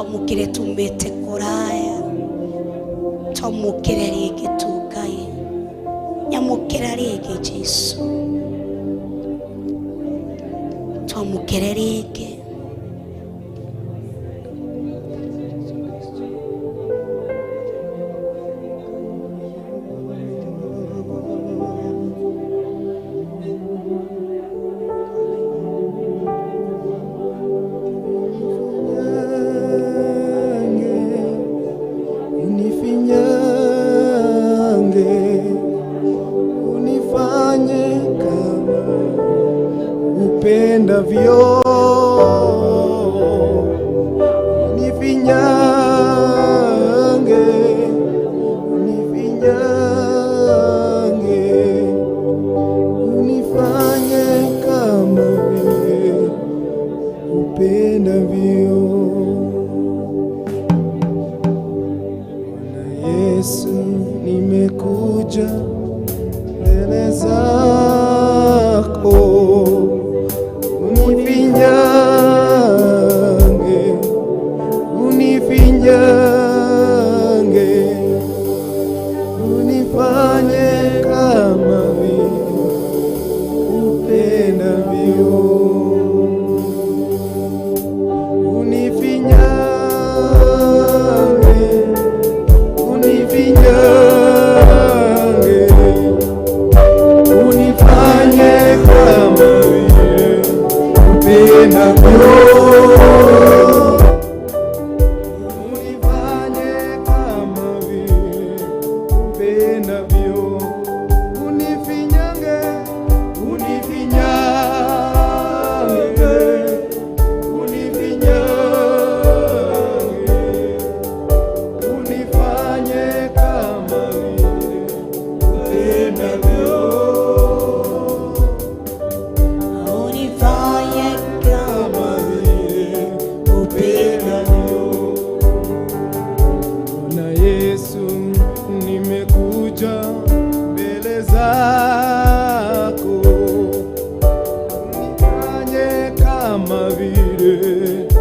twamukire tumite kuraya twamukire rĩngĩ tu Ngai nyamũkĩra rĩngĩ Jesu twamukire rĩngĩ upendavyo, unifinyange, unifinyange, unifanye kama vile upendavyo. Bwana Yesu, nimekuja mbele zako, unifinyange, unifinyange, unifanye kama vile upendavyo. Unifinyange, unifinyange, unifanye kama vile upendavyo. Unifanye kama vile upendavyo. Unifinyange, unifinyange, unifinyange, unifanye kama vile upendavyo. unifanye kama vile upendavyo. Bwana Yesu, nimekuja mbele zako, unifanye kama vile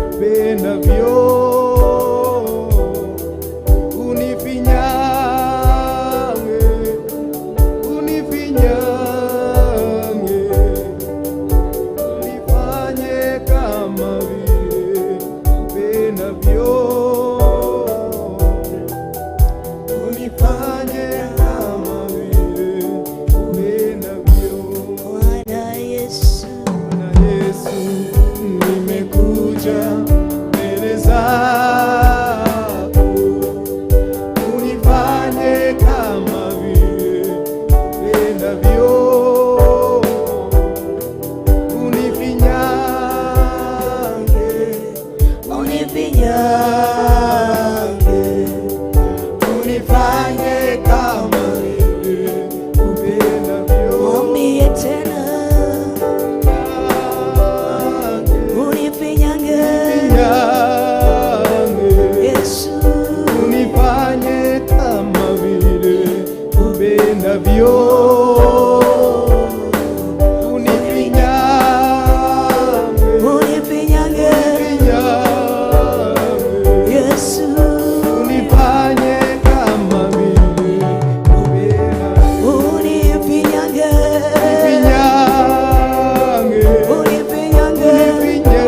upendavyo. Unifinyange, unifinyange, unifanye kama vile upendavyo. Unifanye kama vile upendavyo. Bwana Yesu, Bwana Yesu, nimekuja mbele zako, unifanye kama vile upendavyo. Unifinyange, unifinyange, unifanye kama vile upendavyo. mwambie tena, unifinyange Yesu, Unifanye kama vile upendavyo. Unifinyange, unifinyange unifinyange, Yesu, unifanye kama vile upendavyo. unifinyange, Unifinyange, unifinyange unifinyange,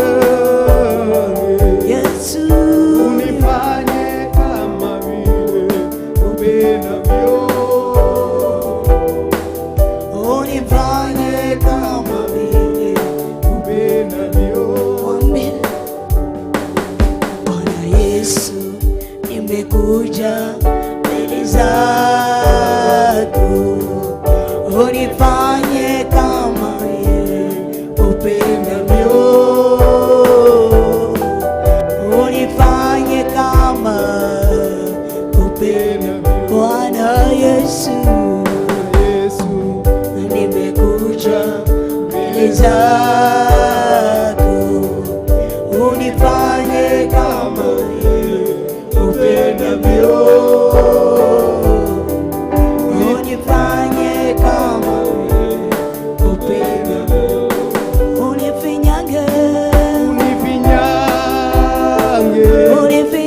Yesu, unifanye kama vile upendavyo. unifanye kama vile Upendavyo. mwambie Bwana Yesu, nimekuja mbele zako, unifanye kama vile upendavyo, unifanye kama upendavyo. Bwana Yesu, Yesu, nimekuja mbele zako, unifanye kama vile upendavyo, unifanye kama vile upendavyo, unifinyange, unifinyange, unifinyange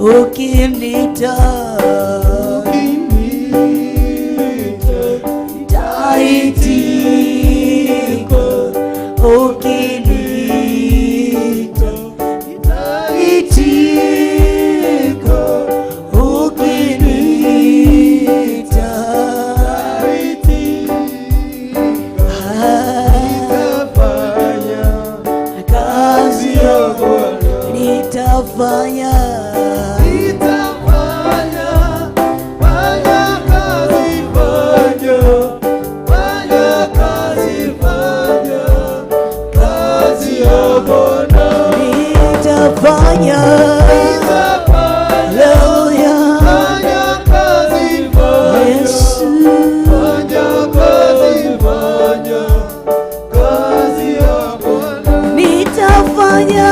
ukinita nitaitika, ukinita nitaitika, ukinita kazi yako nitafanya. Nitafanya. Haleluya. Yesu. Nitafanya.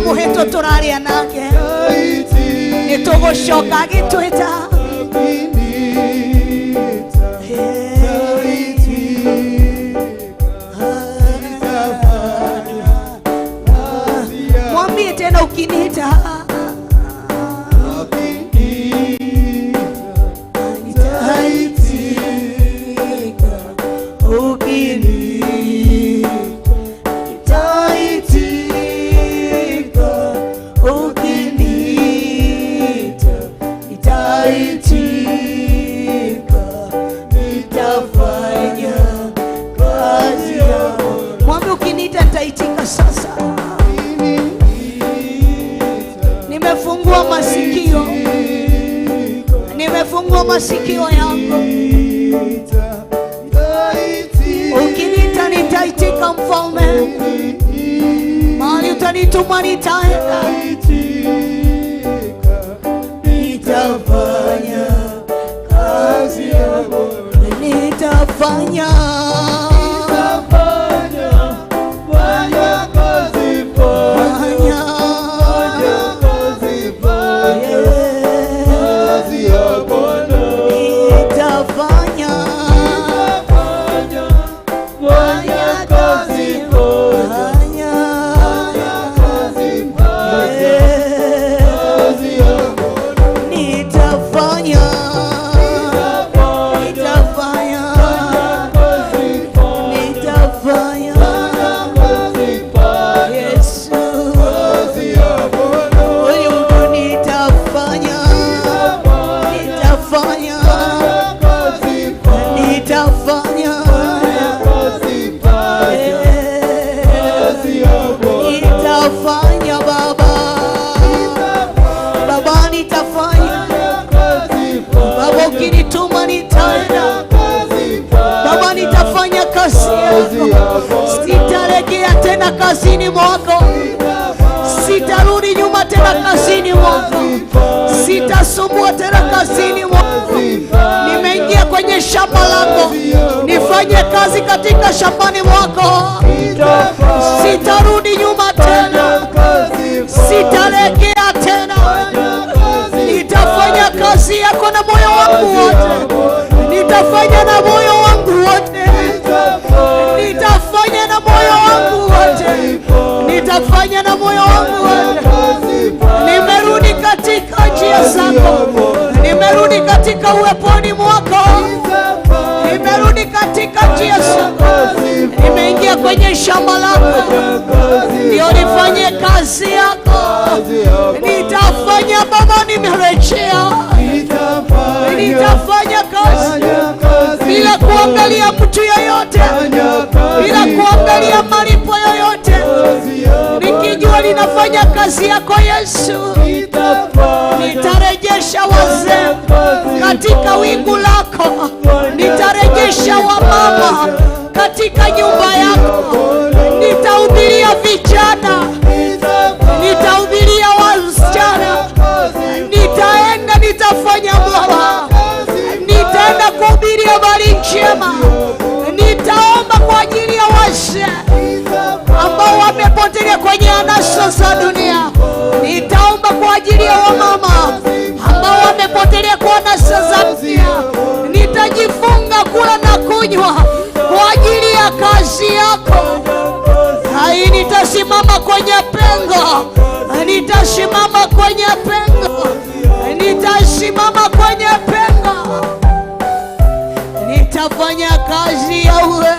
Muheto turaria nake nitugushoka gitwita mwambie tena ukinita nitaitika sasa. Nimefungua masikio, nimefungua masikio yangu. Ukiniita nitaitika mfalme, mahali utanituma nitaenda. nitafanya. Baba ukinituma nitaenda. Baba nitafanya kazi yako. Sitaregea tena kazini mwako. Sitarudi nyuma tena kazini mwako. Sitasumbua tena kazini mwako. Nimeingia kwenye shamba lako. Nifanye kazi katika shambani mwako. Sitarudi nyuma tena. Sitaregea tena. Nitafanya kazi yako na moyo wangu wote. Nitafanya na moyo wangu wote. Nitafanya na moyo wangu wote. Nitafanya na moyo wangu wote. Nimerudi katika njia zako. Nimerudi katika uweponi mwako. Nimerudi katika njia zako. Nimeingia kwenye shamba lako. Ndio nifanye kazi yako. Nitafanya Baba, nimerejea. Nitafanya kazi bila kuangalia mtu yoyote, bila kuangalia malipo yoyote, nikijua ninafanya kazi yako Yesu. Nitarejesha wazee katika wingu lako. Nitarejesha wamama katika nyumba yako. Nitahubiria vijana. Nitahubiria wasichana. Nitaenda, nitafanya Bwana. Nitaenda kuhubiri habari njema. Nitaomba kwa ajili ya wazee ambao wamepotelea kwenye anasa za dunia. Nitaomba kwa ajili ya wamama ambao wamepotelea kwa anasa za dunia. Nitajifunga kula na kunywa kwa ajili ya kazi yako. Hai, nitasimama kwenye pengo. Nitasimama kwenye pengo. Nitasimama kwenye pengo. Nitafanya kazi yawe.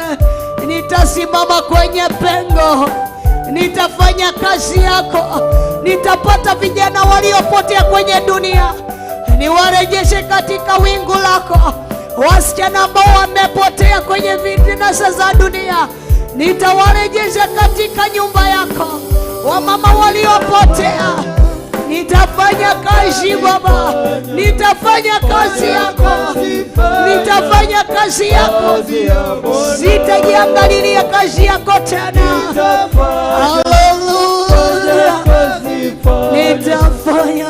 Nitasimama kwenye pengo. Nitafanya kazi yako. Nitapata vijana waliopotea kwenye dunia, niwarejeshe katika wingu lako. Wasichana ambao wamepotea kwenye vinasa za dunia, nitawarejesha katika nyumba yako. Wamama waliopotea, nitafanya kazi Baba. Nitafanya kazi yako. Nitafanya kazi yako. Sitajiangalilia kazi yako tena. Haleluya. Nitafanya.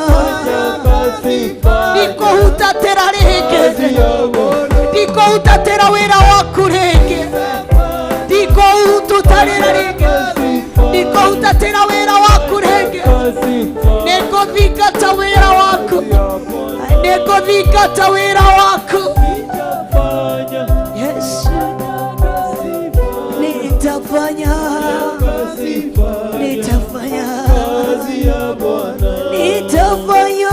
Niko utatera rege. Niko utatera wera waku rege. Niko ututarera rege. Niko utatera wera waku rege. Niko vikata wera waku. Niko vikata wera waku. Yes. Nitafanya. Nitafanya. Nitafanya.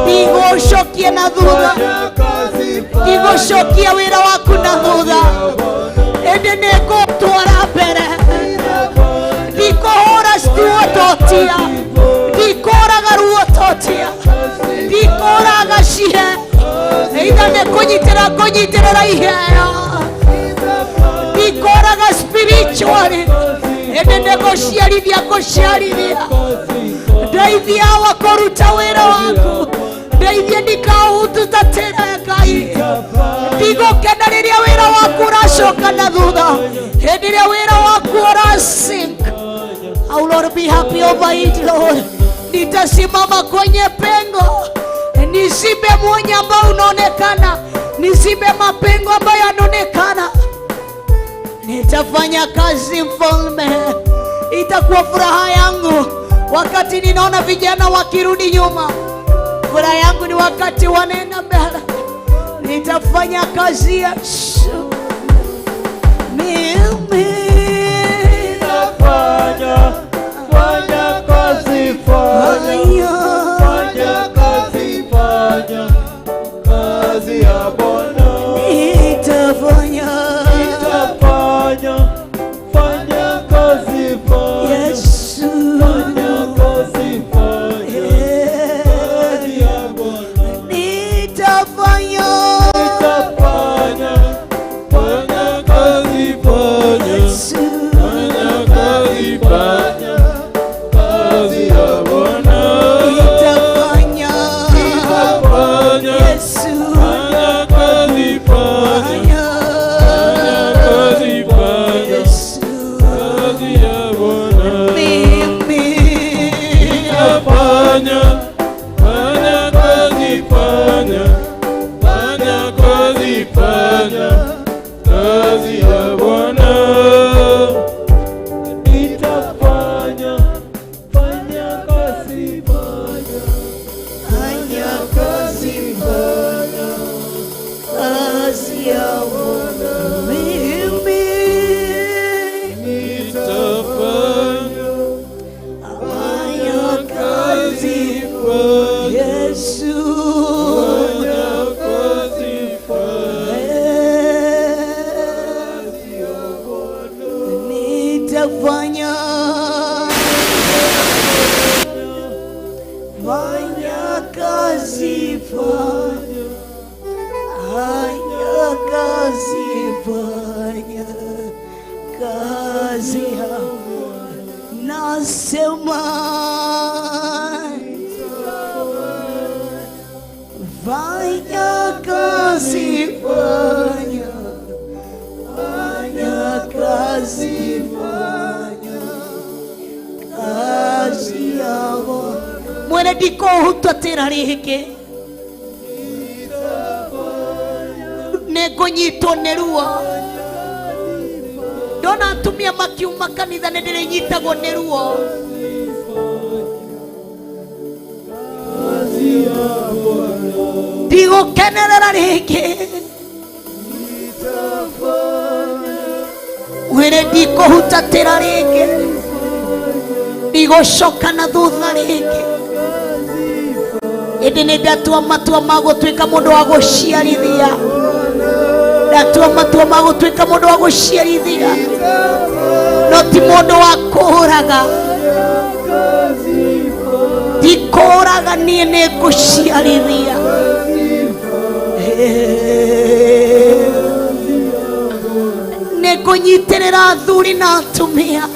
Nigoshokia na thutha. Nigoshokia wira waku na thutha. Ende negotwara mbere. Ndikohora cituototia. Ndikoraga ruototia. Ndikoraga cihe. Eitha nikunyitĩra iheo. Ndikoraga spiritually. Ende negociarithia ngũciarithia. Ndeithia wakũruta wĩra waku. Ndeithia ndikaũhutatĩre Ngai. Ndigũkena rĩrĩa wĩra waku ũracoka na thutha. Hĩndĩ ĩrĩa wĩra waku ũrasink. I will not be happy over it, Lord. Nitasimama kwenye pengo. Nisibe mwanya ambao unaonekana. Nisibe mapengo ambayo yanaonekana. Nitafanya kazi Mfalme. Itakuwa furaha yangu wakati ninaona vijana wakirudi nyuma. Furaha yangu ni wakati wanaenda mbele. Nitafanya kazi Yesu. Mimi fanya kazi, fanya kazi ya Bwana. Nitafanya kazi, Yesu. fanya kazi ya Bwana. Nitafanya kazi, Yesu. fanya kazi, Fanya kazi, fanya kazi yangu, nasema fanya kazi, fanya kazi, fanya kazi yangu. Mwene diko hutatira rihike nego nyito nerua ndona atumia makiuma kanitha nendere nyitagwo nerua ndigukenerera ringi mwire ndikuhutatira ringi ndigucoka na thutha ringi indi ni ndatua matua ma gutuika mundu wa guciarithia ndatua matua ma gutuika mundu wa guciarithia no ti mundu wa kuraga ndikuraga nie ni guciarithia ni kunyitirira athuri na atumia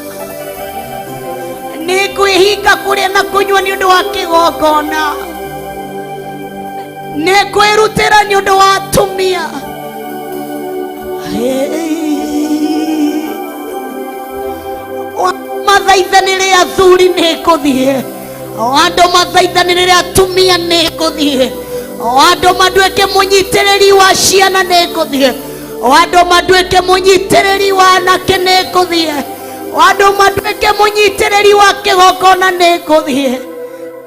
ni kwihinga kuria na kunywa ni undu wa kigongona ni kwirutira ni undu wa atumia mathaithanire athuri ni kuthie andu mathaithanire atumia ni kuthie andu maduike munyitiriri wa ciana ni kuthie andu maduike munyitiriri wa anake ni kuthie andu maduike munyitiriri wa kigongona ni kuthie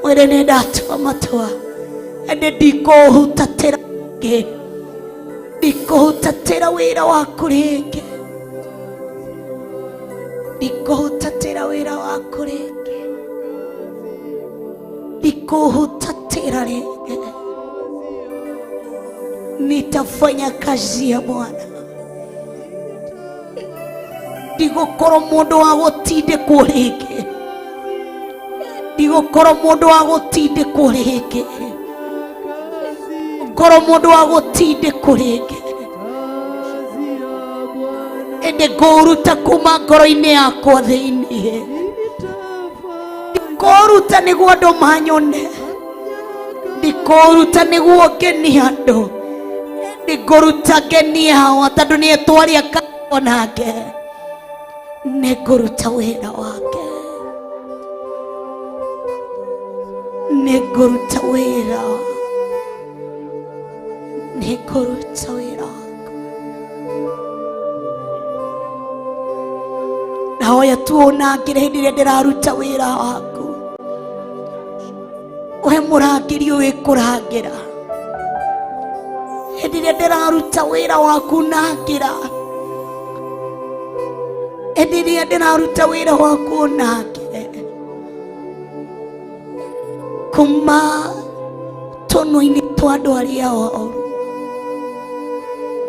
mwire ni ndatua matua ende ndikuhutatira ringi ndikuhutatira wira waku ringi ndikuhutatira wira waku ringi ndikuhutatira ringi nitafanya kazi ya Bwana ndigukorwo mundu wa gutindikwo ringi ndigukorwo mundu wa gutindikwo ringi korwo mundu wa gutindikwo ringi ende nguruta kuma ngoro-ini yakwa thiini ndikuruta niguo andu manyone ndikuruta niguo ngenie andu ndikuruta ngenie hawa tondu ni etwaria kanitha nake niguruta wira wake niguruta wira niguruta wira waku nahoya tuonangire hindi iria ndiraruta wira waku we murangiri uwi kurangira hindi iria ndiraruta wira waku nangira hindi iria ndiraruta wira waku nangire kuma tunua-ini twa andu aria oru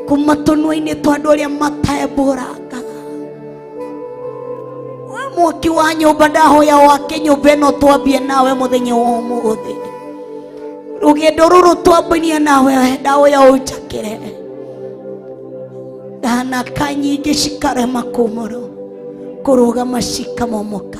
kuma tunua-ini twa andu aria matembũrangaga mwaki wa nyũmba ndahoya wake nyũmba ĩno twambie nawe mũthenya wa ũmũthĩ rũgendo rũrũ twambania nawe ndahoya ũnjakĩre ndanaka nyingĩ cikarema kũrũgama cikamomoka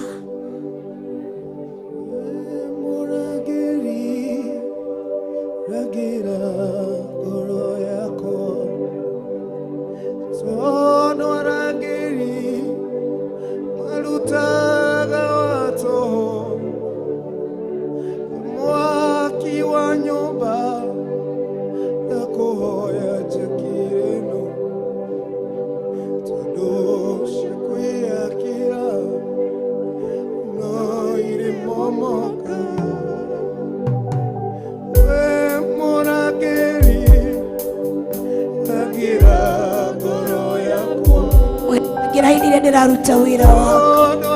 gira hindi iria ndiraruta wira waku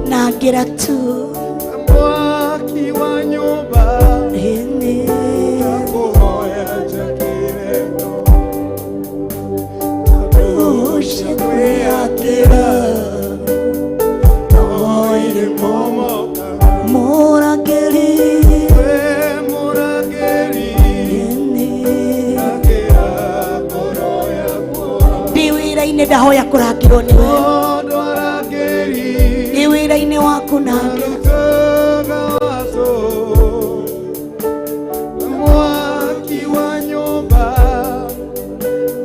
nangira tu mwaki wa nyũmba ini nakuhoya njakĩre no ũcikwĩakĩra no irĩ momo ndahoya kũrangĩrwo nĩwe tondũ arangĩri nĩ wĩra-inĩ waku nake arutaga waso mwaki wa nyũmba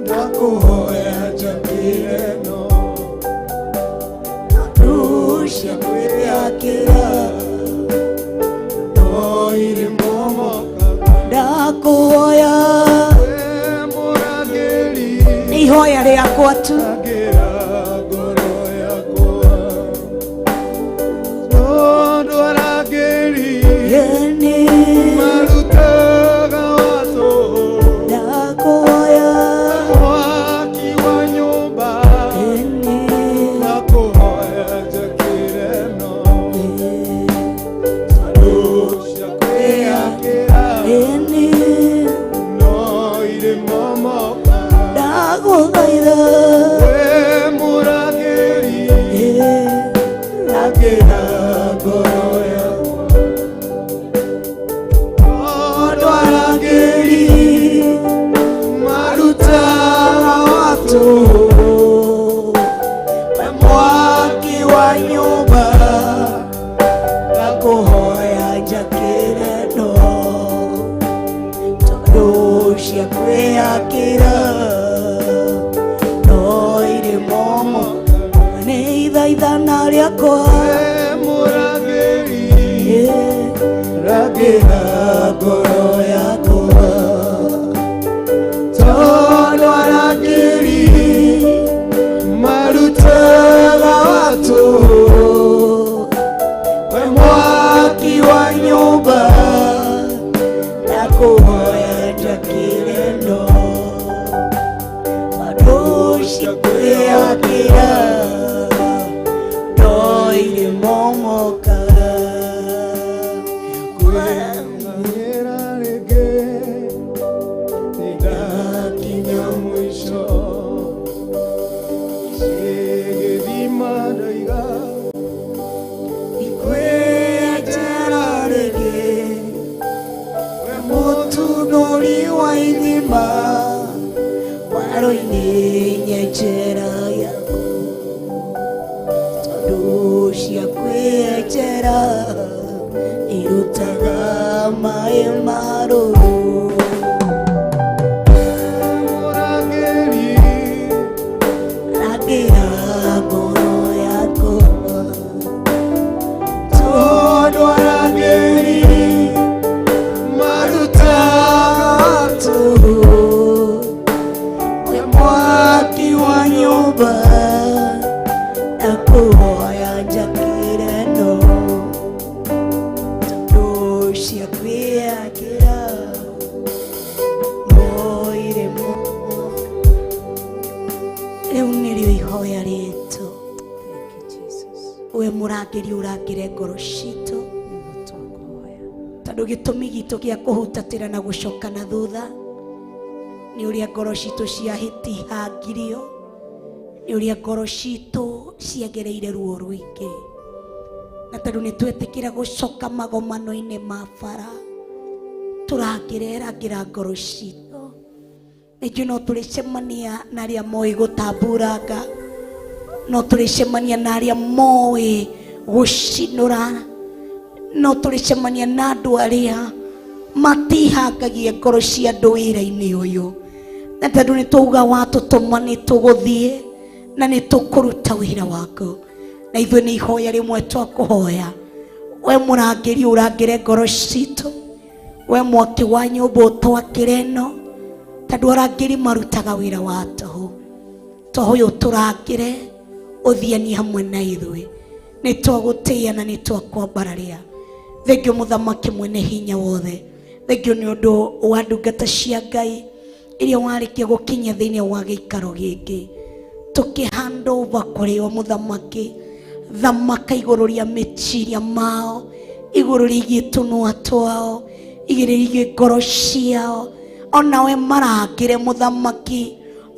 ndakũhoya njakĩre no Rusha kwĩyakĩra no irĩ momokaga ndakũhoya we mũrangĩri nĩ ihoya rĩakwa tu rangĩra ngoro yakwa tondũ arangĩri Yeni marutaga waso ndakũhoya mwaki wa nyũmba Yeni ndakũhoya njakĩre no rusha kwĩyakĩra Yeni no irĩ momokaga ndagũthaitha we mũrangĩri rangĩra ngoro yakwa tondũ arangĩri marutaga watu we mwaki wa nyũmba ndakũhoya njakĩre no tondũ cia kwĩyakĩra no irĩ momo nĩ ithaithana rĩakwa mũrangĩri rangĩra ngoro yakwa tondũ arangĩri marutaga watu we mwaki wa nyũmba ndakũhoya njakĩre no tondũ cia kwĩyakĩra no irĩ momokaga kwĩyamĩra rĩngĩ nĩndakinya mũico gĩthima ndaiga ikwĩenjera rĩngĩ we mũtunũri wa ithima waro-inĩ nyenjera yaku tondũ cia kwĩenjera irutaga maĩ marũrũ mũrangĩri rangĩra ngoro yakwa tondũ arangĩri marutaga watu we mwaki wa nyũmba ndakũhoya njakĩre no tondũ cia kwĩyakĩra no irĩ momo rĩu nĩrĩo ihoya rĩtũ we mũrangĩri ũrangĩre ngoro citũ tondũ gĩtũmi gitũ gĩa kũhutatĩra na gũcoka na thutha nĩ ũrĩa ngoro citũ ciahĩtihangirio nĩ ũrĩa ngoro citũ ciagereire ruo rũingĩ na tondũ nĩ twetĩkĩra gũcoka magomano-inĩ ma bara tũrangĩra ngoro citũ nĩngĩ no tũrĩcemania na arĩa moĩ gũtamburanga no tũrĩcemania na arĩa moĩ gũcinũra no tũrĩcemania na andũ arĩa matihangagia ngoro cia andũ wĩra-inĩ ũyũ na tondũ nĩ twauga watũtũma nĩ tũgũthiĩ na nĩ tũkũruta wĩra waku na ithuĩ nĩ ihoya rĩmwe twakũhoya we mũrangĩri ũrangĩre ngoro citũ we mwaki wa nyũmba ũtwakĩre no tondũ arangĩri marutaga wĩra wa tũhũ tũhũ ũyũ tũrangĩre ũthiani hamwe na ithuĩ nĩ twagũtĩĩa na nĩ twakwambararia thengio mũthamaki mwene hinya wothe thengio nĩ ũndũ wa ndungata cia Ngai iria warĩkia gũkinya thĩinĩ wa gĩikaro gĩkĩ tũkĩhand over kũrĩ o mũthamaki thamaka igũrũ rĩa meciria mao igũrũ rĩgiĩ tũnua twao igũrũ rĩgiĩ ngoro ciao ona we marangĩre mũthamaki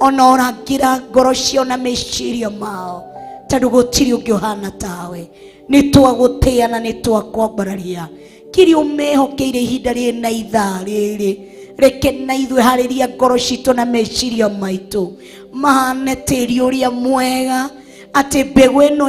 ona ũrangĩra ngoro ciao na meciria mao tondũ gũtirĩ ũngĩ ũhana tawe nĩ twagũtĩĩa na nĩ twakwambararia kiri ũmehokeire ihinda rĩrĩ na ithaa rĩrĩ reke na ithuĩ harĩria ngoro citũ na meciria maitũ mahane tĩri ũrĩa mwega, atĩ mbegũ ĩno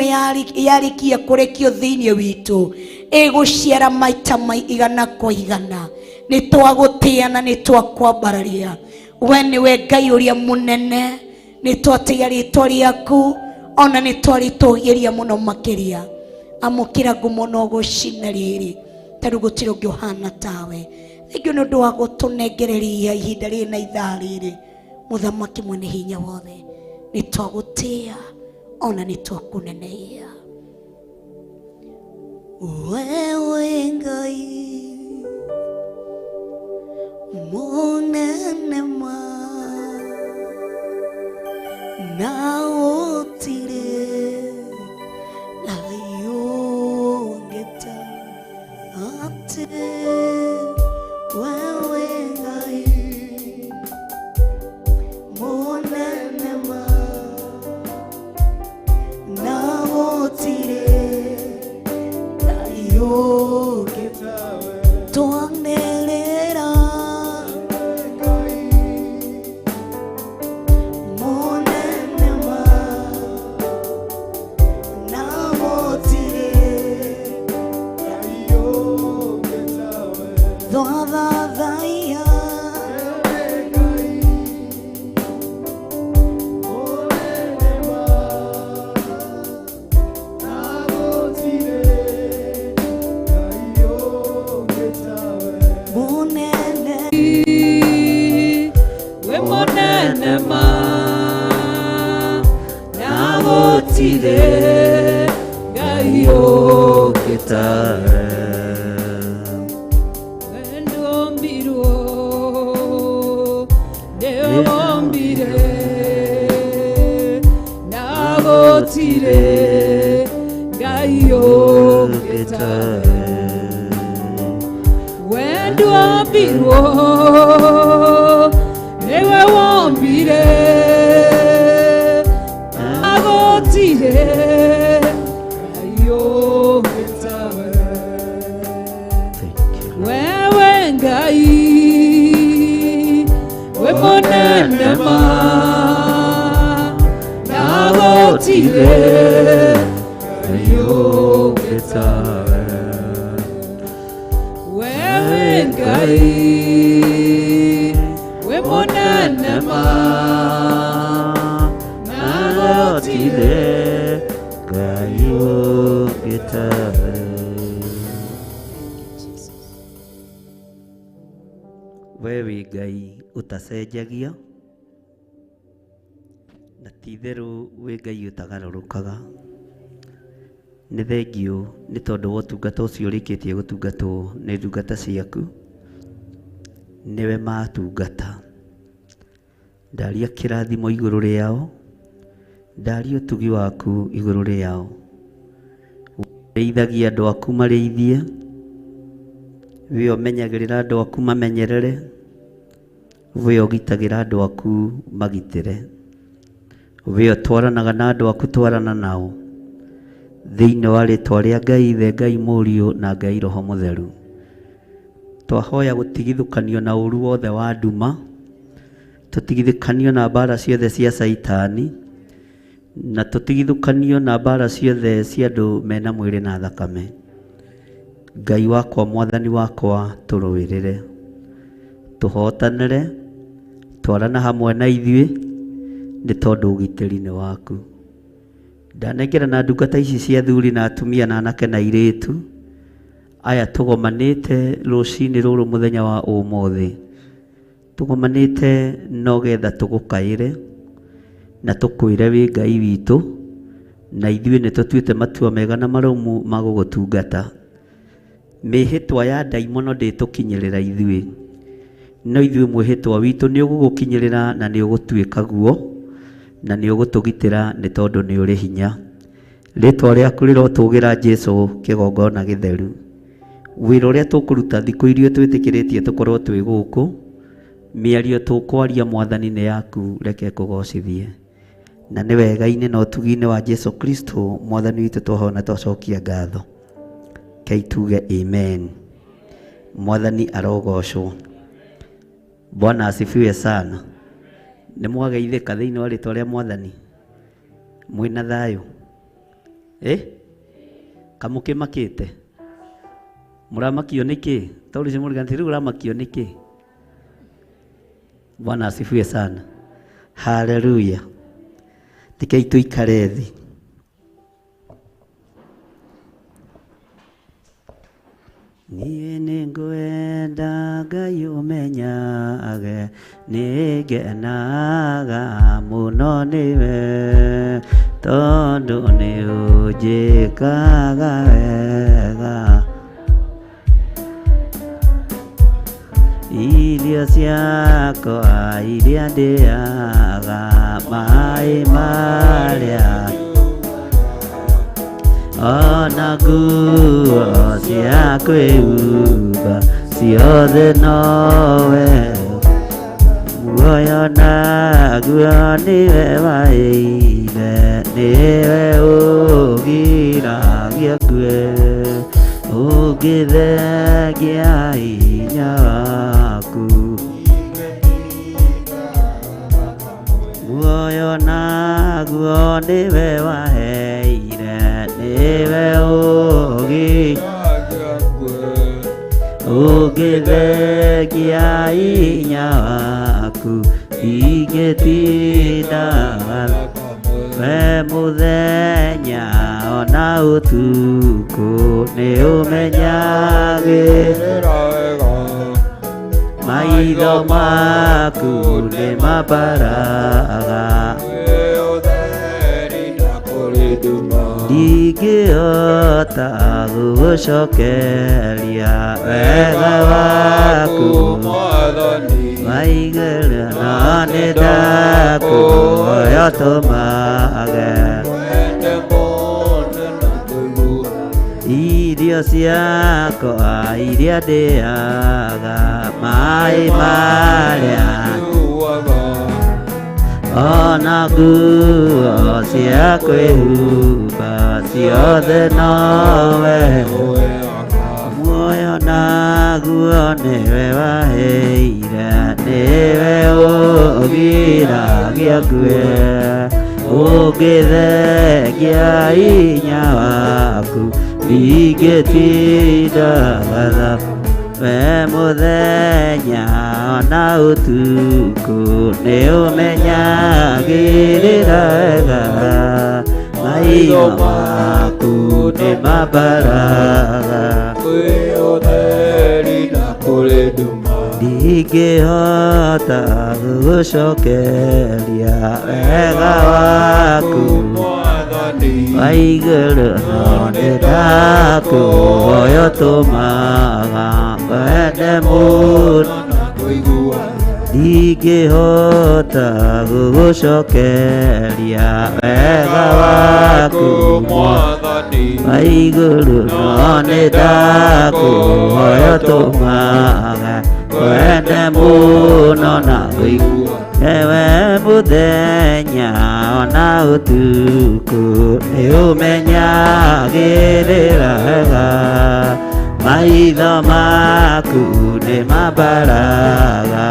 yarĩkia kũrekio thĩinĩ witũ ĩgũciara maita igana kwa igana. Nĩ twagũtĩa na nĩ twakwambararia. We nĩwe Ngai ũrĩa mũnene, nĩ twatĩĩa rĩĩtwa rĩaku, ona nĩ twarĩtũũgĩria mũno makĩria. Amũkĩra ngumo na ũgũcina rĩrĩ, tondũ gũtirĩ ũngĩ ũhana tawe. Thengiũ nĩ ũndũ wa gũtũnengereria ihinda rĩrĩ na ithaa rĩrĩ, Mũthamaki mwene hinya wothe. Nĩ twagũtĩa ona nĩ twakũneneia. Wewe Ngai mũnene ma na gũtirĩ Ngai ũngĩ ta atĩ. Wewe Ngai mũnene ma na gũtirĩ Ngai ũngĩ tawe. Twanĩrĩra mũnene ma na gũtirĩ Ngai ũngĩ tawe. Twathathaiya wewe Ngai utacenjagia na ti-itherũ wĩ Ngai ũtagarũrũkaga. Nĩ thengiũ nĩ tondũ wa ũtungata ũcio ũrĩkĩtie gũtungatwo nĩ ndungata ciaku. Nĩwe matungata. Ndaria kĩrathimo igũrũ rĩao, ndaria ũtugi waku igũrũ rĩao. Ũrĩithagia andũ aku marĩithie, we ũmenyagĩrĩra andũ aku mamenyerere, we ũgitagĩra andũ aku magitĩre, we ũtwaranaga na andũ aku twarana nao. Thĩinĩ wa rĩĩtwa rĩa Ngai Ithe, Ngai Mũriũ na Ngai Roho Mũtheru, twahoya gũtigithũkanio na ũru wothe wa nduma, tũtigithũkanio na mbara ciothe cia Saitani, na tũtigithũkanio na mbara ciothe cia andũ mena mwĩrĩ na thakame. Ngai wakwa, Mwathani wakwa, tũrũĩrĩre, tũhotanĩre, twarana hamwe na ithuĩ nĩ tondũ ũgitĩri nĩ waku. Ndanengera na ndungata ici cia athuri na atumia na anake na airĩtu aya tũgomanĩte rũcinĩ rũrũ mũthenya wa ũmũthĩ, tũgomanĩte nogetha tũgũkaĩre na tũkwĩre wĩ Ngai witũ, na ithuĩ nĩ tũtuĩte matua mega na marũmu ma gũgũtungata. Mĩhĩtwa ya ndaimono ndĩtũkinyĩrĩra ithuĩ, no ithuĩ mwĩhĩtwa witũ nĩ ũgũgũkinyĩrĩra na nĩ ũgũtuĩka guo na nĩ ũgũtũgitĩra nĩ tondũ nĩ ũrĩ hinya. Rĩĩtwa rĩaku rĩrotũgĩra Jesũ kĩgongona gĩtheru. Wĩra ũrĩa tũkũruta thikũ iria twĩtĩkĩrĩtie tũkorwo twĩ gũkũ, mĩario tũkwaria Mwathani nĩ yaku, reke kũgocithie. Na nĩ wega-inĩ na ũtugi-inĩ wa Jesũ Kristo Mwathani witũ twahona twacokia ngatho. Kei tuge amen. Mwathani arogocwo. Bwana asifiwe sana. nĩ mwageithĩka thĩinĩ wa rĩtwa rĩa Mwathani, mwĩna thayũ kamũkĩmakĩte, mũramakio nĩkĩ? Taurĩce mũriganĩti rĩu ũramakio nĩkĩ? Bwana asifiwe sana. Haleluya. Tikei tuikare thĩ. Niĩ nĩngwenda Ngai ũmenyage, nĩngenaga mũno nĩwe, tondũ nĩũnjĩkaga wega. Irio ciakwa iria ndĩaga, maĩ marĩa ona nguo cia kwĩhumba ciothe nowe, muoyo naguo nĩwe waĩire, nĩwe ũgiragia ngue, ũngĩthengia hinya waku, muoyo naguo nĩwe waheire, nĩwe ũngĩthengia hinya waku, ingĩtinda we mũthenya ona ũtukũ, nĩũmenyagĩrĩra wega, maitho maku nĩ mambaraga, ndingĩhota gũgũcokeria wega waku, waigĩrĩra no nĩndakũhoya tũmage, irio ciakwa iria ndĩaga, maĩ marĩa ona nguo cia kwĩhumba ciothe nowe, muoyo naguo nĩwe waheire, nĩwe ũgiragia ngue, ũngĩthengia hinya waku, ingĩtinda gathabu we mũthenya ona ũtukũ, nĩũmenyagĩrĩra wega, maitho maku nĩ mambaraga, ndingĩhota gũgũcokeria wega waku, waigĩrĩra no nĩndakũhoya tũmaga, wende mũno ndingĩhota gũgũcokeria wega waku, waigĩrĩra no nĩndakũhoya tũmaga, wende mũno na wĩigua, ewe mũthenya ona ũtukũ, nĩũmenyagĩrĩra wega, maitho maku nĩ mambaraga,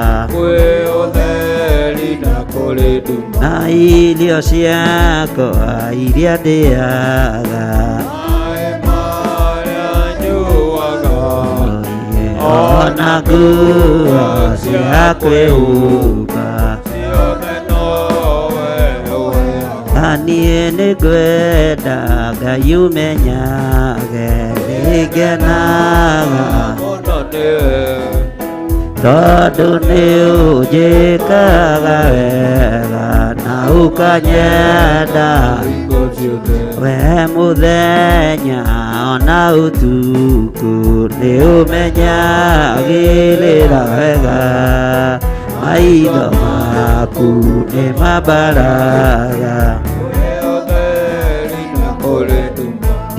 na irio ciakwa iria ndĩaga, ona nguo cia kwĩhumba, niĩ nĩngwenda Ngai ũmenyage, nĩngenaga tondũ nĩũnjĩkaga wega, na ũkanyenda we mũthenya ona ũtukũ, nĩũmenyagĩrĩra wega, maitho maku nĩ mambaraga,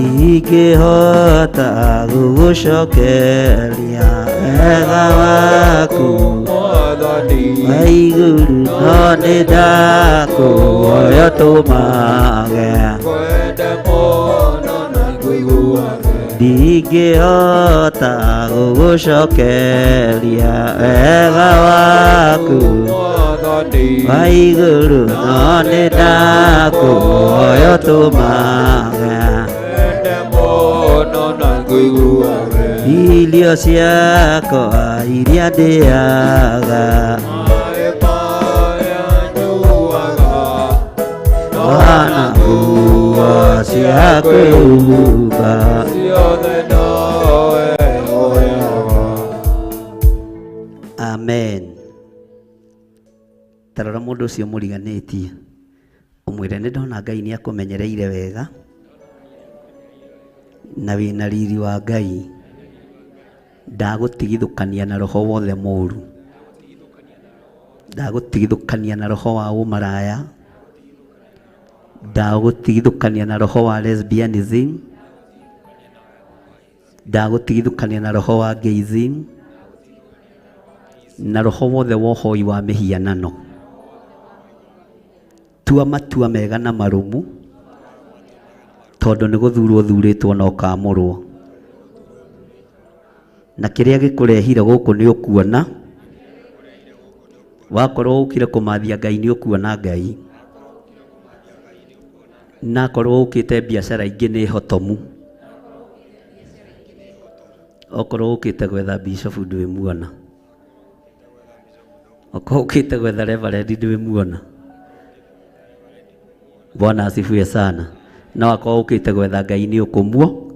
ndingĩhota gũgũcokeria wega waku, waigũrũ no nĩndakũhoya tũmage, ndingĩhota gũgũcokeria wega waku wa igũrũ, no nĩ ndakũhoya tũmaga irio ciakwa iria ndĩaga, wana nguo cia kwĩhumba. Amen. Tarora mũndũ ũcio mũriganĩtie, ũmwĩre nĩ ndona Ngai nĩ akũmenyereire wega na wĩna riri wa Ngai, ndagũtigithũkania na roho wothe mũũru, ndagũtigithũkania na roho wa ũmaraya, ndagũtigithũkania na roho wa lesbianism, ndagũtigithũkania na roho wa gayism, na roho wothe wa ũhoi wa mĩhianano. Tua matua mega na marũmu, tondũ nĩ gũthurwo thurĩtwo na ũkamũrwo, na kĩrĩa gĩkũrehire gũkũ nĩ ũkuona. Wakorwo ũkire kũmathia Ngai nĩ ũkuona Ngai, na korwo ũkĩte biacara ingĩ nĩ hotomu, okorwo ũkĩte gwetha bishop ndwĩmuona, okorwo ũkĩte gwetha reverend ndwĩmuona. Bwana asifiwe sana. Na wakorwo ũkĩte gwetha Ngai nĩ ũkũmuo.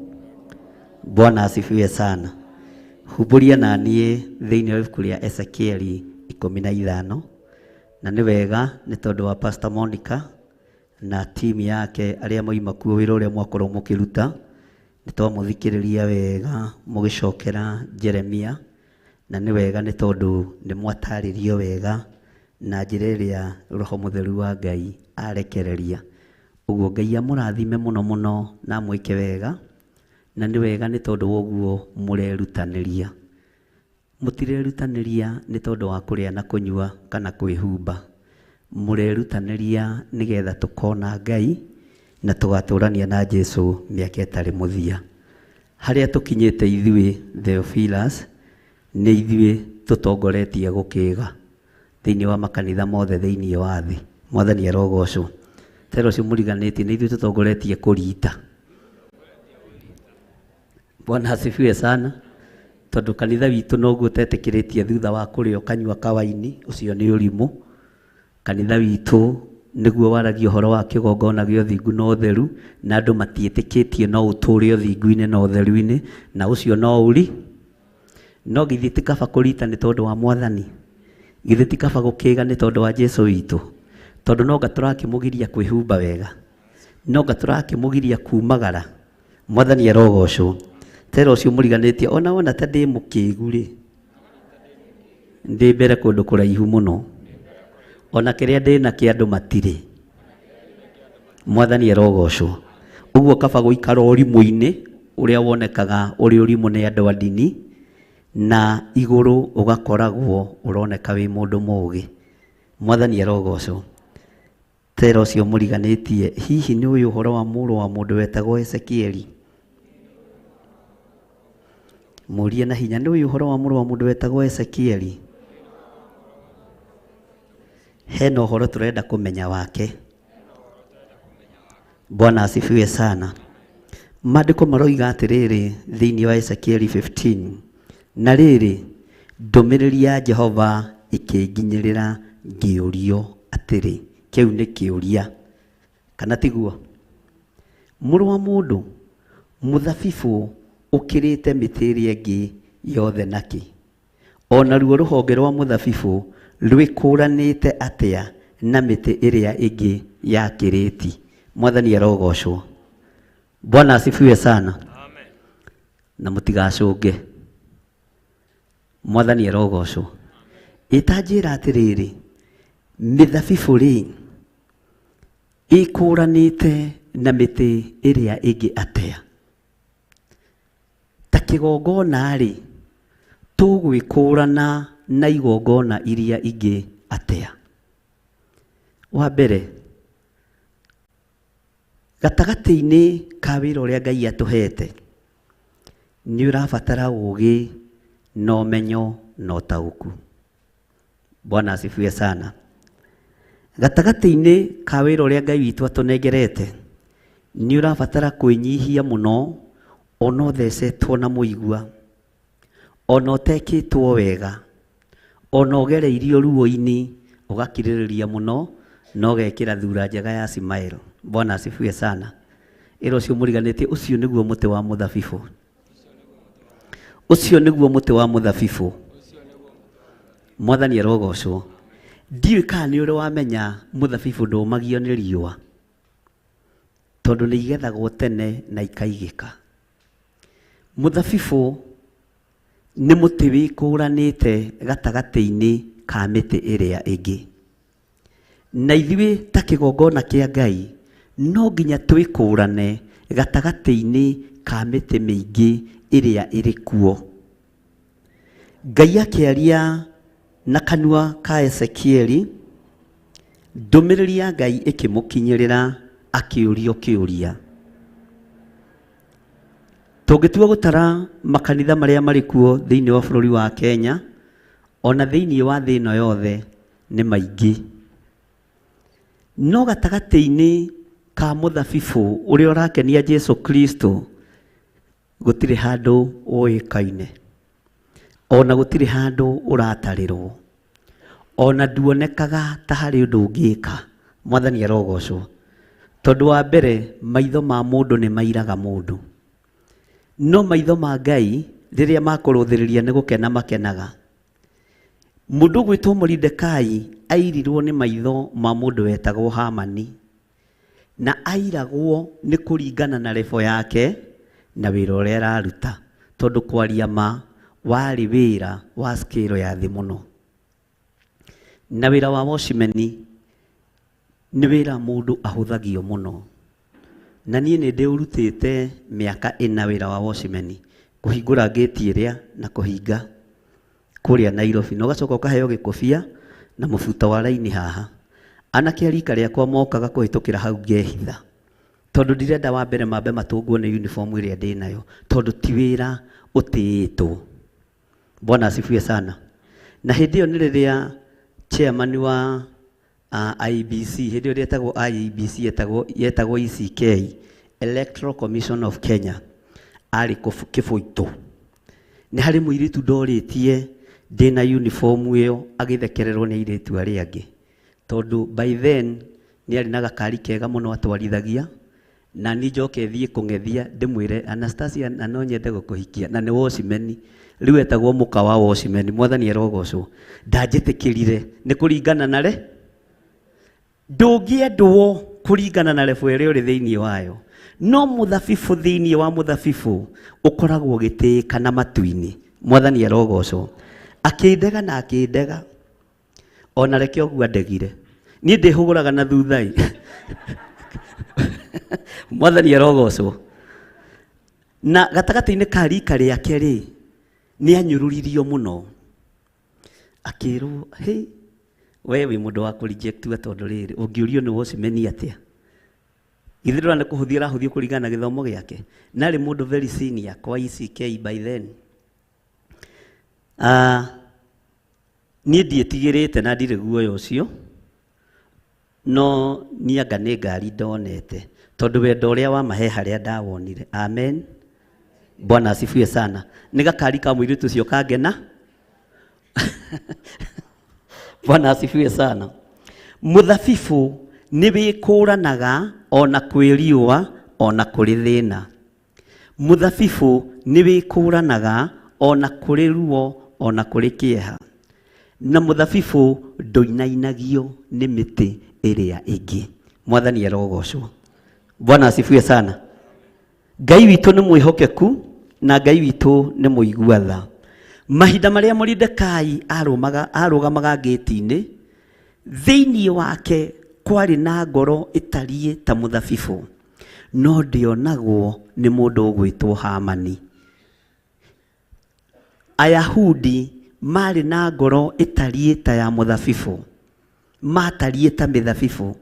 Bwana asifiwe sana. Humbũria na niĩ thĩinĩ wa ibuku rĩa Ezekieli 15, na nĩ wega nĩ tondũ wa Pastor Monica na timu yake arĩa moima kuo wĩra ũrĩa mwakorwo mũkĩruta, nĩ twamũthikĩrĩria wega mũgĩcokera Jeremia, na nĩ wega nĩ tondũ nĩ mwatarĩrio wega na njĩra ĩrĩa Roho Mũtheru wa Ngai arekereria. Ũguo Ngai amũrathime mũno mũno na mwĩke wega, na nĩ wega nĩ tondũ woguo mũrerutanĩria. Mũtirerutanĩria nĩ tondũ wa kũrĩa na kũnyua kana kwĩhumba, mũrerutanĩria nĩgetha tũkona Ngai na tũgatũrania na Jesũ mĩaka ĩtarĩ mũthia. Harĩa tũkinyĩte ithuĩ Theophilus nĩ ithuĩ tũtongoretie gũkĩga thĩinĩ wa makanitha mothe thĩinĩ wa thĩ. Mwathani arogocwo. Tero cio mũriganĩtie nĩ ithuĩ tũtongoretie kũrita. Bwana asifiwe sana. Tondũ kanitha witũ noguo tetĩkĩrĩtie thutha wa kũrĩa ũkanyua kawaini, ũcio nĩ ũrimũ. Kanitha witũ nĩguo waragia ũhoro wa kĩgongona gĩa ũthingu na ũtheru, na andũ matiĩtĩkĩtie no ũtũũre ũthingu-inĩ na ũtheru-inĩ, na ũcio no ũri. No githĩ ti kaba kũrita nĩ tondũ wa Mwathani? Githĩ ti kaba gũkĩga nĩ tondũ wa Jesũ witũ? Tondũ no gatũrakĩmũgiria kwĩhumba wega, no gatũrakĩmũgiria kumagara. Mwathani arogocwo. Tero ũcio mũriganĩtie, ona ta ndĩ mũkĩgu rĩ, ndĩ mbere kũndũ kũraihu mũno, ona kĩrĩa ndĩ na kĩa andũ matirĩ. Mwathani arogocwo. Ũguo kaba gũikara ũrimũ-inĩ ũrĩa wonekaga ũrĩ ũrimũ nĩ andũ a ndini, na igũrũ ũgakoragwo ũroneka wĩ mũndũ mũũgĩ. Mwathani arogocwo. Tero ũcio mũriganĩtie, hihi nĩ ũyũ ũhoro wa mũrũ wa mũndũ wetagwo Ezekieli? Mũrie na hinya, nĩ ũyũ ũhoro wa mũrũ wa mũndũ wetagwo Ezekieli? Hena ũhoro tũrenda kũmenya wake. Bwana asifiwe sana. Maandĩko maroiga atĩrĩrĩ thĩinĩ wa Ezekieli 15, na rĩrĩ ndũmĩrĩri ya Jehova ĩkĩnginyĩrĩra ngĩũrio atĩrĩ. Kĩu nĩ kĩũria, kana tiguo? Mũrũ wa mũndũ, mũthabibũ ũkĩrĩte mĩtĩ ĩrĩa ĩngĩ yothe nakĩ? Ona ruo rũhonge rwa mũthabibũ rwĩkũranĩte atĩa na mĩtĩ ĩrĩa ĩngĩ ya kĩrĩti? Mwathani arogocwo. Bwana asifiwe sana. Amen. Na mũtigacũnge. Mwathani arogocwo. Ĩtanjĩra atĩrĩrĩ, mĩthabibũ rĩ ĩkũranĩte na mĩtĩ ĩrĩa ĩngĩ atĩa? Ta kĩgongona rĩ tũgwĩkũrana na igongona iria ingĩ atĩa? Wa mbere, gatagatĩ-inĩ ka wĩra ũrĩa Ngai atũhete nĩ ũrabatara ũũgĩ na ũmenyo na ũtaũku. Bwana asifiwe sana. Gatagatĩ-inĩ ka wĩra ũrĩa Ngai witũ atũnengerete, nĩ ũrabatara kwĩnyihia mũno, ona ũthecetwo na mũigua, ona ũtekĩtwo wega, ona ũgereirio ruo-inĩ, ũgakirĩrĩria mũno, na ũgekĩra thura njega ya smile. Bwana asifiwe sana. Ĩra ũcio mũriganĩtie, ũcio nĩguo mũtĩ wa mũthabibũ. Ũcio nĩguo mũtĩ wa mũthabibũ. Mwathani arogocwo. Ndiũĩ kana nĩ ũrĩ wamenya mũthabibũ ndũmagio nĩ riũa, tondũ nĩ igethagwo tene na ikaigĩka. Mũthabibũ nĩ mũtĩ wĩkũranĩte gatagatĩ-inĩ ka mĩtĩ ĩrĩa ĩngĩ, na ithuĩ ta kĩgongona kĩa Ngai no nginya twĩkũrane gatagatĩ-inĩ ka mĩtĩ mĩingĩ ĩrĩa ĩrĩ kuo. Ngai akĩaria na kanua ka Ezekieli, ndũmĩrĩri ya Ngai ĩkĩmũkinyĩrĩra akĩũrio kĩũria. Tũngĩtua gũtara makanitha marĩa marĩ kuo thĩinĩ wa bũrũri wa Kenya, ona thĩinĩ wa thĩ ĩno yothe nĩ maingĩ. No gatagatĩ-inĩ ka mũthabibũ ũrĩa ũrakenia Jesu Kristo, gũtirĩ handũ ũĩkaine, ona gũtirĩ handũ ũratarĩrwo, ona nduonekaga ta harĩ ũndũ ũngĩka. Mwathani arogocwo. Tondũ wa mbere, maitho ma mũndũ nĩ mairaga mũndũ, no maitho ma Ngai rĩrĩa makũrũthĩrĩria nĩ gũkena makenaga. Mũndũ gwĩtwo Moridekai airirwo nĩ maitho ma mũndũ wetagwo Hamani, na airagwo nĩ kũringana na revo yake na wĩra ũrĩa araruta, tondũ kwaria ma warĩ wĩra wa scale ya thĩ mũno. Na wĩra wa watchman nĩ wĩra mũndũ ahũthagio mũno, na niĩ nĩ ndĩũrutĩte mĩaka 4 wĩra wa watchman, kũhingũra gate ĩrĩa na kũhinga kũrĩa Nairobi, na ũgacoka ũkaheo gĩkobia na mũbuto wa raini haha. Anake a rika rĩakwa mokaga kũhĩtũkĩra hau ngehitha, tondũ ndirenda wa mbere mambe matũngwo nĩ uniform ĩrĩa ndĩnayo, tondũ ti wĩra ũtĩĩtwo. Bwana asifiwe sana. Na hĩndĩ ĩyo nĩ rĩrĩa chairman wa IEBC, hĩndĩ ĩyo yetagwo IEBC, yetagwo ECK, Electoral Commission of Kenya, arĩ Kĩbũitũ. Nĩ harĩ mũirĩtu ndorĩtie ndĩna uniform ĩyo agĩthekererwo nĩ airĩtu arĩa angĩ, tondũ by then nĩ arĩ na gakari kega mũno atwarithagia, na niĩ njoke thiĩ kũng'ethia ndĩmwĩre, Anastasia, na no nyende gũkũhikia, na nĩ watchman, rĩu etagwo mũka wa watchman. Mwathani arogocwo. Ndanjĩtĩkĩrire nĩ kũringana na ndũngĩendwo kũringana na revo ĩrĩa ũrĩ thĩinĩ wayo, no mũthabibũ thĩinĩ wa mũthabibũ ũkoragwo ũgĩtĩĩka na matu-inĩ. Mwathani arogocwo. Akĩndega na akĩndega, ona reke ũguo andegire, niĩ ndĩhũgũraga na thutha. Mwathani arogocwo. Na gatagatĩ-inĩ ka rika rĩake rĩ, nĩ anyũrũririo mũno, akĩrwo, hey, we wĩ mũndũ wa kũrejectua, tondũ rĩrĩ ũngĩũrio nĩ watchman atĩa? Githĩ ndũrona nĩ kũhũthia arahũthio kũringana na gĩthomo gĩake, na arĩ mũndũ very senior kwa ECK by then. Niĩ ndiĩtigĩrĩte na ndirĩ guoya ũcio, no niĩ anga nĩ ngari ndonete, tondũ wendo ũrĩa wamahe harĩa ndawonire. Amen. Bwana asifiwe sana. Nĩ gakari ka mũirĩtu ũcio kangena. Bwana asifiwe sana. Mũthabibũ nĩ wĩkũranaga ona kwĩ riũa ona kũrĩ thĩna. Mũthabibũ nĩ wĩkũranaga ona kũrĩ ruo ona kũrĩ kĩeha. Na mũthabibũ ndũinainagio nĩ mĩtĩ ĩrĩa ĩngĩ. Mwathani arogocwo. Bwana asifiwe sana. Ngai witũ nĩ mwĩhokeku na Ngai witũ nĩ mũigua tha. Mahinda marĩa Moridekai arũgamaga gate-inĩ, thĩinĩ wake kwarĩ na ngoro ĩtariĩ ta mũthabibũ, no ndĩonagwo nĩ mũndũ ũgwĩtwo Hamani. Ayahudi marĩ na ngoro ĩtariĩ ta ya mũthabibũ, matariĩ ta mĩthabibũ,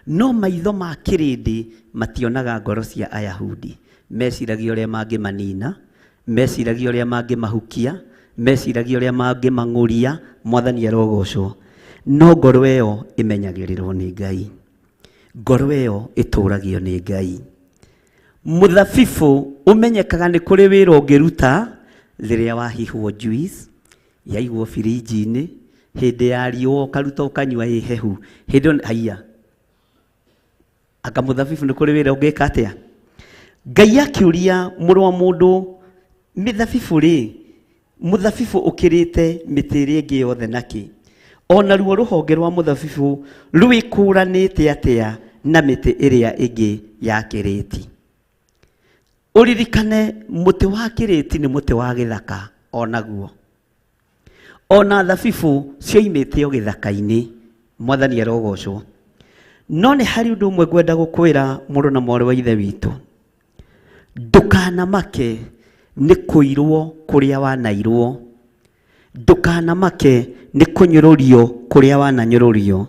no maitho ma kĩrĩndĩ mationaga ngoro cia Ayahudi, meciragia ũrĩa mangĩmanina meciragia ũrĩa mangĩmahukia, meciragia ũrĩa mangĩmang'ũria. Mwathani arogocwo. No ngoro ĩyo ĩmenyagĩrĩrwo nĩ Ngai, ngoro ĩyo ĩtũragio nĩ Ngai. Mũthabibũ ũmenyekaga nĩ kũrĩ wĩra ũngĩruta rĩrĩa wahihwo juice, yaigwo birinji-inĩ, hĩndĩ ya riũa ũkaruta ũkanyua ĩ hehu. Hĩndĩ haiya aka mũthabibũ nĩ kũrĩ wĩra ũngĩka atĩa? Ngai akĩũria mũrũ wa mũndũ, mĩthabibũ rĩ, mũthabibũ ũkĩrĩte mĩtĩ ĩrĩa ĩngĩ yothe nakĩ? Ona ruo rũhonge rwa mũthabibũ rwĩkũranĩte atĩa na mĩtĩ ĩrĩa ĩngĩ ya kĩrĩti? Ũririkane mũtĩ wa kĩrĩti nĩ mũtĩ wa gĩthaka onaguo. Ona thabibũ cioimĩte o gĩthaka-inĩ. Mwathani arogocwo. No nĩ harĩ ũndũ ũmwe ngwenda gũkwĩra mũrũ na mwarĩ wa ithe witũ. Ndũkanamake nĩ kũirwo kũrĩa wanairwo. Ndũkanamake nĩ kũnyũrũrio kũrĩa wananyũrũrio.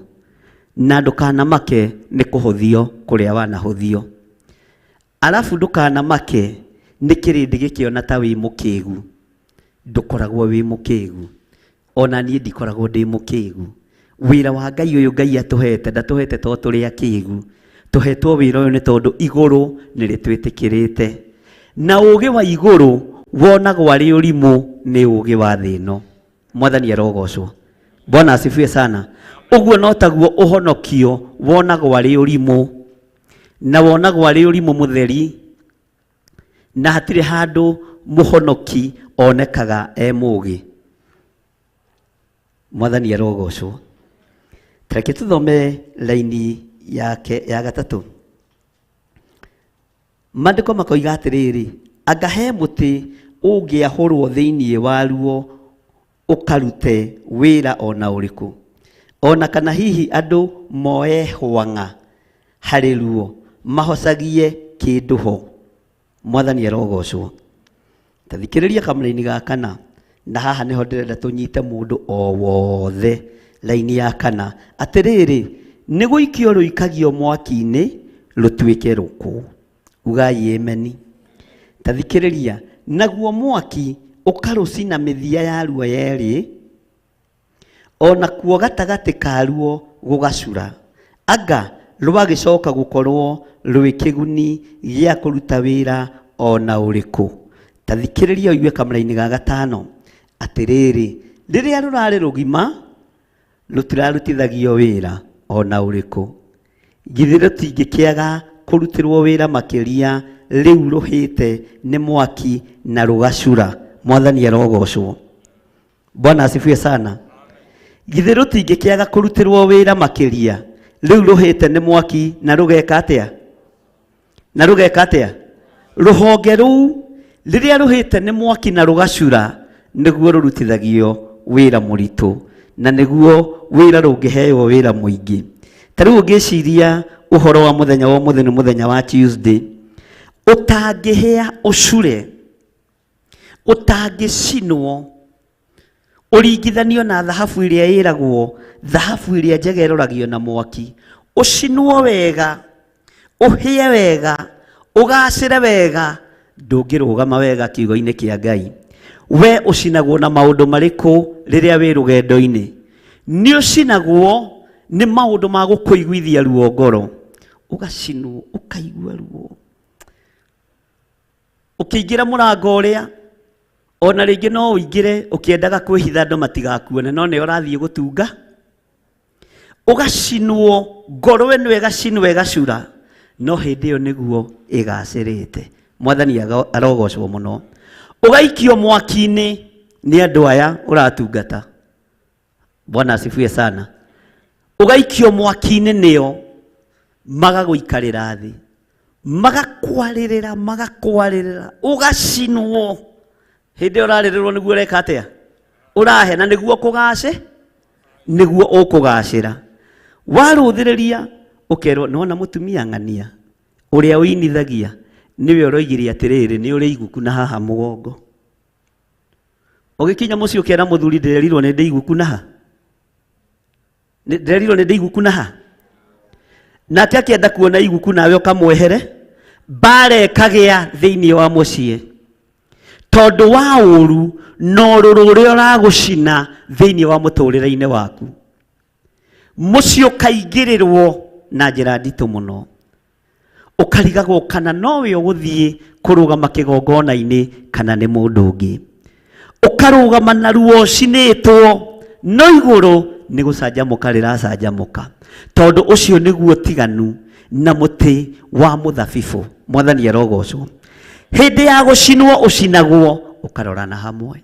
Na ndũkanamake nĩ kũhũthio kũrĩa wanahũthio. Alafu ndũkanamake nĩ kĩrĩndĩ gĩkĩona ta wĩ mũkĩgu. Ndũkoragwo wĩ mũkĩgu. Ona niĩ ndikoragwo ndĩ mũkĩgu. Wĩra wa Ngai ũyũ Ngai atũhete, ndatũhete to tũrĩ akĩgu. Tũhetwo wĩra ũyũ nĩ tondũ igũrũ nĩ rĩtwĩtĩkĩrĩte. Na ũũgĩ wa igũrũ wonagwo arĩ ũrimũ nĩ ũũgĩ wa thĩ ĩno. Mwathani arogocwo. Bwana asifiwe sana. Ũguo no taguo ũhonokio wonagwo arĩ ũrimũ. Na wonagwo arĩ ũrimũ mũtheri. Na hatirĩ handũ mũhonoki onekaga e mũũgĩ. Mwathani arogocwo. Reke tũthome laini ya gatatũ. Maandĩko makoiga atĩrĩrĩ, anga he mũtĩ ũngĩahũrwo thĩinĩ waruo ũkarute wĩra ona ũrĩkũ, ona kana hihi andũ moe hwang'a harĩ ruo mahocagie kĩndũ ho. Mwathani arogocwo. Tathikĩrĩria kamũra-inĩ ga kana, na haha nĩho ndĩrenda tũnyite mũndũ o wothe. Laini ya kana, atĩrĩrĩ, nĩ gũikio rũikagio mwaki-inĩ rũtuĩke rũkũ. Ugai ameni. Tathikĩrĩria, naguo mwaki ũkarũcina mĩthia yaruo yerĩ, ona kuo gatagatĩ karuo gũgacura. Anga rwagĩcoka gũkorwo rwĩ kĩguni gĩa kũruta wĩra ona ũrĩkũ. Tathikĩrĩria ũigue kamũra-inĩ ga gatano, atĩrĩrĩ, rĩrĩa rũrarĩ rũgima rũtirarutithagio wĩra ona ũrĩkũ. Githĩ rũtingĩkĩaga kũrutĩrwo wĩra makĩria rĩu rũhĩte nĩ mwaki na rũgacura. Mwathani arogocwo. Bwana asifiwe sana. Githĩ rũtingĩkĩaga kũrutĩrwo wĩra makĩria rĩu rũhĩte nĩ mwaki na rũgeka atĩa? Na rũgeka atĩa? Rũhonge rũu rĩrĩa rũhĩte nĩ mwaki na rũgacura nĩguo rũrutithagio wĩra mũritũ, na nĩguo wĩra rũngĩheo wĩra mũingĩ. Ta rĩu ũngĩciria ũhoro wa mũthenya wa mũthenya mũthenya wa Tuesday, ũtangĩhĩa ũcure, ũtangĩcinwo, ũringithanio na thahabu ĩrĩa ĩragwo thahabu ĩrĩa njega ĩroragio na mwaki, ũcinwo wega, ũhĩe wega, ũgacĩre wega, ndũngĩrũgama wega kiugo-inĩ kĩa Ngai. We ũcinagwo na maũndũ marĩkũ rĩrĩa wĩ rũgendo-inĩ? Nĩ ũcinagwo nĩ maũndũ ma gũkũiguithia ruo ngoro, ũgacinwo ũkaigua ruo. Ũkĩingĩra mũrango ũrĩa, ona rĩngĩ no ũingĩre ũkĩendaga kwĩhitha andũ matigakuone, no nĩ ũrathiĩ gũtunga. Ũgacinwo, ngoro ĩno ĩgacinwo ĩgacura, no hĩndĩ ĩyo nĩguo ĩgacĩrĩte. Mwathani arogocwo mũno. Ũgaikio mwaki-inĩ nĩ andũ aya ũratungata. Bwana asifiwe sana. Ũgaikio mwaki-inĩ nĩo magagũikarĩra thĩ, magakwarĩrĩra, ũgacinwo. Hĩndĩ ĩyo ũrarĩrĩrwo nĩguo ũreka atĩa? Ũrahe, na nĩguo kũgacĩ, nĩguo ũkũgacĩra. Warũthĩrĩria ũkerwo nĩwona mũtumia ng'ania ũrĩa ũinithagia niwe ũroigire atĩrĩrĩ, nĩ ũrĩ iguku na haha mũgongo. Ũgĩkinya mũciĩ ũkĩera mũthuri ndĩrerirwo nĩ ndĩ iguku na ha, ndĩrerirwo nĩ ndĩ iguku na ha. Nake akĩenda kuona iguku nawe ũkamwehere, mbara ĩkagĩa thĩinĩ wa mũciĩ. tondu wa uru no rũrũ ũragũcina thĩinĩ wa mũtũrĩre-inĩ waku. Mũciĩ ũkaingĩrĩrwo na njĩra nditũ mũno, ũkarigagwo kana nowe ũgũthiĩ kũrũgama kĩgongona-inĩ kana nĩ mũndũ ũngĩ. Ũkarũgama na ruo ũcinĩtwo, no igũrũ nĩ gũcanjamũka rĩracanjamũka, tondũ ũcio nĩguo tiganu na mũtĩ wa mũthabibũ. Mwathani arogocwo. Hĩndĩ ya gũcinwo ũcinagwo ũkarorana hamwe.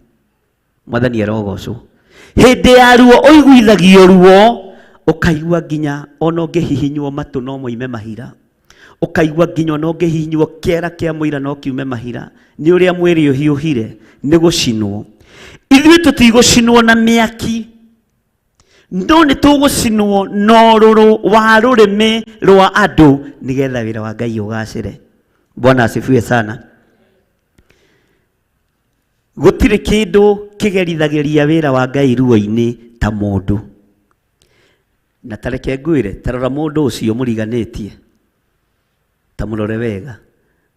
Mwathani arogocwo. Hĩndĩ ya ruo ũiguithagio ruo, ũkaigua nginya ona ũngĩhihinywo matũ no moime mahira, ũkaigua nginya ona ũngĩhihinywo kĩara kĩa mũira no kiume mahira. Nĩ ũrĩa mwĩrĩ ũhiũhire nĩ gũcinwo. Ithuĩ tũtigũcinwo na mĩaki, no nĩ tũgũcinwo na ũrũrũ wa rũrĩmĩ rwa andũ nĩgetha wĩra wa Ngai ũgacĩre. Bwana asifiwe sana. Gũtirĩ kĩndũ kĩgerithagĩria wĩra wa Ngai ruo-inĩ ta mũndũ. Na tareke ngwĩre, tarora mũndũ ũcio mũriganĩtie, ta mũrore wega,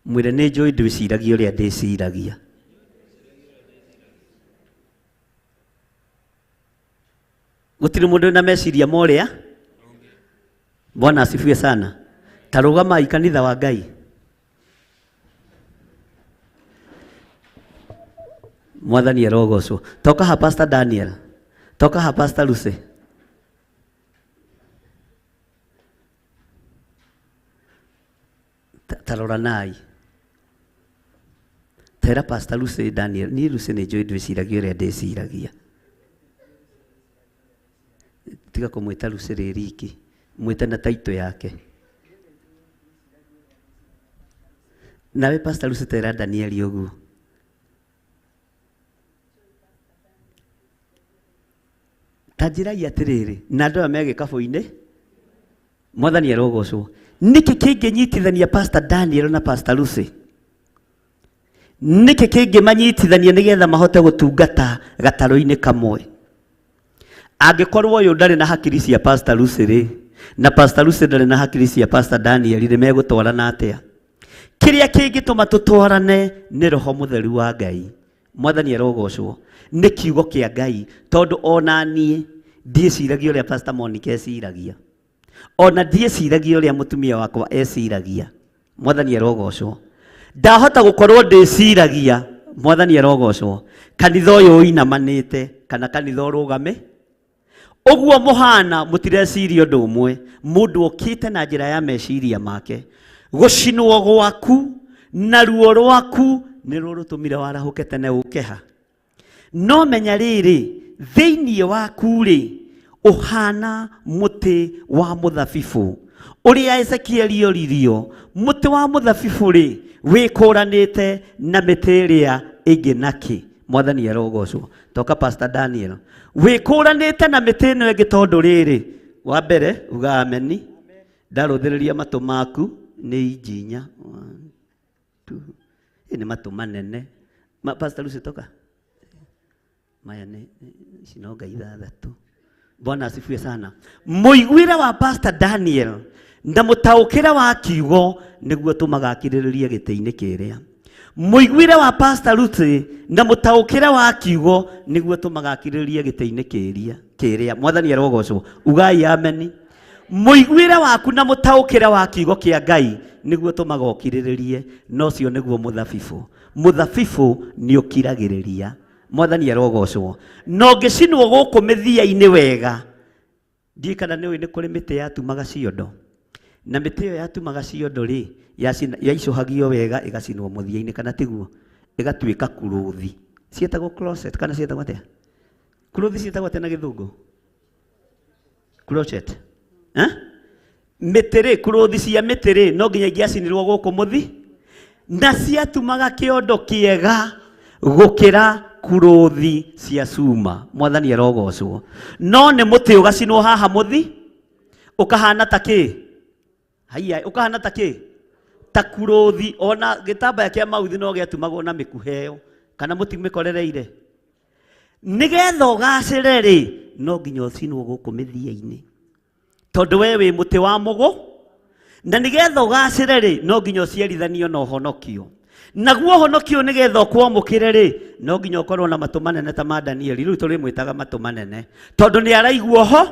mwĩre nĩ njũĩ ndwĩciragia ũrĩa ndĩciragia. Gũtirĩ mũndũ na meciria morĩa. Bwana asifiwe sana. Tarũgamai kanitha wa Ngai. Mwathani arogocwo. Toka ha Pastor Daniel, toka ha Pastor Lucy. Taroranai. Tera Pastor Lucy Daniel, ni Lucy nĩ njũĩ ndwĩciragia ũrĩa ndĩciragia. Tiga kũmwĩta Lucy rĩriki, mwĩte na taito yake. Nawe Pastor Lucy tera Daniel ũguo. Tanjĩrai atĩrĩrĩ, na andũ aya me gĩkabũ-inĩ. Mwathani arogocwo. Nĩkĩ kĩngĩnyitithania Pastor Daniel na Pastor Lucy? Nĩkĩ kĩngĩmanyitithania nĩgetha mahote gũtungata gatarũ-inĩ kamwe? Angĩkorwo ũyũ ndarĩ na hakiri cia Pastor Lucy rĩ, na Pastor Lucy ndarĩ na hakiri cia Pastor Daniel rĩ, megũtwarana atĩa? Kĩrĩa kĩngĩtũma tũtwarane nĩ Roho Mũtheru wa Ngai. Mwathani arogocwo. Nĩ kiugo kĩa Ngai, tondũ ona niĩ ndiĩciragia ũrĩa Pastor Monica eciragia, ona ndiĩciragia ũrĩa mũtumia wakwa eciragia. Mwathani arogocwo. Ndahota gũkorwo ndĩciragia. Mwathani arogocwo. Kanitha ũyũ ũinamanĩte kana kanitha ũrũgame, ũguo mũhana mũtireciria ũndũ ũmwe. Mũndũ ũkĩte na njĩra ya meciria make. Gũcinwo gwaku na ruo rwaku nĩ rũrũtũmire warahũke tene ũkeha. No menya rĩrĩ, thĩinĩ waku rĩ, ũhana mũtĩ wa mũthabibũ ũrĩa Ezekieli oririo. Mũtĩ wa mũthabibũ rĩ, wĩkũranĩte na mĩtĩ ĩrĩa ĩngĩ nakĩ. Mwathani arogocwo. Toka Pastor Daniel. Wĩkũranĩte na mĩtĩ ĩno ĩngĩ tondũ rĩrĩ, wa mbere uga ameni. Ndarũthĩrĩria matũ maku nĩ injinya. Nĩ matũ manene. Pastor Lucy toka. Maya nĩ cinonga ithathatũ. Bwana asifiwe sana. Mũiguĩre wa Pastor Daniel na mũtaũkĩre wa kiugo nĩguo tũmagakĩrĩrĩrie gĩtĩ-inĩ kĩrĩa. Mũiguĩre wa Pastor Lucy na mũtaũkĩre wa kiugo nĩguo tũmagakĩrĩrĩrie gĩtĩ-inĩ kĩrĩa. Mwathani arogocwo. Ugai ameni. Mũiguĩre waku na mũtaũkĩre wa kiugo kĩa Ngai nĩguo tũmagokĩrĩrĩrie. No cio nĩguo mũthabibũ. Mũthabibũ nĩ ũkiragĩrĩria. Mwathani arogocwo. No ngĩcinwo gũkũ mĩthia-inĩ wega. Ndiĩ kana nĩ kũrĩ mĩtĩ yatumaga ciondo. Na mĩtĩ ĩyo yatumaga ciondo rĩ, yaicũhagio wega ĩgacinwo mũthia-inĩ, kana tiguo, ĩgatuĩka kuruthi. Ciĩtagwo closet kana ciĩtagwo atĩa? Kuruthi ciĩtagwo atĩa na Gĩthũngũ? Crochet. Mĩtĩ rĩ, kuruthi cia mĩtĩ rĩ, no nginya ingĩacinirwo gũkũ mũthi, na ciatumaga kĩondo kĩega gũkĩra kuruthi cia cuma. Mwathani arogocwo. No nĩ mũtĩ ũgacinwo haha mũthi, ũkahana ta kĩ? Haiya, ũkahana ta kĩ? Ta kuruthi. Ona gĩtambaya kĩa mauthi no gĩatumagwo na mĩkuhe ĩyo, kana mũtimĩkorereire. Nĩgetha ũgacĩre rĩ, no nginya ũcinwo gũkũ mĩthia-inĩ, tondũ we wĩ mũtĩ wa mũgũ. Na nĩgetha ũgacĩre rĩ, no nginya ũciarithanio na ũhonokio. naguo honokio nigetha kwamukire ri no nginya ukorwo na matu manene ta ma Danieli riu turi mwitaga matu manene tondu ni araigwo ho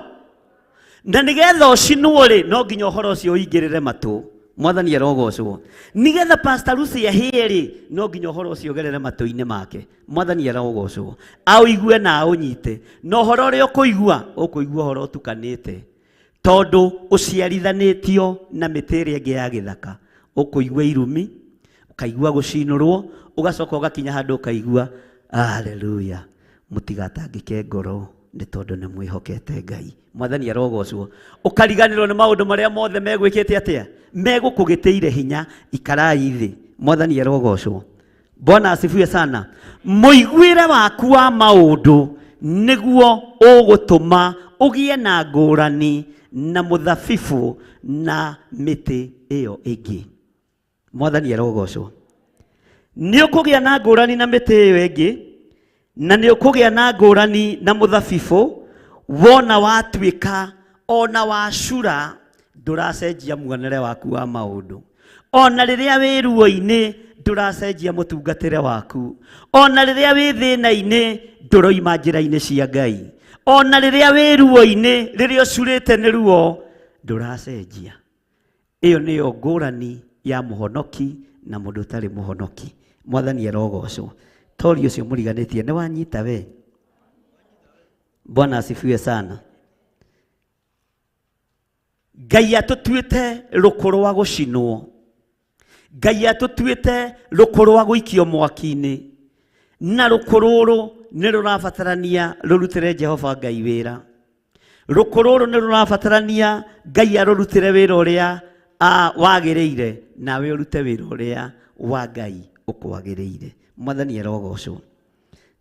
na nigetha ucinwo ri no nginya uhoro ucio uingirire matu mwathani arogocwo nigetha Pastor Lucy ahie ri no nginya uhoro ucio ugerere matu-ini make mwathani arogocwo auigue na aunyite no horo uri ukuigua horo tukanite tondu uciarithanitio na mitiria ingi ya githaka ukuigua irumi ukaigua gucinurwo ugacoka ugakinya handu ukaigua haleluya mutigatangike ngoro ni tondu ni mwihokete Ngai mwathani arogocwo ukariganirwo ni maundu maria mothe megwikite atia megukugiteire hinya ikarai thi mwathani arogocwo Bwana asifiwe sana muiguire waku wa maundu niguo ugutuma ugie na ngurani na muthabibu na miti iyo ingi mwathani arogocwo ni ukugia na ngurani na miti iyo ingi na ni ukugia na ngurani na muthabibu wona watuika ona wacura nduracenjia muonere waku wa maundu ona riria wi ruo-ini nduracenjia mutungatire waku ona riria wi thina-ini nduroima njira-ini cia Ngai ona riria wi ruo-ini riria ucurite ni ruo nduracenjia iyo niyo ngurani ya muhonoki na mundu utari muhonoki mwathani arogocwo tori ucio muriganitie ni wanyita we Bwana asifiwe sana Ngai atutuite rukuru wa gucinwo Ngai atutuite rukuru wa guikio mwaki-ini na rukururu ni rurabatarania rurutire Jehova Ngai wira rukururu ni rurabatarania Ngai arurutire wira uria wagiriire nawe urute wira uria wa Ngai ukwagiriire mwathani arogocwo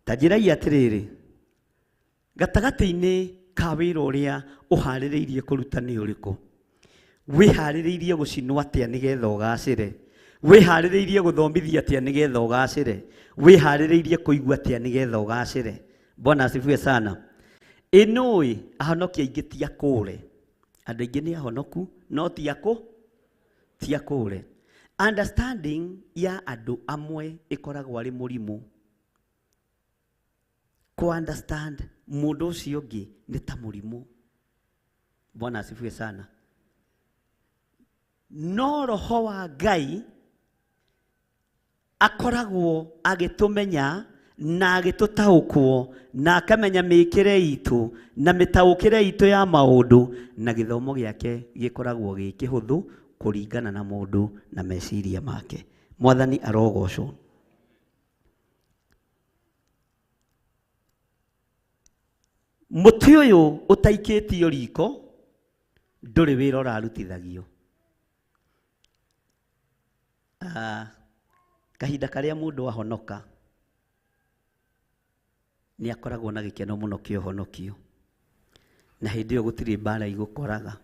tajirai atiriri gatagati-ini ka wira uria uhaririirie kuruta ni uriku wihaririirie gucinwo atia nigetha ugacire wihaririirie guthomithia atia nigetha ugacire wihaririirie kuigua atia nigetha ugacire Bwana asifiwe sana inui ahonokia ingi ti akure andu ingi ni ahonoku no ti akure understanding ya andu amwe ikoragwo ari murimu ku understand mundu ucio ungi ni ta murimu Bwana asifiwe sana no roho wa Ngai akoragwo agitumenya na agitutaukwo na akamenya mikire itu na mitaukire itu ya maundu na githomo giake gikoragwo gikihuthu kuringana na mundu na meciria make mwathani arogocwo muti uyu utaikitio riko nduri wira urarutithagio kahinda karia mundu ahonoka ni akoragwo na gikeno muno kio honokio na hindi iyo gutiri mbara igukoraga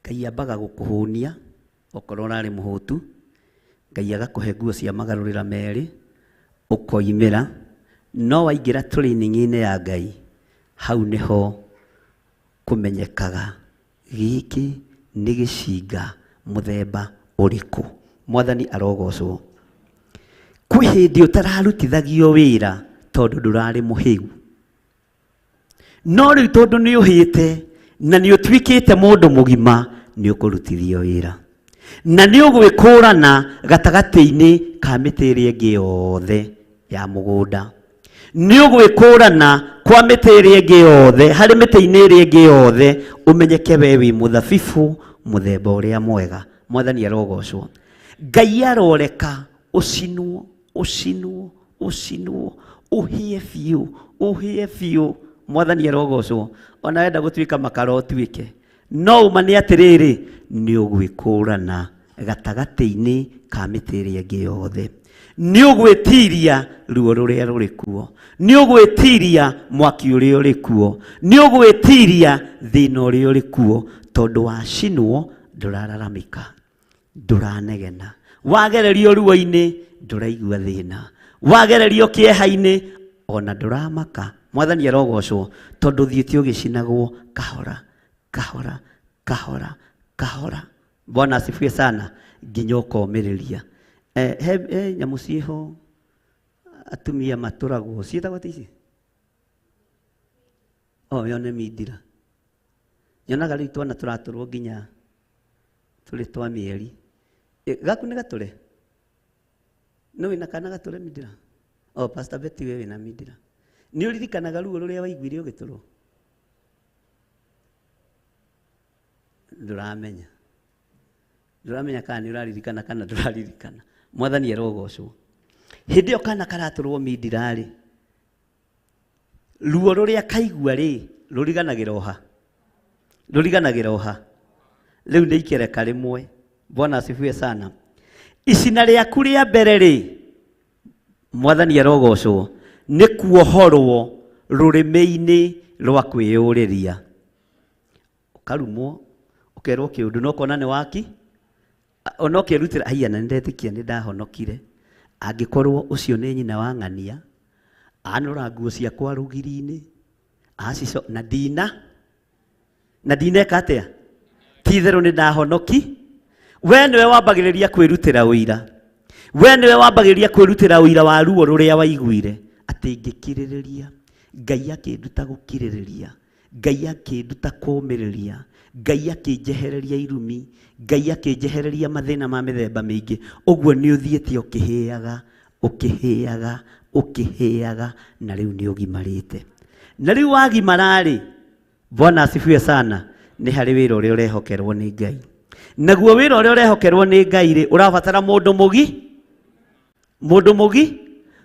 Ngai ambaga gukuhunia okorwo urari muhutu Ngai agakuhe nguo cia magarurira meri ukoimira no waingira training-ini ya Ngai hau niho kumenyekaga giki ni gicinga muthemba uriku mwathani arogocwo kwi hindi utararutithagio wira tondu ndurari muhiu no riu tondu ni uhite na ni utwikite mundu mugima ni ukurutithio wira na ni ugwikurana gatagati-ini ka mitiri ingi yothe ya mugunda ni ugwikurana kwa mitiri ingi yothe hari miti-ini iri ingi yothe umenyeke we wi muthabibu muthemba uria mwega mwathani arogocwo Ngai aroreka ucinwo uhie biu mwathani arogocwo ona wenda gutwika makaro utwike no uma ni atiriri ni ugwikurana gatagati-ini ka mitiri ingi yothe ni ugwitiria ruo ruria ruri kuo ni ugwitiria mwaki uria uri kuo ni ugwitiria thina uria uri kuo tondu wacinwo ndurararamika nduranegena wagererio ruo-ini nduraigua thina wagererio kieha-ini ona nduramaka mwathani arogocwo tondu thiite ugicinagwo kahora Bwana asifiwe sana nginya ukomiriria Nyamu ciĩho atumia matũragwo ciĩtagwo atĩa ici? Yo nĩ mindira. Nyonaga rĩu twana tũratũrwo nginya tũrĩ twa mĩeri. Gaku nĩ gatũre? No wĩna kana gatũre mindira? Pastor Betty we wĩna mindira. Nĩ ũririkanaga ruo rũrĩa waiguire ũgĩtũrwo? Ndũramenya. Ndũramenya kana nĩ ũraririkana kana ndũraririkana. Mwathani arogocwo. Hĩndĩ ĩyo kana karatũrwo mindira rĩ, ruo rũrĩa kaigua rĩ, rũriganagĩra oha. Rĩu nĩ ikereka rĩmwe. Bwana asifiwe sana. Icina rĩaku rĩa mbere rĩ, Mwathani arogocwo, nĩ kuohorwo rũrĩmĩ-inĩ rwa kwĩyũrĩria. Ũkarumwo, ũkerwo kĩũndũ no kona nĩ waki, ona ũkerutĩra na nĩndetĩkia nĩ ndahonokire. Angĩkorwo ũcio nĩ nyina wa ng'ania, anora nguo ciakwa rũgiri-inĩ, acico na ndineka atĩa? Ti-itherũ nĩ ndahonoki. We nĩwe wambagĩrĩria kwĩrutĩra ũira. We nĩwe wambagĩrĩria kwĩrutĩra ũira wa ruo rũrĩa waiguire. Atĩ ingĩkirĩrĩria, Ngai akĩnduta gũkirĩrĩria, Ngai akĩnduta kũũmĩrĩria, Ngai akĩnjehereria irumi, Ngai akĩnjehereria mathĩna ma mĩthemba mĩingĩ. Ũguo nĩ ũthiĩte ũkĩhĩaga na rĩu nĩ ũgimarĩte. Na rĩu wagimara-rĩ, Bwana asifiwe sana, nĩ harĩ wĩra ũrĩa ũrehokerwo nĩ Ngai. Naguo wĩra ũrĩa ũrehokerwo nĩ Ngai-rĩ, ũrabatara mũndũ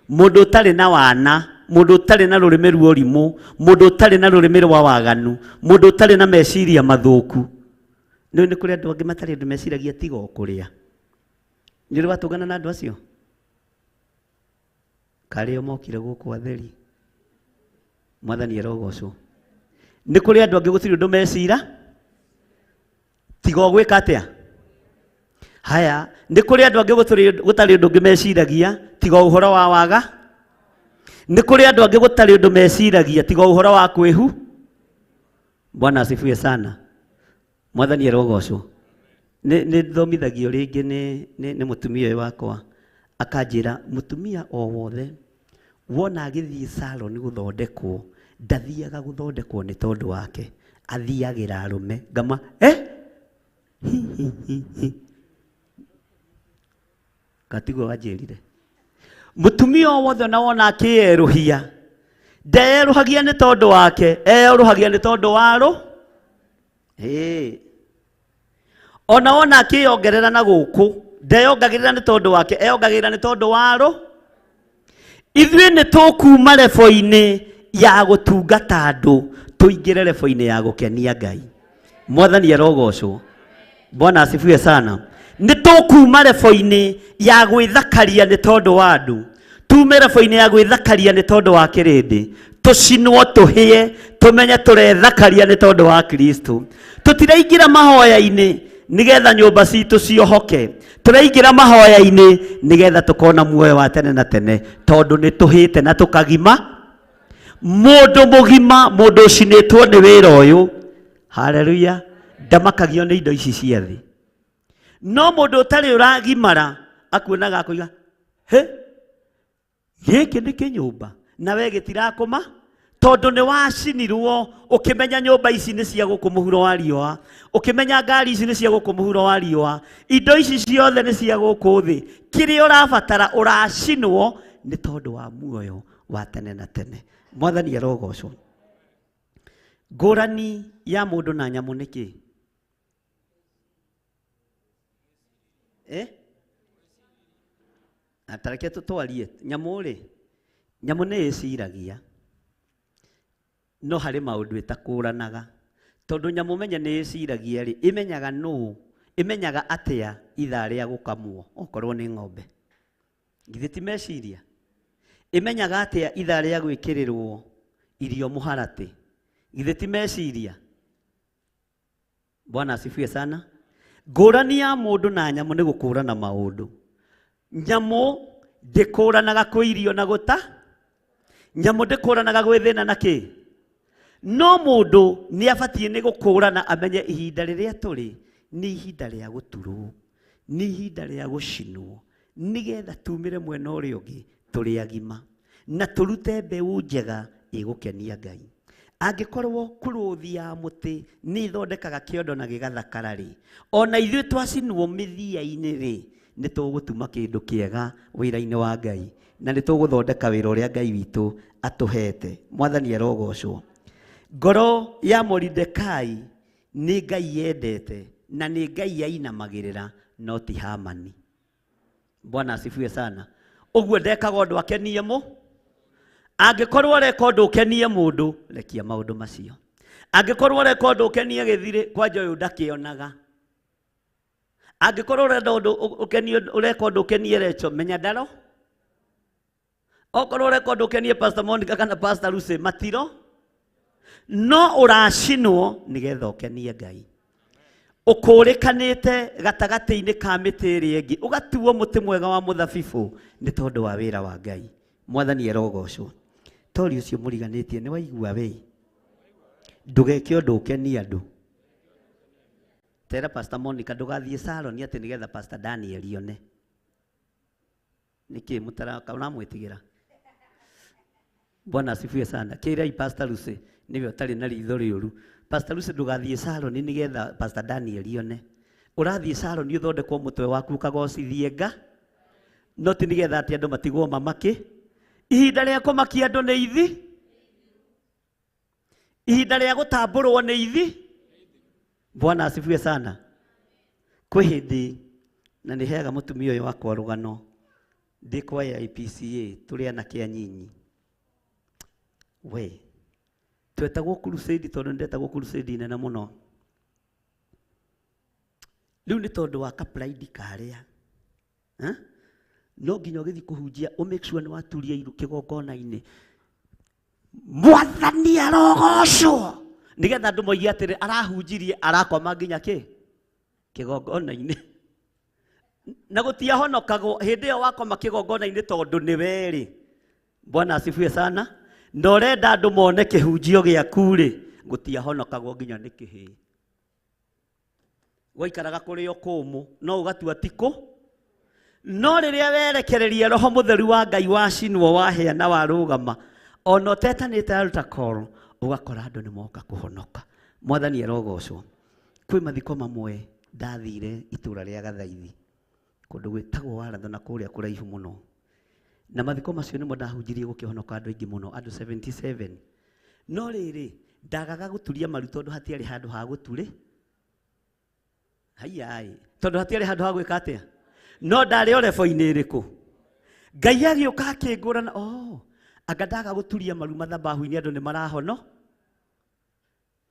mũndũ ũtarĩ na wana, mũndũ ũtarĩ na rũrĩmĩ rwa ũrimũ, mũndũ ũtarĩ na rũrĩmĩ rwa waganu, mũndũ ũtarĩ na meciria mathũku. Nĩ kũrĩ andũ angĩ matarĩ andũ meciragia tiga o kũrĩa. Nĩ ũrĩ watũngana na andũ acio? Karĩ o mokire gũkũ atheri. Mwathani arogocwo. Nĩ kũrĩ andũ angĩ gũtirĩ ũndũ mecira tiga o gwĩka atĩa? Haya, nĩ kũrĩ andũ angĩ gũtarĩ ũndũ ũngĩ meciragia tiga ũhoro wa waga. Nĩ kũrĩ andũ angĩ gũtarĩ ũndũ meciragia tiga ũhoro wa kwĩhu. Bwana asifiwe sana. Mwathani arogocwo. Nĩ thomithagio rĩngĩ nĩ mũtumia ũyũ wakwa. Akanjĩra mũtumia o wothe wona agĩthiĩ salon gũthondekwo, ndathiaga gũthondekwo nĩ tondũ wake, athiagĩra arũme. Ngama Katigwo wanjĩrire. Mũtumia o wothe na wona akĩerũhia, ndeerũhagia nĩ tondũ wake, erũhagia nĩ tondũ warũ. Ona wona akĩyongerera na gũkũ, ndeyongagĩrĩra nĩ tondũ wake, eyongagĩrĩra nĩ tondũ warũ. Ithuĩ nĩ tũkuuma lebo-inĩ ya gũtungata andũ tũingĩre lebo-inĩ ya gũkenia Ngai. Mwathani arogocwo. Bwana asifiwe sana. Nĩ tũkuuma lebo-inĩ ya gwĩthakaria nĩ tondũ wa andũ, tume lebo-inĩ ya gwĩthakaria nĩ tondũ wa kĩrĩndĩ, tũcinwo tũhĩe, tũmenye tũrethakaria nĩ tondũ wa Kristo. Tũtiraingĩra mahoya-inĩ nigetha nyũmba citũ ciohoke, tũraingĩra mahoya-inĩ nigetha tũkona muoyo wa tene na tene, tondũ nĩ tũhĩte na tũkagima. Mũndũ mũgima, mũndũ ũcinĩtwo nĩ wĩra ũyũ, haleluya, ndamakagio nĩ indo ici cia thĩ. No mũndũ ũtarĩ ũragimara akuonaga akũiga, gĩkĩ nĩ kĩnyũmba nawe gĩtirakũma, tondũ nĩ wacinirwo. Ũkĩmenya nyũmba ici nĩ cia gũkũ mũhuro wa riũa, ũkĩmenya ngari ici nĩ cia gũkũ mũhuro wa riũa, indo ici ciothe nĩ cia gũkũ thĩ. Kĩrĩa ũrabatara ũracinwo nĩ tondũ wa muoyo wa tene na tene. Mwathani arogocwo. Ngũrani ya mũndũ na nyamũ nĩ kĩ? Atareke tũtwarie nyamũ-rĩ, nyamũ nĩ ĩciragia, no harĩ maũndũ ĩtakũranaga. Tondũ nyamũ menya nĩ ĩciragia-rĩ, ĩmenyaga nũũ, ĩmenyaga atĩa ithaa rĩa gũkamwo, okorwo nĩ ng'ombe. Githĩ ti meciria? Ĩmenyaga atĩa ithaa rĩa gwĩkĩrĩrwo irio mũharatĩ. Githĩ ti meciria? Bwana asifiwe sana. Ngũrani ya mũndũ na nyamũ nĩ gũkũrana maũndũ. Nyamũ ndĩkũranaga kwĩ irio na gũta, nyamũ ndĩkũranaga gwĩ thĩna na kĩ. No mũndũ nĩ abatiĩ nĩ gũkũrana, amenye ihinda rĩrĩa tũrĩ nĩ ihinda rĩa gũturwo, nĩ ihinda rĩa gũcinwo, nigetha tumire mwena ũrĩa ũngĩ tũrĩ agima na tũrute mbeũ njega ĩgũkenia Ngai. Angĩkorwo kũrũthi ya mũtĩ nĩ ithondekaga kĩondo na gĩgathakara rĩ, ona ithuĩ twacinwo mĩthia-inĩ rĩ, nĩ tũgũtuma kĩndũ kĩega wĩra-inĩ wa Ngai na nĩ tũgũthondeka wĩra ũrĩa Ngai witũ atũhete. Mwathani arogocwo. Ngoro ya Moridekai nĩ Ngai yendete na nĩ Ngai yainamagĩrĩra, no ti Hamani. Bwana asifiwe sana. Ũguo ndekaga ũndũ akenie mũ. Angĩkorwo ũreka ũndũ ũkenie mũndũ, rekia maũndũ macio. Angĩkorwo ũreka ũndũ ũkenie gĩthirĩ, kwanja ũyũ ndakĩonaga. Angĩkorwo ũreka ũndũ ũkenie Recho, menya ndaro. Okorwo ũreka ũndũ ũkenie Pastor Monica kana Pastor Lucy, matiro. No ũracinwo nĩgetha ũkenie Ngai. Ũkũrĩkanĩte gatagatĩ-inĩ ka mĩtĩ ĩrĩa ĩngĩ, ũgatuo mũtĩ mwega wa mũthabibũ nĩ tondũ wa wĩra wa Ngai. Mwathani arogocwo. Tori ũcio mũriganĩtie nĩ waigua wei. Ndũgeke ũndũ ũkenie andũ. Tera Pastor Monica ndũgathiĩ salon atĩ nĩgetha Pastor Daniel yone. Nĩkĩ mũtaraka ũramwĩtigĩra? Bwana asifiwe sana. Kĩrai Pastor Lucy nĩwe ũtarĩ na ritho rĩũru. Pastor Lucy ndũgathiĩ salon nĩgetha Pastor Daniel yone. Ũrathiĩ salon ũthondekwo mũtwe waku ũkagocithie Nga. No ti nĩgetha atĩ andũ matigwo mamake. Ihinda rĩa kũmakia andũ nĩ ithi. Ihinda rĩa gũtambũrwo nĩ ithi. Bwana asifiwe sana. Kwĩ hĩndĩ na nĩ heaga mũtumia ũyũ wakwa rũgano. Ndĩ kwa IPCA tũrĩ anake anyinyi. We twetagwo crusade tondũ ndetagwo crusade nene mũno. Rĩu nĩ tondũ wa kapride karĩa. No nginya ũgĩthiĩ kũhunjia make sure nĩ waturia iru kĩgongona-inĩ. Mwathani arogocwo. Nĩgetha andũ moige atĩrĩ arahunjirie arakoma nginya kĩgongona-inĩ. Na gũtiahonokagwo hĩndĩ ĩyo wakoma kĩgongona-inĩ tondũ nĩ werĩ. Bwana asifiwe sana. Na ũrenda andũ mone kĩhunjio gĩaku rĩ, gũtiahonokagwo nginya nĩ kĩhĩ. Waikaraga kũrĩ o kũmũ, no ũgatua tikũ. No rĩrĩa werekereria Roho Mũtheru wa Ngai wacinwo wahĩa na warũgama, ona ũtetanĩte altar call, ũgakora andũ nĩ moka kũhonoka. Mwathani arogocwo. Kwĩ mathiko mamwe ndathire itũra rĩa Gathaithi, kũndũ gwĩtagwo Waratho na kũrĩa kũraihu mũno. Na mathiko macio nĩmo ndahunjirie gũkĩhonoka andũ aingĩ mũno, andũ 77. No rĩrĩ ndagaga gũturia maru tondũ hatiarĩ handũ ha gũturĩ. Haiyai, tondũ hatiarĩ handũ ha gwĩka atĩa. No ndarĩ o rebo-inĩ ĩrĩkũ. Ngai agĩũka akĩngũrana, anga ndaga gũturia maru mathabahu-inĩ andũ nĩ marahono.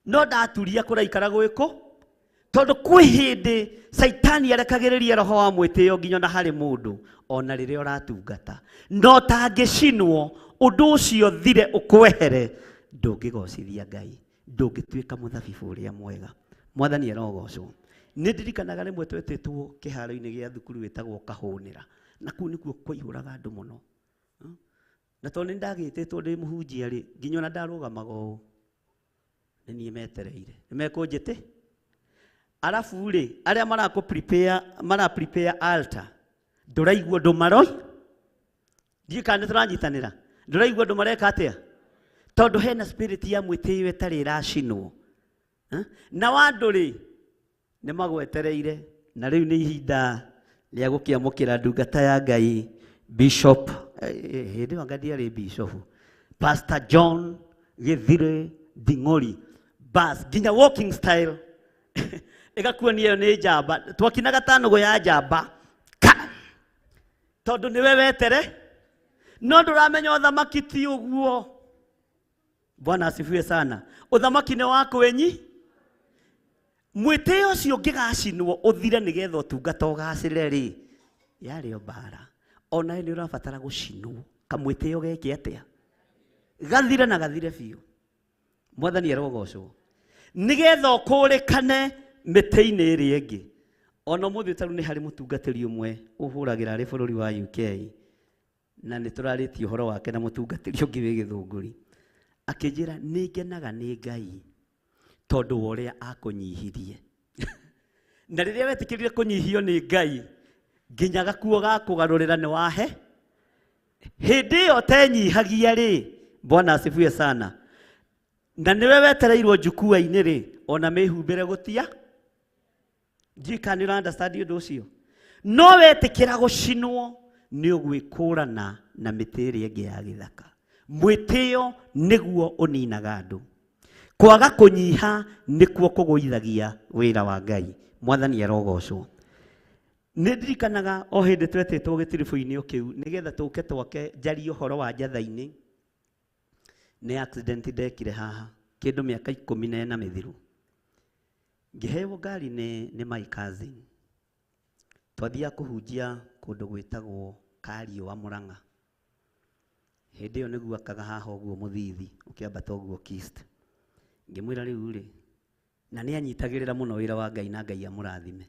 No ndaturia kũraikara gwĩkũ. Tondũ kwĩ hĩndĩ Saitani arekagĩrĩria roho wa mwĩtĩo nginya na harĩ mũndũ ona rĩrĩa ũratungata. No tangĩcinwo ũndũ ũcio thire ũkwehere, ndũngĩgocithia Ngai, ndũngĩtuĩka mũthabibũ ũrĩa mwega. Mwathani arogocwo. Nĩ ndirikanaga rĩmwe twetĩtwo kĩharo-inĩ gĩa thukuru wĩtagwo Kahũnĩra, na kũu nĩkuo kwaihũraga andũ mũno. Na tondũ nĩ ndagĩtĩtwo ndĩ mũhunjia rĩ, nginya ona ndarũgamaga ũũ nĩ niĩ metereire. Nĩ mekũnjĩtĩ. Arabu rĩ, arĩa mara-prepare altar, ndũraigua andũ maroi. Ndiĩ kana nĩ tũranyitanĩra. Ndũraigua andũ mareka atĩa. Tondũ hena spirit ya mwĩtĩo ĩtarĩ ĩracinwo. Na andũ rĩ, nĩ magwetereire. Na rĩu nĩ ihinda rĩa gũkĩamũkĩra ndungata ya Ngai, Bishop, hĩndĩ ĩyo anga ndiarĩ Bishop, Pastor John Gĩthire Nding'ori. Bas, nginya walking style. Ĩgakuonia ĩyo nĩ njamba. Twakinaga tanũgũ ya njamba. Tondũ nĩwe wetere. No ndũramenya ũthamaki ti ũguo. Bwana asifiwe sana. Ũthamaki nĩ wa kwenyi. Mwĩtĩo ũcio ũngĩgacinwo ũthire nĩgetha ũtungata ũgacĩre rĩ, yarĩ o mbara. Ona nĩ ũrabatara gũcinwo. Kamwĩtĩo geke atĩa. Gathire na gathire biũ. Mwathani arogocwo. Nĩgetha ũkũrĩkane mĩtĩ-inĩ ĩrĩa ĩngĩ. Ona mũthĩ tarũ nĩ harĩ mũtungatĩri ũmwe ũhũragĩra arĩ bũrũri wa UK. Na nĩ tũrarĩtie ũhoro wake na mũtungatĩri ũngĩ wĩ Gĩthũngũri. Akĩnjĩra nĩ ngenaga nĩ Ngai tondũ wa ũrĩa akũnyihirie. Na rĩrĩa wetĩkĩrire kũnyihio nĩ Ngai, nginya gakuo ga kũgarũrĩra nĩ wahe. Hĩndĩ ĩyo tenyihagia rĩ, Bwana asifiwe sana. Na nĩwe wetereirwo njukua-inĩ rĩ, ona mĩhumbĩre gũtia. Njika nĩ understand ũndũ ũcio. No wetĩkĩra gũcinwo nĩ ũgwĩkũrana na mĩtĩ ĩrĩa ĩngĩ ya gĩthaka. Mwĩtĩo nĩguo ũninaga andũ. Kwaga kũnyiha nĩkuo kũgũithagia wĩra wa Ngai. Mwathani arogocwo. Nĩ ndirikanaga o hĩndĩ twetĩtwo gĩtiribũ-inĩ kĩu nĩgetha tũke twake njarie ũhoro wa njatha-inĩ. Nĩ accident ndekire haha kĩndũ mĩaka 14 mĩthiru. Ngĩheo ngari nĩ my cousin. Twathiaga kũhunjia kũndũ gwĩtagwo Kariũa Mũrang'a. Hĩndĩ ĩyo nĩguo akaga haha ũguo mũthithi ũkĩambata ũguo Kist. Ngĩmwĩra rĩu rĩ, na nĩ anyitagĩrĩra mũno wĩra wa Ngai na Ngai amũrathime.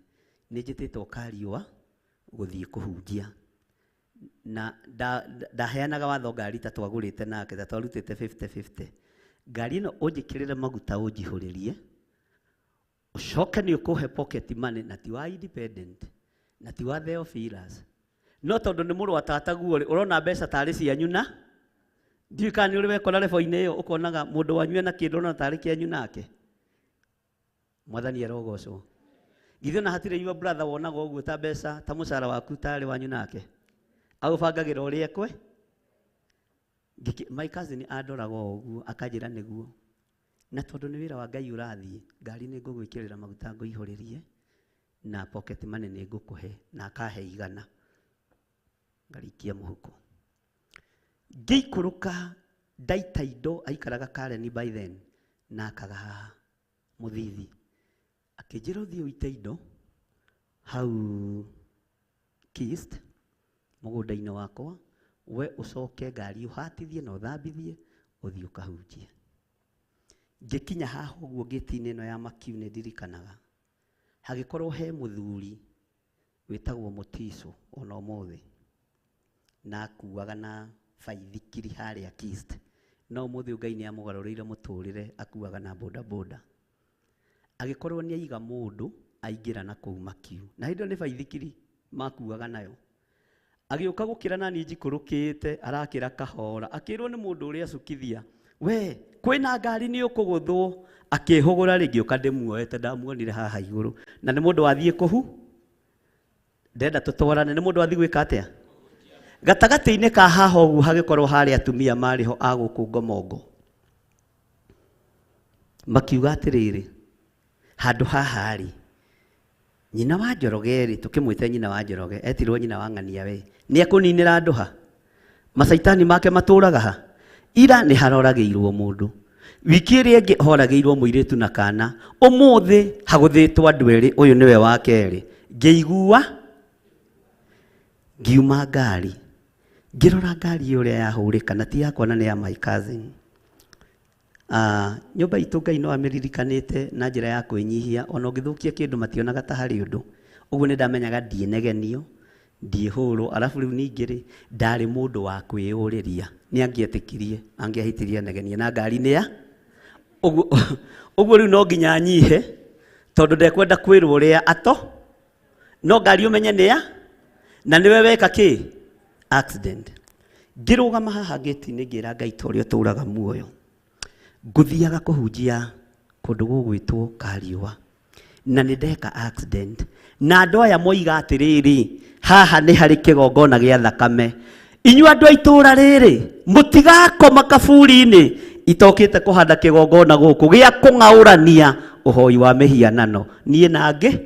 Nĩ njĩtĩtwo Kariũa gũthiĩ kũhunjia. Na ndaheanaga watho ngari ta twagũrĩte nake ta twarutĩte 50-50. Ngari ĩno ũnjĩkĩrĩre maguta ũnjihũrĩrie. Ũcoke nĩ ũkũhe pocket money na ti wa independent. Na ti wa Theophilus. No tondũ nĩ mũrũ wa tataguo rĩ, ũrona mbeca tarĩ cianyu na ndiũĩ kana nĩ ũrĩ wekora rebo-inĩ ĩyo ũkonaga mũndũ wanyu ena kĩndũ na tarĩ kĩanyu nake. Mwathani arogocwo. Githĩ ona hatirĩ your brother wonaga ũguo ta mbeca ta mũcara waku tarĩ wanyu nake. Agũbangagĩra ũrĩa ekwe. My cousin andoraga ũguo akanjĩra nĩguo. Na tondũ nĩ wĩra wa Ngai ũrathiĩ, ngari nĩ ngũgwĩkĩrĩra maguta ngũihũrĩrie na pocket money nĩ ngũkũhe na akahe igana. Ngarikia mũhuko. Ngĩikũrũka ndaita indo aikaraga Karen by then na akaga mũthithi. Akĩnjĩra ũthiĩ ũite indo hau Kist mũgũnda-inĩ wakwa, we ũcoke ngari ũhatithie na ũthambithie ũthiĩ ũkahunjie. Ngĩkinya haha ũguo gĩti-inĩ ĩno ya Makiu nĩ ndirikanaga. Hagĩkorwo he mũthuri wĩtagwo Mũtiso ona ũmũthĩ. Na akuaga na baithikiri harĩa Kist. No ũmũthĩ Ngai nĩ amũgarũrĩire mũtũrĩre akuaga na boda boda. Agĩkorwo nĩ aiga mũndũ aingĩra na kũu Makiu. Na hĩndĩ ĩyo nĩ baithikiri makuaga nayo. Agĩũka gũkĩra nani njikũrũkĩte arakĩra kahora. Akĩrwo nĩ mũndũ ũrĩa acukithia. We, kwĩna ngari nĩ ũkũgũthwo. Akĩhũgũra rĩngĩ ũka ndĩmuoete ndamuonire haha igũrũ. Na nĩ mũndũ wathiĩ kũhu. Ndenda tũtwarane nĩ mũndũ wathiĩ gwĩka atĩa? Gatagatĩ-inĩ ka haha ũguo hagĩkorwo harĩ atumia marĩho a gũkũ Ngomongo. Makiuga atĩrĩrĩ, handũ haha rĩ, nyina wa Njoroge rĩ, tũkĩmwĩte nyina wa Njoroge, etirwo nyina wa Ng'ania we, nĩ ekũninĩra andũ ha? Macaitani make matũraga ha? Ira nĩ haroragĩirwo mũndũ. Wiki ĩrĩa ĩngĩ horagĩirwo mũirĩtu na kana. Ũmũthĩ hagũthĩtwo andũ erĩ, ũyũ nĩwe wa kerĩ. Ngĩigua ngiuma ngari. Ngĩrora ngari ũrĩa yahũrĩka na ti yakwa na nĩ ya my cousin. Nyũmba itũ Ngai no amĩririkanĩte na njĩra ya kwĩnyihia, ona ũngĩthũkia kĩndũ mationaga ta harĩ ũndũ. Ũguo nĩ ndamenyaga ndiĩnegenio, ndiĩhũrwo, arabu rĩu ningĩ rĩ, ndarĩ mũndũ wa kwĩyũrĩria. Nĩ angĩetĩkirie, angĩahĩtirie negenie na ngari nĩ ya. Ũguo rĩu no nginya nyihe, tondũ ndekwenda kwĩrwo ũrĩa ato, no ngari ũmenye nĩ ya, na nĩwe weka kĩ? Accident. Ngĩrũgama haha gĩti-inĩ ngĩra Ngai ta ũrĩa ũtũũraga muoyo. Ngũthiaga kũhunjia kũndũ gũgwĩtwo Kariũa. Na nĩ ndeka accident. Na andũ aya moiga atĩrĩrĩ, haha nĩ harĩ kĩgongona gĩa thakame. Inyuĩ andũ a itũũra rĩrĩ, mũtigakoma kaburi-inĩ itokĩte kũhanda kĩgongona gũkũ gĩa kũng'aũrania ũhoi wa mĩhianano. Niĩ nangĩ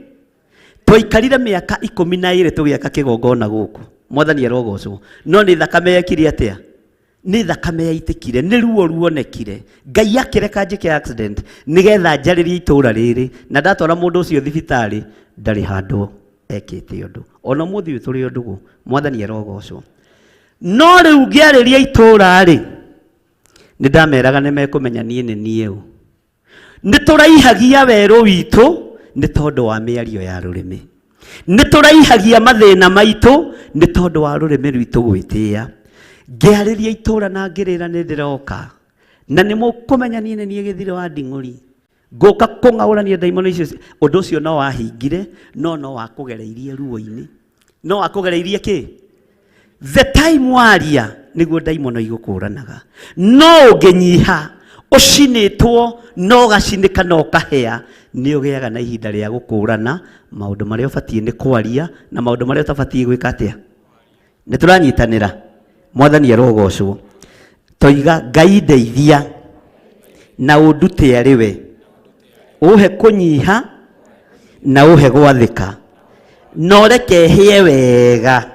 twaikarire mĩaka 12 tũgĩaka kĩgongona gũkũ. Mwathani arogocwo. No nĩ thakame yekire atĩa? Nĩ thakame yaitĩkire, nĩ ruo ruonekire. Ngai akĩreka njĩke accident nĩgetha njarĩrie itũũra rĩrĩ, na ndatwara mũndũ ũcio thibitarĩ ndarĩ handũ ekĩte ũndũ. Ona mũthĩ tũrĩ ũndũ, Mwathani arogocwo. No rĩu ngĩarĩria itũũra rĩ, nĩ ndameraga nĩ mekũmenya niĩ nĩ niĩ ũ. Nĩ tũraihagia werũ witũ nĩ tondũ wa mĩario ya rũrĩmĩ. Nĩ tũraihagia mathĩna maitũ nĩ tondũ wa rũrĩmĩ rwitũ gwĩtĩĩa. Ngĩarĩria itũũra na ngĩrĩra nĩ ndĩroka, na nĩ mũkũmenya niĩ nĩ niĩ Gĩthirĩ wa Nding'ũri. Ngũka kũng'aũrania ndaimono icio. Ũndũ ũcio no wahingire, no wa kũgereirie ruo-inĩ. no akugereirie ki the time waria niguo daimono igukũranaga no ũngĩnyiha ũcinĩtwo no gacinĩka no kahĩa nĩ ũgĩaga na ihinda rĩa gũkũrana maũndũ marĩa ũbatiĩ nĩ kwaria na maũndũ marĩa ũtabatiĩ gwĩka atĩa. Nĩ tũranyitanĩra? Mwathani arogocwo. Toiga Ngai ndeithia na ũndute arĩ we, ũhe kũnyiha na ũhe gwathĩka, no reke hĩe wega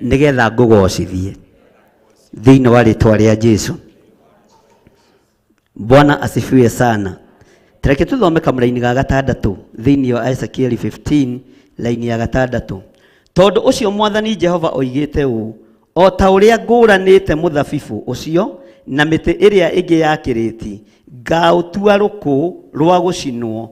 nĩgetha ngũgocithie thĩinĩ wa rĩtwa rĩa Jesũ. Bwana asifiwe sana. Tareke tuthome kamũra-inĩ ga 6 thĩinĩ wa Ezekiel 15 laini ya 6. Tondũ ũcio Mwathani Jehova oigĩte ũũ, o ta ũrĩa ngũranĩte mũthabibũ ũcio na mĩtĩ ĩrĩa ĩngĩ ya kĩrĩti, ngaũtua rũkũ rwa gũcinwo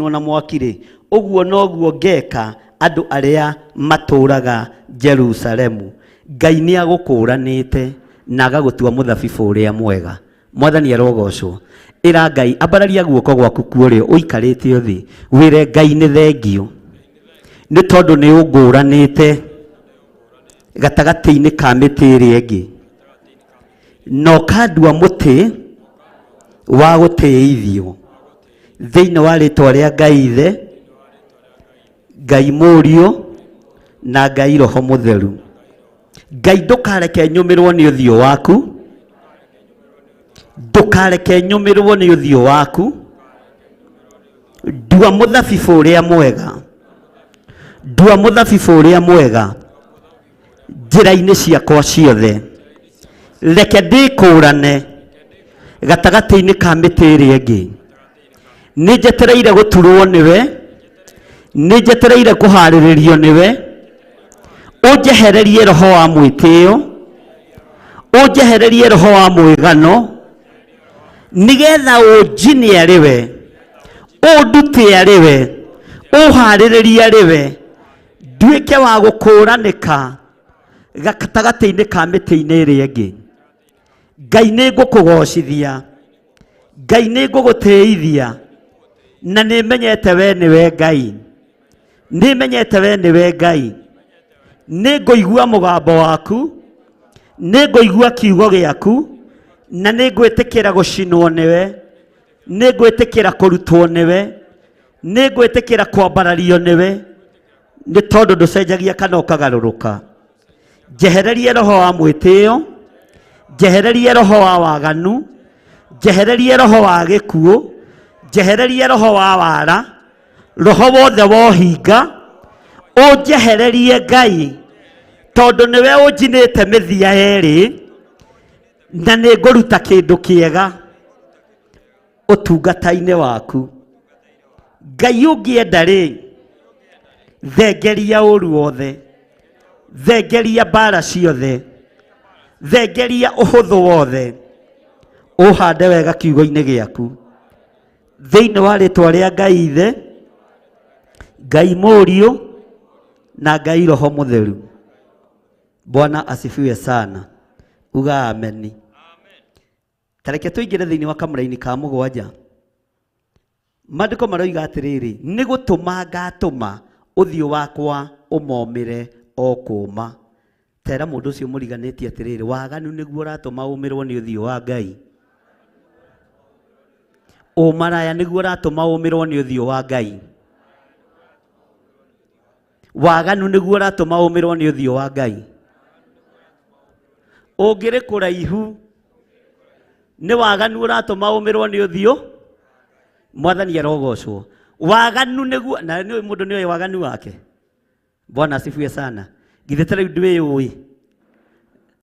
na mwaki-rĩ, ũguo noguo ngeka andũ arĩa matũũraga Jerusalemu. Ngai nĩ agũkũranĩte na agagũtua mũthabibũ ũrĩa mwega. Mwathani arogocwo. Ĩra Ngai, ambararia guoko gwaku kuorĩo ũikarĩte thĩ, wĩre Ngai nĩ thengio nĩ tondũ nĩ ũngũranĩte gatagatĩ-inĩ ka mĩtĩ ĩrĩa ĩngĩ, no kandua mũtĩ wa gũtĩithio thĩinĩ wa rĩtwa rĩa Ngai Ithe, Ngai Mũriũ na Ngai Roho Mũtheru. Ngai ndũkareke nyũmĩrwo nĩ ũthiũ waku, ndũkareke nyũmĩrwo nĩ ũthiũ waku. Ndua mũthabibũ ũrĩa mwega, ndua mũthabibũ ũrĩa mwega njĩra-inĩ ciakwa ciothe. Reke ndĩkũrane gatagatĩ-inĩ ka mĩtĩ ĩrĩa ĩngĩ. Nĩ njetereire gũturwo nĩwe, nĩ njetereire kũharĩrĩrio nĩwe. Ũnjehererie roho wa mwĩtĩo, ũnjehererie roho wa mwĩgano, nĩgetha ũnjine arĩ we, ũndute arĩ we, ũharĩrĩrie arĩ we, nduĩke wa gũkũranĩka gatagatĩ-inĩ ka mĩtĩ-inĩ ĩrĩa ĩngĩ. Ngai nĩ ngũkũgocithia, Ngai nĩ ngũgũtĩithia, na nĩ menyete we nĩwe Ngai, nĩ menyete we nĩwe Ngai. Nĩ ngũigua mũgambo waku, nĩ ngũigua kiugo gĩaku, na nĩ ngwĩtĩkĩra gũcinwo nĩwe, nĩ ngwĩtĩkĩra kũrutwo nĩwe, nĩ ngwĩtĩkĩra kwambarario nĩwe, nĩ tondũ ndũcenjagia kana ũkagarũrũka. Njehererie roho wa mwĩtĩo, njehererie roho wa waganu, njehererie roho wa gĩkuũ, njehererie roho wa wara, roho wothe wa ũhinga ũnjehererie Ngai, tondũ nĩwe ũnjinĩte mĩthia yerĩ, na nĩ ngũruta kĩndũ kĩega ũtungata-inĩ waku. Ngai ũngĩenda-rĩ, thengeria ũru wothe, thengeria mbara ciothe, thengeria ũhũthũ wothe, ũhande wega kiugo-inĩ gĩaku thĩinĩ wa rĩtwa rĩa Ngai Ithe, Ngai Mũriũ na Ngai Roho Mũtheru. Bwana asifiwe sana. Uga ameni. Tareke tũingĩre thĩinĩ wa kamũra-inĩ ka 7. Maandĩko maroiga atĩrĩrĩ, nĩ gũtũma ngatũma ũthiũ wakwa ũmomĩre o kũũma. Tera mũndũ ũcio mũriganĩtie atĩrĩrĩ, waganu nĩguo ũratũma ũmĩrwo nĩ ũthiũ wa Ngai. Ũmaraya nĩguo ũratũma ũmĩrwo nĩ ũthiũ wa Ngai. Waganu nĩguo ũratũma ũmĩrwo nĩ ũthiũ wa Ngai. Ũngĩrĩ kũraihu nĩ waganu ũratũma ũmĩrwo nĩ ũthiũ. Mwathani arogocwo. Waganu nĩguo, na mũndũ nĩoĩ waganu wake. Bwana asifiwe sana. Githĩ ta rĩu ndwĩyũĩ?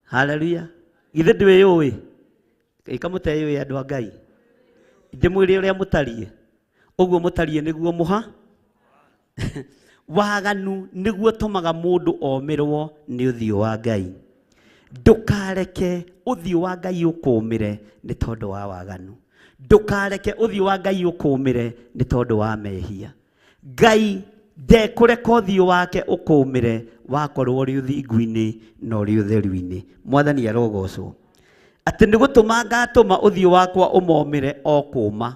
Haleluya. Githĩ ndwĩyũĩ? Ĩka mũteyũĩ andũ a Ngai. Ndĩmwĩre ũrĩa mũtariĩ. Ũguo mũtariĩ nĩguo mũha. Waganu nĩguo ũtũmaga mũndũ omĩrwo nĩ ũthiũ wa Ngai. Ndũkareke ũthiũ wa Ngai ũkũmĩre nĩ tondũ wa waganu. Ndũkareke ũthiũ wa Ngai ũkũmĩre nĩ tondũ wa mehia. Ngai ndekũreka ũthiũ wake ũkũmĩre wakorwo ũrĩ ũthingu-inĩ na ũrĩ ũtheru-inĩ. Mwathani arogocwo. Atĩ nĩ gũtũma ngatũma ũthiũ wakwa ũmomĩre o kũũma.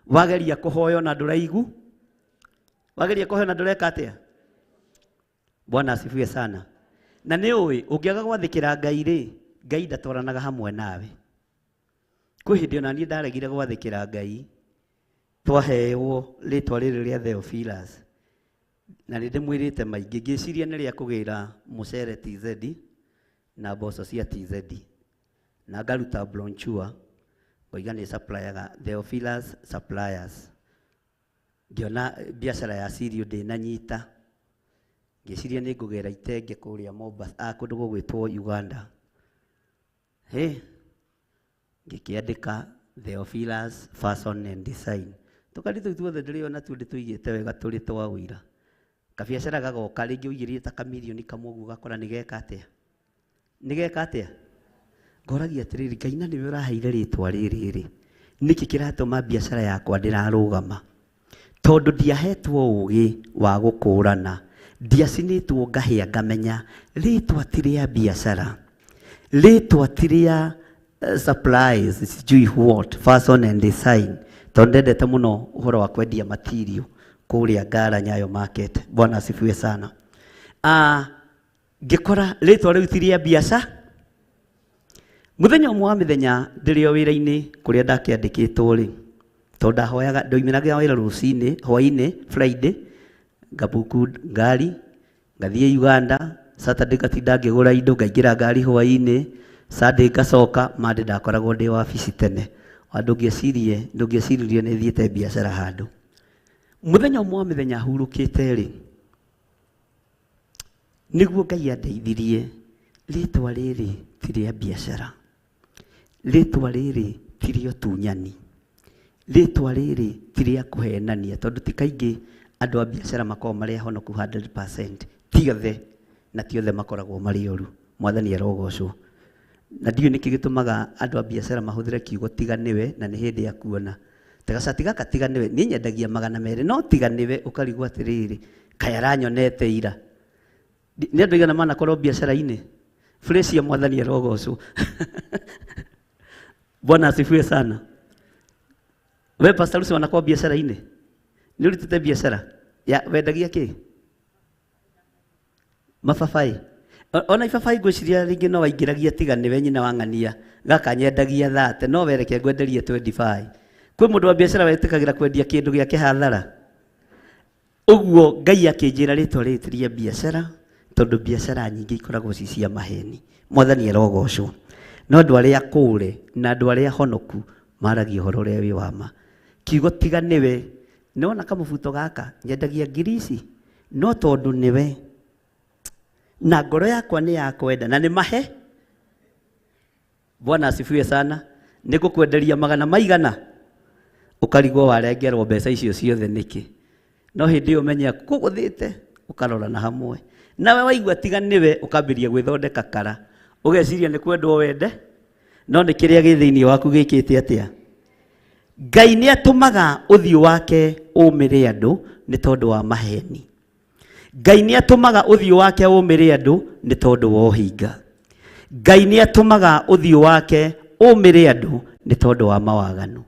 Wageria kũhoyo na ndũraigu, wageria kũhoyo na ndũreka atĩa? Bwana asifiwe sana. Na nĩ ũĩ ũngĩaga gwathĩkĩra Ngai rĩ, Ngai ndatwaranaga hamwe nawe. Kwĩ hĩndĩ ona niĩ ndaregire gwathĩkĩra Ngai, twaheo rĩtwa rĩrĩ rĩa Theophilus. Na nĩ ndĩmwĩrĩte maingĩ, ngĩciria nĩ rĩa kũgĩra mũcere TZ na mboco cia TZ. Na ngaruta brochure, ngoiga nĩ supplier Theophilus Suppliers. Ngĩona biacara ya cereal ndĩnanyita. Ngĩciria nĩ ngũgera itenge kũrĩa Mombasa, kũndũ gũgwĩtwo Uganda. Ngĩkĩandĩka Theophilus Fashion and Design. Tũkari tũu tuothe ndĩrĩona tu ndĩtũigĩte wega tũrĩ twa ũira. Kabiacara gagoka rĩngĩ ũigĩrĩte ta kamirioni kamwe ũguo gakora nĩgeka atĩa? Nĩgeka atĩa? Ngoragia atĩrĩrĩ, Ngai na nĩwe ũraheire rĩtwa rĩrĩ. Nĩkĩ kĩratũma biacara yakwa ndĩrarũgama? Tondũ ndiahetwo ũgĩ wa gũkũrana. Ndiacinĩtwo ngahĩa ngamenya rĩtwa ti rĩa biacara. Rĩtwa ti rĩa supplies, sijui what, fashion and design. Tondũ ndendete mũno ũhoro wa kwendia material kũrĩa Ngara Nyayo market. Bwana asifiwe sana. Ngĩkora rĩtwa rĩu ti rĩa biacara. Mũthenya ũmwe wa mĩthenya ndĩrĩ o wĩra-inĩ kũrĩa ndakĩandĩkĩtwo rĩ, tondũ ndahoyaga ndoimĩraga wĩra rũcinĩ, hwaĩ-inĩ, Friday, ngabuku ngari, ngathiĩ Uganda, Saturday ngatinda ngĩgũra indo, ngaingĩra ngari hwaĩ-inĩ, Sunday ngacoka, Monday ndakoragwo ndĩ wabici tene. Ndũngĩciririe nĩ thiĩte biacara handũ. Mũthenya ũmwe wa mĩthenya hurũkĩte rĩ, nĩguo Ngai andeithirie, rĩtwa rĩrĩ ti rĩa biacara. Rĩtwa rĩrĩ ti rĩa ũtunyani. Rĩtwa rĩrĩ ti rĩa kũhenania, tondũ ti kaingĩ andũ a biacara makoragwo marĩ ahonoku 100%. Tiothe na tiothe makoragwo marĩ oru. Mwathani arogocwo. Na ndiũ nĩkĩ gĩtũmaga andũ a biacara mahũthĩre kiugo tiganĩwe na nĩ hĩndĩ ya kuona. Tagacati gaka tiganĩwe, niĩ nyendagia 200 no tiganĩwe ũkarigwo atĩrĩrĩ, kaĩ aranyonete ira. Nĩ andũ aigana manakorwo biacara-inĩ. Fresh ya Mwathani arogocwo. Bwana asifiwe sana. We Pastor Lucy wanakuwa biacara-inĩ. Nĩ ũrutĩte biacara ya wendagia kĩ? Mababaĩ. Ona ibabaĩ ngwĩciria rĩngĩ no waingĩragia tiganĩwe nyina wa ng'ania, gaka nyendagia 30 no wereke ngwenderie 25. Kwĩ mũndũ wa biacara wetĩkagĩra kwendia kĩndũ gĩake hathara. Ũguo Ngai akĩnjĩra rĩtwa rĩrĩ ti rĩa biacara, tondũ biacara nyingĩ ikoragwo ci cia maheni. Mwathani arogocwo. No andũ arĩa akũũre na andũ arĩa ahonoku maragia ũhoro ũrĩa wĩ wa ma. Kiugo tiganĩwe, nĩwona kamũbuto gaka nyendagia ngirici, no tondũ nĩwe na ngoro yakwa nĩ yakwenda na nĩ mahe. Bwana asifiwe sana. Nĩngũkwenderia 100 maigana, ũkarigwo warengerwo mbeca icio ciothe nĩkĩ. No hĩndĩ ĩyo menya kũgũthĩte ũkarora na hamwe. Nawe waigua tiganĩwe ũkambĩria gwĩthondeka kara, ũgeciria nĩ kwendwo wende, no nĩ kĩrĩa gĩ thĩinĩ waku gĩkĩte atĩa. Ngai nĩ atũmaga ũthiũ wake ũmĩre andũ nĩ tondũ wa maheni. Ngai nĩ atũmaga ũthiũ wake ũmĩre andũ nĩ tondũ wa ũhinga. Ngai nĩ atũmaga ũthiũ wake ũmĩre andũ nĩ tondũ wa mawaganu.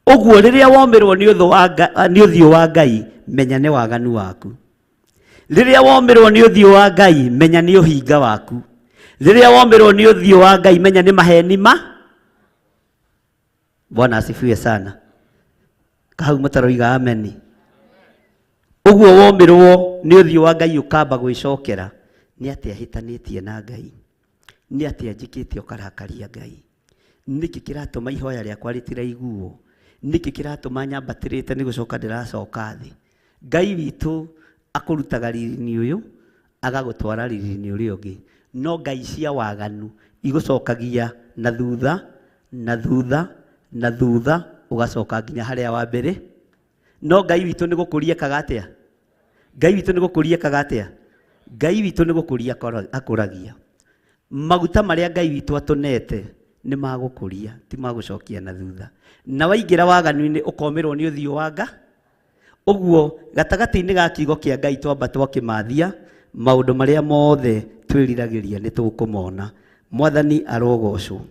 Ũguo rĩrĩa womerwo nĩ ũthiũ wa Ngai, menya nĩ waganu waku. Rĩrĩa womerwo nĩ ũthiũ wa Ngai, menya nĩ ũhinga waku. Rĩrĩa womerwo nĩ ũthiũ wa Ngai, menya nĩ maheni ma. Bwana asifiwe sana. Kahau mũtaroiga ameni. Ũguo womerwo nĩ ũthiũ wa Ngai ũkamba gwĩcokera, nĩ atĩ ahĩtanĩtie na Ngai. Nĩ atĩ anjĩkĩte ũkarakaria Ngai. Nĩkĩ kĩratũma ihoya rĩakwa rĩtiraiguo? Nĩkĩ kĩratũma nyambatĩrĩte nĩ gũcoka ndĩracoka thĩ? Ngai witũ akũrutaga riri-inĩ ũyũ, agagũtwara riri-inĩ ũrĩa ũngĩ. No ngai cia waganu igũcokagia na thutha na thutha na thutha, ũgacoka nginya harĩa wa mbere. No Ngai witũ nĩ gũkũria kagatia. Ngai witũ nĩ gũkũria kagatia. Ngai witũ nĩ gũkũria akũragia. Maguta marĩa Ngai witũ atũnete nĩ magũkũria, ti magũcokia na thutha. Na waingĩra waganu-inĩ ũkomerwo nĩ ũthiũ wa Ngai. Ũguo gatagatĩ-inĩ ga kiugo kĩa Ngai twamba twakĩmathia, maũndũ marĩa mothe twĩriragĩria nĩ tũkũmona. Mwathani arogocwo.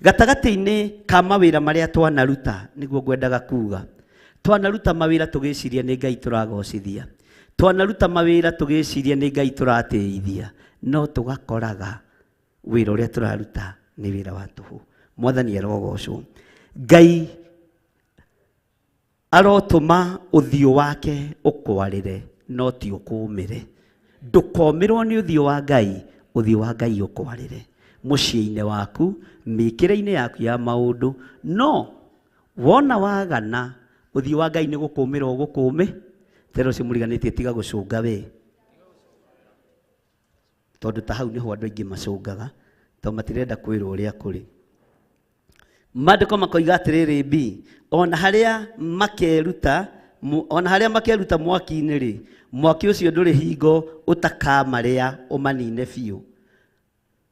Gatagatĩ-inĩ ka mawĩra marĩa twanaruta, nĩguo ngwendaga kuga, twanaruta mawĩra tũgĩciria nĩ Ngai tũragocithia. twanaruta mawĩra tũgĩciria nĩ Ngai tũratĩithia, no tũgakoraga wĩra ũrĩa tũraruta nĩ wĩra wa tũhũ. Mwathani arogocwo. Ngai arotũma ũthiũ wake ũkwarĩre, no ti ũkũmĩre. Ndũkomĩrwo nĩ ũthiũ wa Ngai, ũthiũ wa Ngai ũkwarĩre mũciĩ-inĩ waku, mĩkĩre-inĩ yaku ya maũndũ. No wona wagana, ũthiũ wa Ngai nĩ gũkũmĩra ũgũkũmĩ. Tero ũcio mũriganĩtie tiga gũcũnga we, tondũ ta hau nĩho andũ aingĩ macũngaga, tondũ matirenda kwĩrwo ũrĩa kũrĩ. Maandĩko makoiga atĩrĩrĩ B, ona harĩa makeruta mwaki-inĩ rĩ, mwaki ũcio ndũrĩ hingo ũtakamarĩa ũmanine biũ.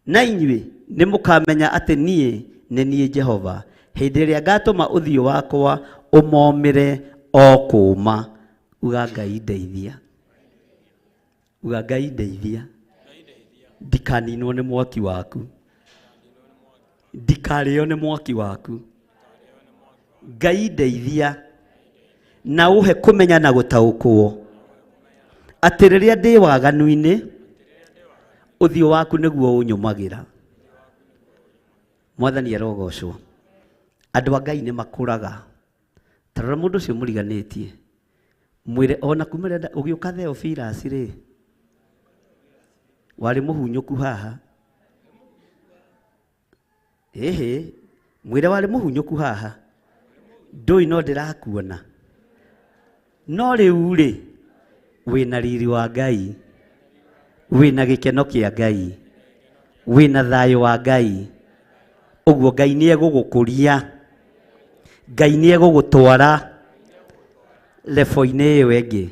Na inyuĩ nĩ mũkamenya atĩ niĩ nĩ niĩ Jehova, hĩndĩ ĩrĩa ngatũma ũthiũ wakwa ũmomĩre o kũũma. Uga Ngai ndeithia, uga Ngai ndeithia, ndikaninwo nĩ mwaki waku, ndikarĩo nĩ mwaki waku. Ngai ndeithia na ũhe kũmenya na gũtaũkwo atĩ rĩrĩa ndĩ waganu-inĩ, ũthiũ waku nĩguo ũnyũmagĩra. Mwathani arogocwo. Andũ a Ngai nĩ makũraga. Tarora mũndũ ũcio mũriganĩtie, mwĩre ona kumĩrenda ũgĩũka Theophilus rĩ, warĩ mũhunyũku haha. Ĩhĩ, mwĩre warĩ mũhunyũku haha, ndũĩ no ndĩrakuona. No rĩu rĩ, wĩna riri wa Ngai, wĩna gĩkeno kĩa Ngai, wĩna thayũ wa Ngai. Ũguo Ngai nĩ egũgũkũria, Ngai nĩ egũgũtwara level-inĩ ĩyo ĩngĩ.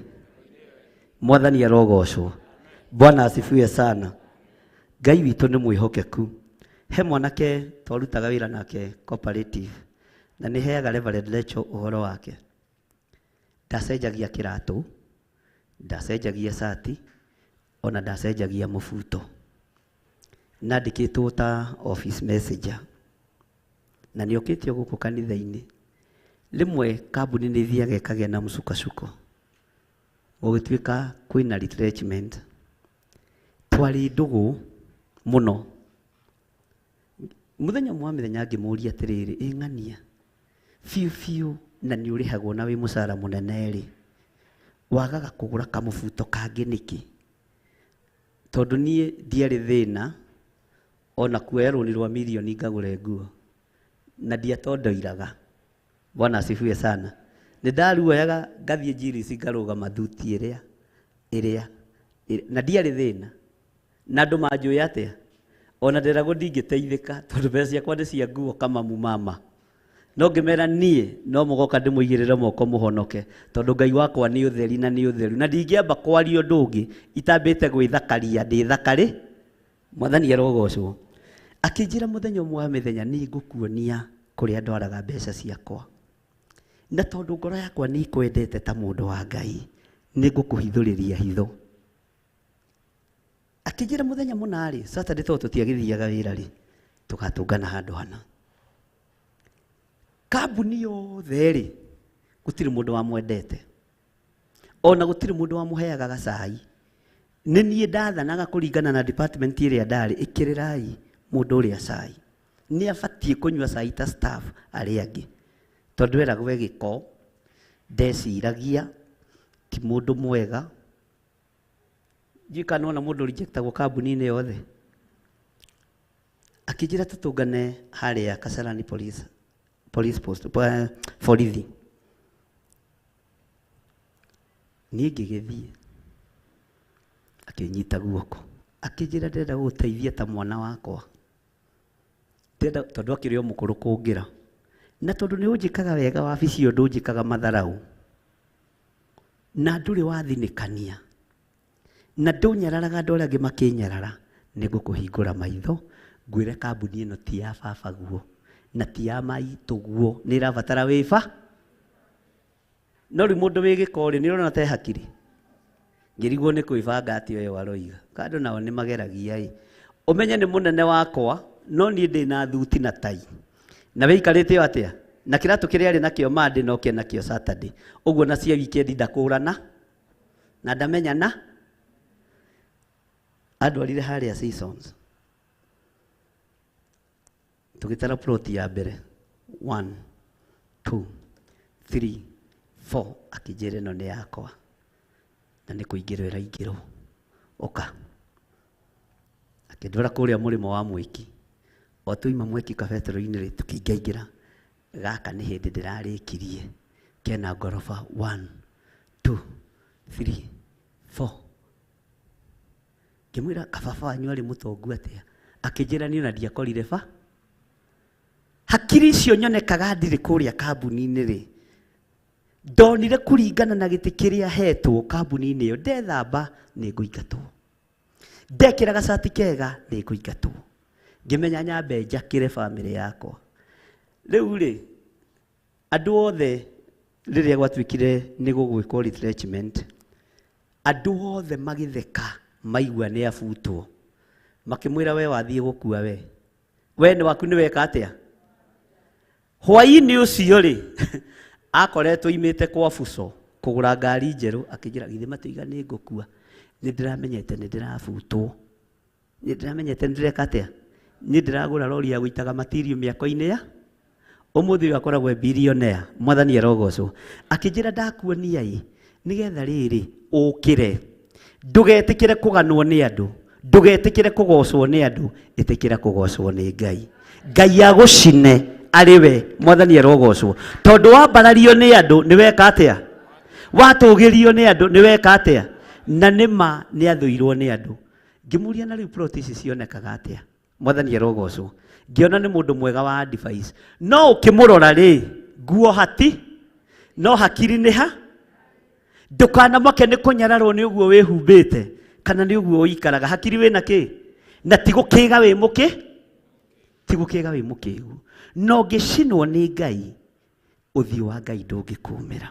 Mwathani arogocwo. Bwana asifiwe sana. Ngai witũ nĩ mwĩhokeku. He mwanake twarutaga wĩra nake cooperative, na nĩ heaga Reverend Lecho ũhoro wake. Ndacenjagia kĩratũ, ndacenjagia sati, ona ndacenjagia mũbuto. Nandĩkĩtwo ta office messenger, na nĩ okĩtio gũkũ kanitha-inĩ. Rĩmwe kambuni nĩ ithiaga ĩkagĩa na mũcukacuko, gũgĩtuĩka kwĩna retrenchment. Twarĩ ndũgũ mũno. Mũthenya mwa mĩthenya ngĩmũria atĩrĩrĩ, ng'ania biũ na nĩ ũrĩhagwo na wĩ mũcara mũnene rĩ, wagaga kũgũra kamũbuto kangĩ nĩkĩ? Tondũ niĩ ndiarĩ thĩna, ona kuoya rũni rwa mirioni ngagũre nguo, na ndiatondoiraga. Bwana asifiwe sana. Nĩ ndaruoyaga ngathiĩ Njirisi ngarũgama thuti ĩrĩa na ndiarĩ thĩna, na andũ manjũĩ atĩa, ona nderagwo ndingĩteithĩka tondũ mbeca ciakwa nĩ cia nguo kama mumama. No ngĩmera niĩ no mũgoka ndĩmũigĩrĩre moko mũhonoke, tondũ Ngai wakwa nĩ ũtheri na nĩ ũtheru, na ndingĩamba kwaria ũndũ ũngĩ itambĩte gwĩthakaria ndĩ thakarĩ. Mwathani arogocwo. Akĩnjĩra mũthenya ũmwe wa mĩthenya, nĩ ngũkuonia kũrĩa ndwaraga mbeca ciakwa, na tondũ ngoro yakwa nĩ ikwendete ta mũndũ wa Ngai, nĩ ngũkũhithũrĩria hitho. Akĩnjĩra mũthenya mũna-rĩ, Saturday tondũ tũtiagĩthiaga wĩra-rĩ, tũgatũngana handũ hana. Kambuni yothe-rĩ, gũtirĩ mũndũ wamwendete, ona gũtirĩ mũndũ wamũheaga gacai. Nĩ niĩ ndathanaga kũringana na department ĩrĩa ndarĩ, ĩkĩrĩrai mũndũ ũrĩa cai. Nĩ abatiĩ kũnyua cai ta staff arĩa angĩ, tondũ eragwo gĩko, ndeciragia, ti mũndũ mwega. Njika nona mũndũ rejectagwo kambuni-inĩ yothe. Akĩnjĩra tũtũngane harĩa Kasarani police post, borithi. Niĩ ngĩgĩthiĩ, akĩnyita guoko, akĩnjĩra ndĩrenda gũgũteithia ta mwana wakwa, tondũ akĩrĩ o mũkũrũ kũngĩra, na tondũ nĩ ũnjĩkaga wega wabici ĩyo ndũnjĩkaga matharaũ, na ndũrĩ wathinĩkania, na ndũnyararaga andũ arĩa angĩ makĩnyarara, nĩ ngũkũhingũra maitho, ngwĩre kambuni ĩno ti ya baba guo, na ti ya maitũ guo, nĩ ĩrabatara wĩba. No rĩu mũndũ wĩ gĩko-rĩ, nĩ ũrona ta hakiri. Ngĩrigwo nĩ kwĩbanga atĩ ũyũ aroiga. Kandũ nao nĩ mageragia-ĩ. Ũmenye nĩ mũnene wakwa, no niĩ ndĩ na thuti na tai. Na wĩikarĩte atĩa? Na kĩratũ kĩrĩa arĩ nakĩo Monday no kĩe nakĩo Saturday. Ũguo na cia weekend ndakũrana. na ndamenya na andwarire haria seasons tugitara plot ya mbere 1 2 3 4 akijere no ne yakwa na nä kå ingä rwo ä raingä rwo oka akä ndwara kå rä a må rä mo wa mwäki o tå ima mwäki kabetero-inä rä tå kä ingaingä ra gaka nä hä ndä ndä rarä kirie kena ngoroba 1 2 3 4 ngä mwä ra kababa wanyu arä må tongu atä a akä njä ra niä ona ndiakorire ba hakiri icio nyonekaga ndirä kå rä a kambuni-inä rä ndonire kuringana na gä tä kä rä a hetwo kambuni-inä ä yo ndethamba nä ngå ingatwo ndekä ra gacati kega nä ngå ingatwo ngä menya nyambe njakä re bamä yakwa rä u rä andå othe rä rä a gwatuä kire nä gå gwä ko andå othe magä theka maigua nä abutwo makä mwä ra we wathiä gå kua we nä waku nä weka atä a hwainä å cio rä akoretwo imite kwa buco kugura ngari njeru akijira githe matiga ni ngukua ni ndiramenyete ni ndirabutwo ni ndiramenyete ndireka atia ni ndiragura lori ya guitaga material miako-ini ya umuthi akoragwo billionaire mwathani arogocwo akijira ndakuonia i nigetha riri ukire ndugetikire kuganwo ni andu ndugetikire kugocwo ni andu itikira kugocwo ni Ngai Ngai agucine ariwe mwathani arogocwo tondu wambarario ni andu ni weka atia watugirio ni andu ni weka atia na nima ni athuirwo ni andu ngimuria na riu plot ici cionekaga atia mwathani arogocwo ngiona ni mundu mwega wa advice no ukimurora ri nguo hati no hakiri ni ha ndukana make ni kunyararwo ni uguo wihumbite kana ni uguo uikaraga hakiri wina ki na tigukiga wi muki tigukiga wi mukigu no ngicinwo ni Ngai uthio wa Ngai ndungikumira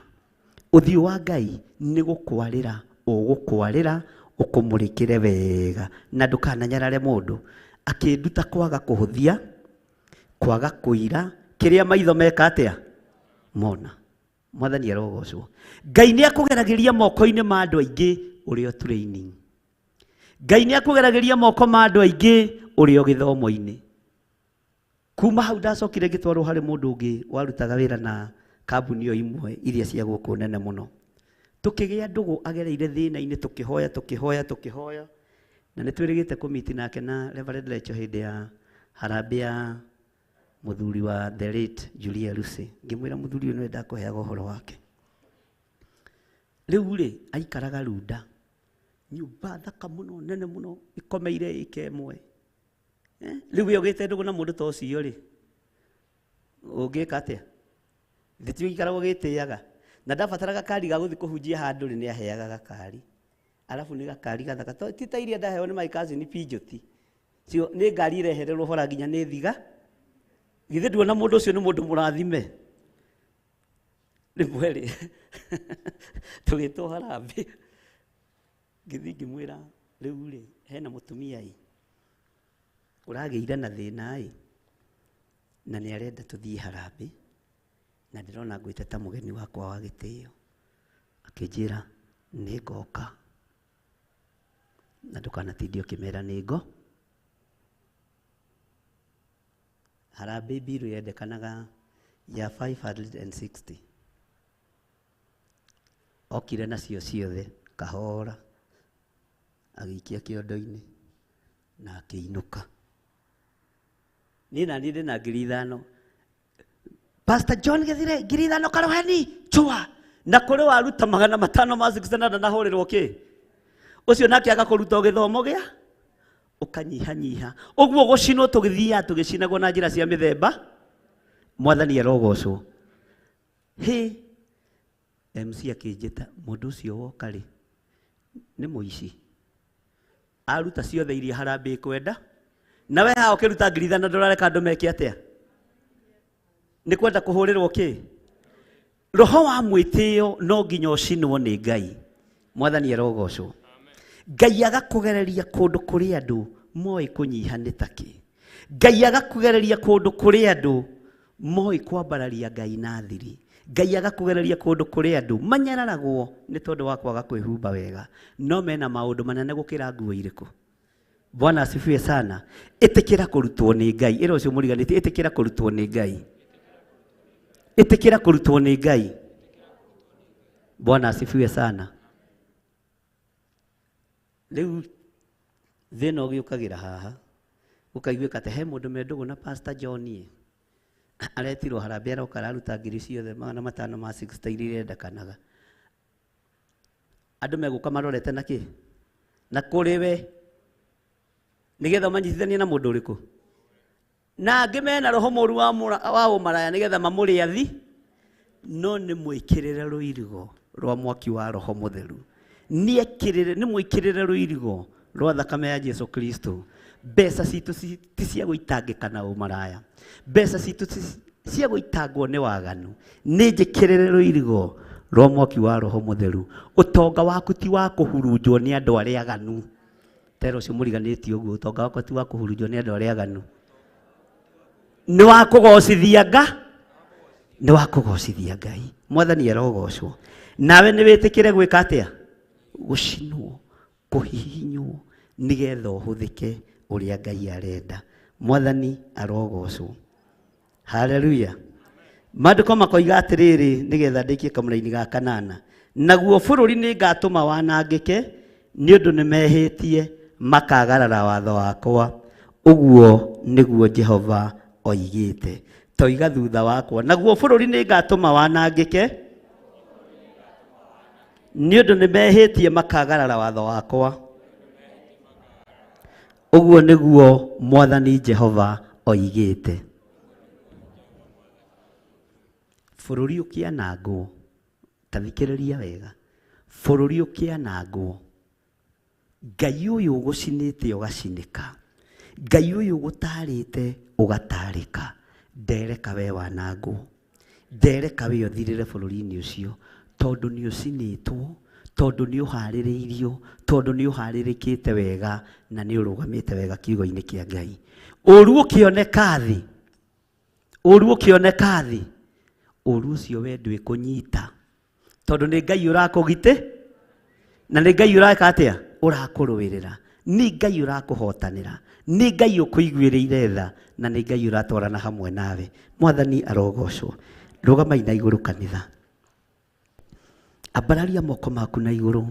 uthio wa Ngai ni gukwarira ugukwarira ukumurikire wega na ndukananyarare mundu akinduta kwaga kuhuthia kwaga kuira kiria maitho meka atia mona mwathani arogocwo Ngai ni akugerageria moko-ini ma andu aingi urio training Ngai ni akugerageria moko ma andu aingi urio githomo-ini kuma hau ndacokire ngitwarwo harĩ mũndũ ũngĩ warutaga wĩra na kambuni ĩyo imwe iria cia gũkũ nene mũno tũkĩgĩa ndũgũ agereire thĩna-inĩ tũkĩhoya na nĩ twĩrĩgĩte kũmiti nake na Reverend Lecho hĩndĩ ya harambĩ ya mũthuri wa the late Julia Lucy ngĩmwĩra mũthuri ũyũ nĩ ndakũheaga ũhoro wake rĩu rĩ aikaraga Runda nyũmba thaka mũno nene mũno ikomeire ĩka ĩmwe rĩu we ũgĩte ndũgũ na mũndũ ta ũcio rĩ ũngĩka atĩa thitio ikaragwo gĩtĩaga na ndabataraga gakari ga gũthiĩ kũhunjia handũ rĩ nĩ aheaga gakari alafu nĩ gakari gathaka ti ta iria ndaheo nĩ my cousin Pijoti cio nĩ ngari irehererwo hora nginya nĩ thiga githĩ nduona mũndũ ũcio nĩ mũndũ mũrathime rĩmwe rĩ tũgĩtwo harambĩ ngĩthiĩ ngĩmwĩra rĩu rĩ hena mũtumia ĩ uragĩire na thĩna ĩ na nĩ arenda tũthiĩ harambĩ na ndĩrona ngwĩte ta mũgeni wakwa wa gĩtĩo akĩnjĩra nĩ ngoka na ndũkanatinde ũkĩmera nĩ ngo harambĩ mbiru yendekanaga ya 560 okire nacio ciothe kahora agĩikia kĩondo-inĩ na akĩinũka niĩ na niĩ ndĩna 5,000 Pastor John Githire 5,000 karoheni chua na kũrĩ waruta 500 ma 600 na hũrĩrwo kĩ ũcio nake agakũruta gĩthomo gĩa ũkanyihanyiha ũguo gũcinwo tũgĩthiaga tũgĩcinagwo na njĩra cia mĩthemba mwathani arogocwo MC akĩnjĩta mũndũ ũcio woka rĩ nĩ mũici aruta ciothe iria harambĩ kwenda nawe haha ũkĩruta 5,000 ndũrareka andũ meke atĩa nĩ kwenda kũhũrĩrwo kĩ roho wa mwĩtĩo no nginya ũcinwo nĩ Ngai mwathani arogocwo Ngai agakũgereria kũndũ kũrĩ andũ moĩ kũnyiha nĩ takĩ Ngai agakũgereria kũndũ kũrĩ andũ moĩ kwambararia Ngai na thiri Ngai agakugereria kundu kuri andu manyararagwo ni tondu wa kwaga kwihumba wega, no mena maundu manene gukira nguo iriku. Bwana asifiwe sana. Itikira kurutwo ni Ngai. Ira ucio muriganite, itikira kurutwo ni Ngai. Itikira kurutwo ni Ngai. Bwana asifiwe sana. Riu thina ugiukagira haha ukaiguika te he mundu mendugu na Pastor John ye aretirwo harambee aroka araruta ngiri ciothe 560 iria irendekanaga. Andu meguka marorete na ki na kuri we nigetha manyitithanie na mundu uriku, na angi mena roho moru wa umaraya nigetha mamuri athi, no ni mwikirire ruirigo rwa mwaki wa roho mutheru, ni mwikirire ruirigo rwa thakame ya Jesu Kristo. Mbeca citu ti cia guitangika na umaraya, mbeca citu cia guitangwo ni waganu, ni njikirire ruirigo rwa mwaki wa roho mutheru. Utonga waku ti wa kuhurunjwo ni andu aria aganu. Tero cio muriganiti uguo, utonga waku ti wa kuhurunjwo ni andu aria aganu, ni wa kugocithia Nga, ni wa kugocithia Ngai. Mwathani arogocwo. Nawe ni witikire gwika atia? Gucinwo, kuhihinywo nigetha uhuthike uria Ngai arenda. Mwathani arogocwo. Haleluya. Maandiko makoiga atiriri nigetha ndikie kamuraini ga kanana, naguo bururi ni ngatuma wanangike ni undu ni mehitie makagarara watho wakwa, uguo niguo Jehova oigite. Toiga thutha wakwa, naguo bururi ni ngatuma wanangike ni undu ni mehitie makagarara watho wakwa, uguo niguo Mwathani Jehova oigite. Bururi ukianangwo, tathikiriria wega, bururi ukianangwo, Ngai uyu ugucinite ugacinika, Ngai uyu ugutarite ugatarika, ndereka we wanangwo, ndereka we uthirire bururi-ini ucio, tondu ni ucinitwo, tondu ni uhaririirio, tondu ni uharirikite wega na ni urugamite wega kiugo-ini kia Ngai. Uru ukioneka thi, uru ukioneka thi, uru ucio we ndwi kunyita, tondu ni Ngai urakugite na ni Ngai uraka atia urakuruirira, ni Ngai urakuhotanira, ni Ngai ukuiguiriire tha, na ni Ngai uratwarana hamwe nawe. Mwathani arogocwo. Rugamai na iguru kanitha, ambararia moko maku na iguru,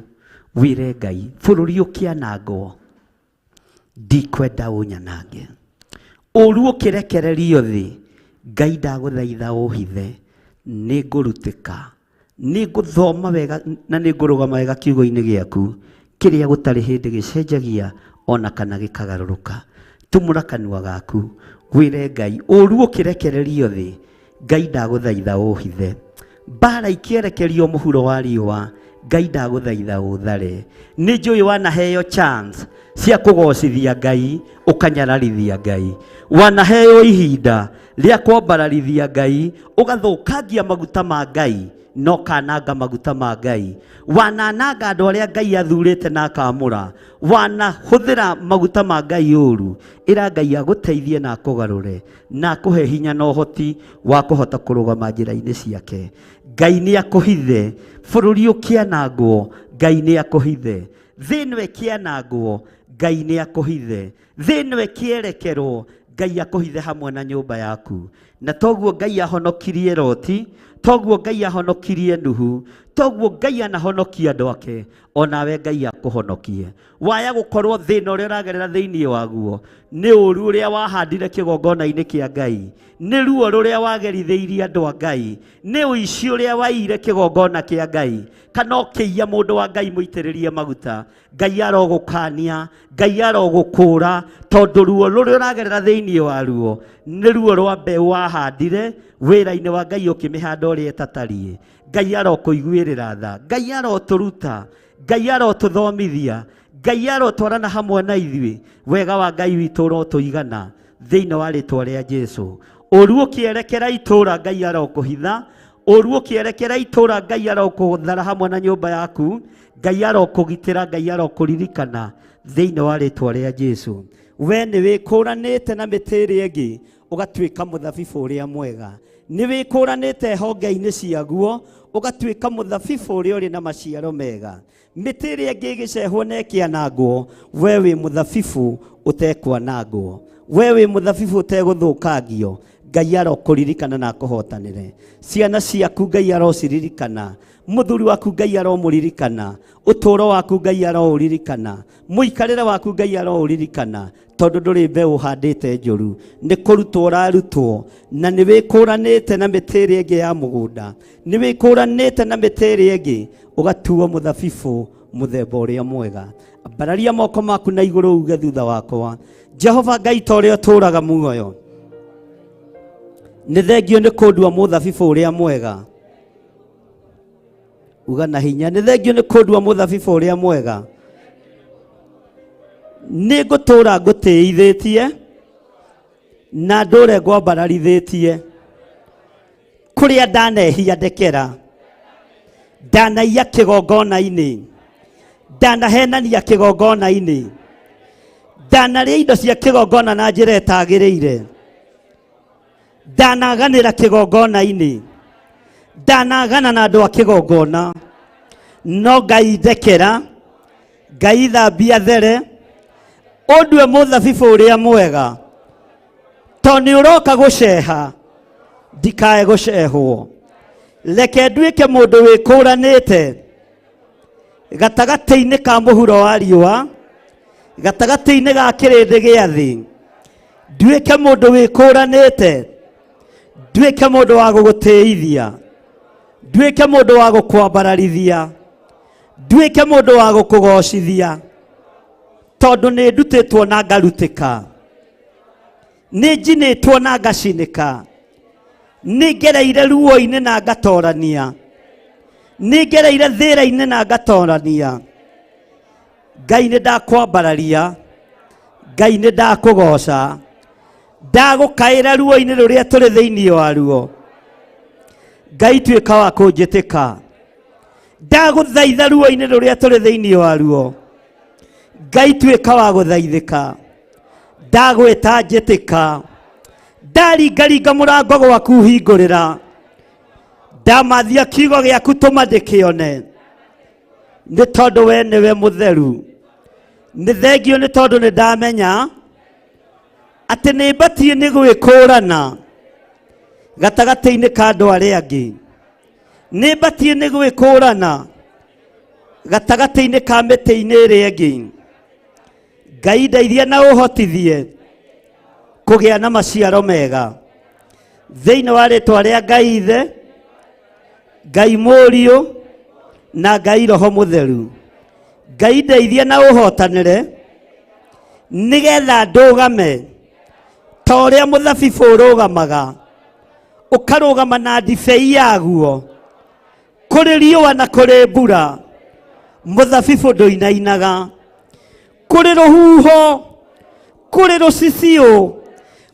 wire Ngai, bururi ukianangwo ndikwenda unyanange. Uru ukirekererio thi, Ngai ndaguthaitha uhithe, ni ngurutika, ni nguthoma wega na ni ngurugama wega kiugo-ini giaku kiria gutari hindi gicenjagia ona kana gikagaruruka. Tumura kanua gaku, wire Ngai, uru ukirekererio thi, Ngai ndaguthaitha uhithe. Mbara ikierekerio muhuro wa riua, Ngai ndaguthaitha uthare. Ni njui wanaheo chance cia kugocithia Ngai ukanyararithia Ngai, wanaheo ihinda ria kwambararithia Ngai ugathukangia maguta ma Ngai no kananga maguta ma Ngai, wanananga andu aria Ngai athurite na akamura, wanahuthira maguta ma Ngai uru. Ira Ngai aguteithie na akugarure na akuhe hinya na uhoti wa kuhota kurugama njira-ini ciake. Ngai ni akuhithe, bururi ukianangwo, Ngai ni akuhithe, thi niwe kianangwo, Ngai ni akuhithe, thi niwe kierekerwo, Ngai akuhithe hamwe na nyumba yaku. Na toguo Ngai ahonokirie Loti, toguo Ngai ahonokirie Nuhu, toguo Ngai anahonokia andu ake, onawe Ngai akuhonokie. Waya gukorwo thina uria uragerera thiini waguo ni uru uria wahandire kigongona-ini kia Ngai, ni ruo ruria wageritheirie andu a Ngai, ni uici uria waire kigongona kia Ngai, kana ukiia mundu wa Ngai muitiririe maguta, Ngai arogukania, Ngai arogukura, tondu ruo ruria uragerera thiini waruo ni ruo rwa mbeu wahandire wira-ini wa Ngai ukimihanda uria itatariĩ. Ngai arokuiguirira tha, Ngai aroturuta, Ngai arotuthomithia, Ngai arotwarana hamwe na ithuĩ. Wega wa Ngai witũ urotuigana thĩinĩ wa rĩtwa rĩa Jesu. Ũru ũkĩerekera itũũra Ngai arokũhitha, ũru ũkĩerekera itũũra Ngai arokũthara hamwe na nyũmba yaku, Ngai arokũgitĩra, Ngai arokũririkana thĩinĩ wa rĩtwa rĩa Jesũ. We nĩ wĩkũranĩte na mĩtĩ ĩngĩ ũgatuĩka mũthabibũ ũrĩa mwega. Nĩ wĩkũranĩte honge-inĩ ciaguo ũgatuĩka mũthabibũ ũrĩa ũrĩ na maciaro mega. Mĩtĩ ĩrĩa ĩngĩ ĩgĩcehwo na ĩkĩanangwo, we wĩ mũthabibũ ũtekwanangwo, we wĩ mũthabibũ ũtegũthũkangio. Ngai arokũririkana na akũhotanĩre. Ciana ciaku Ngai arociririkana, mũthuri waku Ngai aromũririkana, ũtũũro waku Ngai aroũririkana, mũikarĩre waku Ngai aroũririkana, tondũ ndũrĩ mbeũ ũhandĩte njũru. Nĩ kũrutwo ũrarutwo, na nĩ wĩkũranĩte na mĩtĩ ĩrĩa ĩngĩ ya mũgũnda, nĩ wĩkũranĩte na mĩtĩ ĩrĩa ĩngĩ ũgatuo mũthabibũ mũthemba ũrĩa mwega. Ambararia moko maku na igũrũ uge thutha wakwa: Jehova Ngai ta ũrĩa ũtũũraga muoyo, nĩ thengio nĩ kũndua mũthabibũ ũrĩa mwega. Uga na hinya: nĩ thengio nĩ kũndua mũthabibũ ũrĩa mwega. Nĩ ngũtũũra ngũtĩithĩtie na ndũre ngwambararithĩtie. Kũrĩa ndanehia ndekera, ndanaiya kĩgongona-inĩ, ndanahenania kĩgongona-inĩ, ndanarĩa indo cia kĩgongona na njĩra ĩtagĩrĩire, ndanaganĩra kĩgongona-inĩ, ndanagana na andũ a kĩgongona. No Ngai ndekera, Ngai thambia there, ũndue mũthabibũ ũrĩa mwega, tondũ nĩ ũroka gũceha, ndikae gũcehwo. Reke nduĩke mũndũ wĩkũranĩte gatagatĩ-inĩ ka mũhuro wa riũa, gatagatĩ-inĩ ga kĩrĩndĩ gĩa thĩ. Nduĩke mũndũ wĩkũranĩte, nduĩke mũndũ wa gũgũtĩithia, nduĩke mũndũ wa gũkwambararithia, nduĩke mũndũ wa gũkũgocithia, tondũ nĩ ndutĩtwo na ngarutĩka, nĩ njinĩtwo na ngacinĩka, nĩ ngereire ruo-inĩ na ngatorania, nĩ ngereire thĩra-inĩ na ngatorania. Ngai nĩ ndakwambararia, Ngai nĩ ndakũgoca, ndagũkaĩra ruo-inĩ rũrĩa tũrĩ thĩinĩ waruo. Ngai tuĩka wa kũnjĩtĩka, ndagũthaitha ruo-inĩ rũrĩa tũrĩ thĩinĩ waruo. Ngai tuĩka wa gũthaithĩka, ndagwĩta njĩtĩka, ndaringaringa mũrango gwaku hingũrĩra, ndamathia kiugo gĩaku tũma ndĩkĩone. Nĩ tondũ we nĩwe mũtheru. Nĩ thengio nĩ tondũ nĩ ndamenya atĩ nĩ mbatie nĩ gwĩkũrana gatagatĩ-inĩ ka andũ arĩa angĩ. Nĩ mbatie nĩ gwĩkũrana gatagatĩ-inĩ ka mĩtĩ-inĩ ĩrĩa ĩngĩ. Ngai ndeithia na ũhotithie kũgĩa na maciaro mega thĩinĩ wa rĩtwa rĩa Ngai Ithe, Ngai Mũriũ na Ngai Roho Mũtheru. Ngai ndeithia na ũhotanĩre nĩgetha ndũgame ta ũrĩa mũthabibũ ũrũgamaga, ũkarũgama na ndibei yaguo. Kũrĩ riũa na kũrĩ mbura, mũthabibũ ndũinainaga. Kũrĩ rũhuho, kũrĩ rũcicio,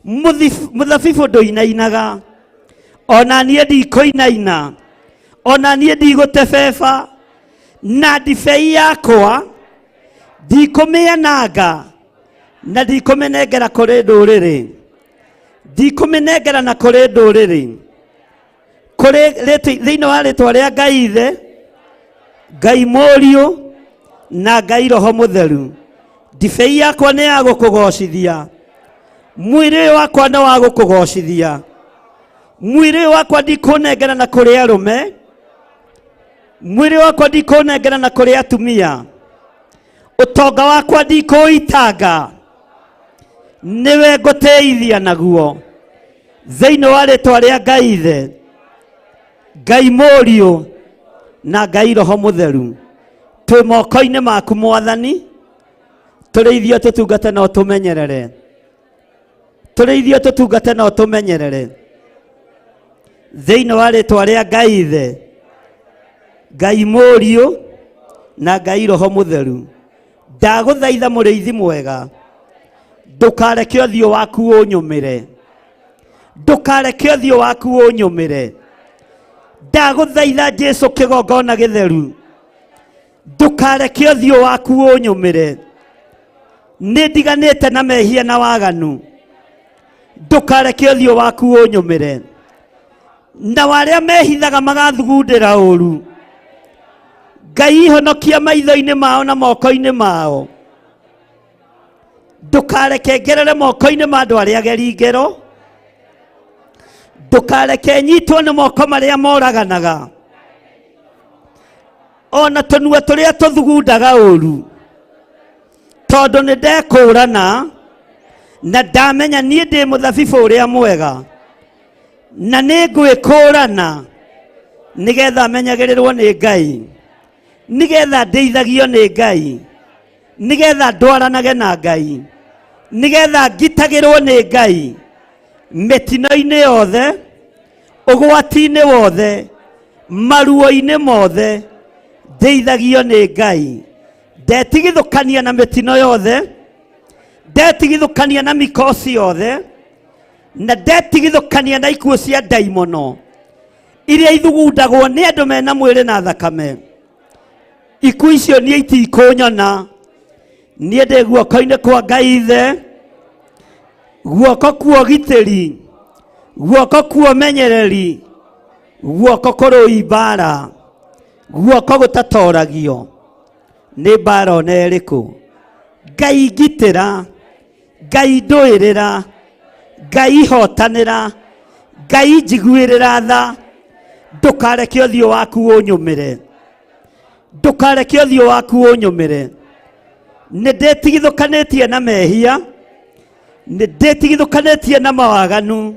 mũthabibũ ndũinainaga. Ona niĩ ndikũinaina, ona niĩ ndigũtebeba, na ndibei yakwa ndikũmĩananga na ndikũmĩnengera kũrĩ ndũrĩrĩ, ndikũmĩnengera na kũrĩ ndũrĩrĩ. Thĩinĩ wa rĩtwa rĩa Ngai Ithe, Ngai Mũriũ na Ngai Roho Mũtheru, ndibei yakwa nĩ ya gũkũgocithia, mwĩrĩ wakwa nĩ wa gũkũgocithia. Mwĩrĩ wakwa ndikũnengera na kũrĩ arũme, mwĩrĩ wakwa ndikũnengera na kũrĩ atumia, ũtonga wakwa ndikũitanga, nĩwe ngũtĩithia naguo. Thĩinĩ wa rĩtwa rĩa Ngai Ithe, Ngai Mũriũ na Ngai Roho Mũtheru, twĩ moko-inĩ maku Mwathani. Tũrĩithie tũtungate na ũtũmenyerere, tũrĩithie tũtungate na ũtũmenyerere. Thĩinĩ wa rĩtwa rĩa Ngai Ithe, Ngai Mũriũ na Ngai Roho Mũtheru, ndagũthaitha mũrĩithi mwega, ndũkareke ũthiũ waku ũnyũmĩre, ndũkareke ũthiũ waku ũnyũmĩre. Ndagũthaitha Jesũ kĩgongona gĩtheru, ndũkareke ũthiũ waku ũnyũmĩre. Nindiganite na mehia na waganu. Ndukareke ũthiũ waku ũnyũmĩre. Na warĩa mehithaga magathugundĩra ũru. Ngai ihonokia maitho-inĩ mao na moko-inĩ mao. Ndukareke ngerere moko-inĩ ma andũ arĩa ageri ngero. Ndukareke nyitwo nĩ moko marĩa moraganaga. Ona tũnua tũrĩa tũthugundaga ũru. Tondũ nĩ ndekũũrana na ndamenya niĩ ndĩ mũthabibũ ũrĩa mwega. Na nĩ ngwĩkũũrana nĩgetha menyagĩrĩrwo nĩ Ngai. Nĩgetha ndeithagio nĩ Ngai. Nĩgetha ndwaranage na Ngai. Nĩgetha ngitagĩrwo nĩ Ngai. Mĩtino-inĩ yothe, ũgwati-inĩ wothe, maruo-inĩ mothe, ndeithagio nĩ Ngai. Ndetigithũkania na mĩtino yothe. Ndetigithũkania na mĩkosi yothe. Na ndetigithũkania na ikuũ cia ndaimono iria ithugundagwo nĩ andũ mena mwĩrĩ na thakame. Ikuũ icio niĩ itikũnyona. Niĩ ndĩ guoko-inĩ kwa Ngai Ithe. Guoko kwa ũgitĩri. Guoko kwa ũmenyereri. Guoko kũrũi mbara. Guoko gũtatoragio. Nĩ mbara ona ĩrĩkũ. Ngai ngitĩra. Ngai ndũĩrĩra. Ngai hotanĩra. Ngai njiguĩrĩra tha. Ndukareke ũthiũ waku ũnyũmĩre. Ndukareke ũthiũ waku ũnyũmĩre. Nĩ ndĩtigithũkanĩtie na mehia. Nĩ ndĩtigithũkanĩtie na mawaganu.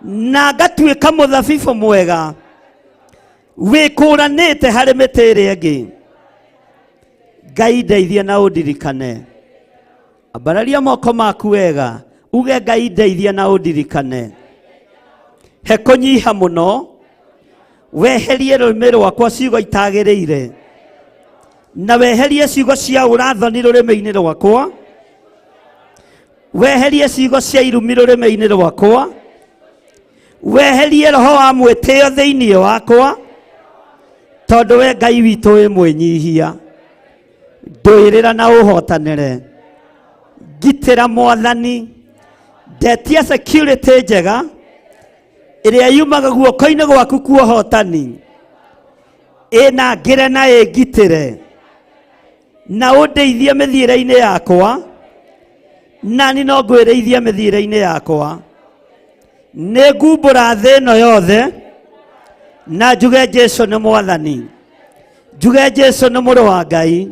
Na ngatuĩka mũthabibũ mwega wĩkũũranĩte harĩ mĩtĩ ĩrĩa ĩngĩ. Ngai ndeithia na ũndirikane. Ambararia moko maku wega. Uge Ngai ndeithia na ũndirikane. He kũnyiha mũno. Weherie rũrĩmĩ rwakwa ciugo itagĩrĩire. Na weherie ciugo cia ũrathoni rũrĩmĩ-inĩ rwakwa. Weherie ciugo cia irumi rũrĩmĩ-inĩ rwakwa. Weherie roho wa mwĩtĩo thĩinĩ wakwa. Tondũ we Ngai witũ wĩ mwĩnyihia. Ndũĩrĩra na ũhotanĩre. Ngitĩra Mwathani. Ndetia security njega ĩrĩa yumaga guoko-inĩ gwaku kwa ũhotani. Ĩna ngĩre na ĩngitĩre. Na ũndeithie mĩthiĩre-inĩ yakwa. Nani no ngwĩrĩithie mĩthiĩre-inĩ yakwa. Nĩ ngumbũra thĩ ĩno yothe. Na njuge Jesũ nĩ Mwathani. Njuge Jesũ nĩ mũrũ wa Ngai.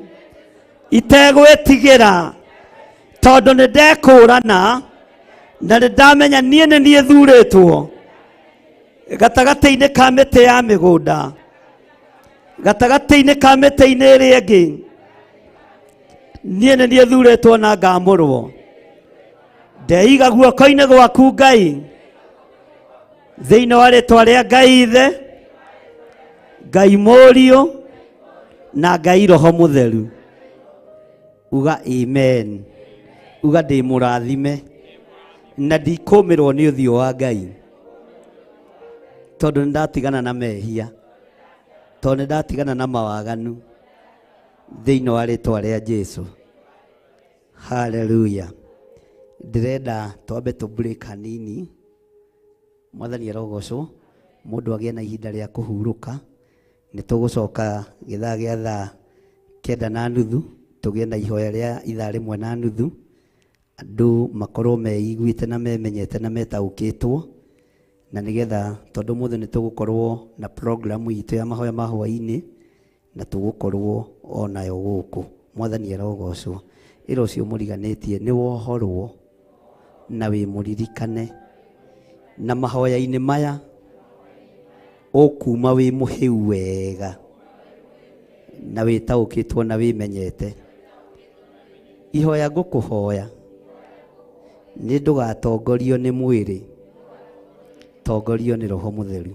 Itegwĩtigĩra. Tondũ nĩ ndekũũrana. Na nĩ ndamenya niĩ nĩ niĩ thurĩtwo. Gatagatĩ-inĩ ka mĩtĩ ya mĩgũnda. Gatagatĩ-inĩ ka mĩtĩ-inĩ ĩrĩa ĩngĩ. Niĩ nĩ niĩ thurĩtwo na ngamũrwo. Ndeiga guoko-inĩ gwaku Ngai. Thĩinĩ wa rĩĩtwa rĩa Ngai Ithe. Ngai Mũriũ. Na Ngai Roho Mũtheru. Uga amen. Uga ndĩ mũrathime. Na ndikũmĩrwo nĩ ũthiũ wa Ngai. Tondũ nĩndatigana na mehia. Tondũ nĩndatigana na mawaganu. Thĩinĩ wa rĩĩtwa rĩa Jesũ. Hallelujah. Ndĩrenda twambe tũ break hanini. Mwathani arogocwo. Mũndũ agĩe na ihinda rĩa kũhurũka. Nĩtũgũcoka gĩthaa gĩa thaa 9:30. Tũgĩe na ihoya rĩa ithaa 1:30. Andũ makorwo meiguĩte na memenyete na metaũkĩtwo. Na nĩgetha tondũ mũthĩ nĩtũgũkorwo na programu itũ ya mahoya ma hwaĩ-inĩ. Na tũgũkorwo onayo gũkũ. Mwathani arogocwo. Ĩra ũcio mũriganĩtie nĩ wohorwo. Na wĩ mũririkane. Na mahoya-inĩ maya. Ũkuma wĩ mũhĩu wega. Na wĩtaũkĩtwo na wĩmenyete. Ihoya ngũkũhoya. Nĩ ndũgatongorio nĩ mwĩrĩ. Tongorio nĩ Roho Mũtheru.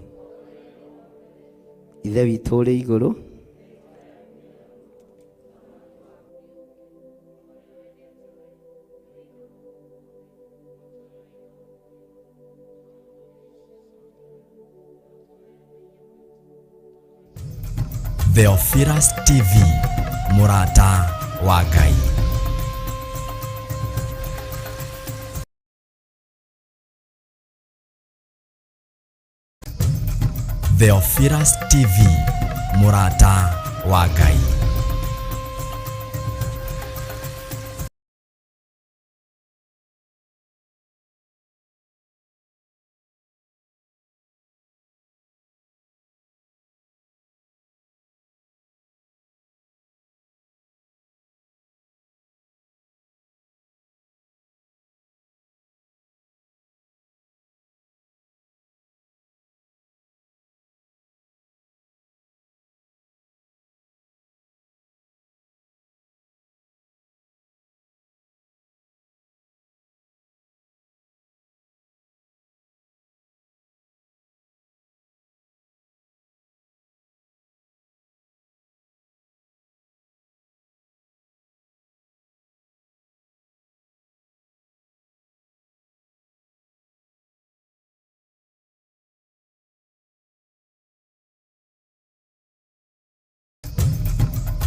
Ithe witũ ũrĩ igũrũ. Theophilus TV, Mũrata wa Ngai. Theophilus TV, Murata wa Ngai.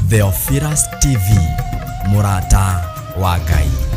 Theophilus TV, Murata wa Ngai.